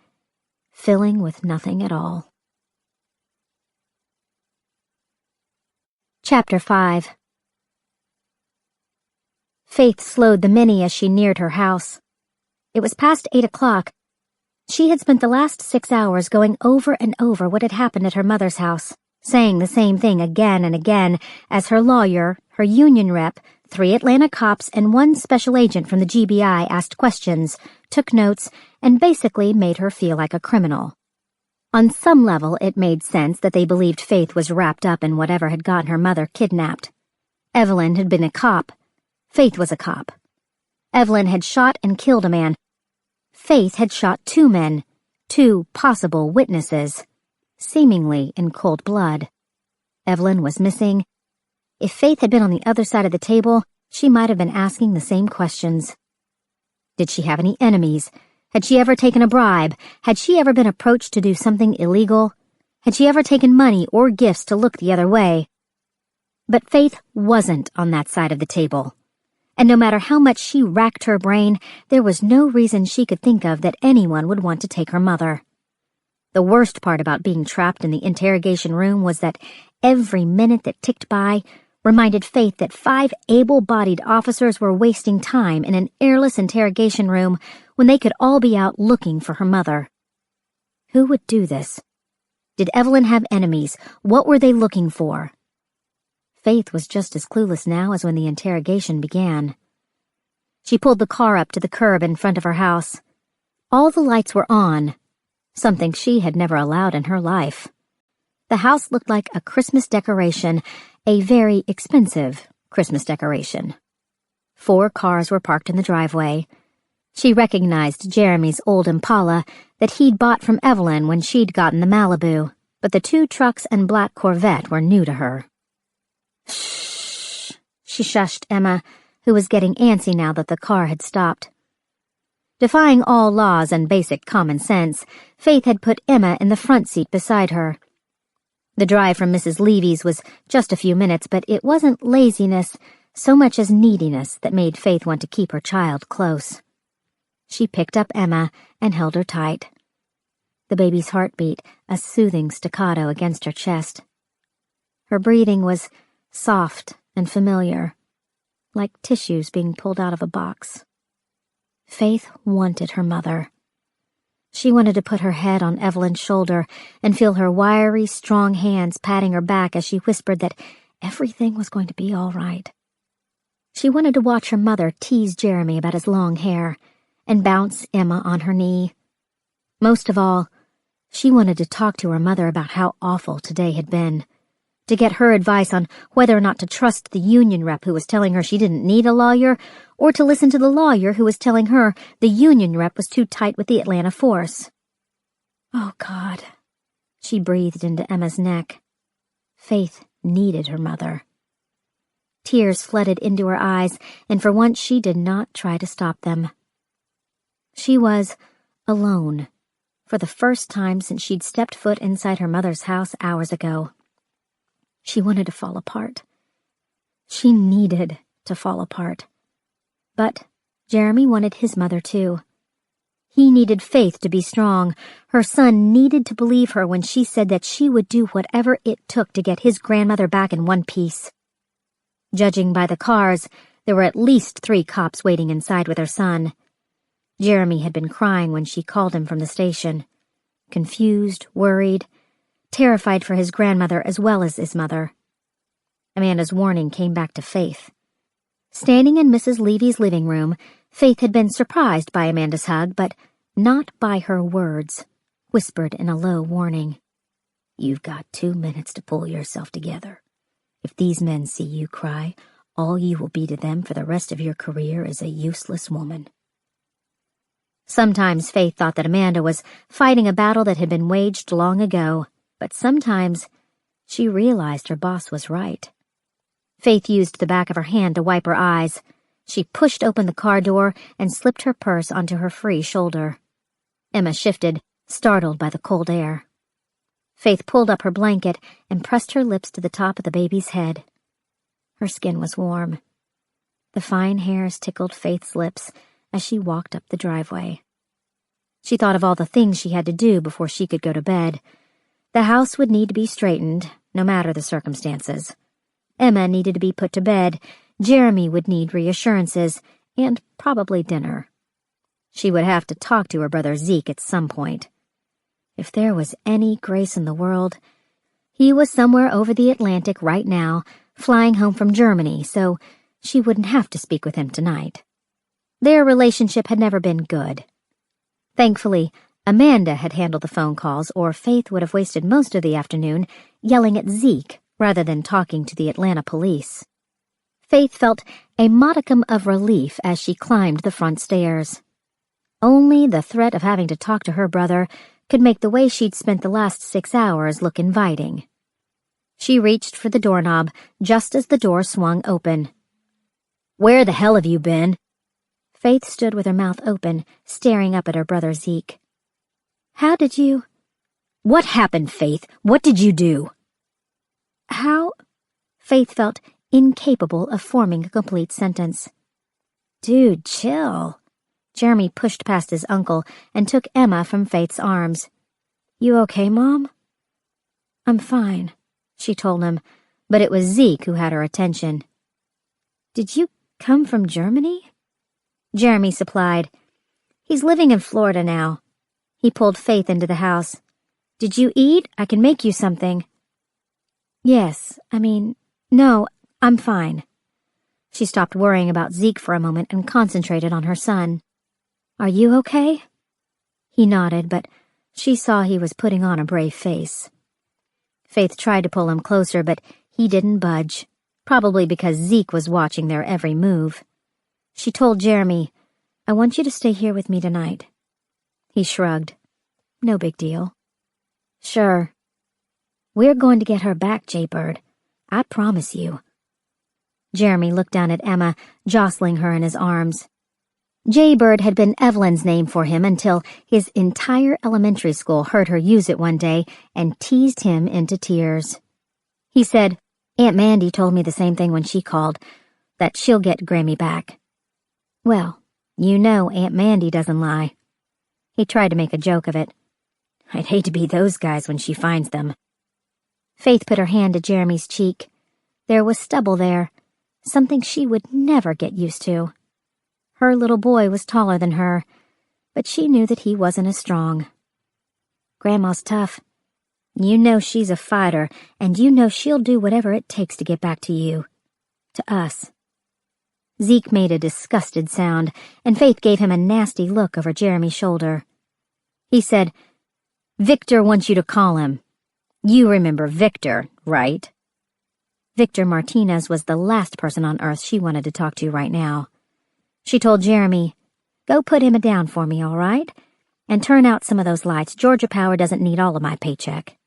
filling with nothing at all. Chapter 5. Faith slowed the Mini as she neared her house. It was past 8 o'clock. She had spent the last 6 hours going over and over what had happened at her mother's house, saying the same thing again and again as her lawyer, her union rep, 3 Atlanta cops, and 1 special agent from the GBI asked questions, took notes, and basically made her feel like a criminal. On some level, it made sense that they believed Faith was wrapped up in whatever had gotten her mother kidnapped. Evelyn had been a cop. Faith was a cop. Evelyn had shot and killed a man. Faith had shot 2 men, 2 possible witnesses, seemingly in cold blood. Evelyn was missing. If Faith had been on the other side of the table, she might have been asking the same questions. Did she have any enemies? Had she ever taken a bribe? Had she ever been approached to do something illegal? Had she ever taken money or gifts to look the other way? But Faith wasn't on that side of the table. And no matter how much she racked her brain, there was no reason she could think of that anyone would want to take her mother. The worst part about being trapped in the interrogation room was that every minute that ticked by reminded Faith that 5 able-bodied officers were wasting time in an airless interrogation room when they could all be out looking for her mother. Who would do this? Did Evelyn have enemies? What were they looking for? Faith was just as clueless now as when the interrogation began. She pulled the car up to the curb in front of her house. All the lights were on, something she had never allowed in her life. The house looked like a Christmas decoration, a very expensive Christmas decoration. 4 cars were parked in the driveway. She recognized Jeremy's old Impala that he'd bought from Evelyn when she'd gotten the Malibu, but the 2 trucks and black Corvette were new to her. Shh, she shushed Emma, who was getting antsy now that the car had stopped. Defying all laws and basic common sense, Faith had put Emma in the front seat beside her. The drive from Mrs. Levy's was just a few minutes, but it wasn't laziness so much as neediness that made Faith want to keep her child close. She picked up Emma and held her tight. The baby's heart beat, a soothing staccato against her chest. Her breathing was soft and familiar, like tissues being pulled out of a box. Faith wanted her mother. She wanted to put her head on Evelyn's shoulder and feel her wiry, strong hands patting her back as she whispered that everything was going to be all right. She wanted to watch her mother tease Jeremy about his long hair and bounce Emma on her knee. Most of all, she wanted to talk to her mother about how awful today had been, to get her advice on whether or not to trust the union rep who was telling her she didn't need a lawyer, or to listen to the lawyer who was telling her the union rep was too tight with the Atlanta force. Oh, God. She breathed into Emma's neck. Faith needed her mother. Tears flooded into her eyes, and for once she did not try to stop them. She was alone, for the first time since she'd stepped foot inside her mother's house hours ago. She wanted to fall apart. She needed to fall apart. But Jeremy wanted his mother too. He needed Faith to be strong. Her son needed to believe her when she said that she would do whatever it took to get his grandmother back in one piece. Judging by the cars, there were at least 3 cops waiting inside with her son. Jeremy had been crying when she called him from the station. Confused, worried, terrified for his grandmother as well as his mother. Amanda's warning came back to Faith. Standing in Mrs. Levy's living room, Faith had been surprised by Amanda's hug, but not by her words, whispered in a low warning. "You've got 2 minutes to pull yourself together. If these men see you cry, all you will be to them for the rest of your career is a useless woman." Sometimes Faith thought that Amanda was fighting a battle that had been waged long ago, but sometimes she realized her boss was right. Faith used the back of her hand to wipe her eyes. She pushed open the car door and slipped her purse onto her free shoulder. Emma shifted, startled by the cold air. Faith pulled up her blanket and pressed her lips to the top of the baby's head. Her skin was warm. The fine hairs tickled Faith's lips as she walked up the driveway. She thought of all the things she had to do before she could go to bed. The house would need to be straightened, no matter the circumstances. Emma needed to be put to bed, Jeremy would need reassurances, and probably dinner. She would have to talk to her brother Zeke at some point. If there was any Grace in the world, he was somewhere over the Atlantic right now, flying home from Germany, so she wouldn't have to speak with him tonight. Their relationship had never been good. Thankfully, Amanda had handled the phone calls, or Faith would have wasted most of the afternoon yelling at Zeke rather than talking to the Atlanta police. Faith felt a modicum of relief as she climbed the front stairs. Only the threat of having to talk to her brother could make the way she'd spent the last 6 hours look inviting. She reached for the doorknob just as the door swung open. "Where the hell have you been?" Faith stood with her mouth open, staring up at her brother Zeke. "How did you—" "What happened, Faith? What did you do?" "How—" Faith felt incapable of forming a complete sentence. "Dude, chill." Jeremy pushed past his uncle and took Emma from Faith's arms. "You okay, Mom?" "I'm fine," she told him, but it was Zeke who had her attention. "Did you come from Germany?" Jeremy supplied. "He's living in Florida now." He pulled Faith into the house. "Did you eat? I can make you something." No, I'm fine." She stopped worrying about Zeke for a moment and concentrated on her son. "Are you okay?" He nodded, but she saw he was putting on a brave face. Faith tried to pull him closer, but he didn't budge, probably because Zeke was watching their every move. She told Jeremy, "I want you to stay here with me tonight." He shrugged. "No big deal." "Sure. We're going to get her back, Jaybird. I promise you." Jeremy looked down at Emma, jostling her in his arms. Jaybird had been Evelyn's name for him until his entire elementary school heard her use it one day and teased him into tears. He said, "Aunt Mandy told me the same thing when she called, that she'll get Grammy back." Well, you know Aunt Mandy doesn't lie. He tried to make a joke of it. "I'd hate to be those guys when she finds them." Faith put her hand to Jeremy's cheek. There was stubble there, something she would never get used to. Her little boy was taller than her, but she knew that he wasn't as strong. "Grandma's tough. You know she's a fighter, and you know she'll do whatever it takes to get back to you. To us." Zeke made a disgusted sound, and Faith gave him a nasty look over Jeremy's shoulder. He said, "Victor wants you to call him. You remember Victor, right?" Victor Martinez was the last person on earth she wanted to talk to right now. She told Jeremy, "Go put him down for me, all right? And turn out some of those lights. Georgia Power doesn't need all of my paycheck."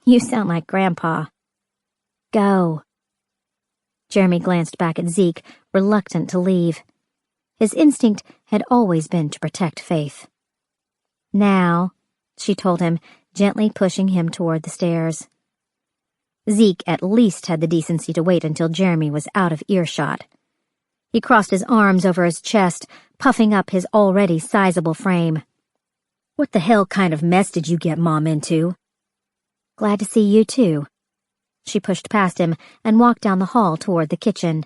"You sound like Grandpa." "Go." Jeremy glanced back at Zeke, reluctant to leave. His instinct had always been to protect Faith. "Now," she told him, gently pushing him toward the stairs. Zeke at least had the decency to wait until Jeremy was out of earshot. He crossed his arms over his chest, puffing up his already sizable frame. "What the hell kind of mess did you get Mom into?" "Glad to see you, too." She pushed past him and walked down the hall toward the kitchen.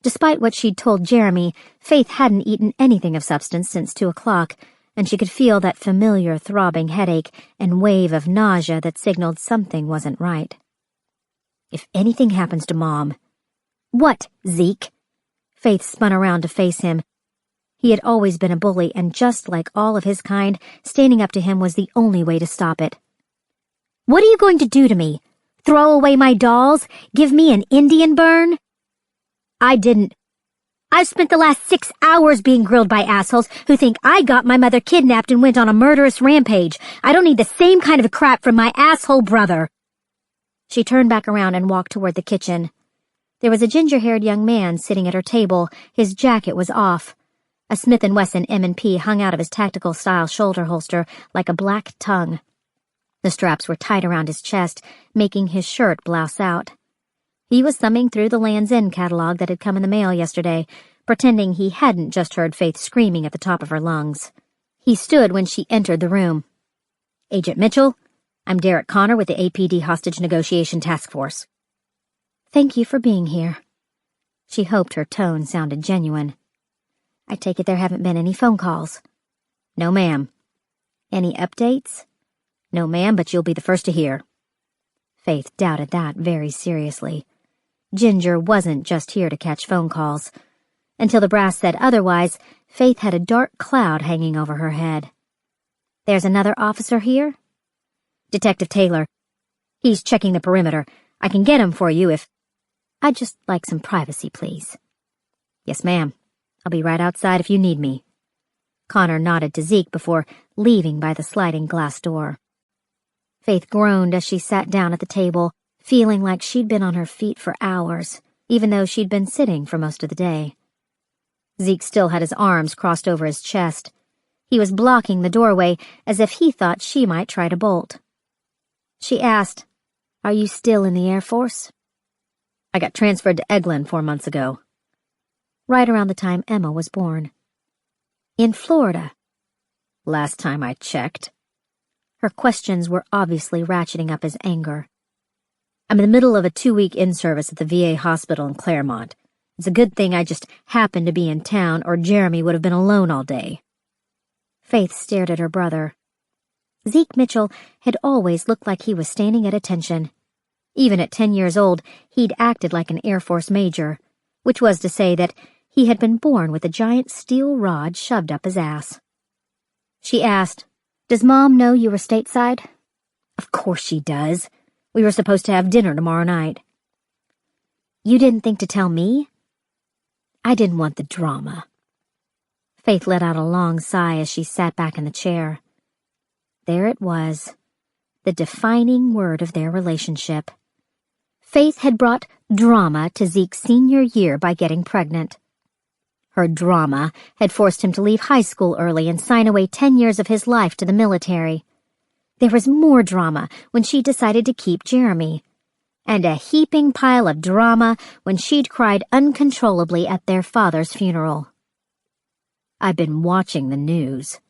Despite what she'd told Jeremy, Faith hadn't eaten anything of substance since 2 o'clock, and she could feel that familiar throbbing headache and wave of nausea that signaled something wasn't right. "If anything happens to Mom..." "What, Zeke?" Faith spun around to face him. He had always been a bully, and just like all of his kind, standing up to him was the only way to stop it. "What are you going to do to me? Throw away my dolls? Give me an Indian burn?" "I didn't. I've spent the last 6 hours being grilled by assholes who think I got my mother kidnapped and went on a murderous rampage. I don't need the same kind of crap from my asshole brother." She turned back around and walked toward the kitchen. There was a ginger-haired young man sitting at her table. His jacket was off. A Smith & Wesson M&P hung out of his tactical-style shoulder holster like a black tongue. The straps were tight around his chest, making his shirt blouse out. He was thumbing through the Land's End catalog that had come in the mail yesterday, pretending he hadn't just heard Faith screaming at the top of her lungs. He stood when she entered the room. "Agent Mitchell, I'm Derek Connor with the APD Hostage Negotiation Task Force." "Thank you for being here." She hoped her tone sounded genuine. "I take it there haven't been any phone calls?" "No, ma'am." "Any updates?" "No, ma'am, but you'll be the first to hear." Faith doubted that very seriously. Ginger wasn't just here to catch phone calls. Until the brass said otherwise, Faith had a dark cloud hanging over her head. "There's another officer here?" "Detective Taylor. He's checking the perimeter. I can get him for you if..." "I'd just like some privacy, please." "Yes, ma'am. I'll be right outside if you need me." Connor nodded to Zeke before leaving by the sliding glass door. Faith groaned as she sat down at the table, feeling like she'd been on her feet for hours, even though she'd been sitting for most of the day. Zeke still had his arms crossed over his chest. He was blocking the doorway as if he thought she might try to bolt. She asked, "Are you still in the Air Force?" "I got transferred to Eglin 4 months ago." Right around the time Emma was born. "In Florida?" "Last time I checked." Her questions were obviously ratcheting up his anger. "I'm in the middle of a 2-week in-service at the VA hospital in Claremont. It's a good thing I just happened to be in town, or Jeremy would have been alone all day." Faith stared at her brother. Zeke Mitchell had always looked like he was standing at attention. Even at 10 years old, he'd acted like an Air Force major, which was to say that he had been born with a giant steel rod shoved up his ass. She asked, "Does Mom know you were stateside?" "Of course she does. We were supposed to have dinner tomorrow night." "You didn't think to tell me?" "I didn't want the drama." Faith let out a long sigh as she sat back in the chair. There it was, the defining word of their relationship. Faith had brought drama to Zeke's senior year by getting pregnant. Her drama had forced him to leave high school early and sign away 10 years of his life to the military. There was more drama when she decided to keep Jeremy, and a heaping pile of drama when she'd cried uncontrollably at their father's funeral. "I've been watching the news."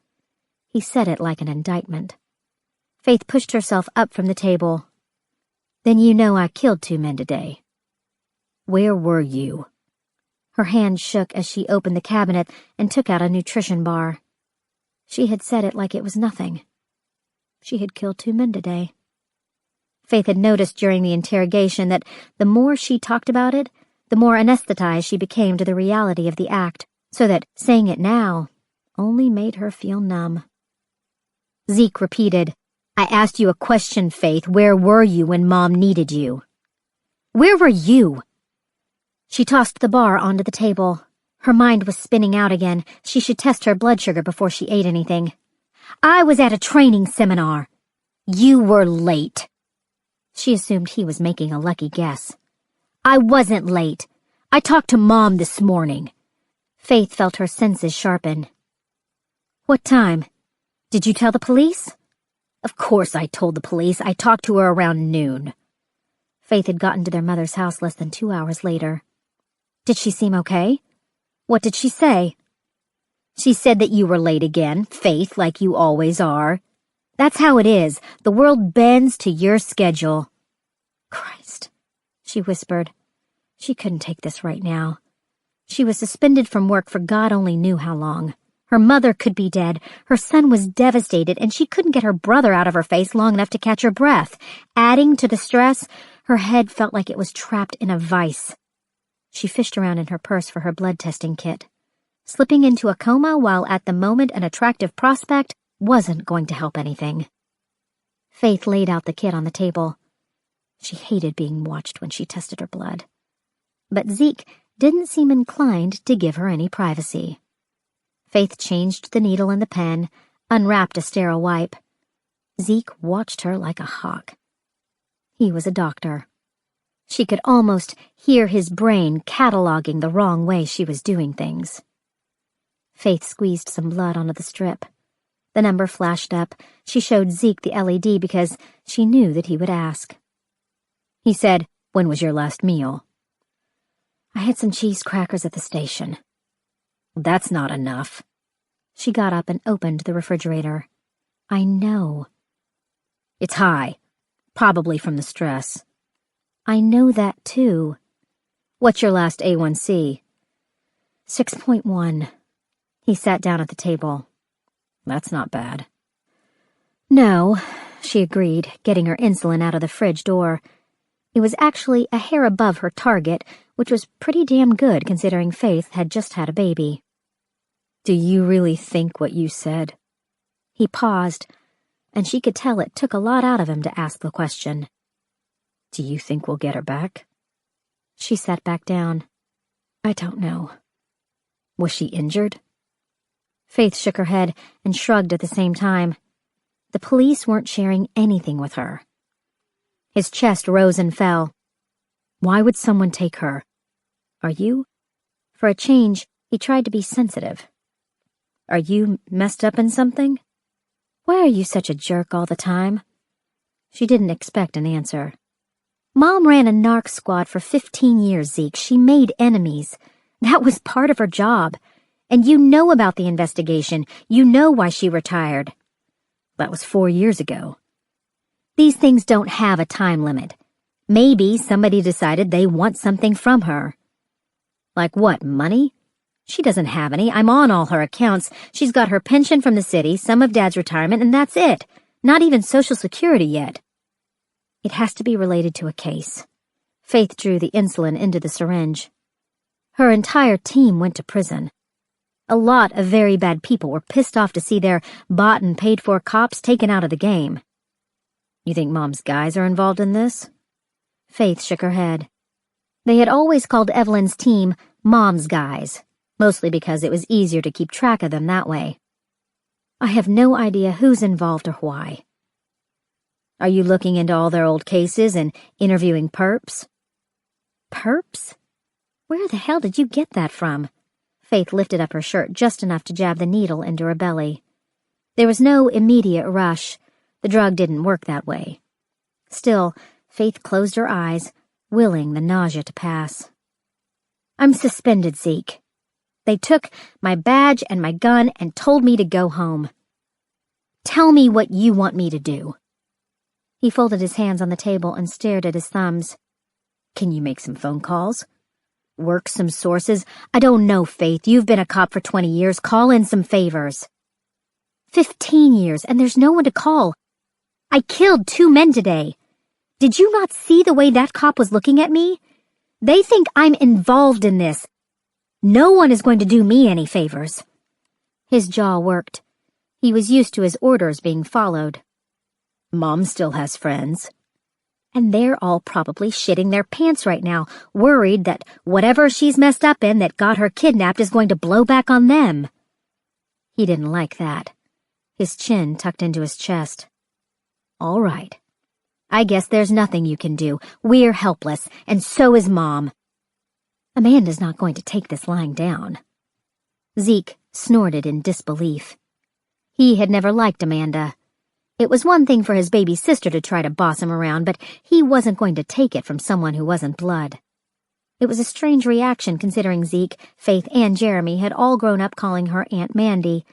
He said it like an indictment. Faith pushed herself up from the table. "Then you know I killed 2 men today." "Where were you?" Her hand shook as she opened the cabinet and took out a nutrition bar. She had said it like it was nothing. She had killed 2 men today. Faith had noticed during the interrogation that the more she talked about it, the more anesthetized she became to the reality of the act, so that saying it now only made her feel numb. Zeke repeated, "I asked you a question, Faith. Where were you when Mom needed you?" "Where were you?" She tossed the bar onto the table. Her mind was spinning out again. She should test her blood sugar before she ate anything. "I was at a training seminar." "You were late." She assumed he was making a lucky guess. I wasn't late. I talked to Mom this morning. Faith felt her senses sharpen. What time? Did you tell the police? Of course I told the police. I talked to her around noon. Faith had gotten to their mother's house less than 2 hours later. Did she seem okay? What did she say? She said that you were late again, Faith, like you always are. That's how it is. The world bends to your schedule. Christ, she whispered. She couldn't take this right now. She was suspended from work for God only knew how long. Her mother could be dead, her son was devastated, and she couldn't get her brother out of her face long enough to catch her breath. Adding to the stress, her head felt like it was trapped in a vice. She fished around in her purse for her blood testing kit. Slipping into a coma while at the moment an attractive prospect wasn't going to help anything. Faith laid out the kit on the table. She hated being watched when she tested her blood. But Zeke didn't seem inclined to give her any privacy. Faith changed the needle and the pen, unwrapped a sterile wipe. Zeke watched her like a hawk. He was a doctor. She could almost hear his brain cataloging the wrong way she was doing things. Faith squeezed some blood onto the strip. The number flashed up. She showed Zeke the LED because she knew that he would ask. He said, "When was your last meal?" "I had some cheese crackers at the station." "That's not enough." She got up and opened the refrigerator. "I know." "It's high. Probably from the stress." "I know that, too." "What's your last A1C?" 6.1. He sat down at the table. "That's not bad." "No," she agreed, getting her insulin out of the fridge door. It was actually a hair above her target, which was pretty damn good considering Faith had just had a baby. "Do you really think what you said?" He paused, and she could tell it took a lot out of him to ask the question. "Do you think we'll get her back?" She sat back down. "I don't know." "Was she injured?" Faith shook her head and shrugged at the same time. The police weren't sharing anything with her. His chest rose and fell. "Why would someone take her? Are you?" For a change, he tried to be sensitive. "Are you messed up in something? Why are you such a jerk all the time?" She didn't expect an answer. "Mom ran a narc squad for 15 years, Zeke. She made enemies. That was part of her job. And you know about the investigation. You know why she retired." "That was 4 years ago." "These things don't have a time limit. Maybe somebody decided they want something from her." "Like what, money?" "She doesn't have any. I'm on all her accounts. She's got her pension from the city, some of Dad's retirement, and that's it. Not even Social Security yet." "It has to be related to a case." Faith drew the insulin into the syringe. "Her entire team went to prison. A lot of very bad people were pissed off to see their bought and paid for cops taken out of the game." "You think Mom's guys are involved in this?" Faith shook her head. They had always called Evelyn's team Mom's guys, mostly because it was easier to keep track of them that way. "I have no idea who's involved or why." "Are you looking into all their old cases and interviewing perps?" "Perps? Where the hell did you get that from?" Faith lifted up her shirt just enough to jab the needle into her belly. There was no immediate rush. The drug didn't work that way. Still, Faith closed her eyes, willing the nausea to pass. "I'm suspended, Zeke. They took my badge and my gun and told me to go home. Tell me what you want me to do." He folded his hands on the table and stared at his thumbs. "Can you make some phone calls? Work some sources? I don't know, Faith. You've been a cop for 20 years. Call in some favors." 15 years, and there's no one to call. I killed 2 men today. Did you not see the way that cop was looking at me? They think I'm involved in this. No one is going to do me any favors. His jaw worked. He was used to his orders being followed. "Mom still has friends." "And they're all probably shitting their pants right now, worried that whatever she's messed up in that got her kidnapped is going to blow back on them." He didn't like that. His chin tucked into his chest. "All right. I guess there's nothing you can do. We're helpless, and so is Mom. Amanda's not going to take this lying down. Zeke snorted in disbelief. He had never liked Amanda. It was one thing for his baby sister to try to boss him around, but he wasn't going to take it from someone who wasn't blood. It was a strange reaction considering Zeke, Faith, and Jeremy had all grown up calling her Aunt Mandy,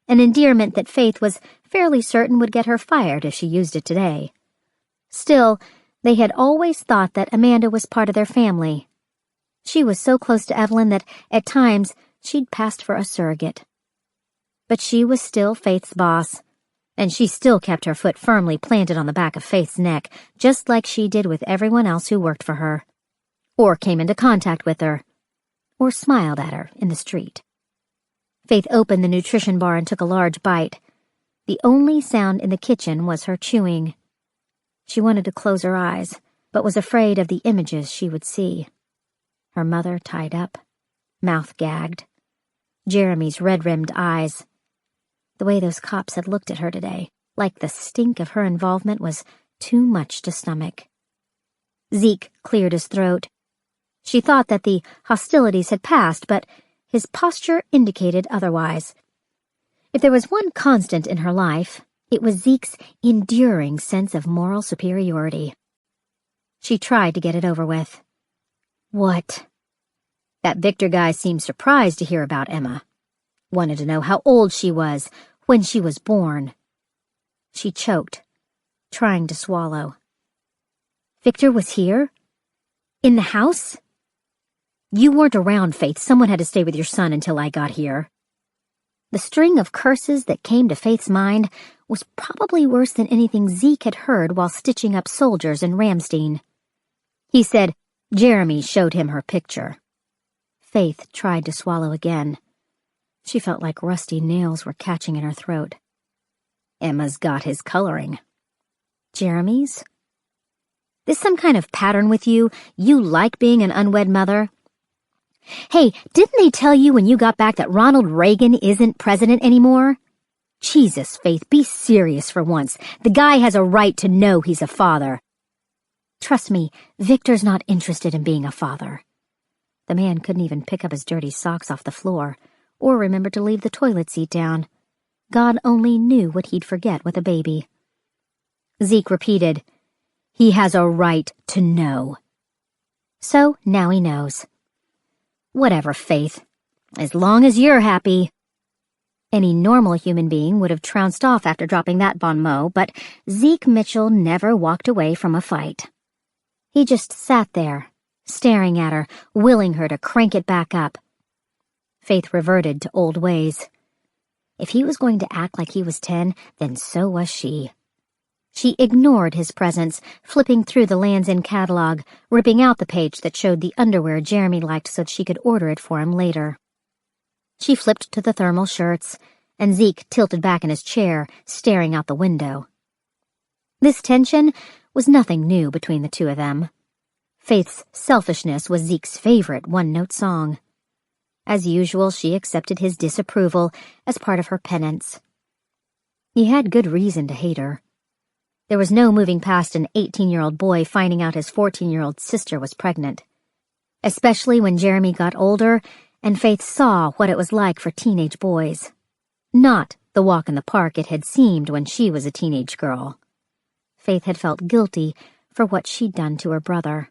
an endearment that Faith was fairly certain would get her fired if she used it today. Still, they had always thought that Amanda was part of their family. She was so close to Evelyn that, at times, she'd passed for a surrogate. But she was still Faith's boss, and she still kept her foot firmly planted on the back of Faith's neck, just like she did with everyone else who worked for her, or came into contact with her, or smiled at her in the street. Faith opened the nutrition bar and took a large bite. The only sound in the kitchen was her chewing. She wanted to close her eyes, but was afraid of the images she would see. Her mother tied up, mouth gagged, Jeremy's red-rimmed eyes. The way those cops had looked at her today, like the stink of her involvement, was too much to stomach. Zeke cleared his throat. She thought that the hostilities had passed, but his posture indicated otherwise. If there was one constant in her life, it was Zeke's enduring sense of moral superiority. She tried to get it over with. What? That Victor guy seemed surprised to hear about Emma. Wanted to know how old she was, when she was born. She choked, trying to swallow. Victor was here? In the house? You weren't around, Faith. Someone had to stay with your son until I got here. The string of curses that came to Faith's mind was probably worse than anything Zeke had heard while stitching up soldiers in Ramstein. He said Jeremy showed him her picture. Faith tried to swallow again. She felt like rusty nails were catching in her throat. Emma's got his coloring. Jeremy's? This some kind of pattern with you? You like being an unwed mother? Hey, didn't they tell you when you got back that Ronald Reagan isn't president anymore? Jesus, Faith, be serious for once. The guy has a right to know he's a father. Trust me, Victor's not interested in being a father. The man couldn't even pick up his dirty socks off the floor, or remember to leave the toilet seat down. God only knew what he'd forget with a baby. Zeke repeated, "He has a right to know." So now he knows. Whatever, Faith. As long as you're happy. Any normal human being would have trounced off after dropping that bon mot, but Zeke Mitchell never walked away from a fight. He just sat there, staring at her, willing her to crank it back up. Faith reverted to old ways. If he was going to act like he was 10, then so was she. She ignored his presence, flipping through the Land's End catalog, ripping out the page that showed the underwear Jeremy liked so that she could order it for him later. She flipped to the thermal shirts, and Zeke tilted back in his chair, staring out the window. This tension was nothing new between the two of them. Faith's selfishness was Zeke's favorite one-note song. As usual, she accepted his disapproval as part of her penance. He had good reason to hate her. There was no moving past an 18-year-old boy finding out his 14-year-old sister was pregnant. Especially when Jeremy got older and Faith saw what it was like for teenage boys. Not the walk in the park it had seemed when she was a teenage girl. Faith had felt guilty for what she'd done to her brother.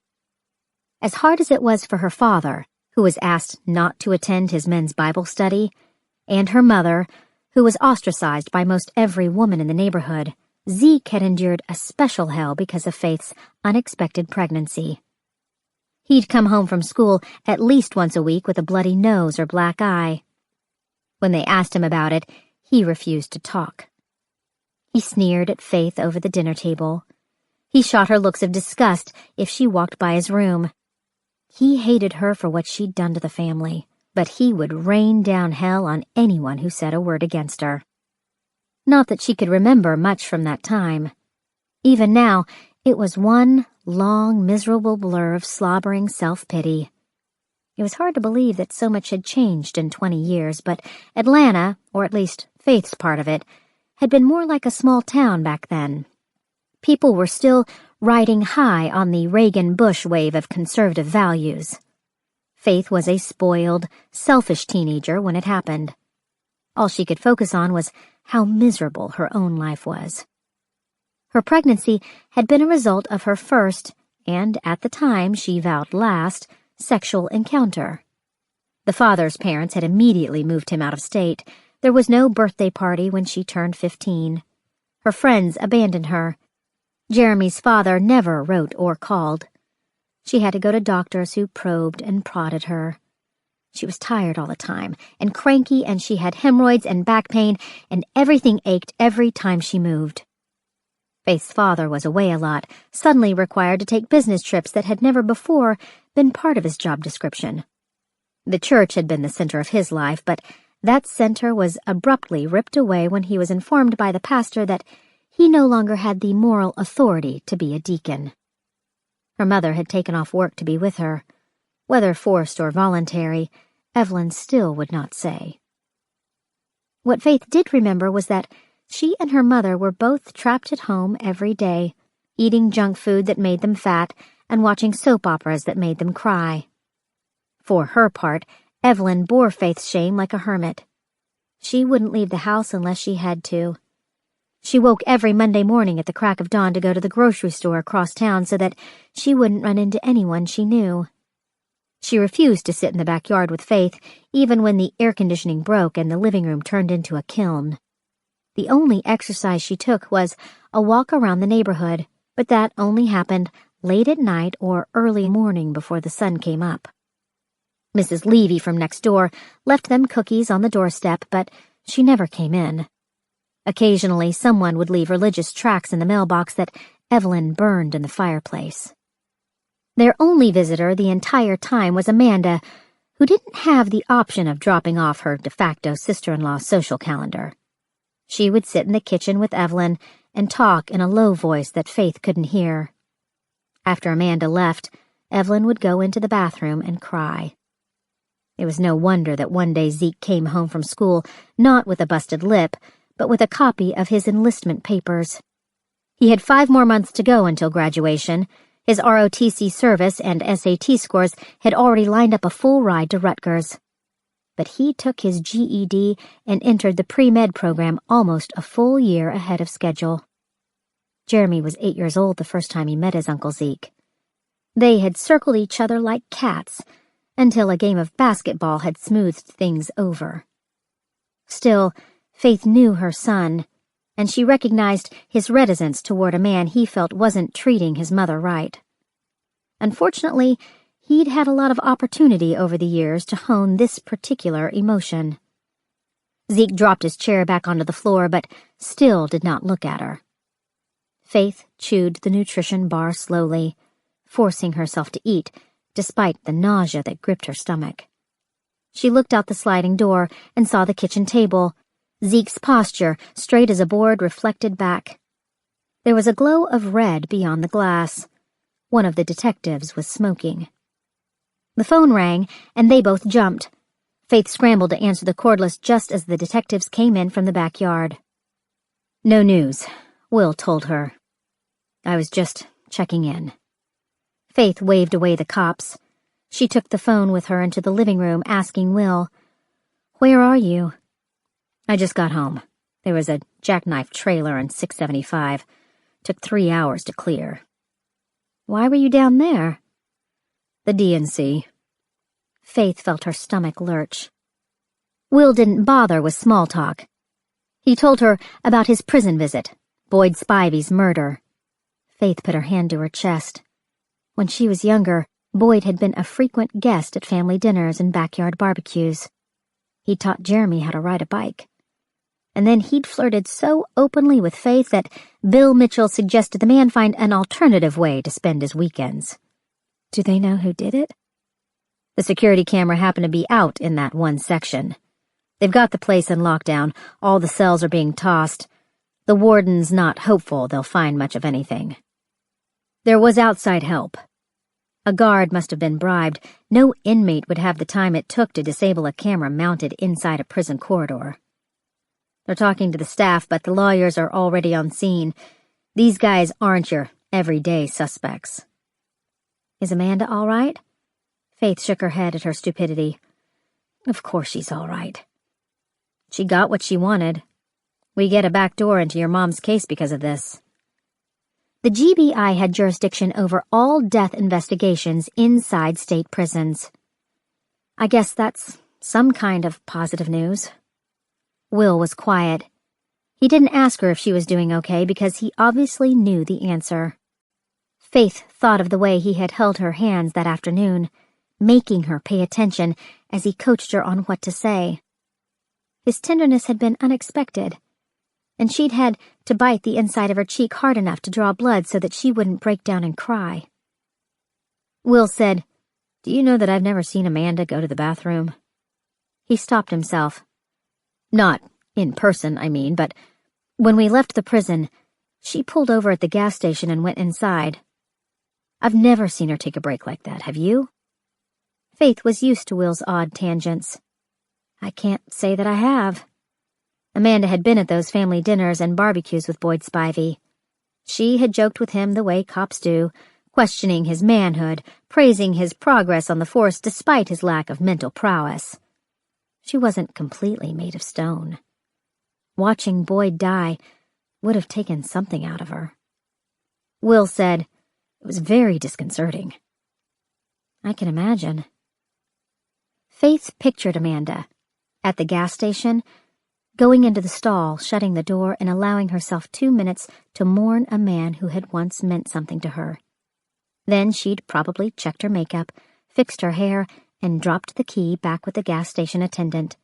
As hard as it was for her father, who was asked not to attend his men's Bible study, and her mother, who was ostracized by most every woman in the neighborhood, Zeke had endured a special hell because of Faith's unexpected pregnancy. He'd come home from school at least once a week with a bloody nose or black eye. When they asked him about it, he refused to talk. He sneered at Faith over the dinner table. He shot her looks of disgust if she walked by his room. He hated her for what she'd done to the family, but he would rain down hell on anyone who said a word against her. Not that she could remember much from that time. Even now, it was one long, miserable blur of slobbering self-pity. It was hard to believe that so much had changed in 20 years, but Atlanta, or at least Faith's part of it, had been more like a small town back then. People were still riding high on the Reagan-Bush wave of conservative values. Faith was a spoiled, selfish teenager when it happened. All she could focus on was how miserable her own life was. Her pregnancy had been a result of her first, and at the time she vowed last, sexual encounter. The father's parents had immediately moved him out of state. There was no birthday party when she turned 15. Her friends abandoned her. Jeremy's father never wrote or called. She had to go to doctors who probed and prodded her. She was tired all the time, and cranky, and she had hemorrhoids and back pain, and everything ached every time she moved. Faith's father was away a lot, suddenly required to take business trips that had never before been part of his job description. The church had been the center of his life, but that center was abruptly ripped away when he was informed by the pastor that he no longer had the moral authority to be a deacon. Her mother had taken off work to be with her. Whether forced or voluntary, Evelyn still would not say. What Faith did remember was that she and her mother were both trapped at home every day, eating junk food that made them fat and watching soap operas that made them cry. For her part, Evelyn bore Faith's shame like a hermit. She wouldn't leave the house unless she had to. She woke every Monday morning at the crack of dawn to go to the grocery store across town so that she wouldn't run into anyone she knew. She refused to sit in the backyard with Faith, even when the air conditioning broke and the living room turned into a kiln. The only exercise she took was a walk around the neighborhood, but that only happened late at night or early morning before the sun came up. Mrs. Levy from next door left them cookies on the doorstep, but she never came in. Occasionally, someone would leave religious tracts in the mailbox that Evelyn burned in the fireplace. Their only visitor the entire time was Amanda, who didn't have the option of dropping off her de facto sister-in-law's social calendar. She would sit in the kitchen with Evelyn and talk in a low voice that Faith couldn't hear. After Amanda left, Evelyn would go into the bathroom and cry. It was no wonder that one day Zeke came home from school not with a busted lip, but with a copy of his enlistment papers. He had 5 more months to go until graduation. His ROTC service and SAT scores had already lined up a full ride to Rutgers. But he took his GED and entered the pre-med program almost a full year ahead of schedule. Jeremy was 8 years old the first time he met his Uncle Zeke. They had circled each other like cats, until a game of basketball had smoothed things over. Still, Faith knew her son, and she recognized his reticence toward a man he felt wasn't treating his mother right. Unfortunately, he'd had a lot of opportunity over the years to hone this particular emotion. Zeke dropped his chair back onto the floor, but still did not look at her. Faith chewed the nutrition bar slowly, forcing herself to eat, despite the nausea that gripped her stomach. She looked out the sliding door and saw the kitchen table, Zeke's posture, straight as a board, reflected back. There was a glow of red beyond the glass. One of the detectives was smoking. The phone rang, and they both jumped. Faith scrambled to answer the cordless just as the detectives came in from the backyard. "No news," Will told her. "I was just checking in." Faith waved away the cops. She took the phone with her into the living room, asking Will, "Where are you?" "I just got home. There was a jackknife trailer on 675. Took 3 hours to clear." "Why were you down there?" "The DNC." Faith felt her stomach lurch. Will didn't bother with small talk. He told her about his prison visit, Boyd Spivey's murder. Faith put her hand to her chest. When she was younger, Boyd had been a frequent guest at family dinners and backyard barbecues. He taught Jeremy how to ride a bike. And then he'd flirted so openly with Faith that Bill Mitchell suggested the man find an alternative way to spend his weekends. Do they know who did it? The security camera happened to be out in that one section. They've got the place in lockdown. All the cells are being tossed. The warden's not hopeful they'll find much of anything. There was outside help. A guard must have been bribed. No inmate would have the time it took to disable a camera mounted inside a prison corridor. They're talking to the staff, but the lawyers are already on scene. These guys aren't your everyday suspects. Is Amanda all right? Faith shook her head at her stupidity. Of course she's all right. She got what she wanted. We get a back door into your mom's case because of this. The GBI had jurisdiction over all death investigations inside state prisons. I guess that's some kind of positive news. Will was quiet. He didn't ask her if she was doing okay because he obviously knew the answer. Faith thought of the way he had held her hands that afternoon, making her pay attention as he coached her on what to say. His tenderness had been unexpected, and she'd had to bite the inside of her cheek hard enough to draw blood so that she wouldn't break down and cry. Will said, "Do you know that I've never seen Amanda go to the bathroom?" He stopped himself. Not in person, I mean, but when we left the prison, she pulled over at the gas station and went inside. I've never seen her take a break like that, have you? Faith was used to Will's odd tangents. I can't say that I have. Amanda had been at those family dinners and barbecues with Boyd Spivey. She had joked with him the way cops do, questioning his manhood, praising his progress on the force despite his lack of mental prowess. She wasn't completely made of stone. Watching Boyd die would have taken something out of her. Will said, "It was very disconcerting." I can imagine. Faith pictured Amanda, at the gas station, going into the stall, shutting the door, and allowing herself 2 minutes to mourn a man who had once meant something to her. Then she'd probably checked her makeup, fixed her hair, and dropped the key back with the gas station attendant,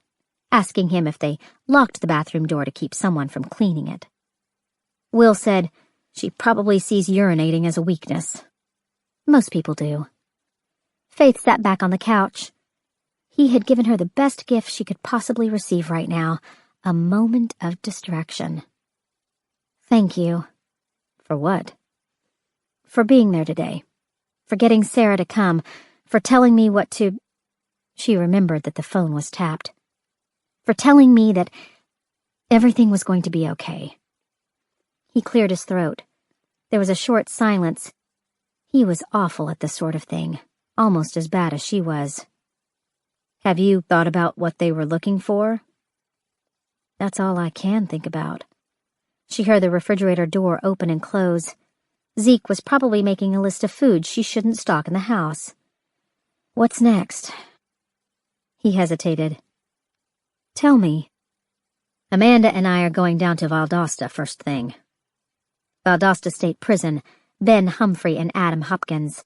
asking him if they locked the bathroom door to keep someone from cleaning it. Will said, "She probably sees urinating as a weakness." Most people do. Faith sat back on the couch. He had given her the best gift she could possibly receive right now, a moment of distraction. "Thank you." "For what?" "For being there today. For getting Sarah to come. For telling me what to—" She remembered that the phone was tapped. "For telling me that everything was going to be okay." He cleared his throat. There was a short silence. He was awful at this sort of thing, almost as bad as she was. "Have you thought about what they were looking for?" "That's all I can think about." She heard the refrigerator door open and close. Zeke was probably making a list of foods she shouldn't stock in the house. "What's next?" He hesitated. "Tell me." "Amanda and I are going down to Valdosta first thing." Valdosta State Prison, Ben Humphrey and Adam Hopkins.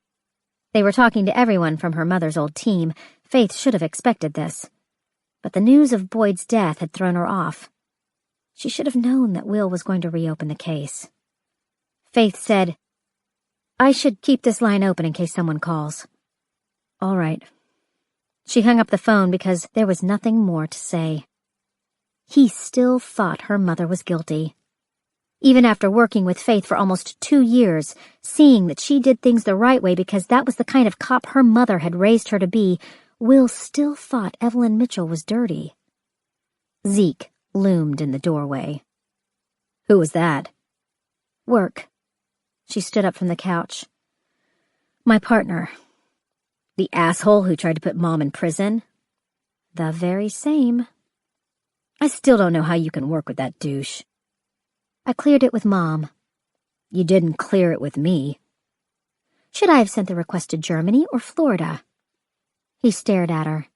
They were talking to everyone from her mother's old team. Faith should have expected this. But the news of Boyd's death had thrown her off. She should have known that Will was going to reopen the case. Faith said, "I should keep this line open in case someone calls." "All right." She hung up the phone because there was nothing more to say. He still thought her mother was guilty. Even after working with Faith for almost 2 years, seeing that she did things the right way because that was the kind of cop her mother had raised her to be, Will still thought Evelyn Mitchell was dirty. Zeke loomed in the doorway. "Who was that?" "Work." She stood up from the couch. "My partner." "The asshole who tried to put Mom in prison?" "The very same." "I still don't know how you can work with that douche." "I cleared it with Mom." "You didn't clear it with me." "Should I have sent the request to Germany or Florida?" He stared at her.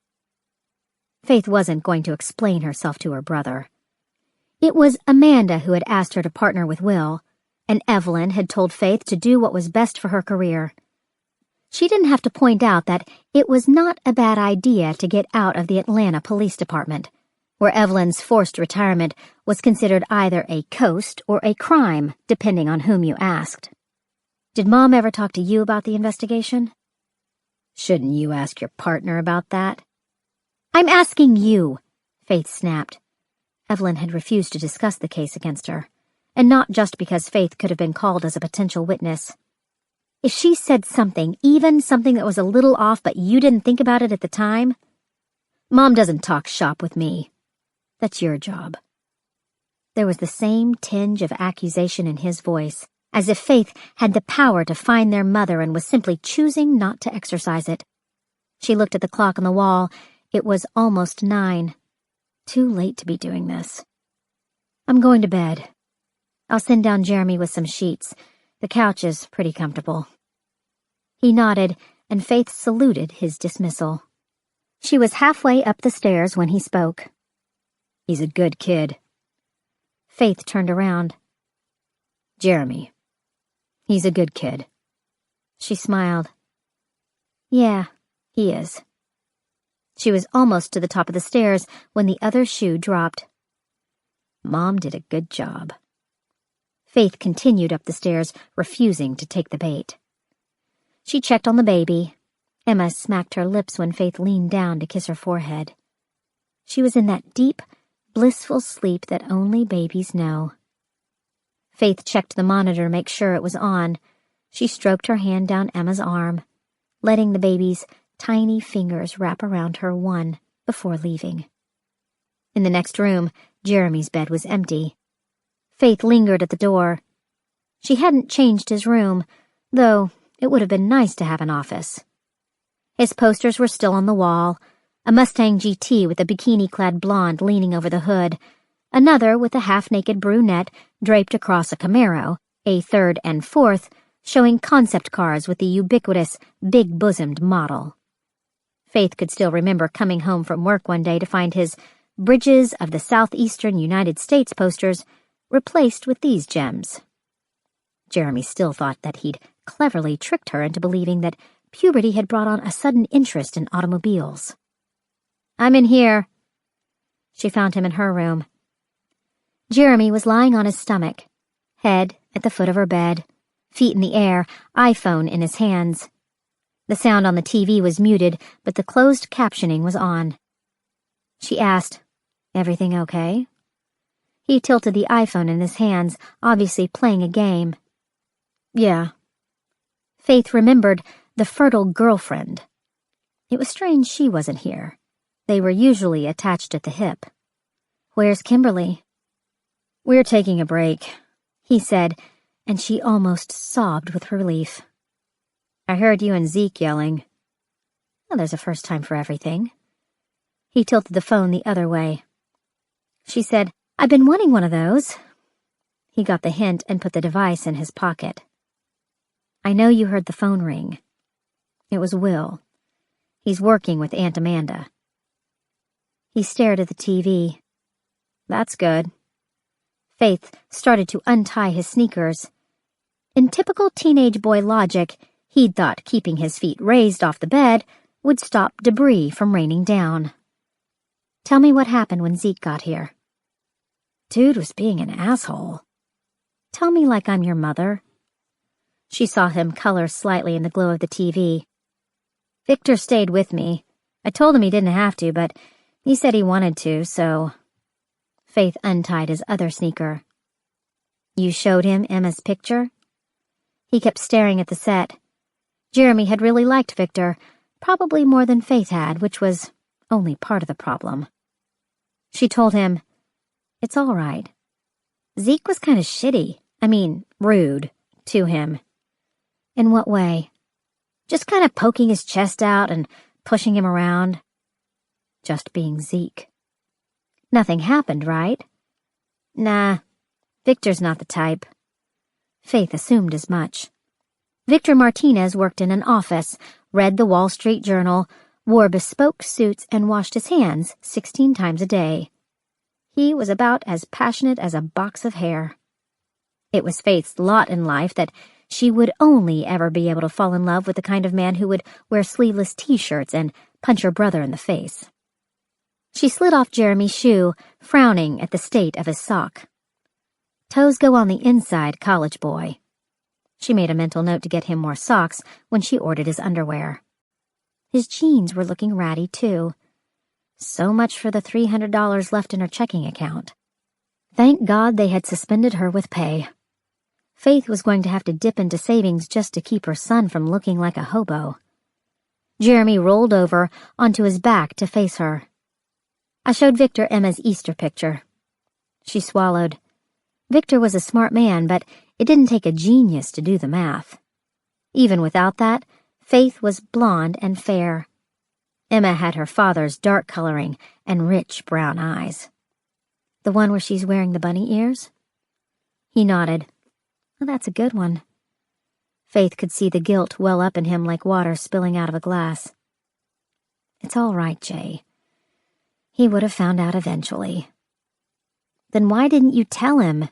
Faith wasn't going to explain herself to her brother. It was Amanda who had asked her to partner with Will, and Evelyn had told Faith to do what was best for her career. She didn't have to point out that it was not a bad idea to get out of the Atlanta Police Department, where Evelyn's forced retirement was considered either a coast or a crime, depending on whom you asked. "Did Mom ever talk to you about the investigation?" "Shouldn't you ask your partner about that?" "I'm asking you," Faith snapped. Evelyn had refused to discuss the case against her, and not just because Faith could have been called as a potential witness. If she said something, even something that was a little off but you didn't think about it at the time, "Mom doesn't talk shop with me. That's your job." There was the same tinge of accusation in his voice, as if Faith had the power to find their mother and was simply choosing not to exercise it. She looked at the clock on the wall. It was almost 9. Too late to be doing this. I'm going to bed. I'll send down Jeremy with some sheets. The couch is pretty comfortable. He nodded, and Faith saluted his dismissal. She was halfway up the stairs when he spoke. He's a good kid. Faith turned around. Jeremy. He's a good kid. She smiled. Yeah, he is. She was almost to the top of the stairs when the other shoe dropped. Mom did a good job. Faith continued up the stairs, refusing to take the bait. She checked on the baby. Emma smacked her lips when Faith leaned down to kiss her forehead. She was in that deep, blissful sleep that only babies know. Faith checked the monitor to make sure it was on. She stroked her hand down Emma's arm, letting the baby's tiny fingers wrap around her one before leaving. In the next room, Jeremy's bed was empty. Faith lingered at the door. She hadn't changed his room, though it would have been nice to have an office. His posters were still on the wall, a Mustang GT with a bikini-clad blonde leaning over the hood, another with a half-naked brunette draped across a Camaro, a third and fourth showing concept cars with the ubiquitous, big-bosomed model. Faith could still remember coming home from work one day to find his Bridges of the Southeastern United States posters replaced with these gems. Jeremy still thought that he'd cleverly tricked her into believing that puberty had brought on a sudden interest in automobiles. I'm in here. She found him in her room. Jeremy was lying on his stomach, head at the foot of her bed, feet in the air, iPhone in his hands. The sound on the TV was muted, but the closed captioning was on. She asked, "Everything okay?" He tilted the iPhone in his hands, obviously playing a game. Yeah. Faith remembered the fertile girlfriend. It was strange she wasn't here. They were usually attached at the hip. Where's Kimberly? We're taking a break, he said, and she almost sobbed with relief. I heard you and Zeke yelling. Well, there's a first time for everything. He tilted the phone the other way. She said, I've been wanting one of those. He got the hint and put the device in his pocket. I know you heard the phone ring. It was Will. He's working with Aunt Amanda. He stared at the TV. That's good. Faith started to untie his sneakers. In typical teenage boy logic, he'd thought keeping his feet raised off the bed would stop debris from raining down. Tell me what happened when Zeke got here. Dude was being an asshole. Tell me like I'm your mother. She saw him color slightly in the glow of the TV. Victor stayed with me. I told him he didn't have to, but he said he wanted to, so... Faith untied his other sneaker. You showed him Emma's picture? He kept staring at the set. Jeremy had really liked Victor, probably more than Faith had, which was only part of the problem. She told him, It's all right. Zeke was kind of shitty, rude, to him. In what way? Just kind of poking his chest out and pushing him around. Just being Zeke. Nothing happened, right? Nah, Victor's not the type. Faith assumed as much. Victor Martinez worked in an office, read the Wall Street Journal, wore bespoke suits, and washed his hands 16 times a day. He was about as passionate as a box of hair. It was Faith's lot in life that she would only ever be able to fall in love with the kind of man who would wear sleeveless t-shirts and punch her brother in the face. She slid off Jeremy's shoe, frowning at the state of his sock. Toes go on the inside, college boy. She made a mental note to get him more socks when she ordered his underwear. His jeans were looking ratty, too. So much for the $300 left in her checking account. Thank God they had suspended her with pay. Faith was going to have to dip into savings just to keep her son from looking like a hobo. Jeremy rolled over onto his back to face her. I showed Victor Emma's Easter picture. She swallowed. Victor was a smart man, but it didn't take a genius to do the math. Even without that, Faith was blonde and fair. Emma had her father's dark coloring and rich brown eyes. The one where she's wearing the bunny ears? He nodded. Well, that's a good one. Faith could see the guilt well up in him like water spilling out of a glass. It's all right, Jay. He would have found out eventually. Then why didn't you tell him?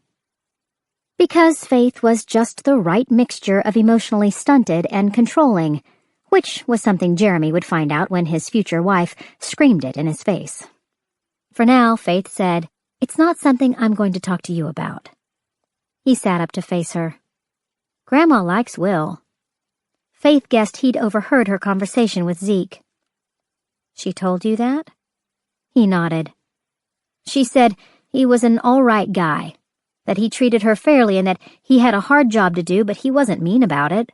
Because Faith was just the right mixture of emotionally stunted and controlling, which was something Jeremy would find out when his future wife screamed it in his face. For now, Faith said, "It's not something I'm going to talk to you about." He sat up to face her. Grandma likes Will. Faith guessed he'd overheard her conversation with Zeke. She told you that? He nodded. She said he was an all-right guy, that he treated her fairly and that he had a hard job to do, but he wasn't mean about it.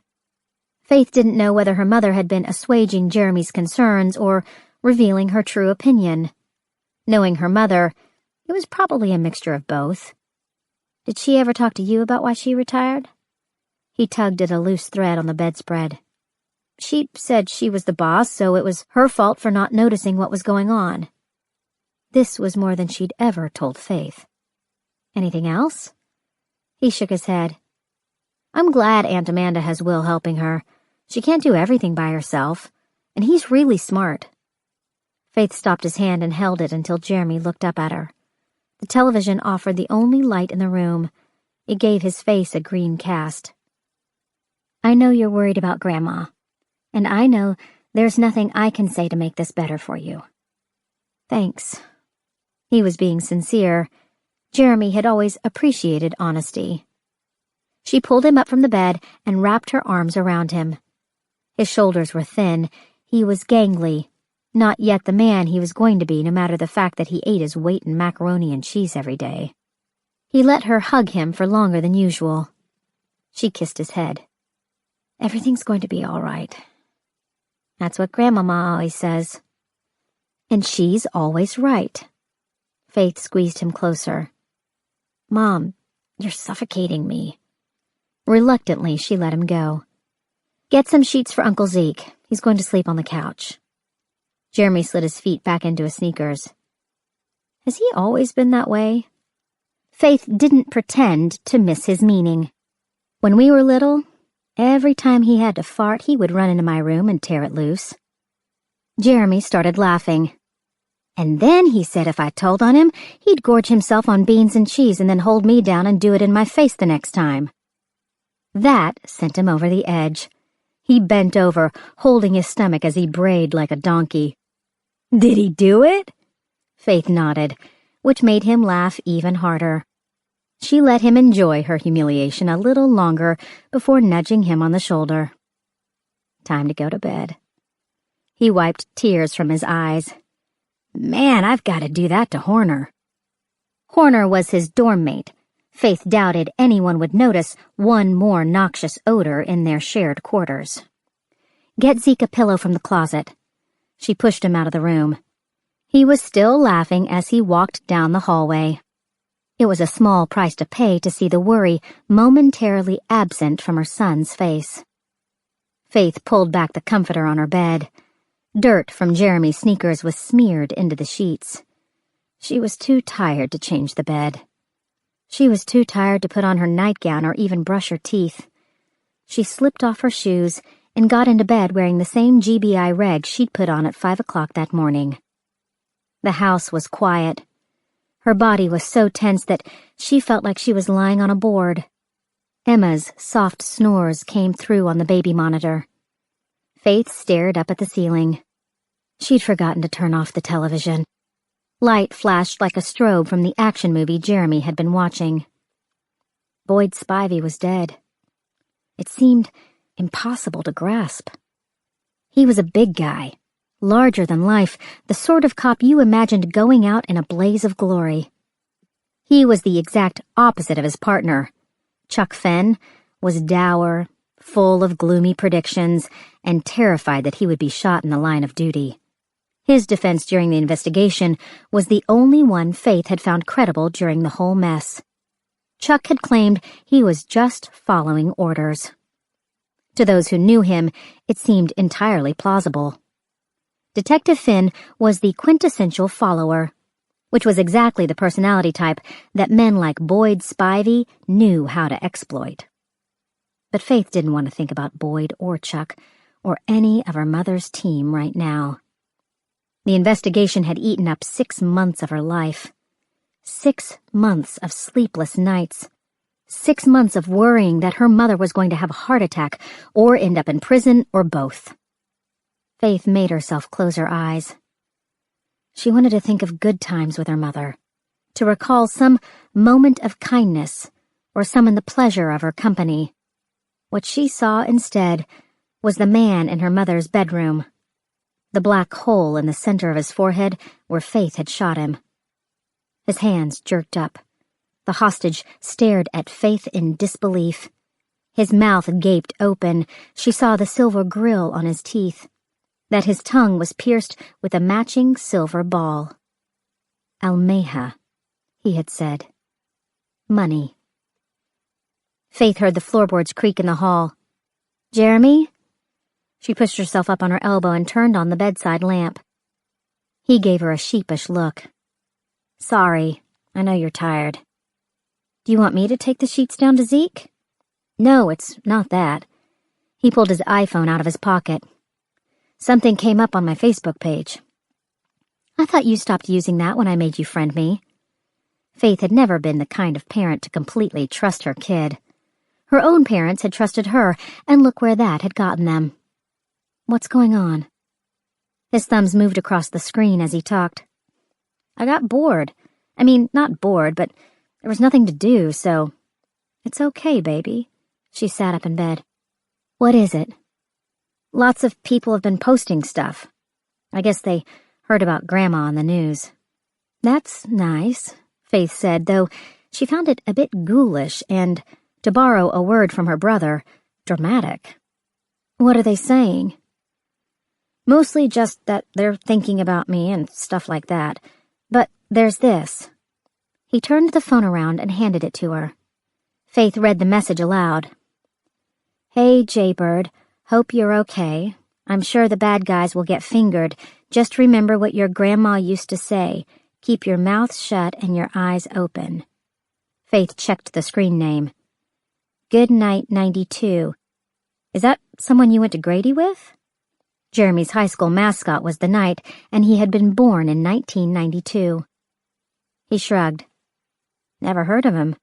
Faith didn't know whether her mother had been assuaging Jeremy's concerns or revealing her true opinion. Knowing her mother, it was probably a mixture of both. Did she ever talk to you about why she retired? He tugged at a loose thread on the bedspread. She said she was the boss, so it was her fault for not noticing what was going on. This was more than she'd ever told Faith. Anything else? He shook his head. I'm glad Aunt Amanda has Will helping her. She can't do everything by herself, and he's really smart. Faith stopped his hand and held it until Jeremy looked up at her. The television offered the only light in the room. It gave his face a green cast. I know you're worried about Grandma, and I know there's nothing I can say to make this better for you. Thanks. He was being sincere. Jeremy had always appreciated honesty. She pulled him up from the bed and wrapped her arms around him. His shoulders were thin. He was gangly, not yet the man he was going to be, no matter the fact that he ate his weight in macaroni and cheese every day. He let her hug him for longer than usual. She kissed his head. Everything's going to be all right. That's what Grandmama always says. And she's always right. Faith squeezed him closer. Mom, you're suffocating me. Reluctantly, she let him go. Get some sheets for Uncle Zeke. He's going to sleep on the couch. Jeremy slid his feet back into his sneakers. Has he always been that way? Faith didn't pretend to miss his meaning. When we were little, every time he had to fart, he would run into my room and tear it loose. Jeremy started laughing. And then he said if I told on him, he'd gorge himself on beans and cheese and then hold me down and do it in my face the next time. That sent him over the edge. He bent over, holding his stomach as he brayed like a donkey. Did he do it? Faith nodded, which made him laugh even harder. She let him enjoy her humiliation a little longer before nudging him on the shoulder. Time to go to bed. He wiped tears from his eyes. Man, I've got to do that to Horner. Horner was his dorm mate. Faith doubted anyone would notice one more noxious odor in their shared quarters. Get Zeke a pillow from the closet. She pushed him out of the room. He was still laughing as he walked down the hallway. It was a small price to pay to see the worry momentarily absent from her son's face. Faith pulled back the comforter on her bed. Dirt from Jeremy's sneakers was smeared into the sheets. She was too tired to change the bed. She was too tired to put on her nightgown or even brush her teeth. She slipped off her shoes and got into bed wearing the same GBI rag she'd put on at 5 o'clock that morning. The house was quiet. Her body was so tense that she felt like she was lying on a board. Emma's soft snores came through on the baby monitor. Faith stared up at the ceiling. She'd forgotten to turn off the television. Light flashed like a strobe from the action movie Jeremy had been watching. Boyd Spivey was dead. It seemed impossible to grasp. He was a big guy, larger than life, the sort of cop you imagined going out in a blaze of glory. He was the exact opposite of his partner. Chuck Fenn was dour, full of gloomy predictions, and terrified that he would be shot in the line of duty. His defense during the investigation was the only one Faith had found credible during the whole mess. Chuck had claimed he was just following orders. To those who knew him, it seemed entirely plausible. Detective Finn was the quintessential follower, which was exactly the personality type that men like Boyd Spivey knew how to exploit. But Faith didn't want to think about Boyd or Chuck or any of her mother's team right now. The investigation had eaten up 6 months of her life. 6 months of sleepless nights. 6 months of worrying that her mother was going to have a heart attack or end up in prison or both. Faith made herself close her eyes. She wanted to think of good times with her mother, to recall some moment of kindness or summon the pleasure of her company. What she saw instead was the man in her mother's bedroom, the black hole in the center of his forehead where Faith had shot him. His hands jerked up. The hostage stared at Faith in disbelief. His mouth gaped open. She saw the silver grill on his teeth, that his tongue was pierced with a matching silver ball. Almeja, he had said. Money. Faith heard the floorboards creak in the hall. Jeremy? She pushed herself up on her elbow and turned on the bedside lamp. He gave her a sheepish look. Sorry, I know you're tired. Do you want me to take the sheets down to Zeke? No, it's not that. He pulled his iPhone out of his pocket. Something came up on my Facebook page. I thought you stopped using that when I made you friend me. Faith had never been the kind of parent to completely trust her kid. Her own parents had trusted her, and look where that had gotten them. What's going on? His thumbs moved across the screen as he talked. I got bored. I mean, not bored, but there was nothing to do, so... It's okay, baby. She sat up in bed. What is it? Lots of people have been posting stuff. I guess they heard about Grandma on the news. That's nice, Faith said, though she found it a bit ghoulish and, to borrow a word from her brother, dramatic. What are they saying? Mostly just that they're thinking about me and stuff like that. But there's this. He turned the phone around and handed it to her. Faith read the message aloud. Hey, Jaybird. Hope you're okay. I'm sure the bad guys will get fingered. Just remember what your grandma used to say. Keep your mouth shut and your eyes open. Faith checked the screen name. Good Night 92. Is that someone you went to Grady with? Jeremy's high school mascot was the Knight, and he had been born in 1992. He shrugged. Never heard of him.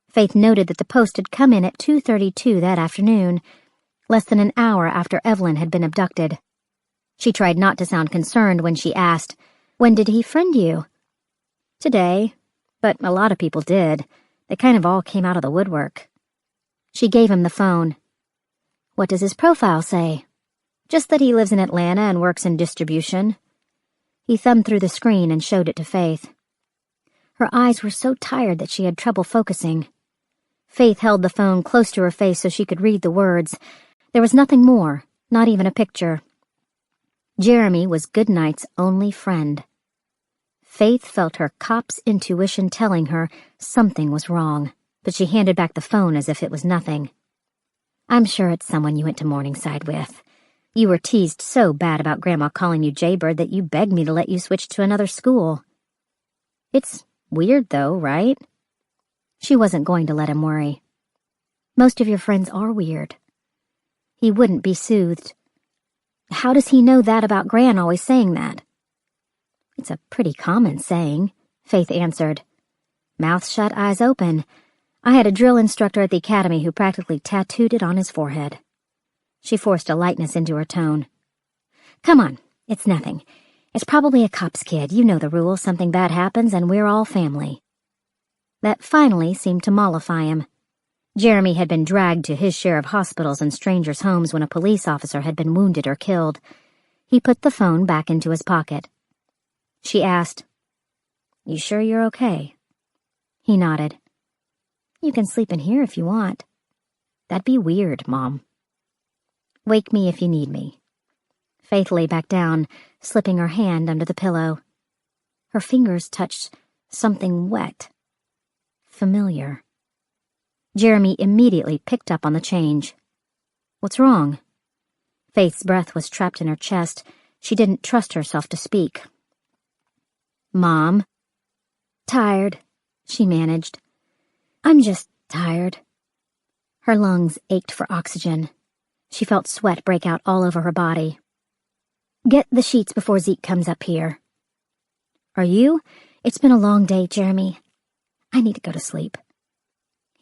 Faith noted that the post had come in at 2:32 that afternoon, less than an hour after Evelyn had been abducted. She tried not to sound concerned when she asked, When did he friend you? Today, but a lot of people did. They kind of all came out of the woodwork. She gave him the phone. What does his profile say? Just that he lives in Atlanta and works in distribution. He thumbed through the screen and showed it to Faith. Her eyes were so tired that she had trouble focusing. Faith held the phone close to her face so she could read the words. There was nothing more, not even a picture. Jeremy was Goodnight's only friend. Faith felt her cop's intuition telling her something was wrong, but she handed back the phone as if it was nothing. I'm sure it's someone you went to Morningside with. You were teased so bad about Grandma calling you Jaybird that you begged me to let you switch to another school. It's weird, though, right? She wasn't going to let him worry. Most of your friends are weird. He wouldn't be soothed. How does he know that about Gran always saying that? It's a pretty common saying, Faith answered. Mouth shut, eyes open. I had a drill instructor at the academy who practically tattooed it on his forehead. She forced a lightness into her tone. Come on, it's nothing. It's probably a cop's kid. You know the rules. Something bad happens and we're all family. That finally seemed to mollify him. Jeremy had been dragged to his share of hospitals and strangers' homes when a police officer had been wounded or killed. He put the phone back into his pocket. She asked, You sure you're okay? He nodded. You can sleep in here if you want. That'd be weird, Mom. Wake me if you need me. Faith lay back down, slipping her hand under the pillow. Her fingers touched something wet. familiar. Jeremy immediately picked up on the change. "What's wrong?" Faith's breath was trapped in her chest. She didn't trust herself to speak. "Mom." "Tired," she managed. "I'm just tired." Her lungs ached for oxygen. She felt sweat break out all over her body. "Get the sheets before Zeke comes up here." "Are you?" "It's been a long day, Jeremy. I need to go to sleep."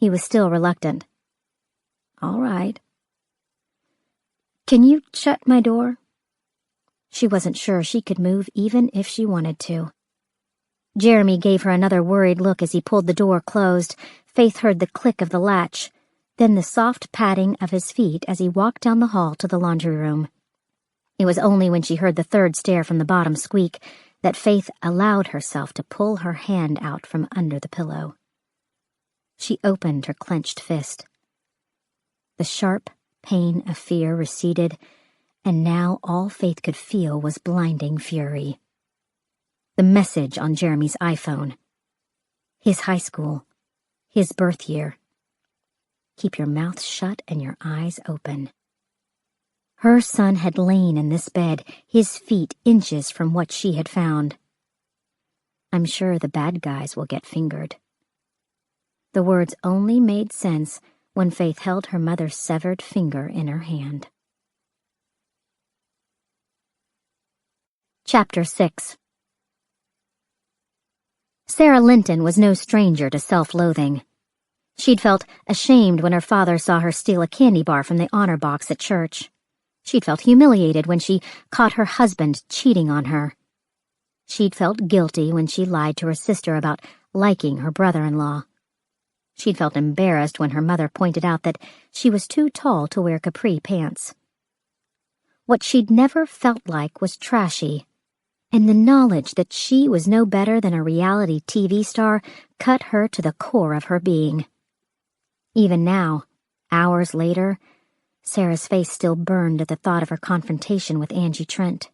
He was still reluctant. "All right." "Can you shut my door?" She wasn't sure she could move even if she wanted to. Jeremy gave her another worried look as he pulled the door closed. Faith heard the click of the latch, then the soft padding of his feet as he walked down the hall to the laundry room. It was only when she heard the third stair from the bottom squeak that Faith allowed herself to pull her hand out from under the pillow. She opened her clenched fist. The sharp pain of fear receded, and now all Faith could feel was blinding fury. The message on Jeremy's iPhone. His high school. His birth year. Keep your mouth shut and your eyes open. Her son had lain in this bed, his feet inches from what she had found. "I'm sure the bad guys will get fingered." The words only made sense when Faith held her mother's severed finger in her hand. Chapter 6. Sarah Linton was no stranger to self-loathing. She'd felt ashamed when her father saw her steal a candy bar from the honor box at church. She'd felt humiliated when she caught her husband cheating on her. She'd felt guilty when she lied to her sister about liking her brother-in-law. She'd felt embarrassed when her mother pointed out that she was too tall to wear capri pants. What she'd never felt like was trashy, and the knowledge that she was no better than a reality TV star cut her to the core of her being. Even now, hours later, Sarah's face still burned at the thought of her confrontation with Angie Trent.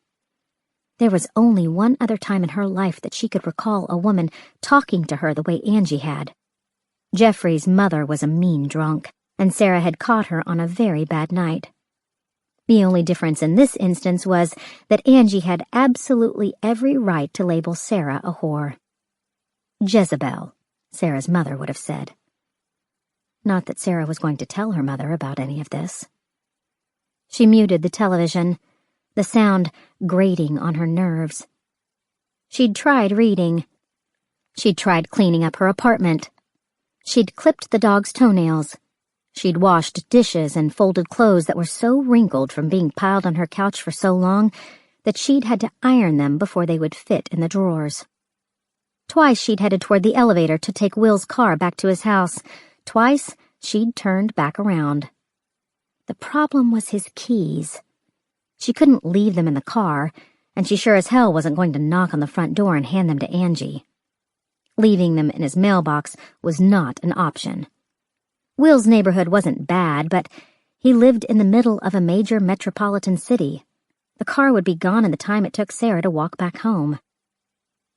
There was only one other time in her life that she could recall a woman talking to her the way Angie had. Jeffrey's mother was a mean drunk, and Sarah had caught her on a very bad night. The only difference in this instance was that Angie had absolutely every right to label Sarah a whore. Jezebel, Sarah's mother would have said. Not that Sarah was going to tell her mother about any of this. She muted the television, the sound grating on her nerves. She'd tried reading. She'd tried cleaning up her apartment. She'd clipped the dog's toenails. She'd washed dishes and folded clothes that were so wrinkled from being piled on her couch for so long that she'd had to iron them before they would fit in the drawers. Twice she'd headed toward the elevator to take Will's car back to his house. Twice she'd turned back around. The problem was his keys. She couldn't leave them in the car, and she sure as hell wasn't going to knock on the front door and hand them to Angie. Leaving them in his mailbox was not an option. Will's neighborhood wasn't bad, but he lived in the middle of a major metropolitan city. The car would be gone in the time it took Sarah to walk back home.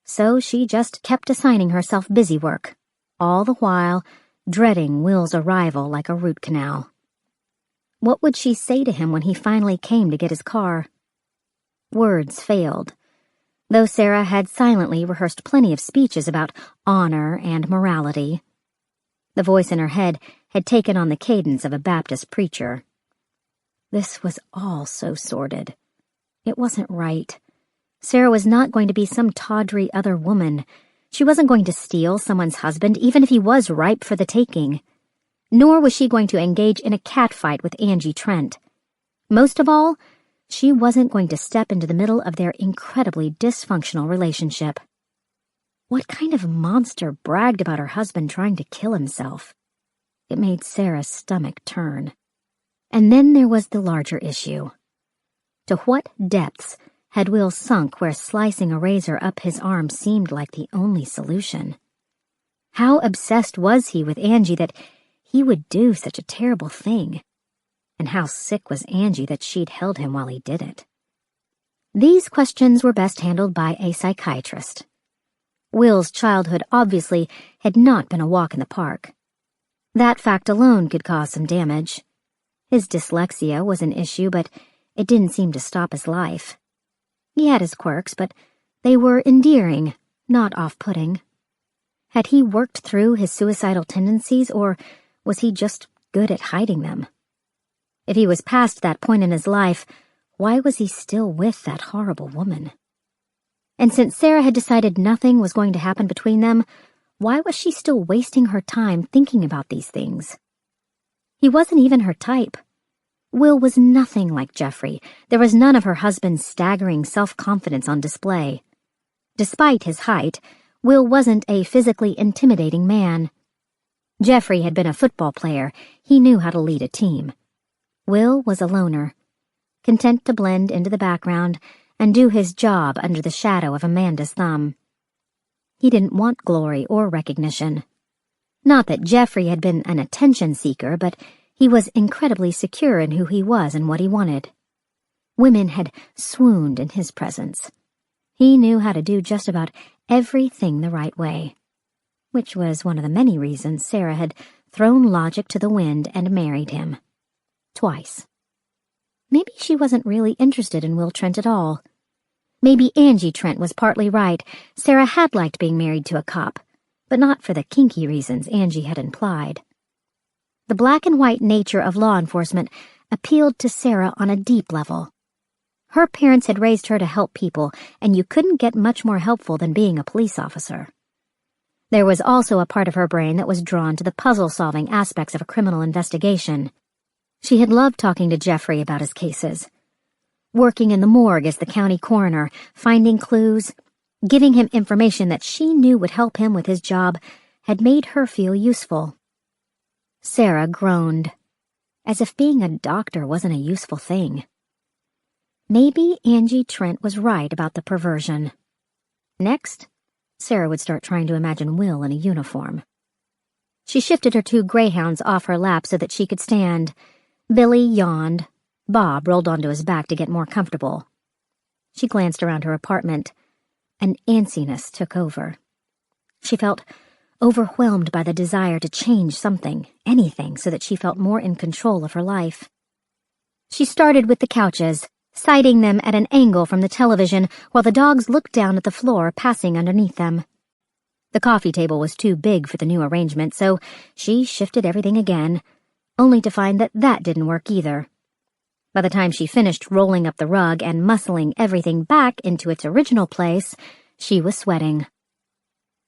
So she just kept assigning herself busy work, all the while dreading Will's arrival like a root canal. What would she say to him when he finally came to get his car? Words failed, though Sarah had silently rehearsed plenty of speeches about honor and morality. The voice in her head had taken on the cadence of a Baptist preacher. This was all so sordid. It wasn't right. Sarah was not going to be some tawdry other woman. She wasn't going to steal someone's husband, even if he was ripe for the taking. Nor was she going to engage in a catfight with Angie Trent. Most of all, she wasn't going to step into the middle of their incredibly dysfunctional relationship. What kind of monster bragged about her husband trying to kill himself? It made Sarah's stomach turn. And then there was the larger issue. To what depths had Will sunk where slicing a razor up his arm seemed like the only solution? How obsessed was he with Angie that he would do such a terrible thing? And how sick was Angie that she'd held him while he did it? These questions were best handled by a psychiatrist. Will's childhood obviously had not been a walk in the park. That fact alone could cause some damage. His dyslexia was an issue, but it didn't seem to stop his life. He had his quirks, but they were endearing, not off-putting. Had he worked through his suicidal tendencies, or was he just good at hiding them? If he was past that point in his life, why was he still with that horrible woman? And since Sarah had decided nothing was going to happen between them, why was she still wasting her time thinking about these things? He wasn't even her type. Will was nothing like Jeffrey. There was none of her husband's staggering self-confidence on display. Despite his height, Will wasn't a physically intimidating man. Jeffrey had been a football player. He knew how to lead a team. Will was a loner, content to blend into the background and do his job under the shadow of Amanda's thumb. He didn't want glory or recognition. Not that Jeffrey had been an attention seeker, but he was incredibly secure in who he was and what he wanted. Women had swooned in his presence. He knew how to do just about everything the right way, which was one of the many reasons Sarah had thrown logic to the wind and married him. Twice. Maybe she wasn't really interested in Will Trent at all. Maybe Angie Trent was partly right. Sarah had liked being married to a cop, but not for the kinky reasons Angie had implied. The black and white nature of law enforcement appealed to Sarah on a deep level. Her parents had raised her to help people, and you couldn't get much more helpful than being a police officer. There was also a part of her brain that was drawn to the puzzle-solving aspects of a criminal investigation. She had loved talking to Jeffrey about his cases. Working in the morgue as the county coroner, finding clues, giving him information that she knew would help him with his job, had made her feel useful. Sarah groaned, as if being a doctor wasn't a useful thing. Maybe Angie Trent was right about the perversion. Next, Sarah would start trying to imagine Will in a uniform. She shifted her two greyhounds off her lap so that she could stand. Billy yawned. Bob rolled onto his back to get more comfortable. She glanced around her apartment. An antsiness took over. She felt overwhelmed by the desire to change something, anything, so that she felt more in control of her life. She started with the couches, sighting them at an angle from the television while the dogs looked down at the floor passing underneath them. The coffee table was too big for the new arrangement, so she shifted everything again, only to find that that didn't work either. By the time she finished rolling up the rug and muscling everything back into its original place, she was sweating.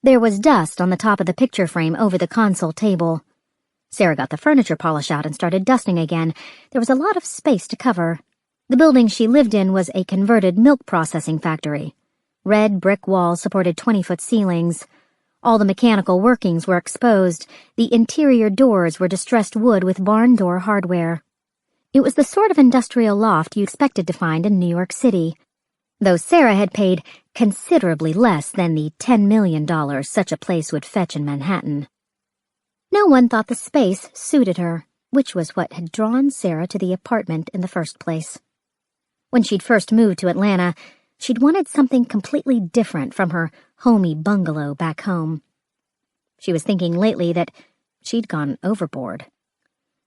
There was dust on the top of the picture frame over the console table. Sarah got the furniture polish out and started dusting again. There was a lot of space to cover. The building she lived in was a converted milk processing factory. Red brick walls supported 20-foot ceilings. All the mechanical workings were exposed. The interior doors were distressed wood with barn door hardware. It was the sort of industrial loft you expected to find in New York City, though Sarah had paid considerably less than the $10 million such a place would fetch in Manhattan. No one thought the space suited her, which was what had drawn Sarah to the apartment in the first place. When she'd first moved to Atlanta, she'd wanted something completely different from her homey bungalow back home. She was thinking lately that she'd gone overboard.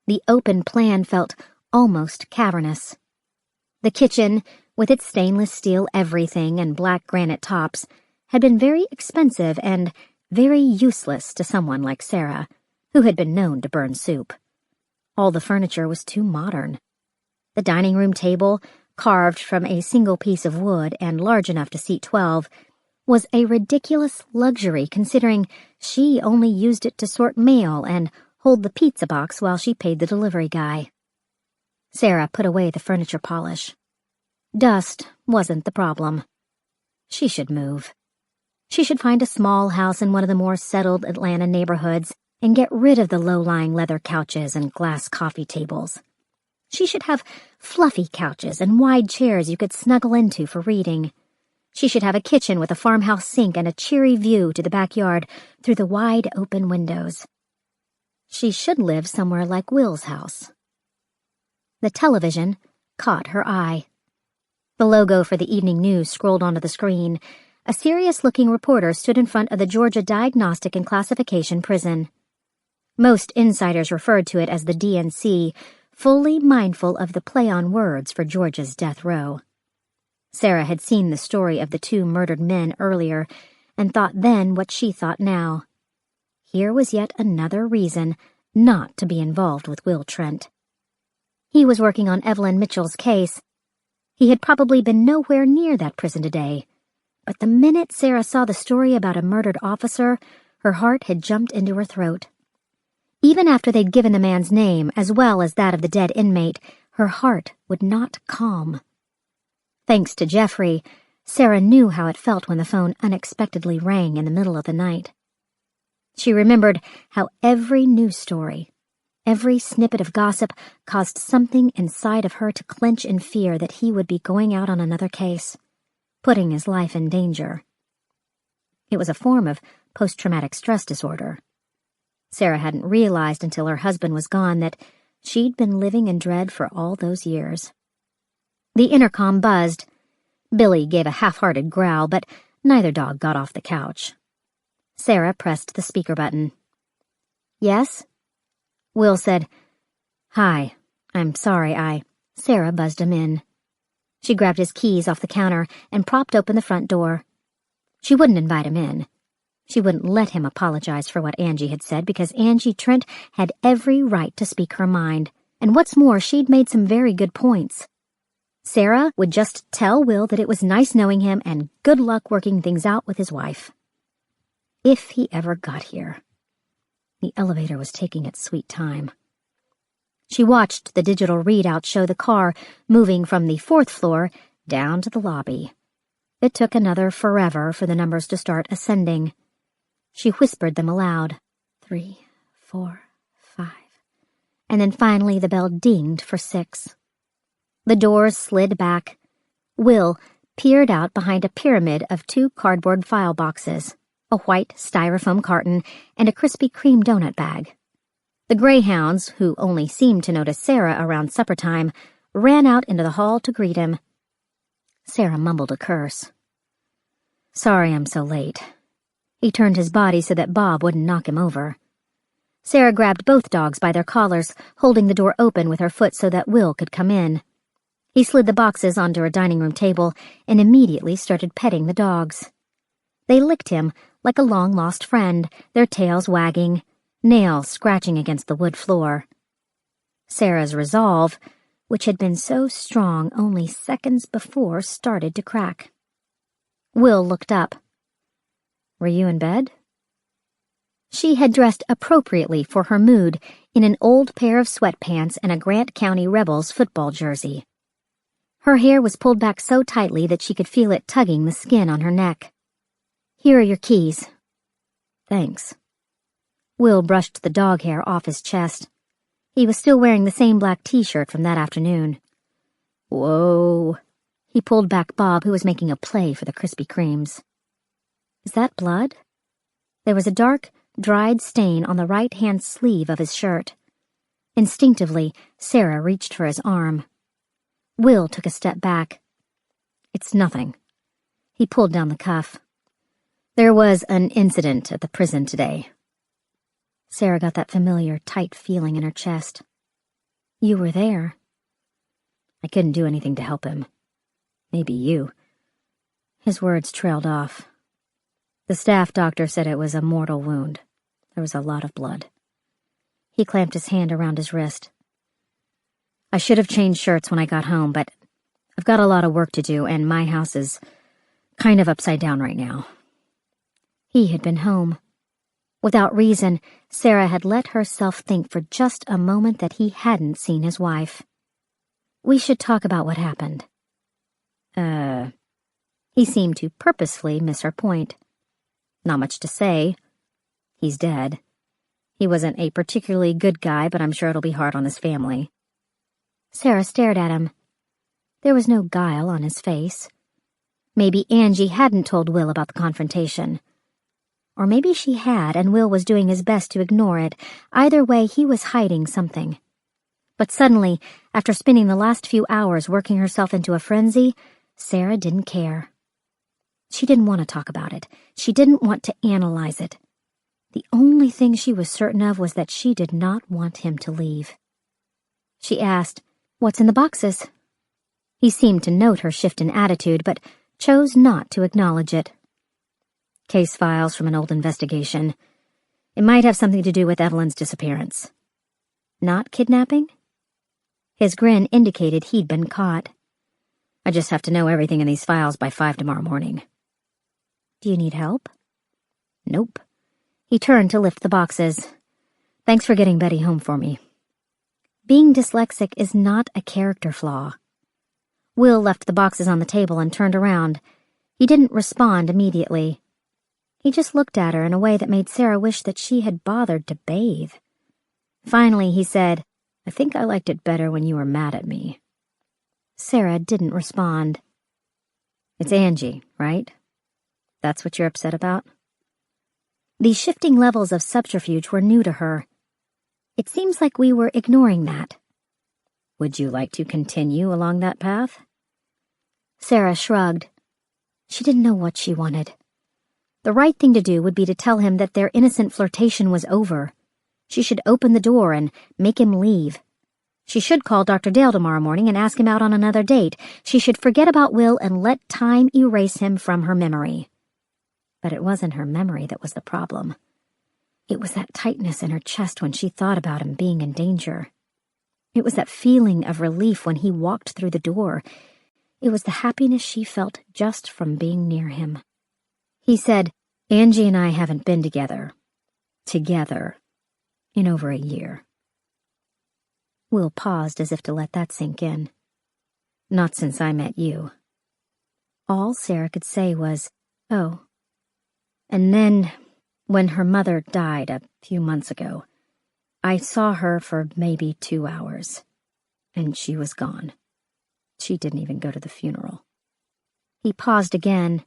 The open plan felt almost cavernous. The kitchen, with its stainless steel everything and black granite tops, had been very expensive and very useless to someone like Sarah, who had been known to burn soup. All the furniture was too modern. The dining room table, carved from a single piece of wood and large enough to seat 12, was a ridiculous luxury considering she only used it to sort mail and hold the pizza box while she paid the delivery guy. Sarah put away the furniture polish. Dust wasn't the problem. She should move. She should find a small house in one of the more settled Atlanta neighborhoods and get rid of the low-lying leather couches and glass coffee tables. She should have fluffy couches and wide chairs you could snuggle into for reading. She should have a kitchen with a farmhouse sink and a cheery view to the backyard through the wide open windows. She should live somewhere like Will's house. The television caught her eye. The logo for the evening news scrolled onto the screen, a serious-looking reporter stood in front of the Georgia Diagnostic and Classification Prison. Most insiders referred to it as the DNC, fully mindful of the play on words for Georgia's death row. Sarah had seen the story of the two murdered men earlier and thought then what she thought now. Here was yet another reason not to be involved with Will Trent. He was working on Evelyn Mitchell's case. He had probably been nowhere near that prison today, but the minute Sarah saw the story about a murdered officer, her heart had jumped into her throat. Even after they'd given the man's name, as well as that of the dead inmate, her heart would not calm. Thanks to Jeffrey, Sarah knew how it felt when the phone unexpectedly rang in the middle of the night. She remembered how every news story, every snippet of gossip caused something inside of her to clench in fear that he would be going out on another case, putting his life in danger. It was a form of post-traumatic stress disorder. Sarah hadn't realized until her husband was gone that she'd been living in dread for all those years. The intercom buzzed. Billy gave a half-hearted growl, but neither dog got off the couch. Sarah pressed the speaker button. "Yes?" Will said, "Hi, I'm sorry, Sarah buzzed him in. She grabbed his keys off the counter and propped open the front door. She wouldn't invite him in. She wouldn't let him apologize for what Angie had said because Angie Trent had every right to speak her mind, and what's more, she'd made some very good points. Sarah would just tell Will that it was nice knowing him and good luck working things out with his wife. If he ever got here. The elevator was taking its sweet time. She watched the digital readout show the car moving from the 4th floor down to the lobby. It took another forever for the numbers to start ascending. She whispered them aloud. 3, 4, 5. And then finally the bell dinged for 6. The doors slid back. Will peered out behind a pyramid of 2 cardboard file boxes, a white styrofoam carton, and a Krispy Kreme donut bag. The greyhounds, who only seemed to notice Sarah around supper time, ran out into the hall to greet him. Sarah mumbled a curse. "Sorry I'm so late." He turned his body so that Bob wouldn't knock him over. Sarah grabbed both dogs by their collars, holding the door open with her foot so that Will could come in. He slid the boxes onto a dining room table and immediately started petting the dogs. They licked him like a long-lost friend, their tails wagging, nails scratching against the wood floor. Sarah's resolve, which had been so strong only seconds before, started to crack. Will looked up. "Were you in bed?" She had dressed appropriately for her mood in an old pair of sweatpants and a Grant County Rebels football jersey. Her hair was pulled back so tightly that she could feel it tugging the skin on her neck. "Here are your keys." "Thanks." Will brushed the dog hair off his chest. He was still wearing the same black t-shirt from that afternoon. "Whoa." He pulled back Bob, who was making a play for the Krispy Kremes. "Is that blood?" There was a dark, dried stain on the right-hand sleeve of his shirt. Instinctively, Sarah reached for his arm. Will took a step back. "It's nothing." He pulled down the cuff. "There was an incident at the prison today." Sarah got that familiar, tight feeling in her chest. "You were there." "I couldn't do anything to help him. Maybe you." His words trailed off. "The staff doctor said it was a mortal wound. There was a lot of blood." He clamped his hand around his wrist. "I should have changed shirts when I got home, but I've got a lot of work to do, and my house is kind of upside down right now." He had been home. Without reason, Sarah had let herself think for just a moment that he hadn't seen his wife. "We should talk about what happened." He seemed to purposefully miss her point. "Not much to say. He's dead. He wasn't a particularly good guy, but I'm sure it'll be hard on his family." Sarah stared at him. There was no guile on his face. Maybe Angie hadn't told Will about the confrontation. Or maybe she had, and Will was doing his best to ignore it. Either way, he was hiding something. But suddenly, after spending the last few hours working herself into a frenzy, Sarah didn't care. She didn't want to talk about it. She didn't want to analyze it. The only thing she was certain of was that she did not want him to leave. She asked, "What's in the boxes?" He seemed to note her shift in attitude, but chose not to acknowledge it. "Case files from an old investigation. It might have something to do with Evelyn's disappearance." "Not kidnapping?" His grin indicated he'd been caught. "I just have to know everything in these files by 5 tomorrow morning." "Do you need help?" "Nope." He turned to lift the boxes. "Thanks for getting Betty home for me." Being dyslexic is not a character flaw. Will left the boxes on the table and turned around. He didn't respond immediately. He just looked at her in a way that made Sarah wish that she had bothered to bathe. Finally, he said, "I think I liked it better when you were mad at me." Sarah didn't respond. "It's Angie, right? That's what you're upset about?" The shifting levels of subterfuge were new to her. It seems like we were ignoring that. "Would you like to continue along that path?" Sarah shrugged. She didn't know what she wanted. The right thing to do would be to tell him that their innocent flirtation was over. She should open the door and make him leave. She should call Dr. Dale tomorrow morning and ask him out on another date. She should forget about Will and let time erase him from her memory. But it wasn't her memory that was the problem. It was that tightness in her chest when she thought about him being in danger. It was that feeling of relief when he walked through the door. It was the happiness she felt just from being near him. He said, "Angie and I haven't been together, in over a year." Will paused as if to let that sink in. "Not since I met you." All Sarah could say was, "Oh." And then, when her mother died a few months ago, I saw her for maybe 2 hours, and she was gone. She didn't even go to the funeral. He paused again.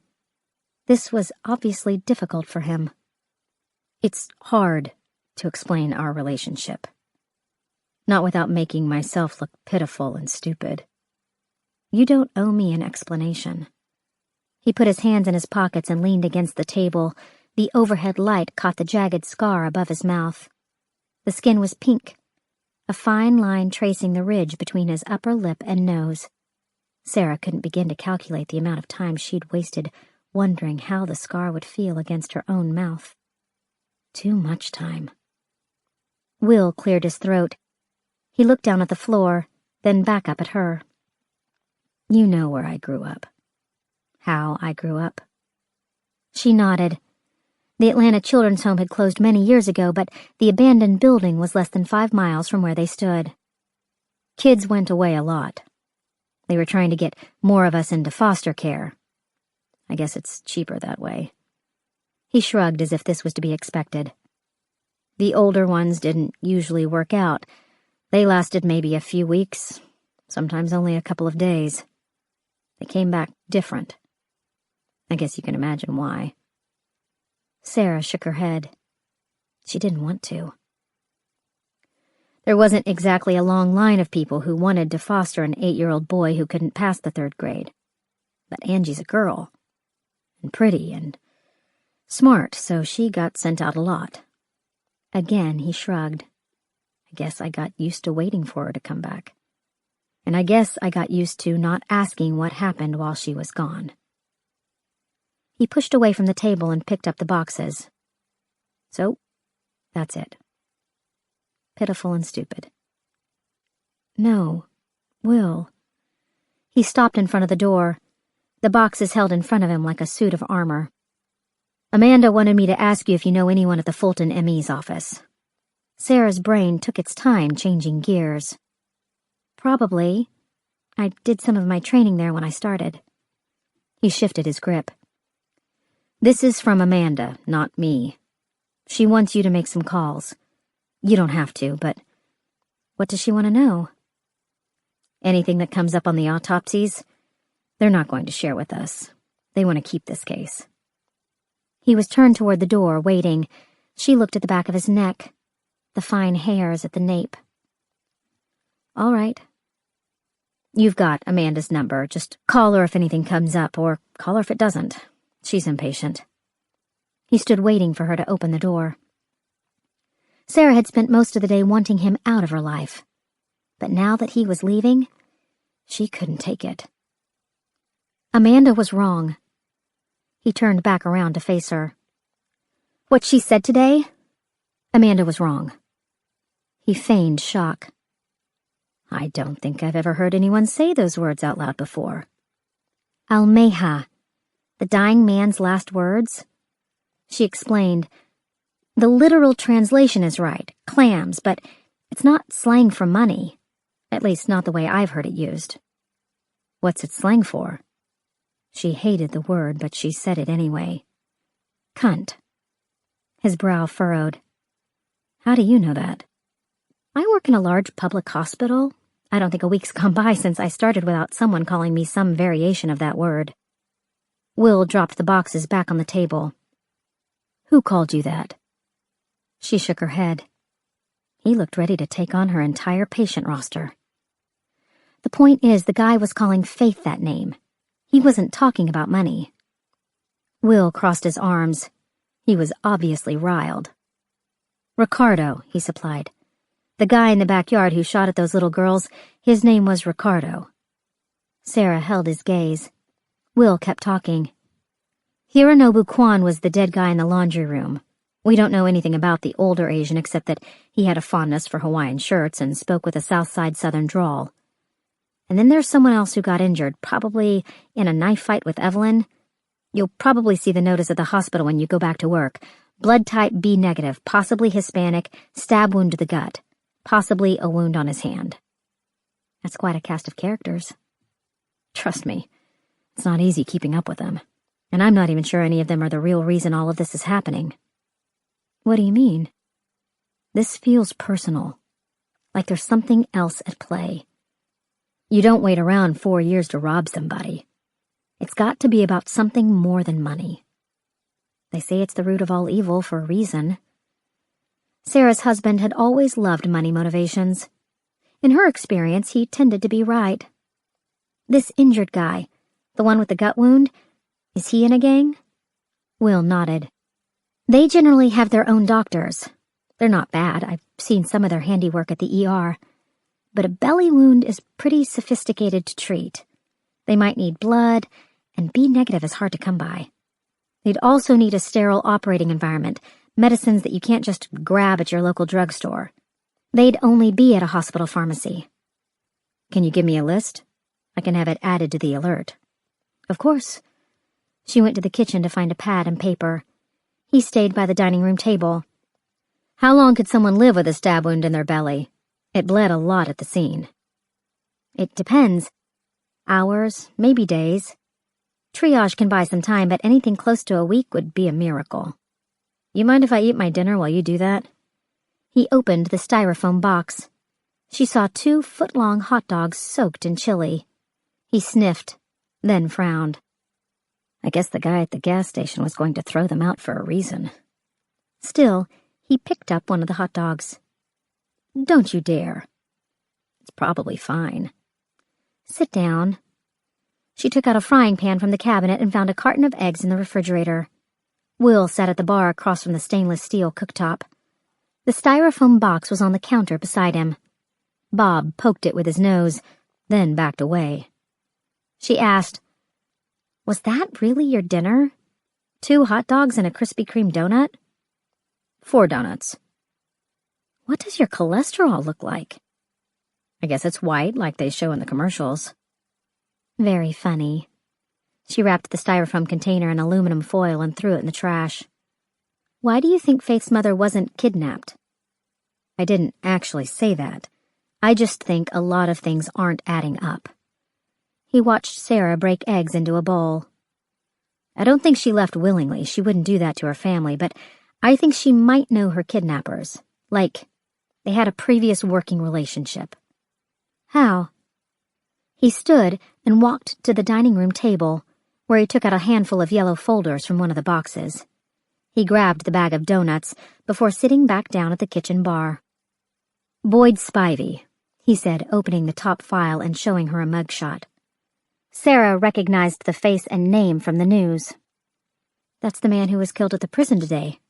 This was obviously difficult for him. "It's hard to explain our relationship. Not without making myself look pitiful and stupid. You don't owe me an explanation." He put his hands in his pockets and leaned against the table. The overhead light caught the jagged scar above his mouth. The skin was pink, a fine line tracing the ridge between his upper lip and nose. Sarah couldn't begin to calculate the amount of time she'd wasted wondering how the scar would feel against her own mouth. Too much time. Will cleared his throat. He looked down at the floor, then back up at her. "You know where I grew up. How I grew up." She nodded. The Atlanta Children's Home had closed many years ago, but the abandoned building was less than 5 miles from where they stood. Kids went away a lot. They were trying to get more of us into foster care. I guess it's cheaper that way. He shrugged as if this was to be expected. The older ones didn't usually work out. They lasted maybe a few weeks, sometimes only a couple of days. They came back different. I guess you can imagine why. Sarah shook her head. She didn't want to. There wasn't exactly a long line of people who wanted to foster an 8-year-old boy who couldn't pass the 3rd grade. But Angie's a girl, and pretty, and smart, so she got sent out a lot. Again, he shrugged. I guess I got used to waiting for her to come back. And I guess I got used to not asking what happened while she was gone. He pushed away from the table and picked up the boxes. "So, that's it. Pitiful and stupid." "No, Will." He stopped in front of the door. The boxes held in front of him like a suit of armor. "Amanda wanted me to ask you if you know anyone at the Fulton ME's office." Sarah's brain took its time changing gears. "Probably. I did some of my training there when I started." He shifted his grip. "This is from Amanda, not me. She wants you to make some calls. You don't have to, but what does she want to know?" "Anything that comes up on the autopsies. They're not going to share with us. They want to keep this case." He was turned toward the door, waiting. She looked at the back of his neck, the fine hairs at the nape. "All right. You've got Amanda's number. Just call her if anything comes up, or call her if it doesn't. She's impatient. He stood waiting for her to open the door. Sarah had spent most of the day wanting him out of her life, but now that he was leaving, she couldn't take it. Amanda was wrong. He turned back around to face her. What she said today? Amanda was wrong. He feigned shock. I don't think I've ever heard anyone say those words out loud before. Almeja, the dying man's last words? She explained. The literal translation is right, clams, but it's not slang for money. At least not the way I've heard it used. What's it slang for? She hated the word, but she said it anyway. Cunt. His brow furrowed. How do you know that? I work in a large public hospital. I don't think a week's gone by since I started without someone calling me some variation of that word. Will dropped the boxes back on the table. Who called you that? She shook her head. He looked ready to take on her entire patient roster. The point is, the guy was calling Faith that name. He wasn't talking about money. Will crossed his arms. He was obviously riled. Ricardo, he supplied. The guy in the backyard who shot at those little girls, his name was Ricardo. Sarah held his gaze. Will kept talking. Hironobu Kwan was the dead guy in the laundry room. We don't know anything about the older Asian except that he had a fondness for Hawaiian shirts and spoke with a Southside Southern drawl. And then there's someone else who got injured, probably in a knife fight with Evelyn. You'll probably see the notice at the hospital when you go back to work. Blood type B negative, possibly Hispanic, stab wound to the gut, possibly a wound on his hand. That's quite a cast of characters. Trust me, it's not easy keeping up with them. And I'm not even sure any of them are the real reason all of this is happening. What do you mean? This feels personal, like there's something else at play. You don't wait around 4 years to rob somebody. It's got to be about something more than money. They say it's the root of all evil for a reason. Sarah's husband had always loved money motivations. In her experience, he tended to be right. This injured guy, the one with the gut wound, is he in a gang? Will nodded. They generally have their own doctors. They're not bad. I've seen some of their handiwork at the ER. But a belly wound is pretty sophisticated to treat. They might need blood, and B negative is hard to come by. They'd also need a sterile operating environment, medicines that you can't just grab at your local drugstore. They'd only be at a hospital pharmacy. Can you give me a list? I can have it added to the alert. Of course. She went to the kitchen to find a pad and paper. He stayed by the dining room table. How long could someone live with a stab wound in their belly? It bled a lot at the scene. It depends. Hours, maybe days. Triage can buy some time, but anything close to a week would be a miracle. You mind if I eat my dinner while you do that? He opened the styrofoam box. She saw 2 foot-long hot dogs soaked in chili. He sniffed, then frowned. I guess the guy at the gas station was going to throw them out for a reason. Still, he picked up one of the hot dogs. Don't you dare. It's probably fine. Sit down. She took out a frying pan from the cabinet and found a carton of eggs in the refrigerator. Will sat at the bar across from the stainless steel cooktop. The styrofoam box was on the counter beside him. Bob poked it with his nose, then backed away. She asked, Was that really your dinner? 2 hot dogs and a Krispy Kreme donut? 4 donuts. What does your cholesterol look like? I guess it's white, like they show in the commercials. Very funny. She wrapped the styrofoam container in aluminum foil and threw it in the trash. Why do you think Faith's mother wasn't kidnapped? I didn't actually say that. I just think a lot of things aren't adding up. He watched Sarah break eggs into a bowl. I don't think she left willingly. She wouldn't do that to her family, but I think she might know her kidnappers. Like, they had a previous working relationship. How? He stood and walked to the dining room table, where he took out a handful of yellow folders from one of the boxes. He grabbed the bag of donuts before sitting back down at the kitchen bar. Boyd Spivey, he said, opening the top file and showing her a mugshot. Sarah recognized the face and name from the news. That's the man who was killed at the prison today.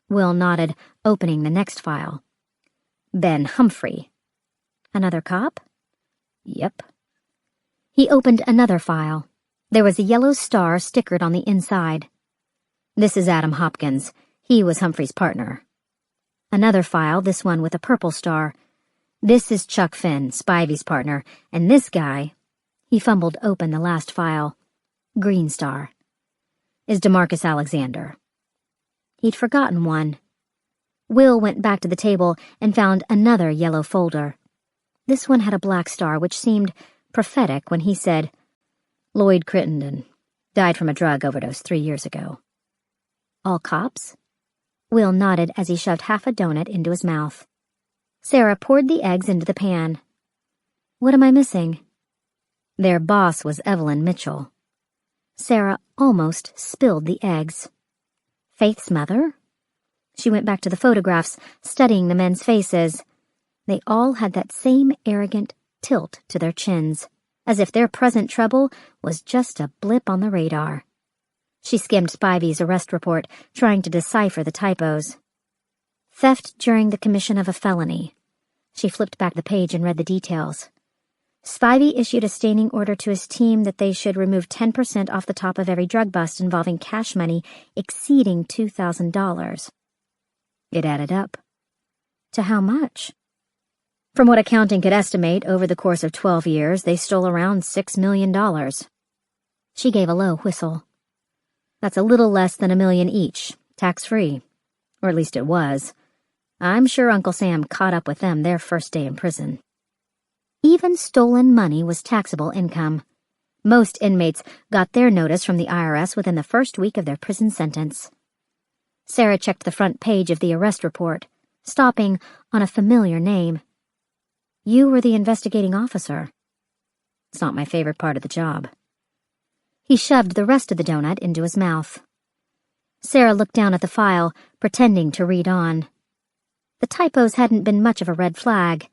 Will nodded, opening the next file. Ben Humphrey. Another cop? Yep. He opened another file. There was a yellow star stickered on the inside. This is Adam Hopkins. He was Humphrey's partner. Another file, this one with a purple star. This is Chuck Finn, Spivey's partner, and this guy, he fumbled open the last file, green star, is DeMarcus Alexander. He'd forgotten one. Will went back to the table and found another yellow folder. This one had a black star, which seemed prophetic when he said, Lloyd Crittenden, died from a drug overdose 3 years ago. All cops? Will nodded as he shoved half a donut into his mouth. Sarah poured the eggs into the pan. What am I missing? Their boss was Evelyn Mitchell. Sarah almost spilled the eggs. Faith's mother? She went back to the photographs, studying the men's faces. They all had that same arrogant tilt to their chins, as if their present trouble was just a blip on the radar. She skimmed Spivey's arrest report, trying to decipher the typos. Theft during the commission of a felony. She flipped back the page and read the details. Spivey issued a standing order to his team that they should remove 10% off the top of every drug bust involving cash money exceeding $2,000. It added up. To how much? From what accounting could estimate, over the course of 12 years, they stole around $6 million. She gave a low whistle. That's a little less than $1 million each, tax-free. Or at least it was. I'm sure Uncle Sam caught up with them their first day in prison. Even stolen money was taxable income. Most inmates got their notice from the IRS within the first week of their prison sentence. Sarah checked the front page of the arrest report, stopping on a familiar name. You were the investigating officer. It's not my favorite part of the job. He shoved the rest of the donut into his mouth. Sarah looked down at the file, pretending to read on. The typos hadn't been much of a red flag.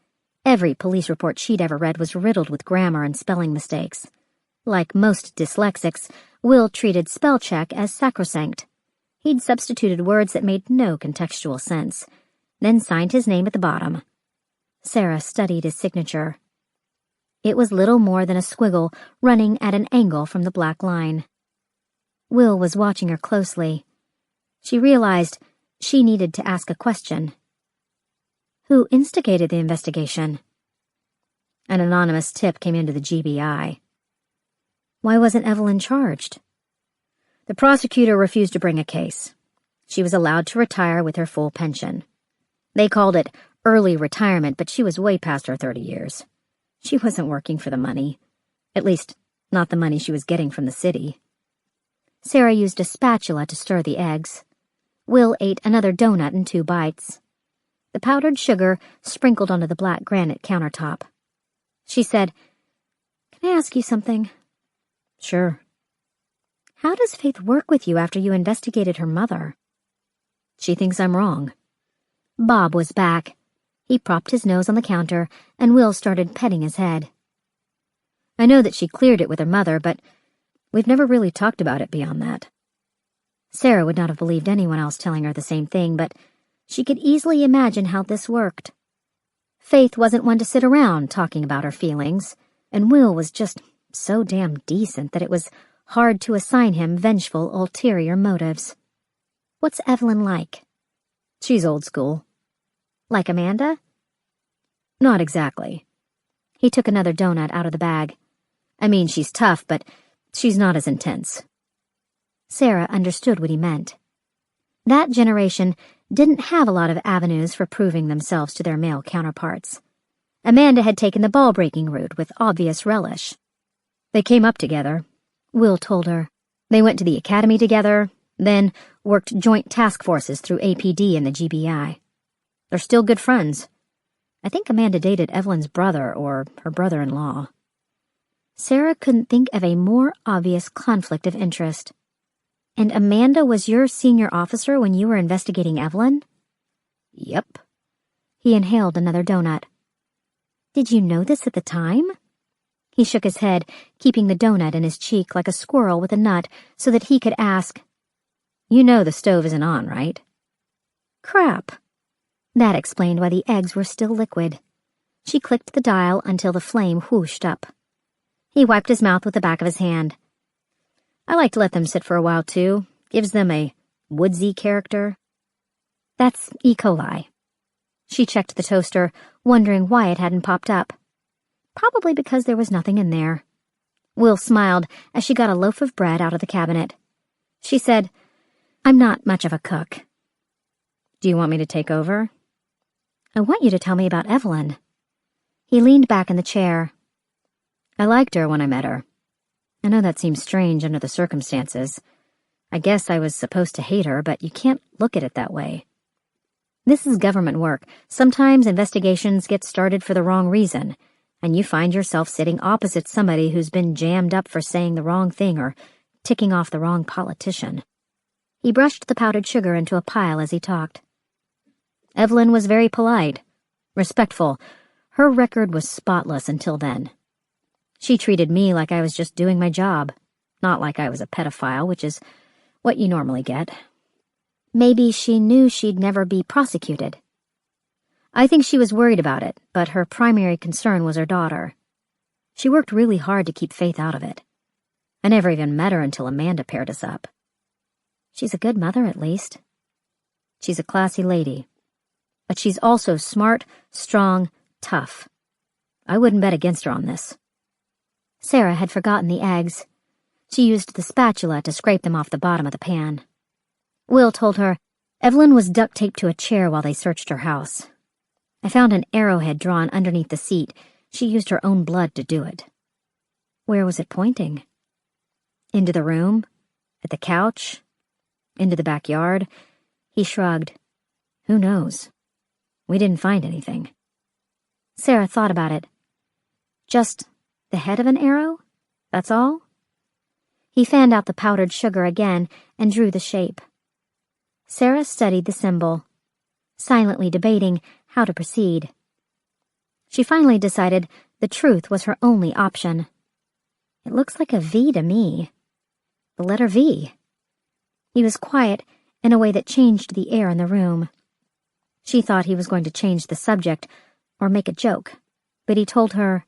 Every police report she'd ever read was riddled with grammar and spelling mistakes. Like most dyslexics, Will treated spell check as sacrosanct. He'd substituted words that made no contextual sense, then signed his name at the bottom. Sarah studied his signature. It was little more than a squiggle running at an angle from the black line. Will was watching her closely. She realized she needed to ask a question. Who instigated the investigation? An anonymous tip came into the GBI. Why wasn't Evelyn charged? The prosecutor refused to bring a case. She was allowed to retire with her full pension. They called it early retirement, but she was way past her 30 years. She wasn't working for the money. At least, not the money she was getting from the city. Sarah used a spatula to stir the eggs. Will ate another donut in 2 bites. The powdered sugar sprinkled onto the black granite countertop. She said, Can I ask you something? Sure. How does Faith work with you after you investigated her mother? She thinks I'm wrong. Bob was back. He propped his nose on the counter, and Will started petting his head. I know that she cleared it with her mother, but we've never really talked about it beyond that. Sarah would not have believed anyone else telling her the same thing, but she could easily imagine how this worked. Faith wasn't one to sit around talking about her feelings, and Will was just so damn decent that it was hard to assign him vengeful, ulterior motives. What's Evelyn like? She's old school. Like Amanda? Not exactly. He took another donut out of the bag. I mean, she's tough, but she's not as intense. Sarah understood what he meant. That generation didn't have a lot of avenues for proving themselves to their male counterparts. Amanda had taken the ball-breaking route with obvious relish. They came up together, Will told her. They went to the academy together, then worked joint task forces through APD and the GBI. They're still good friends. I think Amanda dated Evelyn's brother or her brother-in-law. Sarah couldn't think of a more obvious conflict of interest. And Amanda was your senior officer when you were investigating Evelyn? Yep. He inhaled another donut. Did you know this at the time? He shook his head, keeping the donut in his cheek like a squirrel with a nut so that he could ask, You know the stove isn't on, right? Crap. That explained why the eggs were still liquid. She clicked the dial until the flame whooshed up. He wiped his mouth with the back of his hand. I like to let them sit for a while, too. Gives them a woodsy character. That's E. coli. She checked the toaster, wondering why it hadn't popped up. Probably because there was nothing in there. Will smiled as she got a loaf of bread out of the cabinet. She said, "I'm not much of a cook." Do you want me to take over? I want you to tell me about Evelyn. He leaned back in the chair. I liked her when I met her. I know that seems strange under the circumstances. I guess I was supposed to hate her, but you can't look at it that way. This is government work. Sometimes investigations get started for the wrong reason, and you find yourself sitting opposite somebody who's been jammed up for saying the wrong thing or ticking off the wrong politician. He brushed the powdered sugar into a pile as he talked. Evelyn was very polite, respectful. Her record was spotless until then. She treated me like I was just doing my job, not like I was a pedophile, which is what you normally get. Maybe she knew she'd never be prosecuted. I think she was worried about it, but her primary concern was her daughter. She worked really hard to keep Faith out of it. I never even met her until Amanda paired us up. She's a good mother, at least. She's a classy lady. But she's also smart, strong, tough. I wouldn't bet against her on this. Sarah had forgotten the eggs. She used the spatula to scrape them off the bottom of the pan. Will told her Evelyn was duct taped to a chair while they searched her house. I found an arrowhead drawn underneath the seat. She used her own blood to do it. Where was it pointing? Into the room, at the couch, into the backyard. He shrugged. Who knows? We didn't find anything. Sarah thought about it. Just the head of an arrow? That's all? He fanned out the powdered sugar again and drew the shape. Sarah studied the symbol, silently debating how to proceed. She finally decided the truth was her only option. It looks like a V to me. The letter V. He was quiet in a way that changed the air in the room. She thought he was going to change the subject or make a joke, but he told her,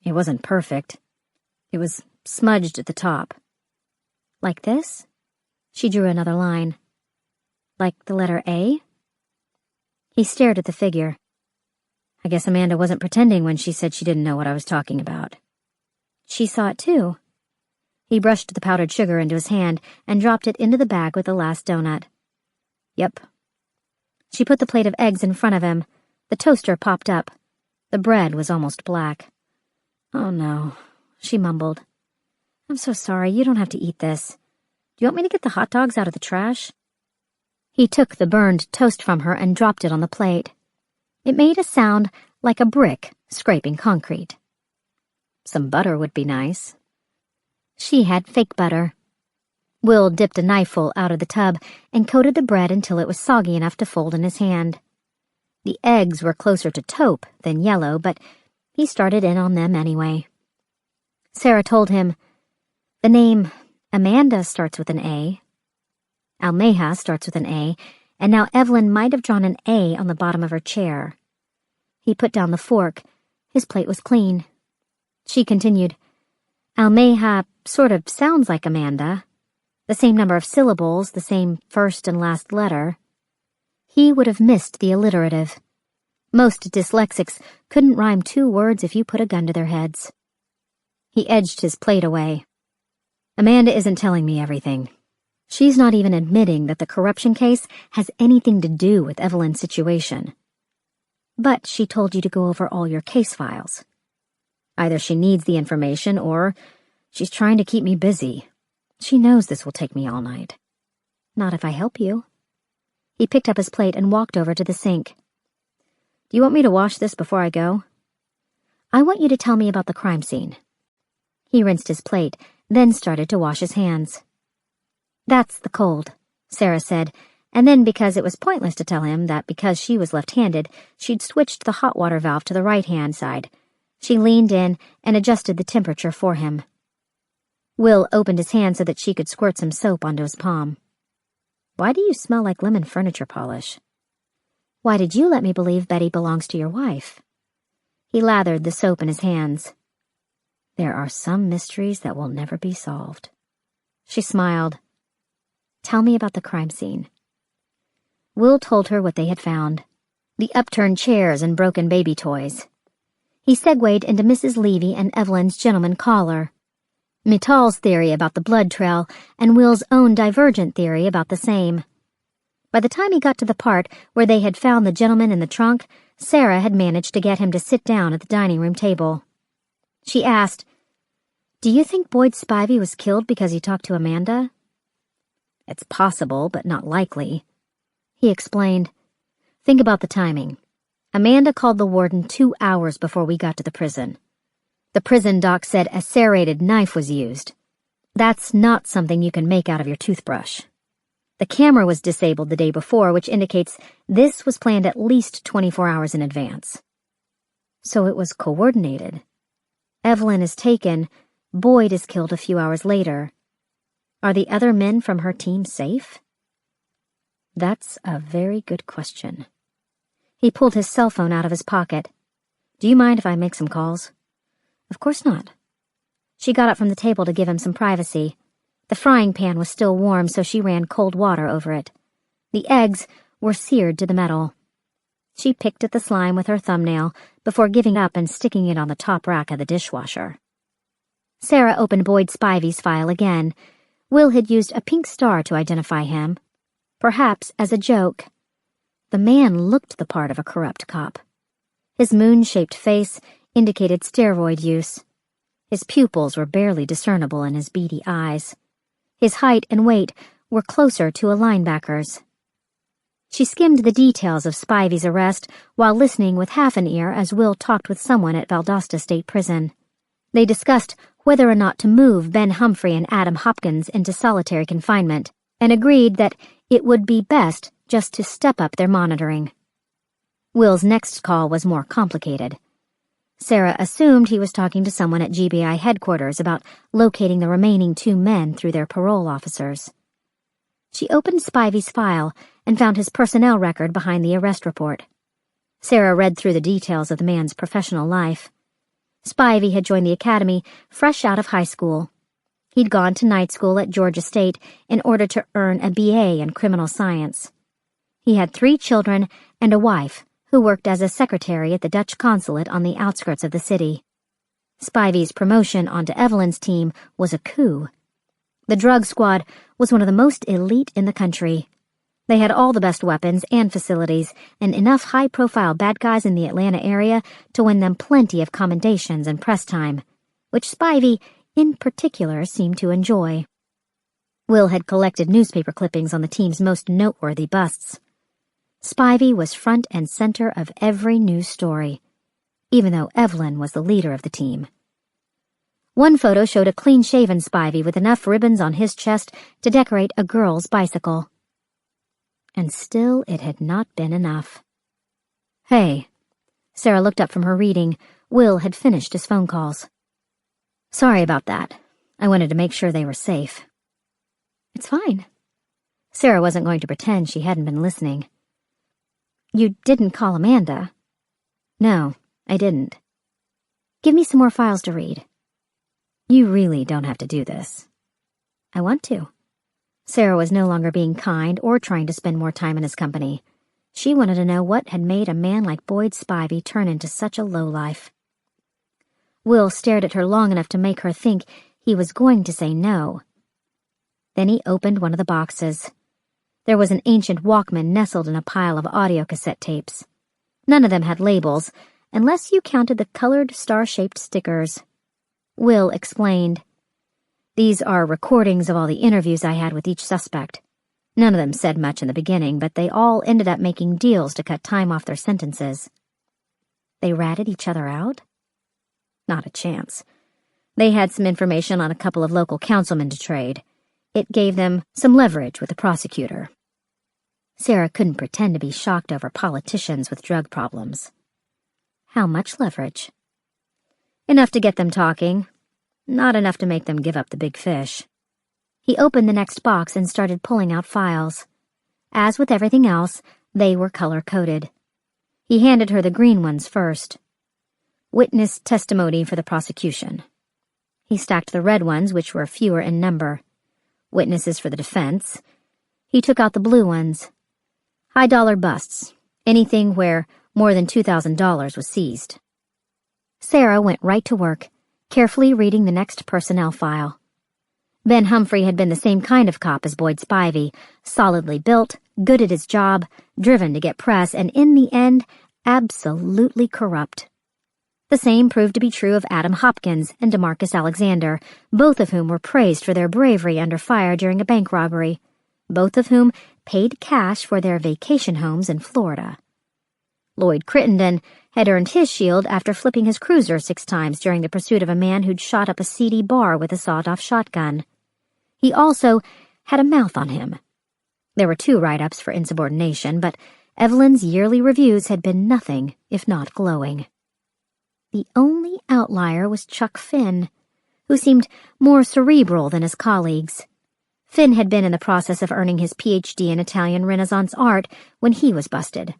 "It wasn't perfect. It was smudged at the top." Like this? She drew another line. Like the letter A? He stared at the figure. I guess Amanda wasn't pretending when she said she didn't know what I was talking about. She saw it too. He brushed the powdered sugar into his hand and dropped it into the bag with the last donut. Yep. She put the plate of eggs in front of him. The toaster popped up. The bread was almost black. "Oh no," she mumbled. "I'm so sorry, you don't have to eat this. Do you want me to get the hot dogs out of the trash?" He took the burned toast from her and dropped it on the plate. It made a sound like a brick scraping concrete. Some butter would be nice. She had fake butter. Will dipped a knifeful out of the tub and coated the bread until it was soggy enough to fold in his hand. The eggs were closer to taupe than yellow, but he started in on them anyway. Sarah told him, "The name Amanda starts with an A. Almeja starts with an A, and now Evelyn might have drawn an A on the bottom of her chair." He put down the fork. His plate was clean. She continued, "Almeja sort of sounds like Amanda. The same number of syllables, the same first and last letter." He would have missed the alliterative. Most dyslexics couldn't rhyme 2 words if you put a gun to their heads. He edged his plate away. "Amanda isn't telling me everything. She's not even admitting that the corruption case has anything to do with Evelyn's situation." "But she told you to go over all your case files." "Either she needs the information or she's trying to keep me busy. She knows this will take me all night." "Not if I help you." He picked up his plate and walked over to the sink. "Do you want me to wash this before I go?" "I want you to tell me about the crime scene." He rinsed his plate, then started to wash his hands. "That's the cold," Sarah said, and then because it was pointless to tell him that because she was left-handed, she'd switched the hot water valve to the right-hand side, she leaned in and adjusted the temperature for him. Will opened his hand so that she could squirt some soap onto his palm. Why do you smell like lemon furniture polish? Why did you let me believe Betty belongs to your wife? He lathered the soap in his hands. There are some mysteries that will never be solved. She smiled. Tell me about the crime scene. Will told her what they had found. The upturned chairs and broken baby toys. He segued into Mrs. Levy and Evelyn's gentleman caller, Mittal's theory about the blood trail, and Will's own divergent theory about the same. By the time he got to the part where they had found the gentleman in the trunk, Sarah had managed to get him to sit down at the dining room table. She asked, Do you think Boyd Spivey was killed because he talked to Amanda? It's possible, but not likely. He explained, Think about the timing. Amanda called the warden 2 hours before we got to the prison. The prison doc said a serrated knife was used. That's not something you can make out of your toothbrush. The camera was disabled the day before, which indicates this was planned at least 24 hours in advance. So it was coordinated. Evelyn is taken, Boyd is killed a few hours later. Are the other men from her team safe? That's a very good question. He pulled his cell phone out of his pocket. Do you mind if I make some calls? Of course not. She got up from the table to give him some privacy. The frying pan was still warm, so she ran cold water over it. The eggs were seared to the metal. She picked at the slime with her thumbnail before giving up and sticking it on the top rack of the dishwasher. Sarah opened Boyd Spivey's file again. Will had used a pink star to identify him, perhaps as a joke. The man looked the part of a corrupt cop. His moon-shaped face indicated steroid use. His pupils were barely discernible in his beady eyes. His height and weight were closer to a linebacker's. She skimmed the details of Spivey's arrest while listening with half an ear as Will talked with someone at Valdosta State Prison. They discussed whether or not to move Ben Humphrey and Adam Hopkins into solitary confinement, and agreed that it would be best just to step up their monitoring. Will's next call was more complicated. Sarah assumed he was talking to someone at GBI headquarters about locating the remaining 2 men through their parole officers. She opened Spivey's file and found his personnel record behind the arrest report. Sarah read through the details of the man's professional life. Spivey had joined the academy fresh out of high school. He'd gone to night school at Georgia State in order to earn a BA in criminal science. He had 3 children and a wife who worked as a secretary at the Dutch consulate on the outskirts of the city. Spivey's promotion onto Evelyn's team was a coup. The drug squad was one of the most elite in the country. They had all the best weapons and facilities, and enough high-profile bad guys in the Atlanta area to win them plenty of commendations and press time, which Spivey, in particular, seemed to enjoy. Will had collected newspaper clippings on the team's most noteworthy busts. Spivey was front and center of every news story, even though Evelyn was the leader of the team. One photo showed a clean-shaven Spivey with enough ribbons on his chest to decorate a girl's bicycle. And still it had not been enough. Hey. Sarah looked up from her reading. Will had finished his phone calls. Sorry about that. I wanted to make sure they were safe. It's fine. Sarah wasn't going to pretend she hadn't been listening. You didn't call Amanda. No, I didn't. Give me some more files to read. You really don't have to do this. I want to. Sarah was no longer being kind or trying to spend more time in his company. She wanted to know what had made a man like Boyd Spivey turn into such a lowlife. Will stared at her long enough to make her think he was going to say no. Then he opened one of the boxes. There was an ancient Walkman nestled in a pile of audio cassette tapes. None of them had labels, unless you counted the colored star-shaped stickers. Will explained. These are recordings of all the interviews I had with each suspect. None of them said much in the beginning, but they all ended up making deals to cut time off their sentences. They ratted each other out? Not a chance. They had some information on a couple of local councilmen to trade. It gave them some leverage with the prosecutor. Sarah couldn't pretend to be shocked over politicians with drug problems. How much leverage? Enough to get them talking. not enough to make them give up the big fish. He opened the next box and started pulling out files. As with everything else, they were color-coded. He handed her the green ones first. Witness testimony for the prosecution. He stacked the red ones, which were fewer in number. Witnesses for the defense. He took out the blue ones. High-dollar busts. Anything where more than $2,000 was seized. Sarah went right to work, carefully reading the next personnel file. Ben Humphrey had been the same kind of cop as Boyd Spivey, solidly built, good at his job, driven to get press, and in the end, absolutely corrupt. The same proved to be true of Adam Hopkins and DeMarcus Alexander, both of whom were praised for their bravery under fire during a bank robbery, both of whom paid cash for their vacation homes in Florida. Lloyd Crittenden had earned his shield after flipping his cruiser 6 times during the pursuit of a man who'd shot up a seedy bar with a sawed-off shotgun. He also had a mouth on him. There were 2 write-ups for insubordination, but Evelyn's yearly reviews had been nothing if not glowing. The only outlier was Chuck Finn, who seemed more cerebral than his colleagues. Finn had been in the process of earning his Ph.D. in Italian Renaissance art when he was busted.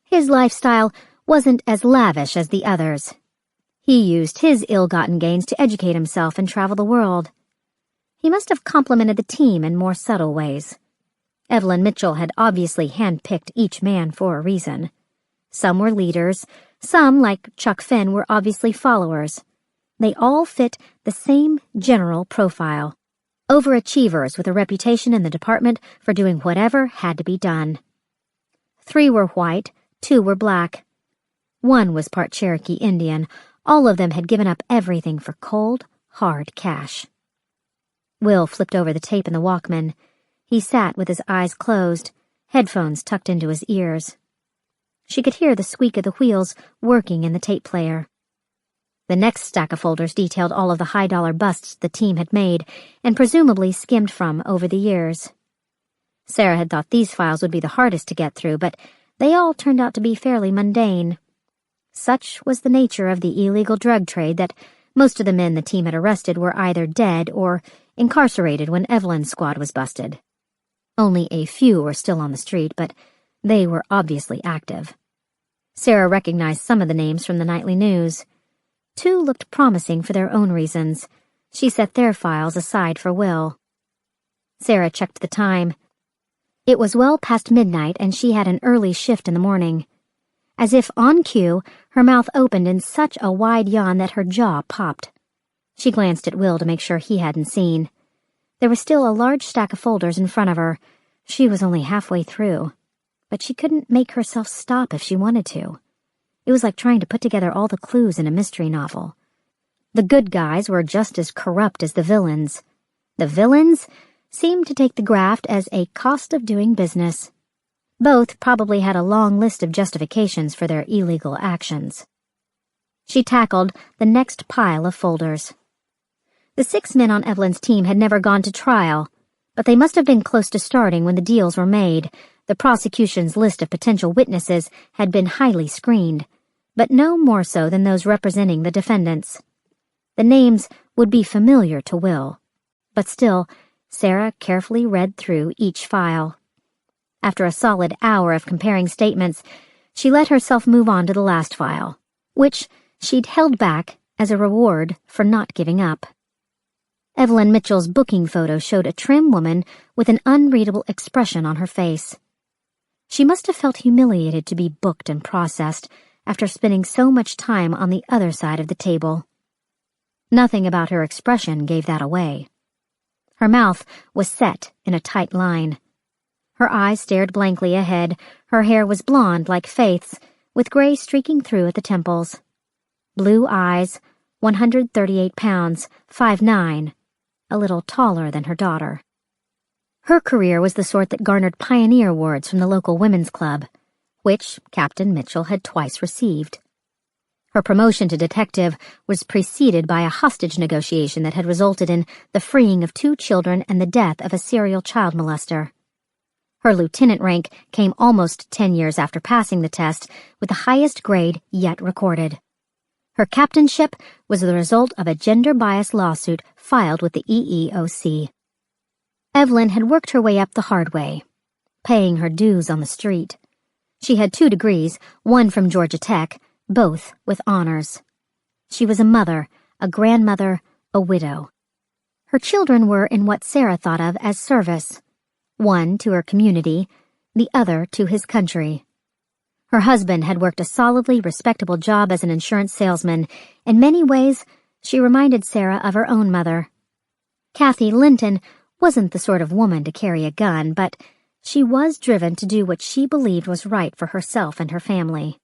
His lifestyle wasn't as lavish as the others. He used his ill-gotten gains to educate himself and travel the world. He must have complimented the team in more subtle ways. Evelyn Mitchell had obviously handpicked each man for a reason. Some were leaders, some, like Chuck Finn, were obviously followers. They all fit the same general profile. Overachievers with a reputation in the department for doing whatever had to be done. 3 were white, 2 were black. 1 was part Cherokee Indian. All of them had given up everything for cold, hard cash. Will flipped over the tape in the Walkman. He sat with his eyes closed, headphones tucked into his ears. She could hear the squeak of the wheels working in the tape player. The next stack of folders detailed all of the high-dollar busts the team had made and presumably skimmed from over the years. Sarah had thought these files would be the hardest to get through, but they all turned out to be fairly mundane. Such was the nature of the illegal drug trade that most of the men the team had arrested were either dead or incarcerated when Evelyn's squad was busted. Only a few were still on the street, but they were obviously active. Sarah recognized some of the names from the nightly news. 2 looked promising for their own reasons. She set their files aside for Will. Sarah checked the time. It was well past midnight, and she had an early shift in the morning. As if on cue, her mouth opened in such a wide yawn that her jaw popped. She glanced at Will to make sure he hadn't seen. There was still a large stack of folders in front of her. She was only halfway through, but she couldn't make herself stop if she wanted to. It was like trying to put together all the clues in a mystery novel. The good guys were just as corrupt as the villains. The villains seemed to take the graft as a cost of doing business. Both probably had a long list of justifications for their illegal actions. She tackled the next pile of folders. The 6 men on Evelyn's team had never gone to trial, but they must have been close to starting when the deals were made. The prosecution's list of potential witnesses had been highly screened, but no more so than those representing the defendants. The names would be familiar to Will, but still, Sarah carefully read through each file. After a solid hour of comparing statements, she let herself move on to the last file, which she'd held back as a reward for not giving up. Evelyn Mitchell's booking photo showed a trim woman with an unreadable expression on her face. She must have felt humiliated to be booked and processed after spending so much time on the other side of the table. Nothing about her expression gave that away. Her mouth was set in a tight line. Her eyes stared blankly ahead. Her hair was blonde like Faith's, with gray streaking through at the temples. Blue eyes, 138 pounds, 5'9", a little taller than her daughter. Her career was the sort that garnered pioneer awards from the local women's club, which Captain Mitchell had twice received. Her promotion to detective was preceded by a hostage negotiation that had resulted in the freeing of 2 children and the death of a serial child molester. Her lieutenant rank came almost 10 years after passing the test with the highest grade yet recorded. Her captainship was the result of a gender-biased lawsuit filed with the EEOC. Evelyn had worked her way up the hard way, paying her dues on the street. She had 2 degrees, one from Georgia Tech, both with honors. She was a mother, a grandmother, a widow. Her children were in what Sarah thought of as service, one to her community, the other to his country. Her husband had worked a solidly respectable job as an insurance salesman. In many ways, she reminded Sarah of her own mother. Kathy Linton wasn't the sort of woman to carry a gun, but she was driven to do what she believed was right for herself and her family.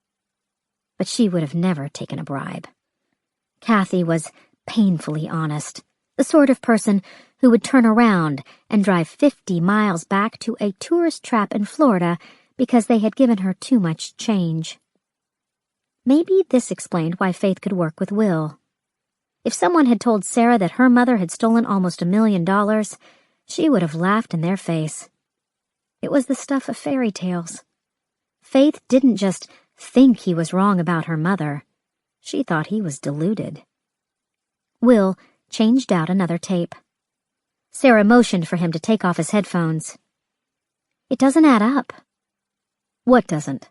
But she would have never taken a bribe. Kathy was painfully honest, the sort of person who would turn around and drive 50 miles back to a tourist trap in Florida because they had given her too much change. Maybe this explained why Faith could work with Will. If someone had told Sarah that her mother had stolen almost $1 million, she would have laughed in their face. It was the stuff of fairy tales. Faith didn't just think he was wrong about her mother. She thought he was deluded. Will changed out another tape. Sarah motioned for him to take off his headphones. It doesn't add up. What doesn't?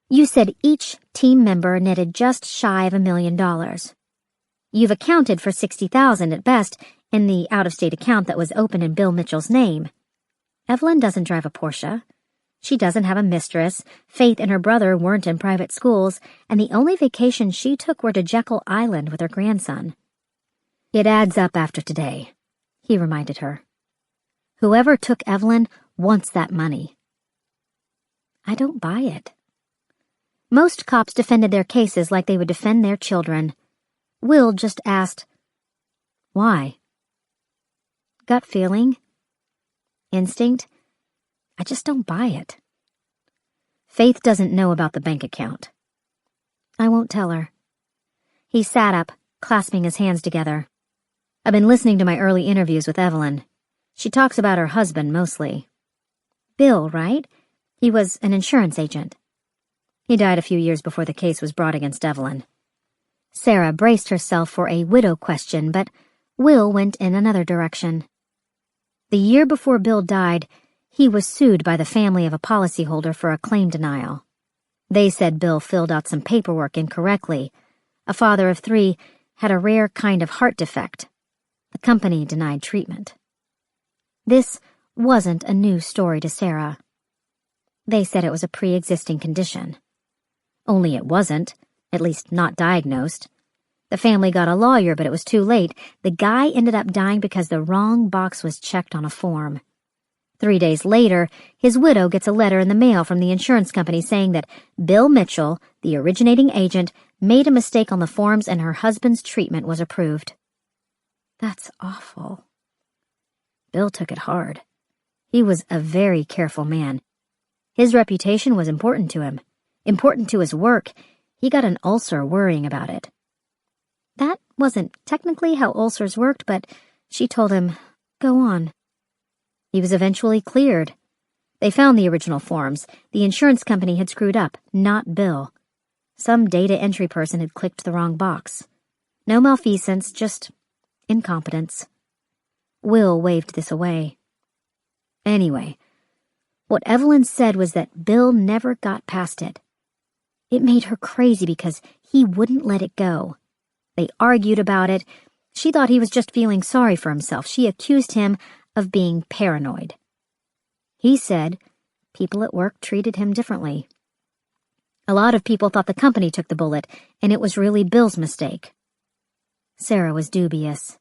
You said each team member netted just shy of $1 million. You've accounted for $60,000 at best in the out-of-state account that was open in Bill Mitchell's name. Evelyn doesn't drive a Porsche. She doesn't have a mistress. Faith and her brother weren't in private schools, and the only vacations she took were to Jekyll Island with her grandson. It adds up after today, he reminded her. Whoever took Evelyn wants that money. I don't buy it. Most cops defended their cases like they would defend their children. Will just asked, why? Gut feeling? Instinct? I just don't buy it. Faith doesn't know about the bank account. I won't tell her. He sat up, clasping his hands together. I've been listening to my early interviews with Evelyn. She talks about her husband mostly. Bill, right? He was an insurance agent. He died a few years before the case was brought against Evelyn. Sarah braced herself for a widow question, but Will went in another direction. The year before Bill died, he was sued by the family of a policyholder for a claim denial. They said Bill filled out some paperwork incorrectly. A father of 3 had a rare kind of heart defect. The company denied treatment. This wasn't a new story to Sarah. They said it was a pre-existing condition. Only it wasn't, at least not diagnosed. The family got a lawyer, but it was too late. The guy ended up dying because the wrong box was checked on a form. 3 days later, his widow gets a letter in the mail from the insurance company saying that Bill Mitchell, the originating agent, made a mistake on the forms and her husband's treatment was approved. That's awful. Bill took it hard. He was a very careful man. His reputation was important to him, important to his work. He got an ulcer worrying about it. That wasn't technically how ulcers worked, but she told him, go on. He was eventually cleared. They found the original forms. The insurance company had screwed up, not Bill. Some data entry person had clicked the wrong box. No malfeasance, just incompetence. Will waved this away. Anyway, what Evelyn said was that Bill never got past it. It made her crazy because he wouldn't let it go. They argued about it. She thought he was just feeling sorry for himself. She accused him of being paranoid. He said people at work treated him differently. A lot of people thought the company took the bullet, and it was really Bill's mistake. Sarah was dubious.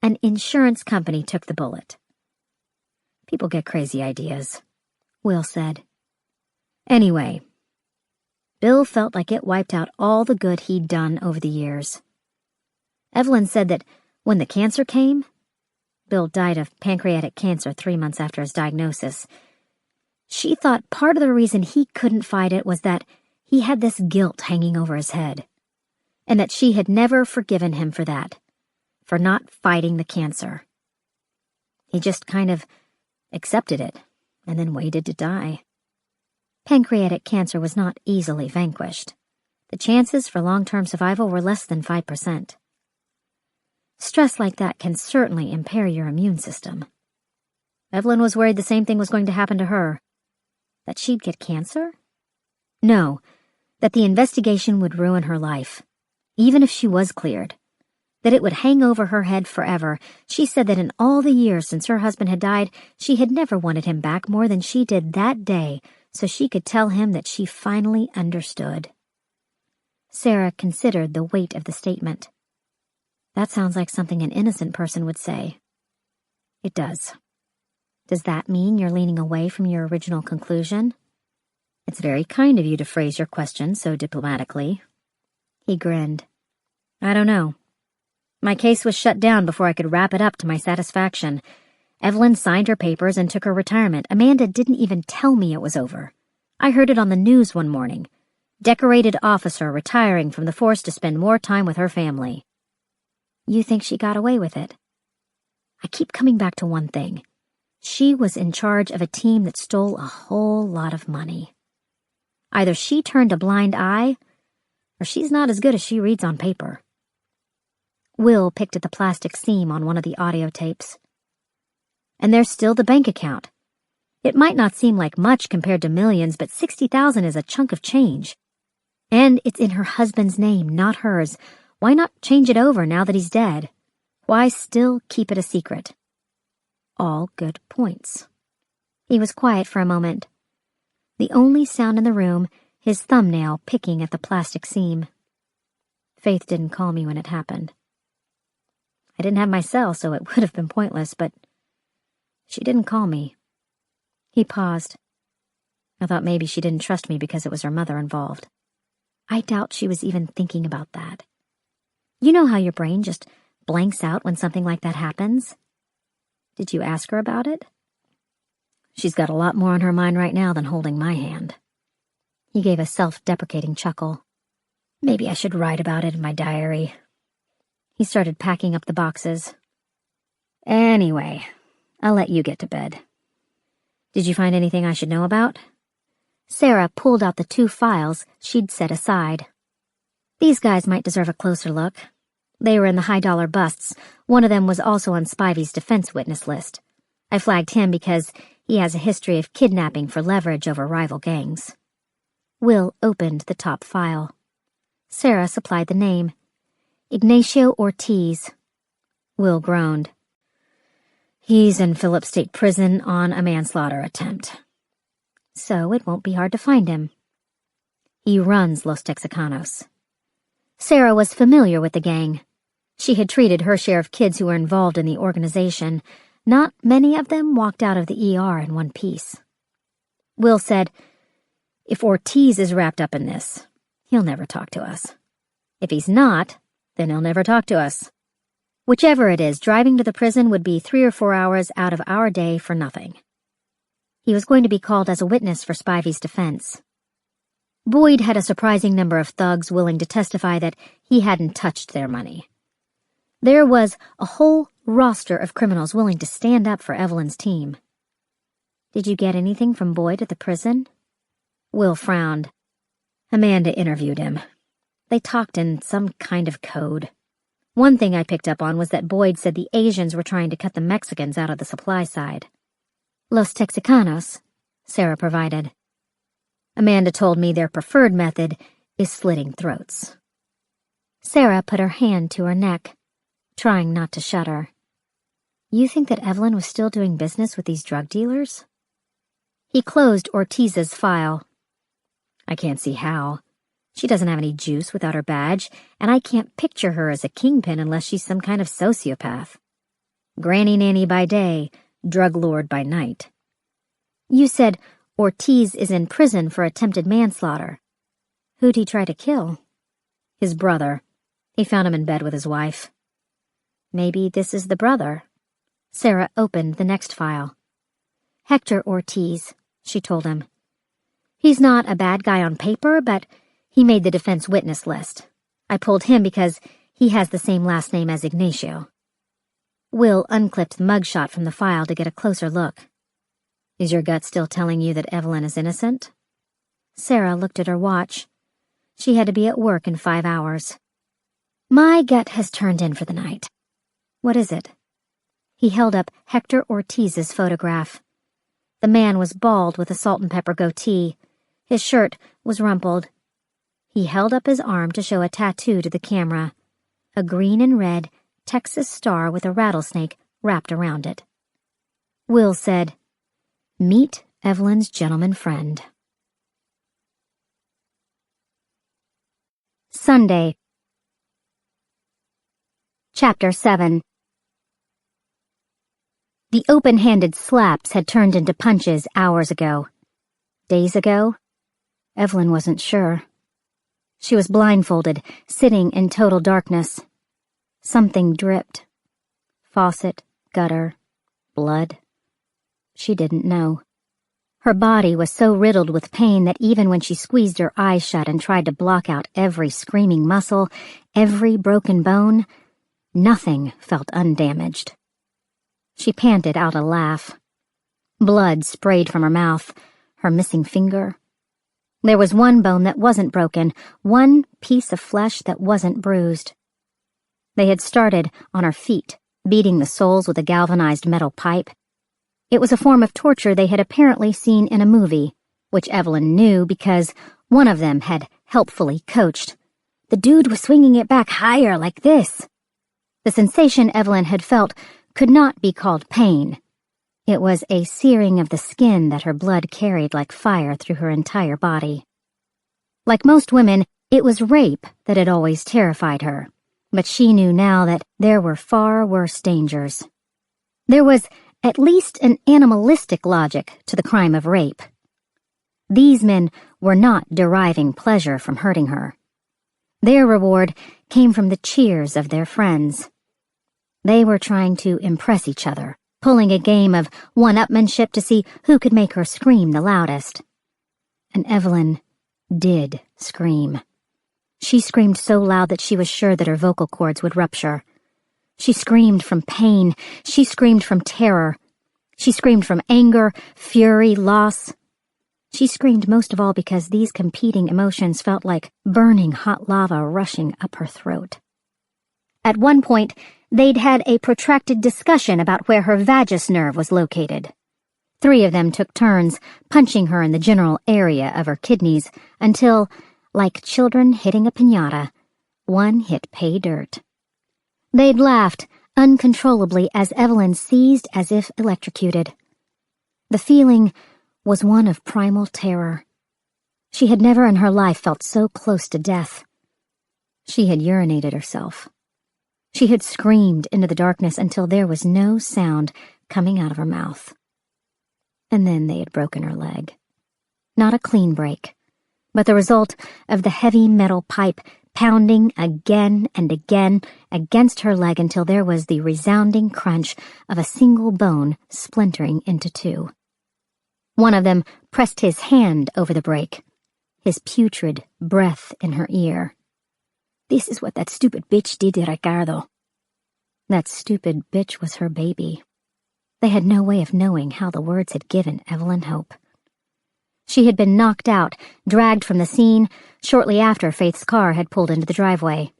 An insurance company took the bullet. People get crazy ideas, Will said. Anyway, Bill felt like it wiped out all the good he'd done over the years. Evelyn said that when the cancer came, Bill died of pancreatic cancer 3 months after his diagnosis. She thought part of the reason he couldn't fight it was that he had this guilt hanging over his head, and that she had never forgiven him for that, for not fighting the cancer. He just kind of accepted it and then waited to die. Pancreatic cancer was not easily vanquished. The chances for long-term survival were less than 5%. Stress like that can certainly impair your immune system. Evelyn was worried the same thing was going to happen to her. That she'd get cancer? No, that the investigation would ruin her life, even if she was cleared. That it would hang over her head forever. She said that in all the years since her husband had died, she had never wanted him back more than she did that day, so she could tell him that she finally understood. Sarah considered the weight of the statement. That sounds like something an innocent person would say. It does. Does that mean you're leaning away from your original conclusion? It's very kind of you to phrase your question so diplomatically. He grinned. I don't know. My case was shut down before I could wrap it up to my satisfaction. Evelyn signed her papers and took her retirement. Amanda didn't even tell me it was over. I heard it on the news one morning. Decorated officer retiring from the force to spend more time with her family. You think she got away with it? I keep coming back to one thing. She was in charge of a team that stole a whole lot of money. Either she turned a blind eye, or she's not as good as she reads on paper. Will picked at the plastic seam on one of the audio tapes. And there's still the bank account. It might not seem like much compared to millions, but $60,000 is a chunk of change. And it's in her husband's name, not hers. Why not change it over now that he's dead? Why still keep it a secret? All good points. He was quiet for a moment. The only sound in the room, his thumbnail picking at the plastic seam. Faith didn't call me when it happened. I didn't have my cell, so it would have been pointless, but she didn't call me. He paused. I thought maybe she didn't trust me because it was her mother involved. I doubt she was even thinking about that. You know how your brain just blanks out when something like that happens? Did you ask her about it? She's got a lot more on her mind right now than holding my hand. He gave a self-deprecating chuckle. Maybe I should write about it in my diary. He started packing up the boxes. Anyway, I'll let you get to bed. Did you find anything I should know about? Sarah pulled out the 2 files she'd set aside. These guys might deserve a closer look. They were in the high-dollar busts. One of them was also on Spivey's defense witness list. I flagged him because he has a history of kidnapping for leverage over rival gangs. Will opened the top file. Sarah supplied the name. Ignacio Ortiz. Will groaned. He's in Phillips State Prison on a manslaughter attempt. So it won't be hard to find him. He runs Los Texacanos. Sarah was familiar with the gang. She had treated her share of kids who were involved in the organization. Not many of them walked out of the ER in one piece. Will said, if Ortiz is wrapped up in this, he'll never talk to us. If he's not, then he'll never talk to us. Whichever it is, driving to the prison would be 3 or 4 hours out of our day for nothing. He was going to be called as a witness for Spivey's defense. Boyd had a surprising number of thugs willing to testify that he hadn't touched their money. There was a whole roster of criminals willing to stand up for Evelyn's team. Did you get anything from Boyd at the prison? Will frowned. Amanda interviewed him. They talked in some kind of code. One thing I picked up on was that Boyd said the Asians were trying to cut the Mexicans out of the supply side. Los Texacanos, Sarah provided. Amanda told me their preferred method is slitting throats. Sarah put her hand to her neck, trying not to shudder. You think that Evelyn was still doing business with these drug dealers? He closed Ortiz's file. I can't see how. She doesn't have any juice without her badge, and I can't picture her as a kingpin unless she's some kind of sociopath. Granny nanny by day, drug lord by night. You said Ortiz is in prison for attempted manslaughter. Who'd he try to kill? His brother. He found him in bed with his wife. Maybe this is the brother. Sarah opened the next file. Hector Ortiz, she told him. He's not a bad guy on paper, but he made the defense witness list. I pulled him because he has the same last name as Ignacio. Will unclipped the mugshot from the file to get a closer look. Is your gut still telling you that Evelyn is innocent? Sarah looked at her watch. She had to be at work in 5 hours. My gut has turned in for the night. What is it? He held up Hector Ortiz's photograph. The man was bald with a salt and pepper goatee. His shirt was rumpled. He held up his arm to show a tattoo to the camera, a green and red Texas star with a rattlesnake wrapped around it. Will said, "Meet Evelyn's gentleman friend." Sunday. Chapter 7. The open-handed slaps had turned into punches hours ago. Days ago? Evelyn wasn't sure. She was blindfolded, sitting in total darkness. Something dripped. Faucet, gutter, blood. She didn't know. Her body was so riddled with pain that even when she squeezed her eyes shut and tried to block out every screaming muscle, every broken bone, nothing felt undamaged. She panted out a laugh. Blood sprayed from her mouth, her missing finger. There was one bone that wasn't broken, one piece of flesh that wasn't bruised. They had started on her feet, beating the soles with a galvanized metal pipe. It was a form of torture they had apparently seen in a movie, which Evelyn knew because one of them had helpfully coached. The dude was swinging it back higher like this. The sensation Evelyn had felt could not be called pain. It was a searing of the skin that her blood carried like fire through her entire body. Like most women, it was rape that had always terrified her, but she knew now that there were far worse dangers. There was at least an animalistic logic to the crime of rape. These men were not deriving pleasure from hurting her. Their reward came from the cheers of their friends. They were trying to impress each other, pulling a game of one-upmanship to see who could make her scream the loudest. And Evelyn did scream. She screamed so loud that she was sure that her vocal cords would rupture. She screamed from pain. She screamed from terror. She screamed from anger, fury, loss. She screamed most of all because these competing emotions felt like burning hot lava rushing up her throat. At one point, they'd had a protracted discussion about where her vagus nerve was located. 3 of them took turns punching her in the general area of her kidneys until, like children hitting a piñata, one hit pay dirt. They'd laughed uncontrollably as Evelyn seized as if electrocuted. The feeling was one of primal terror. She had never in her life felt so close to death. She had urinated herself. She had screamed into the darkness until there was no sound coming out of her mouth. And then they had broken her leg. Not a clean break, but the result of the heavy metal pipe pounding again and again against her leg until there was the resounding crunch of a single bone splintering into 2. One of them pressed his hand over the break, his putrid breath in her ear. "This is what that stupid bitch did to Ricardo." That stupid bitch was her baby. They had no way of knowing how the words had given Evelyn hope. She had been knocked out, dragged from the scene, shortly after Faith's car had pulled into the driveway.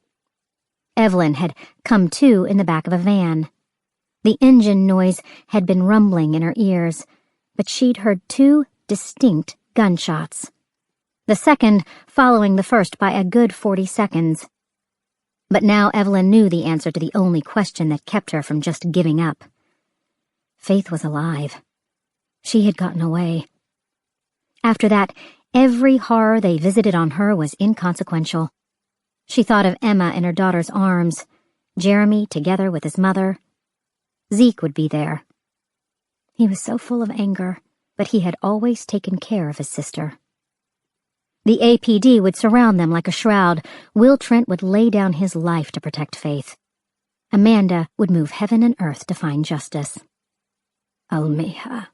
Evelyn had come to in the back of a van. The engine noise had been rumbling in her ears, but she'd heard 2 distinct gunshots. The second following the first by a good 40 seconds. But now Evelyn knew the answer to the only question that kept her from just giving up. Faith was alive. She had gotten away. After that, every horror they visited on her was inconsequential. She thought of Emma in her daughter's arms, Jeremy together with his mother. Zeke would be there. He was so full of anger, but he had always taken care of his sister. The APD would surround them like a shroud. Will Trent would lay down his life to protect Faith. Amanda would move heaven and earth to find justice. "Oh, mija."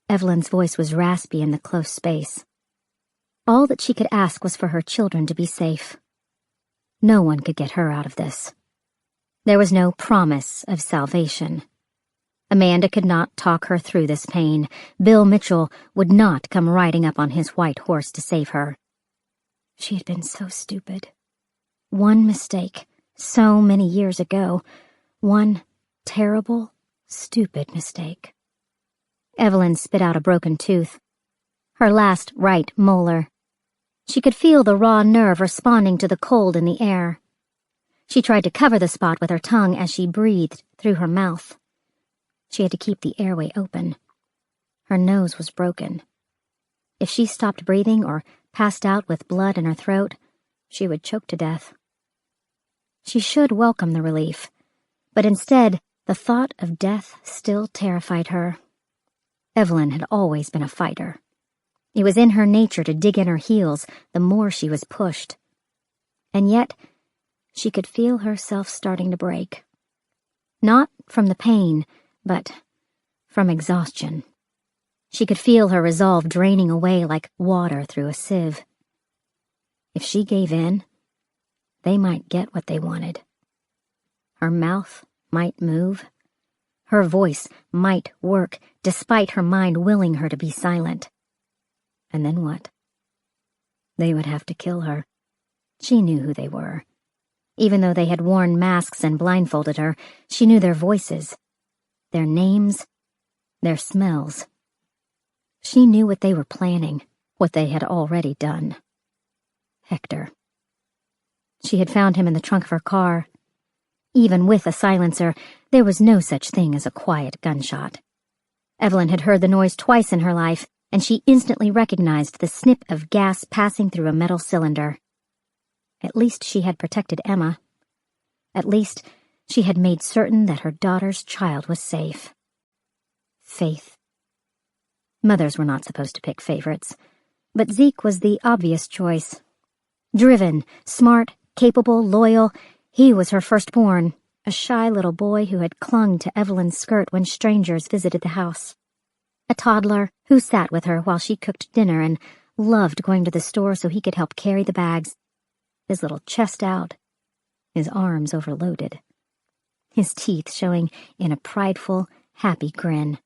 Evelyn's voice was raspy in the close space. All that she could ask was for her children to be safe. No one could get her out of this. There was no promise of salvation. Amanda could not talk her through this pain. Bill Mitchell would not come riding up on his white horse to save her. She had been so stupid. One mistake, so many years ago. One terrible, stupid mistake. Evelyn spit out a broken tooth. Her last right molar. She could feel the raw nerve responding to the cold in the air. She tried to cover the spot with her tongue as she breathed through her mouth. She had to keep the airway open. Her nose was broken. If she stopped breathing or passed out with blood in her throat, she would choke to death. She should welcome the relief, but instead, the thought of death still terrified her. Evelyn had always been a fighter. It was in her nature to dig in her heels the more she was pushed. And yet, she could feel herself starting to break. Not from the pain, but from exhaustion. She could feel her resolve draining away like water through a sieve. If she gave in, they might get what they wanted. Her mouth might move. Her voice might work, despite her mind willing her to be silent. And then what? They would have to kill her. She knew who they were. Even though they had worn masks and blindfolded her, she knew their voices, their names, their smells. She knew what they were planning, what they had already done. Hector. She had found him in the trunk of her car. Even with a silencer, there was no such thing as a quiet gunshot. Evelyn had heard the noise twice in her life, and she instantly recognized the snip of gas passing through a metal cylinder. At least she had protected Emma. At least she had made certain that her daughter's child was safe. Faith. Mothers were not supposed to pick favorites, but Zeke was the obvious choice. Driven, smart, capable, loyal, he was her firstborn, a shy little boy who had clung to Evelyn's skirt when strangers visited the house. A toddler who sat with her while she cooked dinner and loved going to the store so he could help carry the bags, his little chest out, his arms overloaded, his teeth showing in a prideful, happy grin.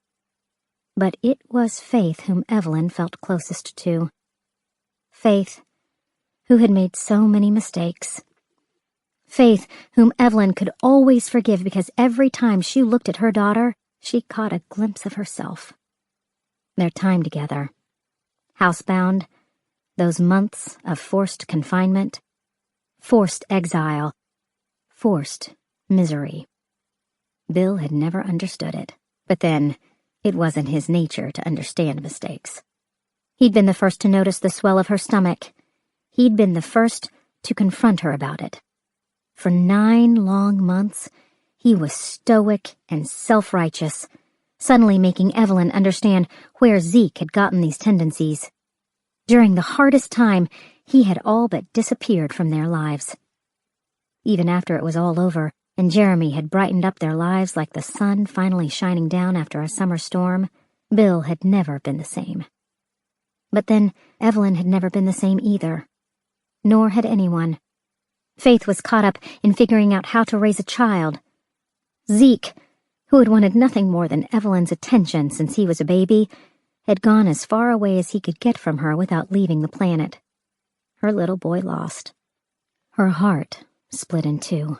But it was Faith whom Evelyn felt closest to. Faith, who had made so many mistakes. Faith, whom Evelyn could always forgive because every time she looked at her daughter, she caught a glimpse of herself. Their time together, housebound, those months of forced confinement, forced exile, forced misery. Bill had never understood it, but then it wasn't his nature to understand mistakes. He'd been the first to notice the swell of her stomach. He'd been the first to confront her about it. For 9 long months, he was stoic and self-righteous, suddenly making Evelyn understand where Zeke had gotten these tendencies. During the hardest time, he had all but disappeared from their lives. Even after it was all over, and Jeremy had brightened up their lives like the sun finally shining down after a summer storm, Bill had never been the same. But then, Evelyn had never been the same either. Nor had anyone. Faith was caught up in figuring out how to raise a child. Zeke, who had wanted nothing more than Evelyn's attention since he was a baby, had gone as far away as he could get from her without leaving the planet. Her little boy lost. Her heart split in two.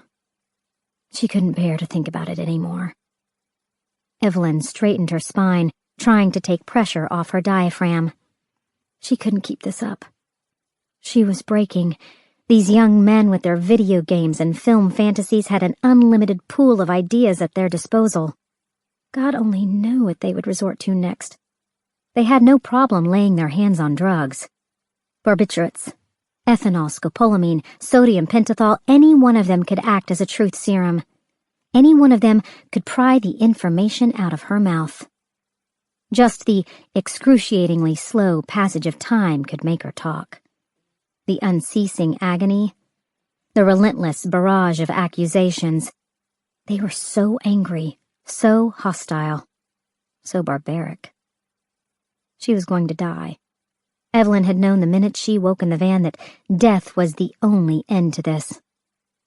She couldn't bear to think about it anymore. Evelyn straightened her spine, trying to take pressure off her diaphragm. She couldn't keep this up. She was breaking. These young men with their video games and film fantasies had an unlimited pool of ideas at their disposal. God only knew what they would resort to next. They had no problem laying their hands on drugs. Barbiturates, ethanol, scopolamine, sodium pentothal, any one of them could act as a truth serum. Any one of them could pry the information out of her mouth. Just the excruciatingly slow passage of time could make her talk. The unceasing agony, the relentless barrage of accusations. They were so angry, so hostile, so barbaric. She was going to die. Evelyn had known the minute she woke in the van that death was the only end to this.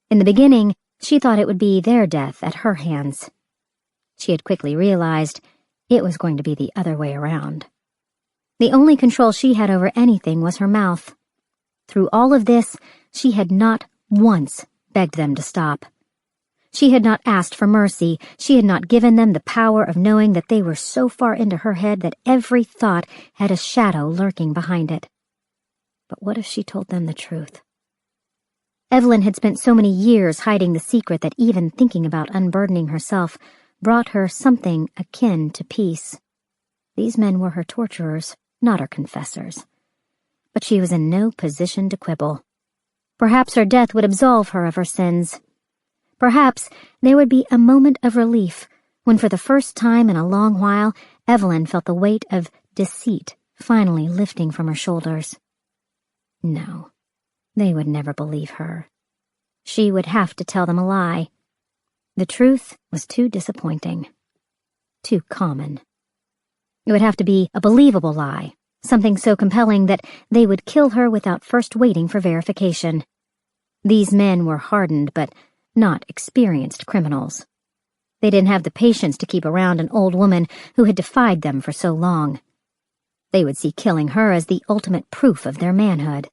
In the beginning, she thought it would be their death at her hands. She had quickly realized it was going to be the other way around. The only control she had over anything was her mouth. through all of this, she had not once begged them to stop. She had not asked for mercy. She had not given them the power of knowing that they were so far into her head that every thought had a shadow lurking behind it. But what if she told them the truth? Evelyn had spent so many years hiding the secret that even thinking about unburdening herself brought her something akin to peace. These men were her torturers, not her confessors. But she was in no position to quibble. Perhaps her death would absolve her of her sins. Perhaps there would be a moment of relief when for the first time in a long while Evelyn felt the weight of deceit finally lifting from her shoulders. No, they would never believe her. She would have to tell them a lie. The truth was too disappointing, too common. It would have to be a believable lie, something so compelling that they would kill her without first waiting for verification. These men were hardened but not experienced criminals. They didn't have the patience to keep around an old woman who had defied them for so long. They would see killing her as the ultimate proof of their manhood.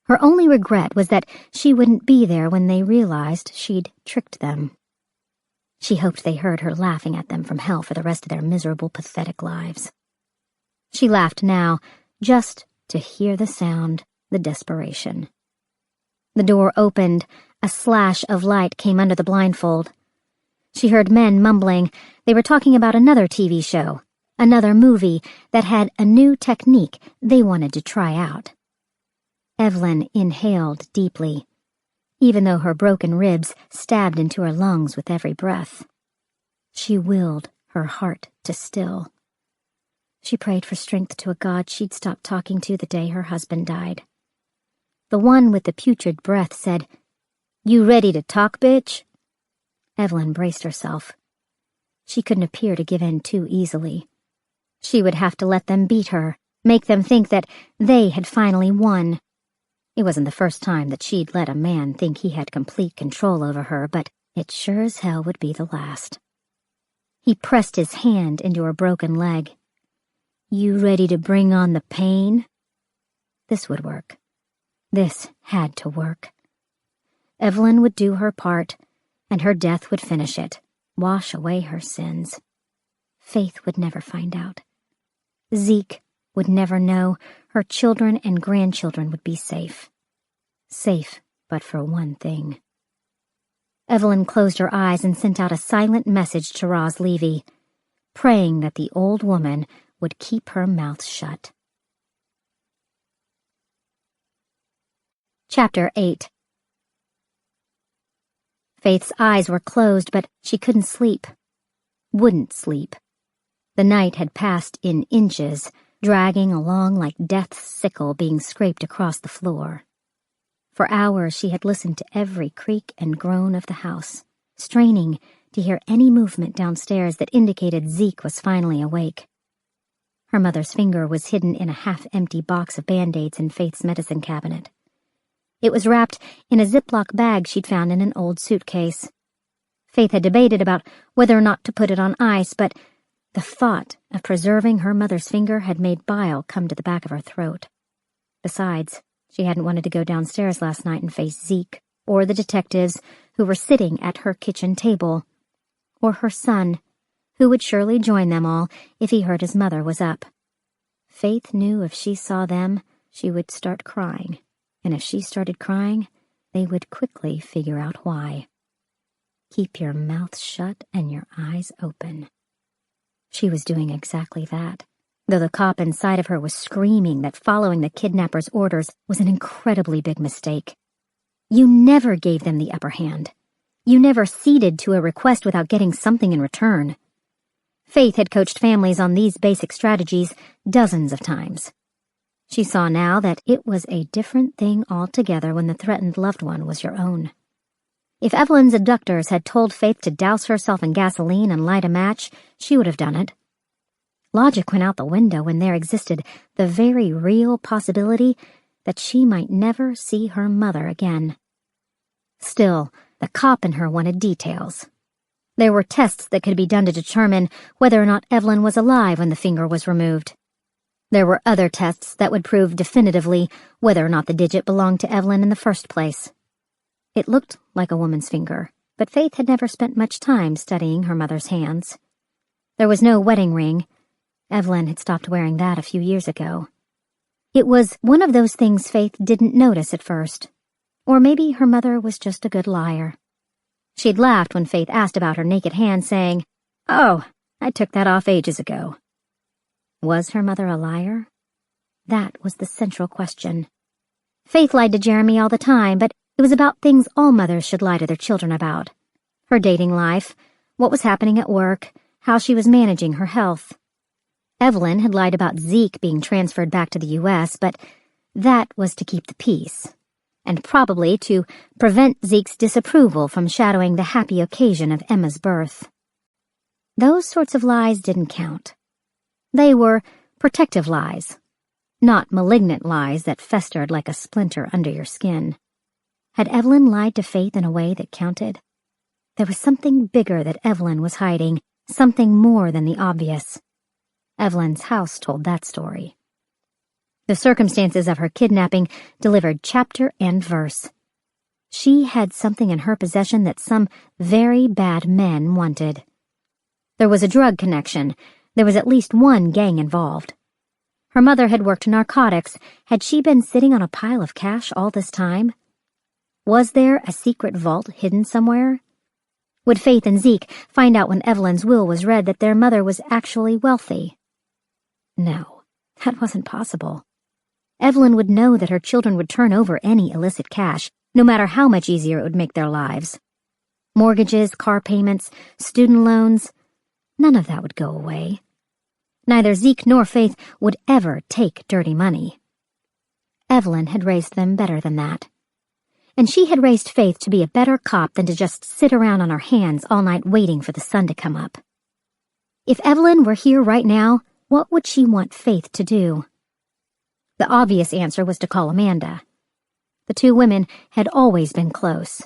Her only regret was that she wouldn't be there when they realized she'd tricked them. She hoped they heard her laughing at them from hell for the rest of their miserable, pathetic lives. She laughed now, just to hear the sound, the desperation. The door opened. A slash of light came under the blindfold. She heard men mumbling. They were talking about another TV show, another movie that had a new technique they wanted to try out. Evelyn inhaled deeply, even though her broken ribs stabbed into her lungs with every breath. She willed her heart to still. She prayed for strength to a God she'd stopped talking to the day her husband died. The one with the putrid breath said, "You ready to talk, bitch?" Evelyn braced herself. She couldn't appear to give in too easily. She would have to let them beat her, make them think that they had finally won. It wasn't the first time that she'd let a man think he had complete control over her, but it sure as hell would be the last. He pressed his hand into her broken leg. "You ready to bring on the pain?" This would work. This had to work. Evelyn would do her part, and her death would finish it, wash away her sins. Faith would never find out. Zeke would never know. Her children and grandchildren would be safe. Safe, but for one thing. Evelyn closed her eyes and sent out a silent message to Roz Levy, praying that the old woman would keep her mouth shut. Chapter 8. Faith's eyes were closed, but she couldn't sleep. Wouldn't sleep. The night had passed in inches, dragging along like death's sickle being scraped across the floor. For hours she had listened to every creak and groan of the house, straining to hear any movement downstairs that indicated Zeke was finally awake. Her mother's finger was hidden in a half-empty box of Band-Aids in Faith's medicine cabinet. It was wrapped in a Ziploc bag she'd found in an old suitcase. Faith had debated about whether or not to put it on ice, but the thought of preserving her mother's finger had made bile come to the back of her throat. Besides, she hadn't wanted to go downstairs last night and face Zeke, or the detectives who were sitting at her kitchen table, or her son, who would surely join them all if he heard his mother was up. Faith knew if she saw them, she would start crying, and if she started crying, they would quickly figure out why. Keep your mouth shut and your eyes open. She was doing exactly that, though the cop inside of her was screaming that following the kidnapper's orders was an incredibly big mistake. You never gave them the upper hand. You never ceded to a request without getting something in return. Faith had coached families on these basic strategies dozens of times. She saw now that it was a different thing altogether when the threatened loved one was your own. If Evelyn's abductors had told Faith to douse herself in gasoline and light a match, she would have done it. Logic went out the window when there existed the very real possibility that she might never see her mother again. Still, the cop in her wanted details. There were tests that could be done to determine whether or not Evelyn was alive when the finger was removed. There were other tests that would prove definitively whether or not the digit belonged to Evelyn in the first place. It looked like a woman's finger, but Faith had never spent much time studying her mother's hands. There was no wedding ring. Evelyn had stopped wearing that a few years ago. It was one of those things Faith didn't notice at first. Or maybe her mother was just a good liar. She'd laughed when Faith asked about her naked hand, saying, "Oh, I took that off ages ago." Was her mother a liar? That was the central question. Faith lied to Jeremy all the time, but it was about things all mothers should lie to their children about. Her dating life, what was happening at work, how she was managing her health. Evelyn had lied about Zeke being transferred back to the U.S., but that was to keep the peace, and probably to prevent Zeke's disapproval from shadowing the happy occasion of Emma's birth. Those sorts of lies didn't count. They were protective lies, not malignant lies that festered like a splinter under your skin. Had Evelyn lied to Faith in a way that counted? There was something bigger that Evelyn was hiding, something more than the obvious. Evelyn's house told that story. The circumstances of her kidnapping delivered chapter and verse. She had something in her possession that some very bad men wanted. There was a drug connection. There was at least one gang involved. Her mother had worked narcotics. Had she been sitting on a pile of cash all this time? Was there a secret vault hidden somewhere? Would Faith and Zeke find out when Evelyn's will was read that their mother was actually wealthy? No, that wasn't possible. Evelyn would know that her children would turn over any illicit cash, no matter how much easier it would make their lives. Mortgages, car payments, student loans, none of that would go away. Neither Zeke nor Faith would ever take dirty money. Evelyn had raised them better than that. And she had raised Faith to be a better cop than to just sit around on her hands all night waiting for the sun to come up. If Evelyn were here right now, what would she want Faith to do? The obvious answer was to call Amanda. The two women had always been close.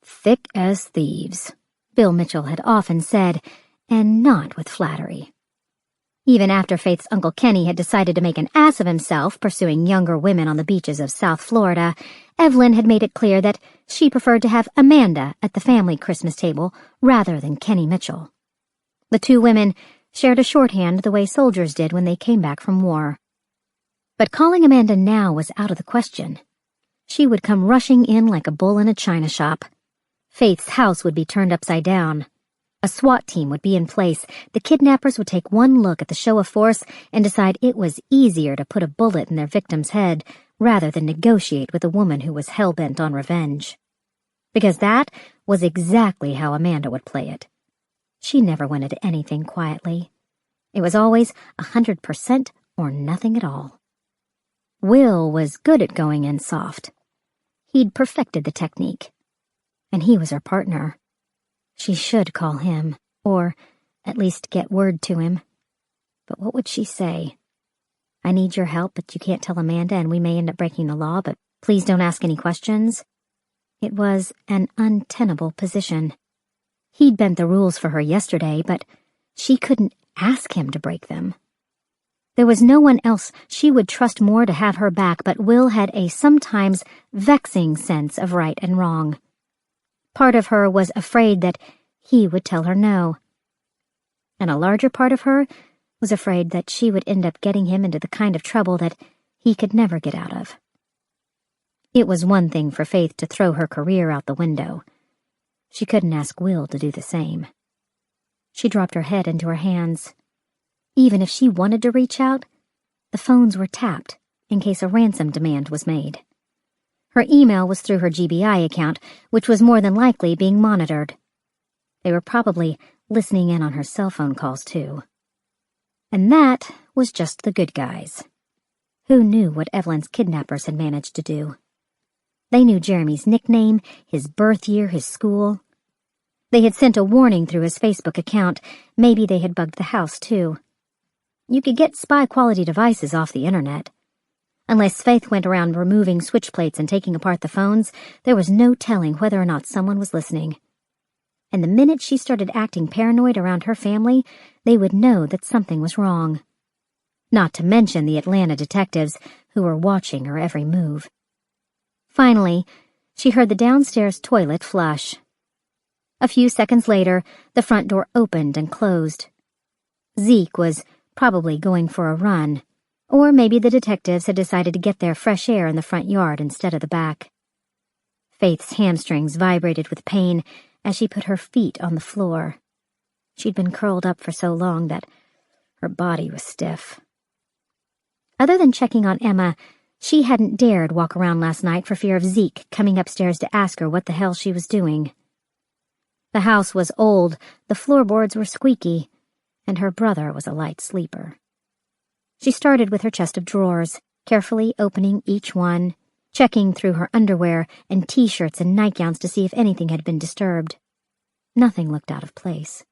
Thick as thieves, Bill Mitchell had often said, and not with flattery. Even after Faith's Uncle Kenny had decided to make an ass of himself pursuing younger women on the beaches of South Florida, Evelyn had made it clear that she preferred to have Amanda at the family Christmas table rather than Kenny Mitchell. The two women shared a shorthand the way soldiers did when they came back from war. But calling Amanda now was out of the question. She would come rushing in like a bull in a china shop. Faith's house would be turned upside down. A SWAT team would be in place. The kidnappers would take one look at the show of force and decide it was easier to put a bullet in their victim's head rather than negotiate with a woman who was hell-bent on revenge. Because that was exactly how Amanda would play it. She never went into anything quietly. It was always 100% or nothing at all. Will was good at going in soft. He'd perfected the technique. And he was her partner. She should call him, or at least get word to him. But what would she say? "I need your help, but you can't tell Amanda and we may end up breaking the law, but please don't ask any questions." It was an untenable position. He'd bent the rules for her yesterday, but she couldn't ask him to break them. There was no one else she would trust more to have her back, but Will had a sometimes vexing sense of right and wrong. Part of her was afraid that he would tell her no. And a larger part of her was afraid that she would end up getting him into the kind of trouble that he could never get out of. It was one thing for Faith to throw her career out the window. She couldn't ask Will to do the same. She dropped her head into her hands. Even if she wanted to reach out, the phones were tapped in case a ransom demand was made. Her email was through her GBI account, which was more than likely being monitored. They were probably listening in on her cell phone calls, too. And that was just the good guys. Who knew what Evelyn's kidnappers had managed to do? They knew Jeremy's nickname, his birth year, his school. They had sent a warning through his Facebook account. Maybe they had bugged the house, too. You could get spy-quality devices off the internet. Unless Faith went around removing switch plates and taking apart the phones, there was no telling whether or not someone was listening. And the minute she started acting paranoid around her family, they would know that something was wrong. not to mention the Atlanta detectives who were watching her every move. Finally, she heard the downstairs toilet flush. A few seconds later, the front door opened and closed. Zeke was probably going for a run, or maybe the detectives had decided to get their fresh air in the front yard instead of the back. Faith's hamstrings vibrated with pain as she put her feet on the floor. She'd been curled up for so long that her body was stiff. Other than checking on Emma, she hadn't dared walk around last night for fear of Zeke coming upstairs to ask her what the hell she was doing. The house was old, the floorboards were squeaky, and her brother was a light sleeper. She started with her chest of drawers, carefully opening each one, checking through her underwear and t-shirts and nightgowns to see if anything had been disturbed. Nothing looked out of place.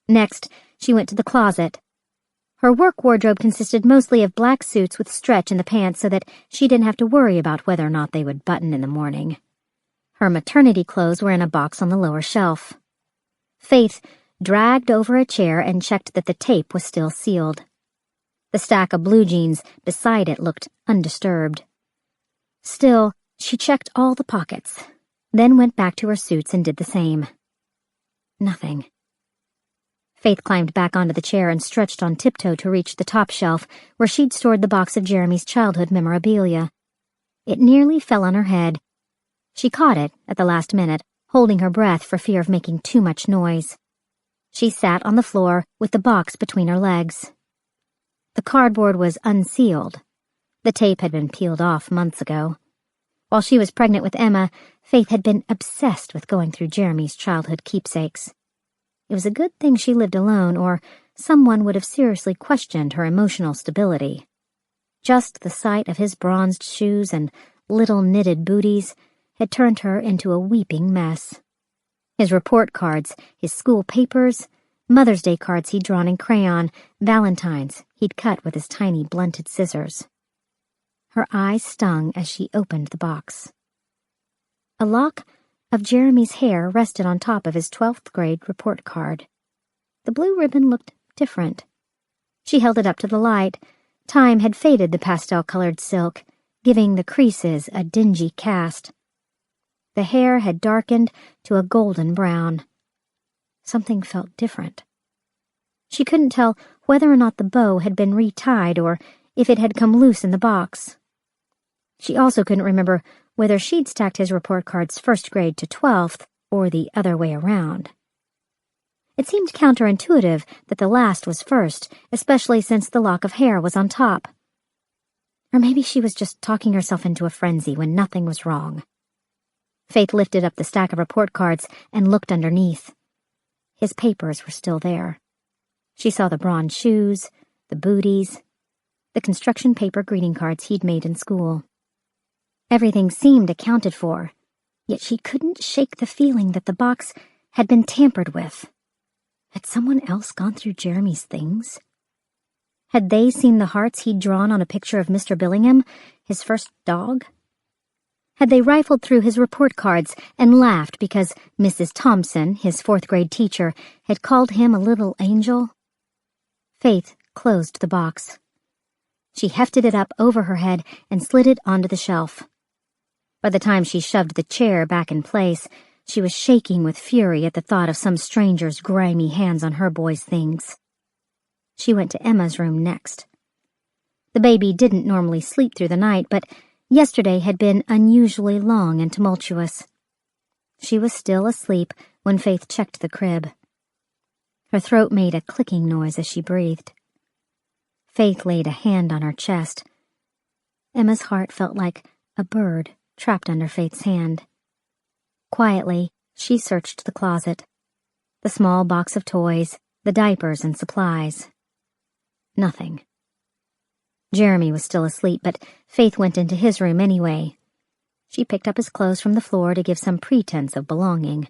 Next, she went to the closet. Her work wardrobe consisted mostly of black suits with stretch in the pants so that she didn't have to worry about whether or not they would button in the morning. Her maternity clothes were in a box on the lower shelf. Faith dragged over a chair and checked that the tape was still sealed. The stack of blue jeans beside it looked undisturbed. Still, she checked all the pockets, then went back to her suits and did the same. Nothing. Faith climbed back onto the chair and stretched on tiptoe to reach the top shelf where she'd stored the box of Jeremy's childhood memorabilia. It nearly fell on her head. She caught it at the last minute, holding her breath for fear of making too much noise. She sat on the floor with the box between her legs. The cardboard was unsealed. The tape had been peeled off months ago. While she was pregnant with Emma, Faith had been obsessed with going through Jeremy's childhood keepsakes. It was a good thing she lived alone, or someone would have seriously questioned her emotional stability. Just the sight of his bronzed shoes and little knitted booties had turned her into a weeping mess. His report cards, his school papers, Mother's Day cards he'd drawn in crayon, Valentines he'd cut with his tiny blunted scissors. Her eyes stung as she opened the box. A lock of Jeremy's hair rested on top of his 12th grade report card. The blue ribbon looked different. She held it up to the light. Time had faded the pastel-colored silk, giving the creases a dingy cast. The hair had darkened to a golden brown. Something felt different. She couldn't tell whether or not the bow had been retied or if it had come loose in the box. She also couldn't remember whether she'd stacked his report cards 1st grade to 12th or the other way around. It seemed counterintuitive that the last was first, especially since the lock of hair was on top. Or maybe she was just talking herself into a frenzy when nothing was wrong. Faith lifted up the stack of report cards and looked underneath. His papers were still there. She saw the bronze shoes, the booties, the construction paper greeting cards he'd made in school. Everything seemed accounted for, yet she couldn't shake the feeling that the box had been tampered with. Had someone else gone through Jeremy's things? Had they seen the hearts he'd drawn on a picture of Mr. Billingham, his first dog? Had they rifled through his report cards and laughed because Mrs. Thompson, his 4th grade teacher, had called him a little angel? Faith closed the box. She hefted it up over her head and slid it onto the shelf. By the time she shoved the chair back in place, she was shaking with fury at the thought of some stranger's grimy hands on her boy's things. She went to Emma's room next. The baby didn't normally sleep through the night, but yesterday had been unusually long and tumultuous. She was still asleep when Faith checked the crib. Her throat made a clicking noise as she breathed. Faith laid a hand on her chest. Emma's heart felt like a bird trapped under Faith's hand. Quietly, she searched the closet. The small box of toys, the diapers and supplies. Nothing. Jeremy was still asleep, but Faith went into his room anyway. She picked up his clothes from the floor to give some pretense of belonging.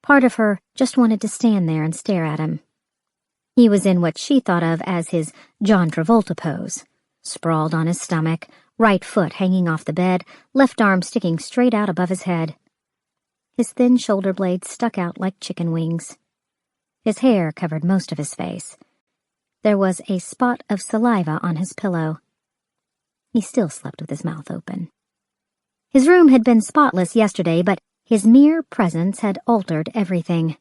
Part of her just wanted to stand there and stare at him. He was in what she thought of as his John Travolta pose, sprawled on his stomach, right foot hanging off the bed, left arm sticking straight out above his head. His thin shoulder blades stuck out like chicken wings. His hair covered most of his face. There was a spot of saliva on his pillow. He still slept with his mouth open. His room had been spotless yesterday, but his mere presence had altered everything.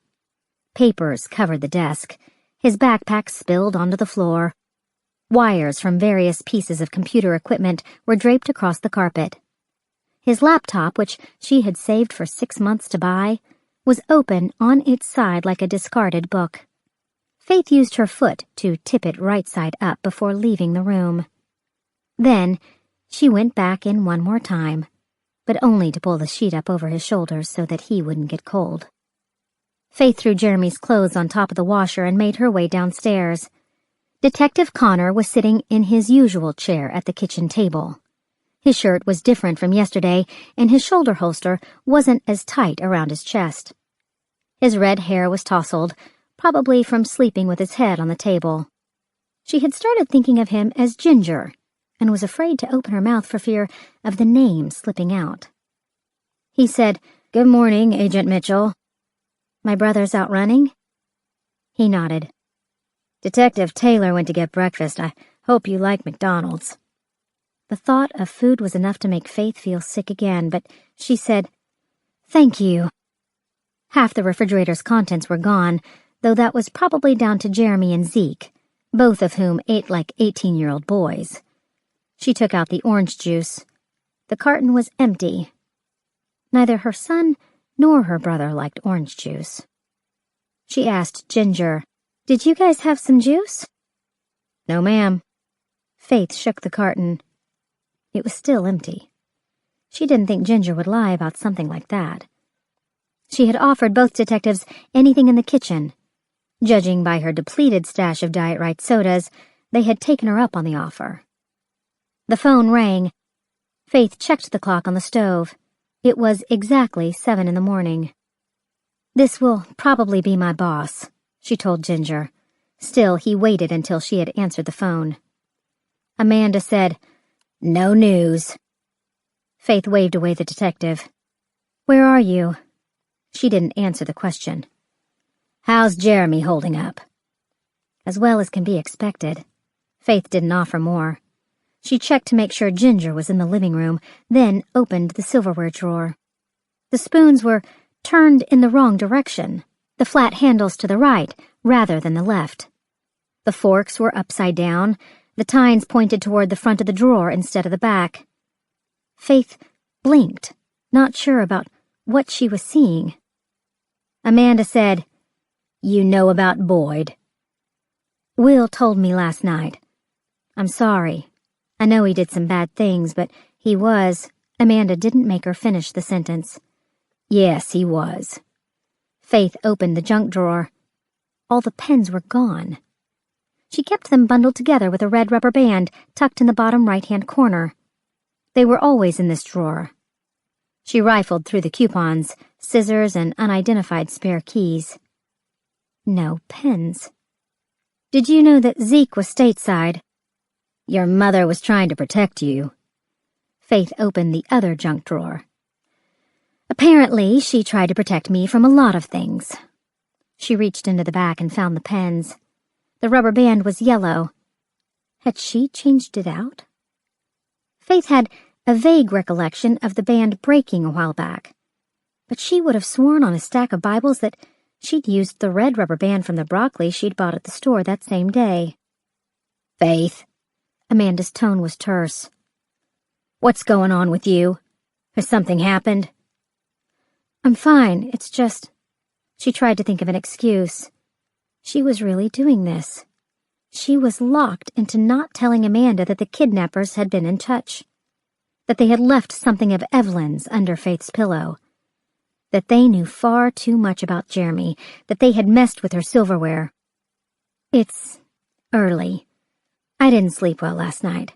Papers covered the desk. His backpack spilled onto the floor. Wires from various pieces of computer equipment were draped across the carpet. His laptop, which she had saved for 6 months to buy, was open on its side like a discarded book. Faith used her foot to tip it right side up before leaving the room. Then she went back in one more time, but only to pull the sheet up over his shoulders so that he wouldn't get cold. Faith threw Jeremy's clothes on top of the washer and made her way downstairs. Detective Connor was sitting in his usual chair at the kitchen table. His shirt was different from yesterday, and his shoulder holster wasn't as tight around his chest. His red hair was tousled, probably from sleeping with his head on the table. She had started thinking of him as Ginger, and was afraid to open her mouth for fear of the name slipping out. He said, "Good morning, Agent Mitchell." "My brother's out running?" He nodded. "Detective Taylor went to get breakfast. I hope you like McDonald's." The thought of food was enough to make Faith feel sick again, but she said, "Thank you." Half the refrigerator's contents were gone, though that was probably down to Jeremy and Zeke, both of whom ate like 18-year-old boys. She took out the orange juice. The carton was empty. Neither her son nor her brother liked orange juice. She asked Ginger, "Did you guys have some juice?" "No, ma'am." Faith shook the carton. It was still empty. She didn't think Ginger would lie about something like that. She had offered both detectives anything in the kitchen. Judging by her depleted stash of Diet Right sodas, they had taken her up on the offer. The phone rang. Faith checked the clock on the stove. It was exactly 7 in the morning. "This will probably be my boss," she told Ginger. Still, he waited until she had answered the phone. Amanda said, "No news." Faith waved away the detective. "Where are you?" She didn't answer the question. "How's Jeremy holding up?" "As well as can be expected." Faith didn't offer more. She checked to make sure Ginger was in the living room, then opened the silverware drawer. The spoons were turned in the wrong direction, the flat handles to the right rather than the left. The forks were upside down, the tines pointed toward the front of the drawer instead of the back. Faith blinked, not sure about what she was seeing. Amanda said, "You know about Boyd?" "Will told me last night. I'm sorry. I know he did some bad things, but he was..." Amanda didn't make her finish the sentence. "Yes, he was." Faith opened the junk drawer. All the pens were gone. She kept them bundled together with a red rubber band tucked in the bottom right-hand corner. They were always in this drawer. She rifled through the coupons, scissors, and unidentified spare keys. No pens. "Did you know that Zeke was stateside?" "Your mother was trying to protect you." Faith opened the other junk drawer. "Apparently, she tried to protect me from a lot of things." She reached into the back and found the pens. The rubber band was yellow. Had she changed it out? Faith had a vague recollection of the band breaking a while back, but she would have sworn on a stack of Bibles that she'd used the red rubber band from the broccoli she'd bought at the store that same day. "Faith," Amanda's tone was terse. "What's going on with you? Has something happened?" "I'm fine, it's just..." She tried to think of an excuse. She was really doing this. She was locked into not telling Amanda that the kidnappers had been in touch, that they had left something of Evelyn's under Faith's pillow, that they knew far too much about Jeremy, that they had messed with her silverware. "It's early. I didn't sleep well last night."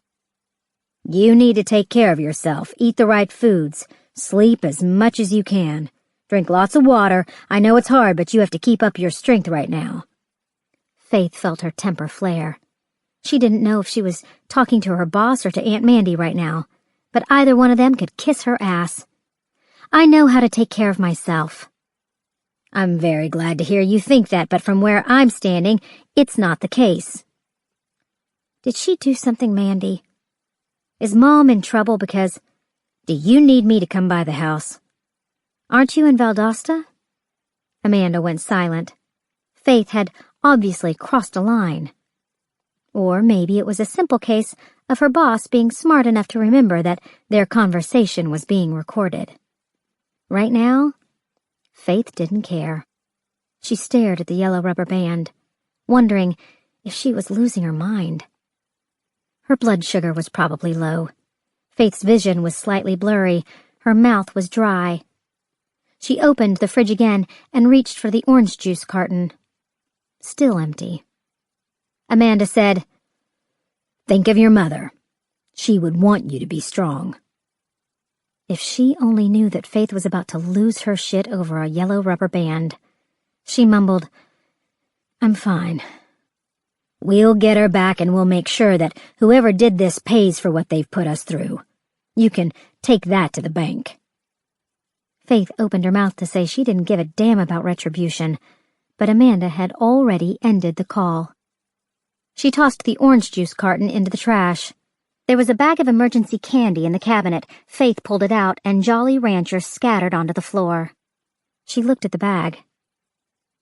"You need to take care of yourself, eat the right foods, sleep as much as you can, drink lots of water. I know it's hard, but you have to keep up your strength right now." Faith felt her temper flare. She didn't know if she was talking to her boss or to Aunt Mandy right now, but either one of them could kiss her ass. "I know how to take care of myself." "I'm very glad to hear you think that, but from where I'm standing, it's not the case." Did she do something, Mandy? Is Mom in trouble because... Do you need me to come by the house? Aren't you in Valdosta? Amanda went silent. Faith had obviously crossed a line. Or maybe it was a simple case of her boss being smart enough to remember that their conversation was being recorded. Right now, Faith didn't care. She stared at the yellow rubber band, wondering if she was losing her mind. Her blood sugar was probably low. Faith's vision was slightly blurry. Her mouth was dry. She opened the fridge again and reached for the orange juice carton. Still empty. Amanda said, "Think of your mother. She would want you to be strong." If she only knew that Faith was about to lose her shit over a yellow rubber band. She mumbled, "I'm fine. We'll get her back and we'll make sure that whoever did this pays for what they've put us through. You can take that to the bank." Faith opened her mouth to say she didn't give a damn about retribution, but Amanda had already ended the call. She tossed the orange juice carton into the trash. There was a bag of emergency candy in the cabinet. Faith pulled it out, and Jolly Ranchers scattered onto the floor. She looked at the bag.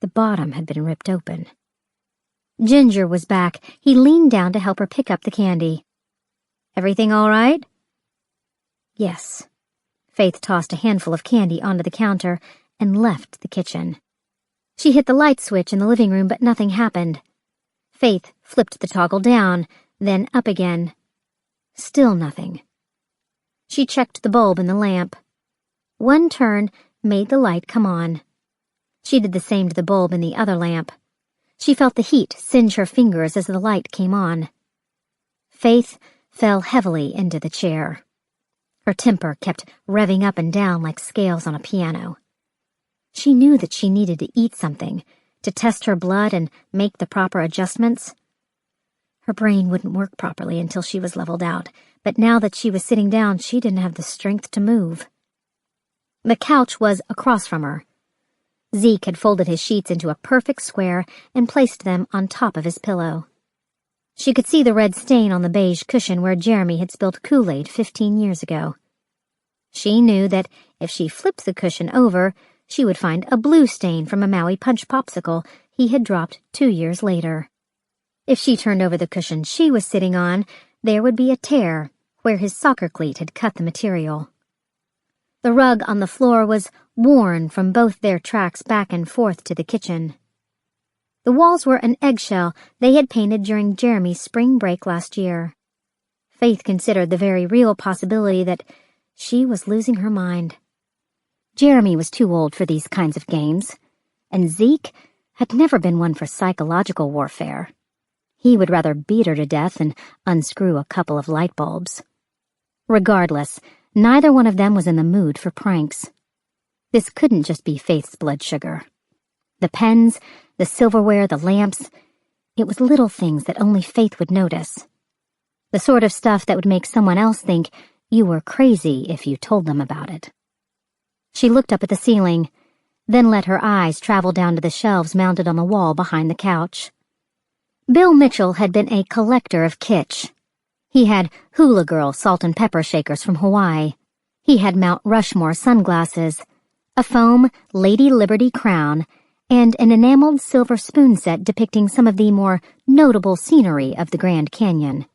The bottom had been ripped open. Ginger was back. He leaned down to help her pick up the candy. "Everything all right?" Yes. Faith tossed a handful of candy onto the counter and left the kitchen. She hit the light switch in the living room, but nothing happened. Faith flipped the toggle down, then up again. Still nothing. She checked the bulb in the lamp. One turn made the light come on. She did the same to the bulb in the other lamp. She felt the heat singe her fingers as the light came on. Faith fell heavily into the chair. Her temper kept revving up and down like scales on a piano. She knew that she needed to eat something, to test her blood and make the proper adjustments. Her brain wouldn't work properly until she was leveled out, but now that she was sitting down, she didn't have the strength to move. The couch was across from her. Zeke had folded his sheets into a perfect square and placed them on top of his pillow. She could see the red stain on the beige cushion where Jeremy had spilled Kool-Aid 15 years ago. She knew that if she flipped the cushion over, she would find a blue stain from a Maui Punch popsicle he had dropped 2 years later. If she turned over the cushion she was sitting on, there would be a tear where his soccer cleat had cut the material. The rug on the floor was worn from both their tracks back and forth to the kitchen. The walls were an eggshell they had painted during Jeremy's spring break last year. Faith considered the very real possibility that she was losing her mind. Jeremy was too old for these kinds of games, and Zeke had never been one for psychological warfare. He would rather beat her to death than unscrew a couple of light bulbs. Regardless, neither one of them was in the mood for pranks. This couldn't just be Faith's blood sugar. The pens, the silverware, the lamps, it was little things that only Faith would notice. The sort of stuff that would make someone else think you were crazy if you told them about it. She looked up at the ceiling, then let her eyes travel down to the shelves mounted on the wall behind the couch. Bill Mitchell had been a collector of kitsch. He had Hula Girl salt and pepper shakers from Hawaii. He had Mount Rushmore sunglasses, a foam Lady Liberty crown, and an enameled silver spoon set depicting some of the more notable scenery of the Grand Canyon.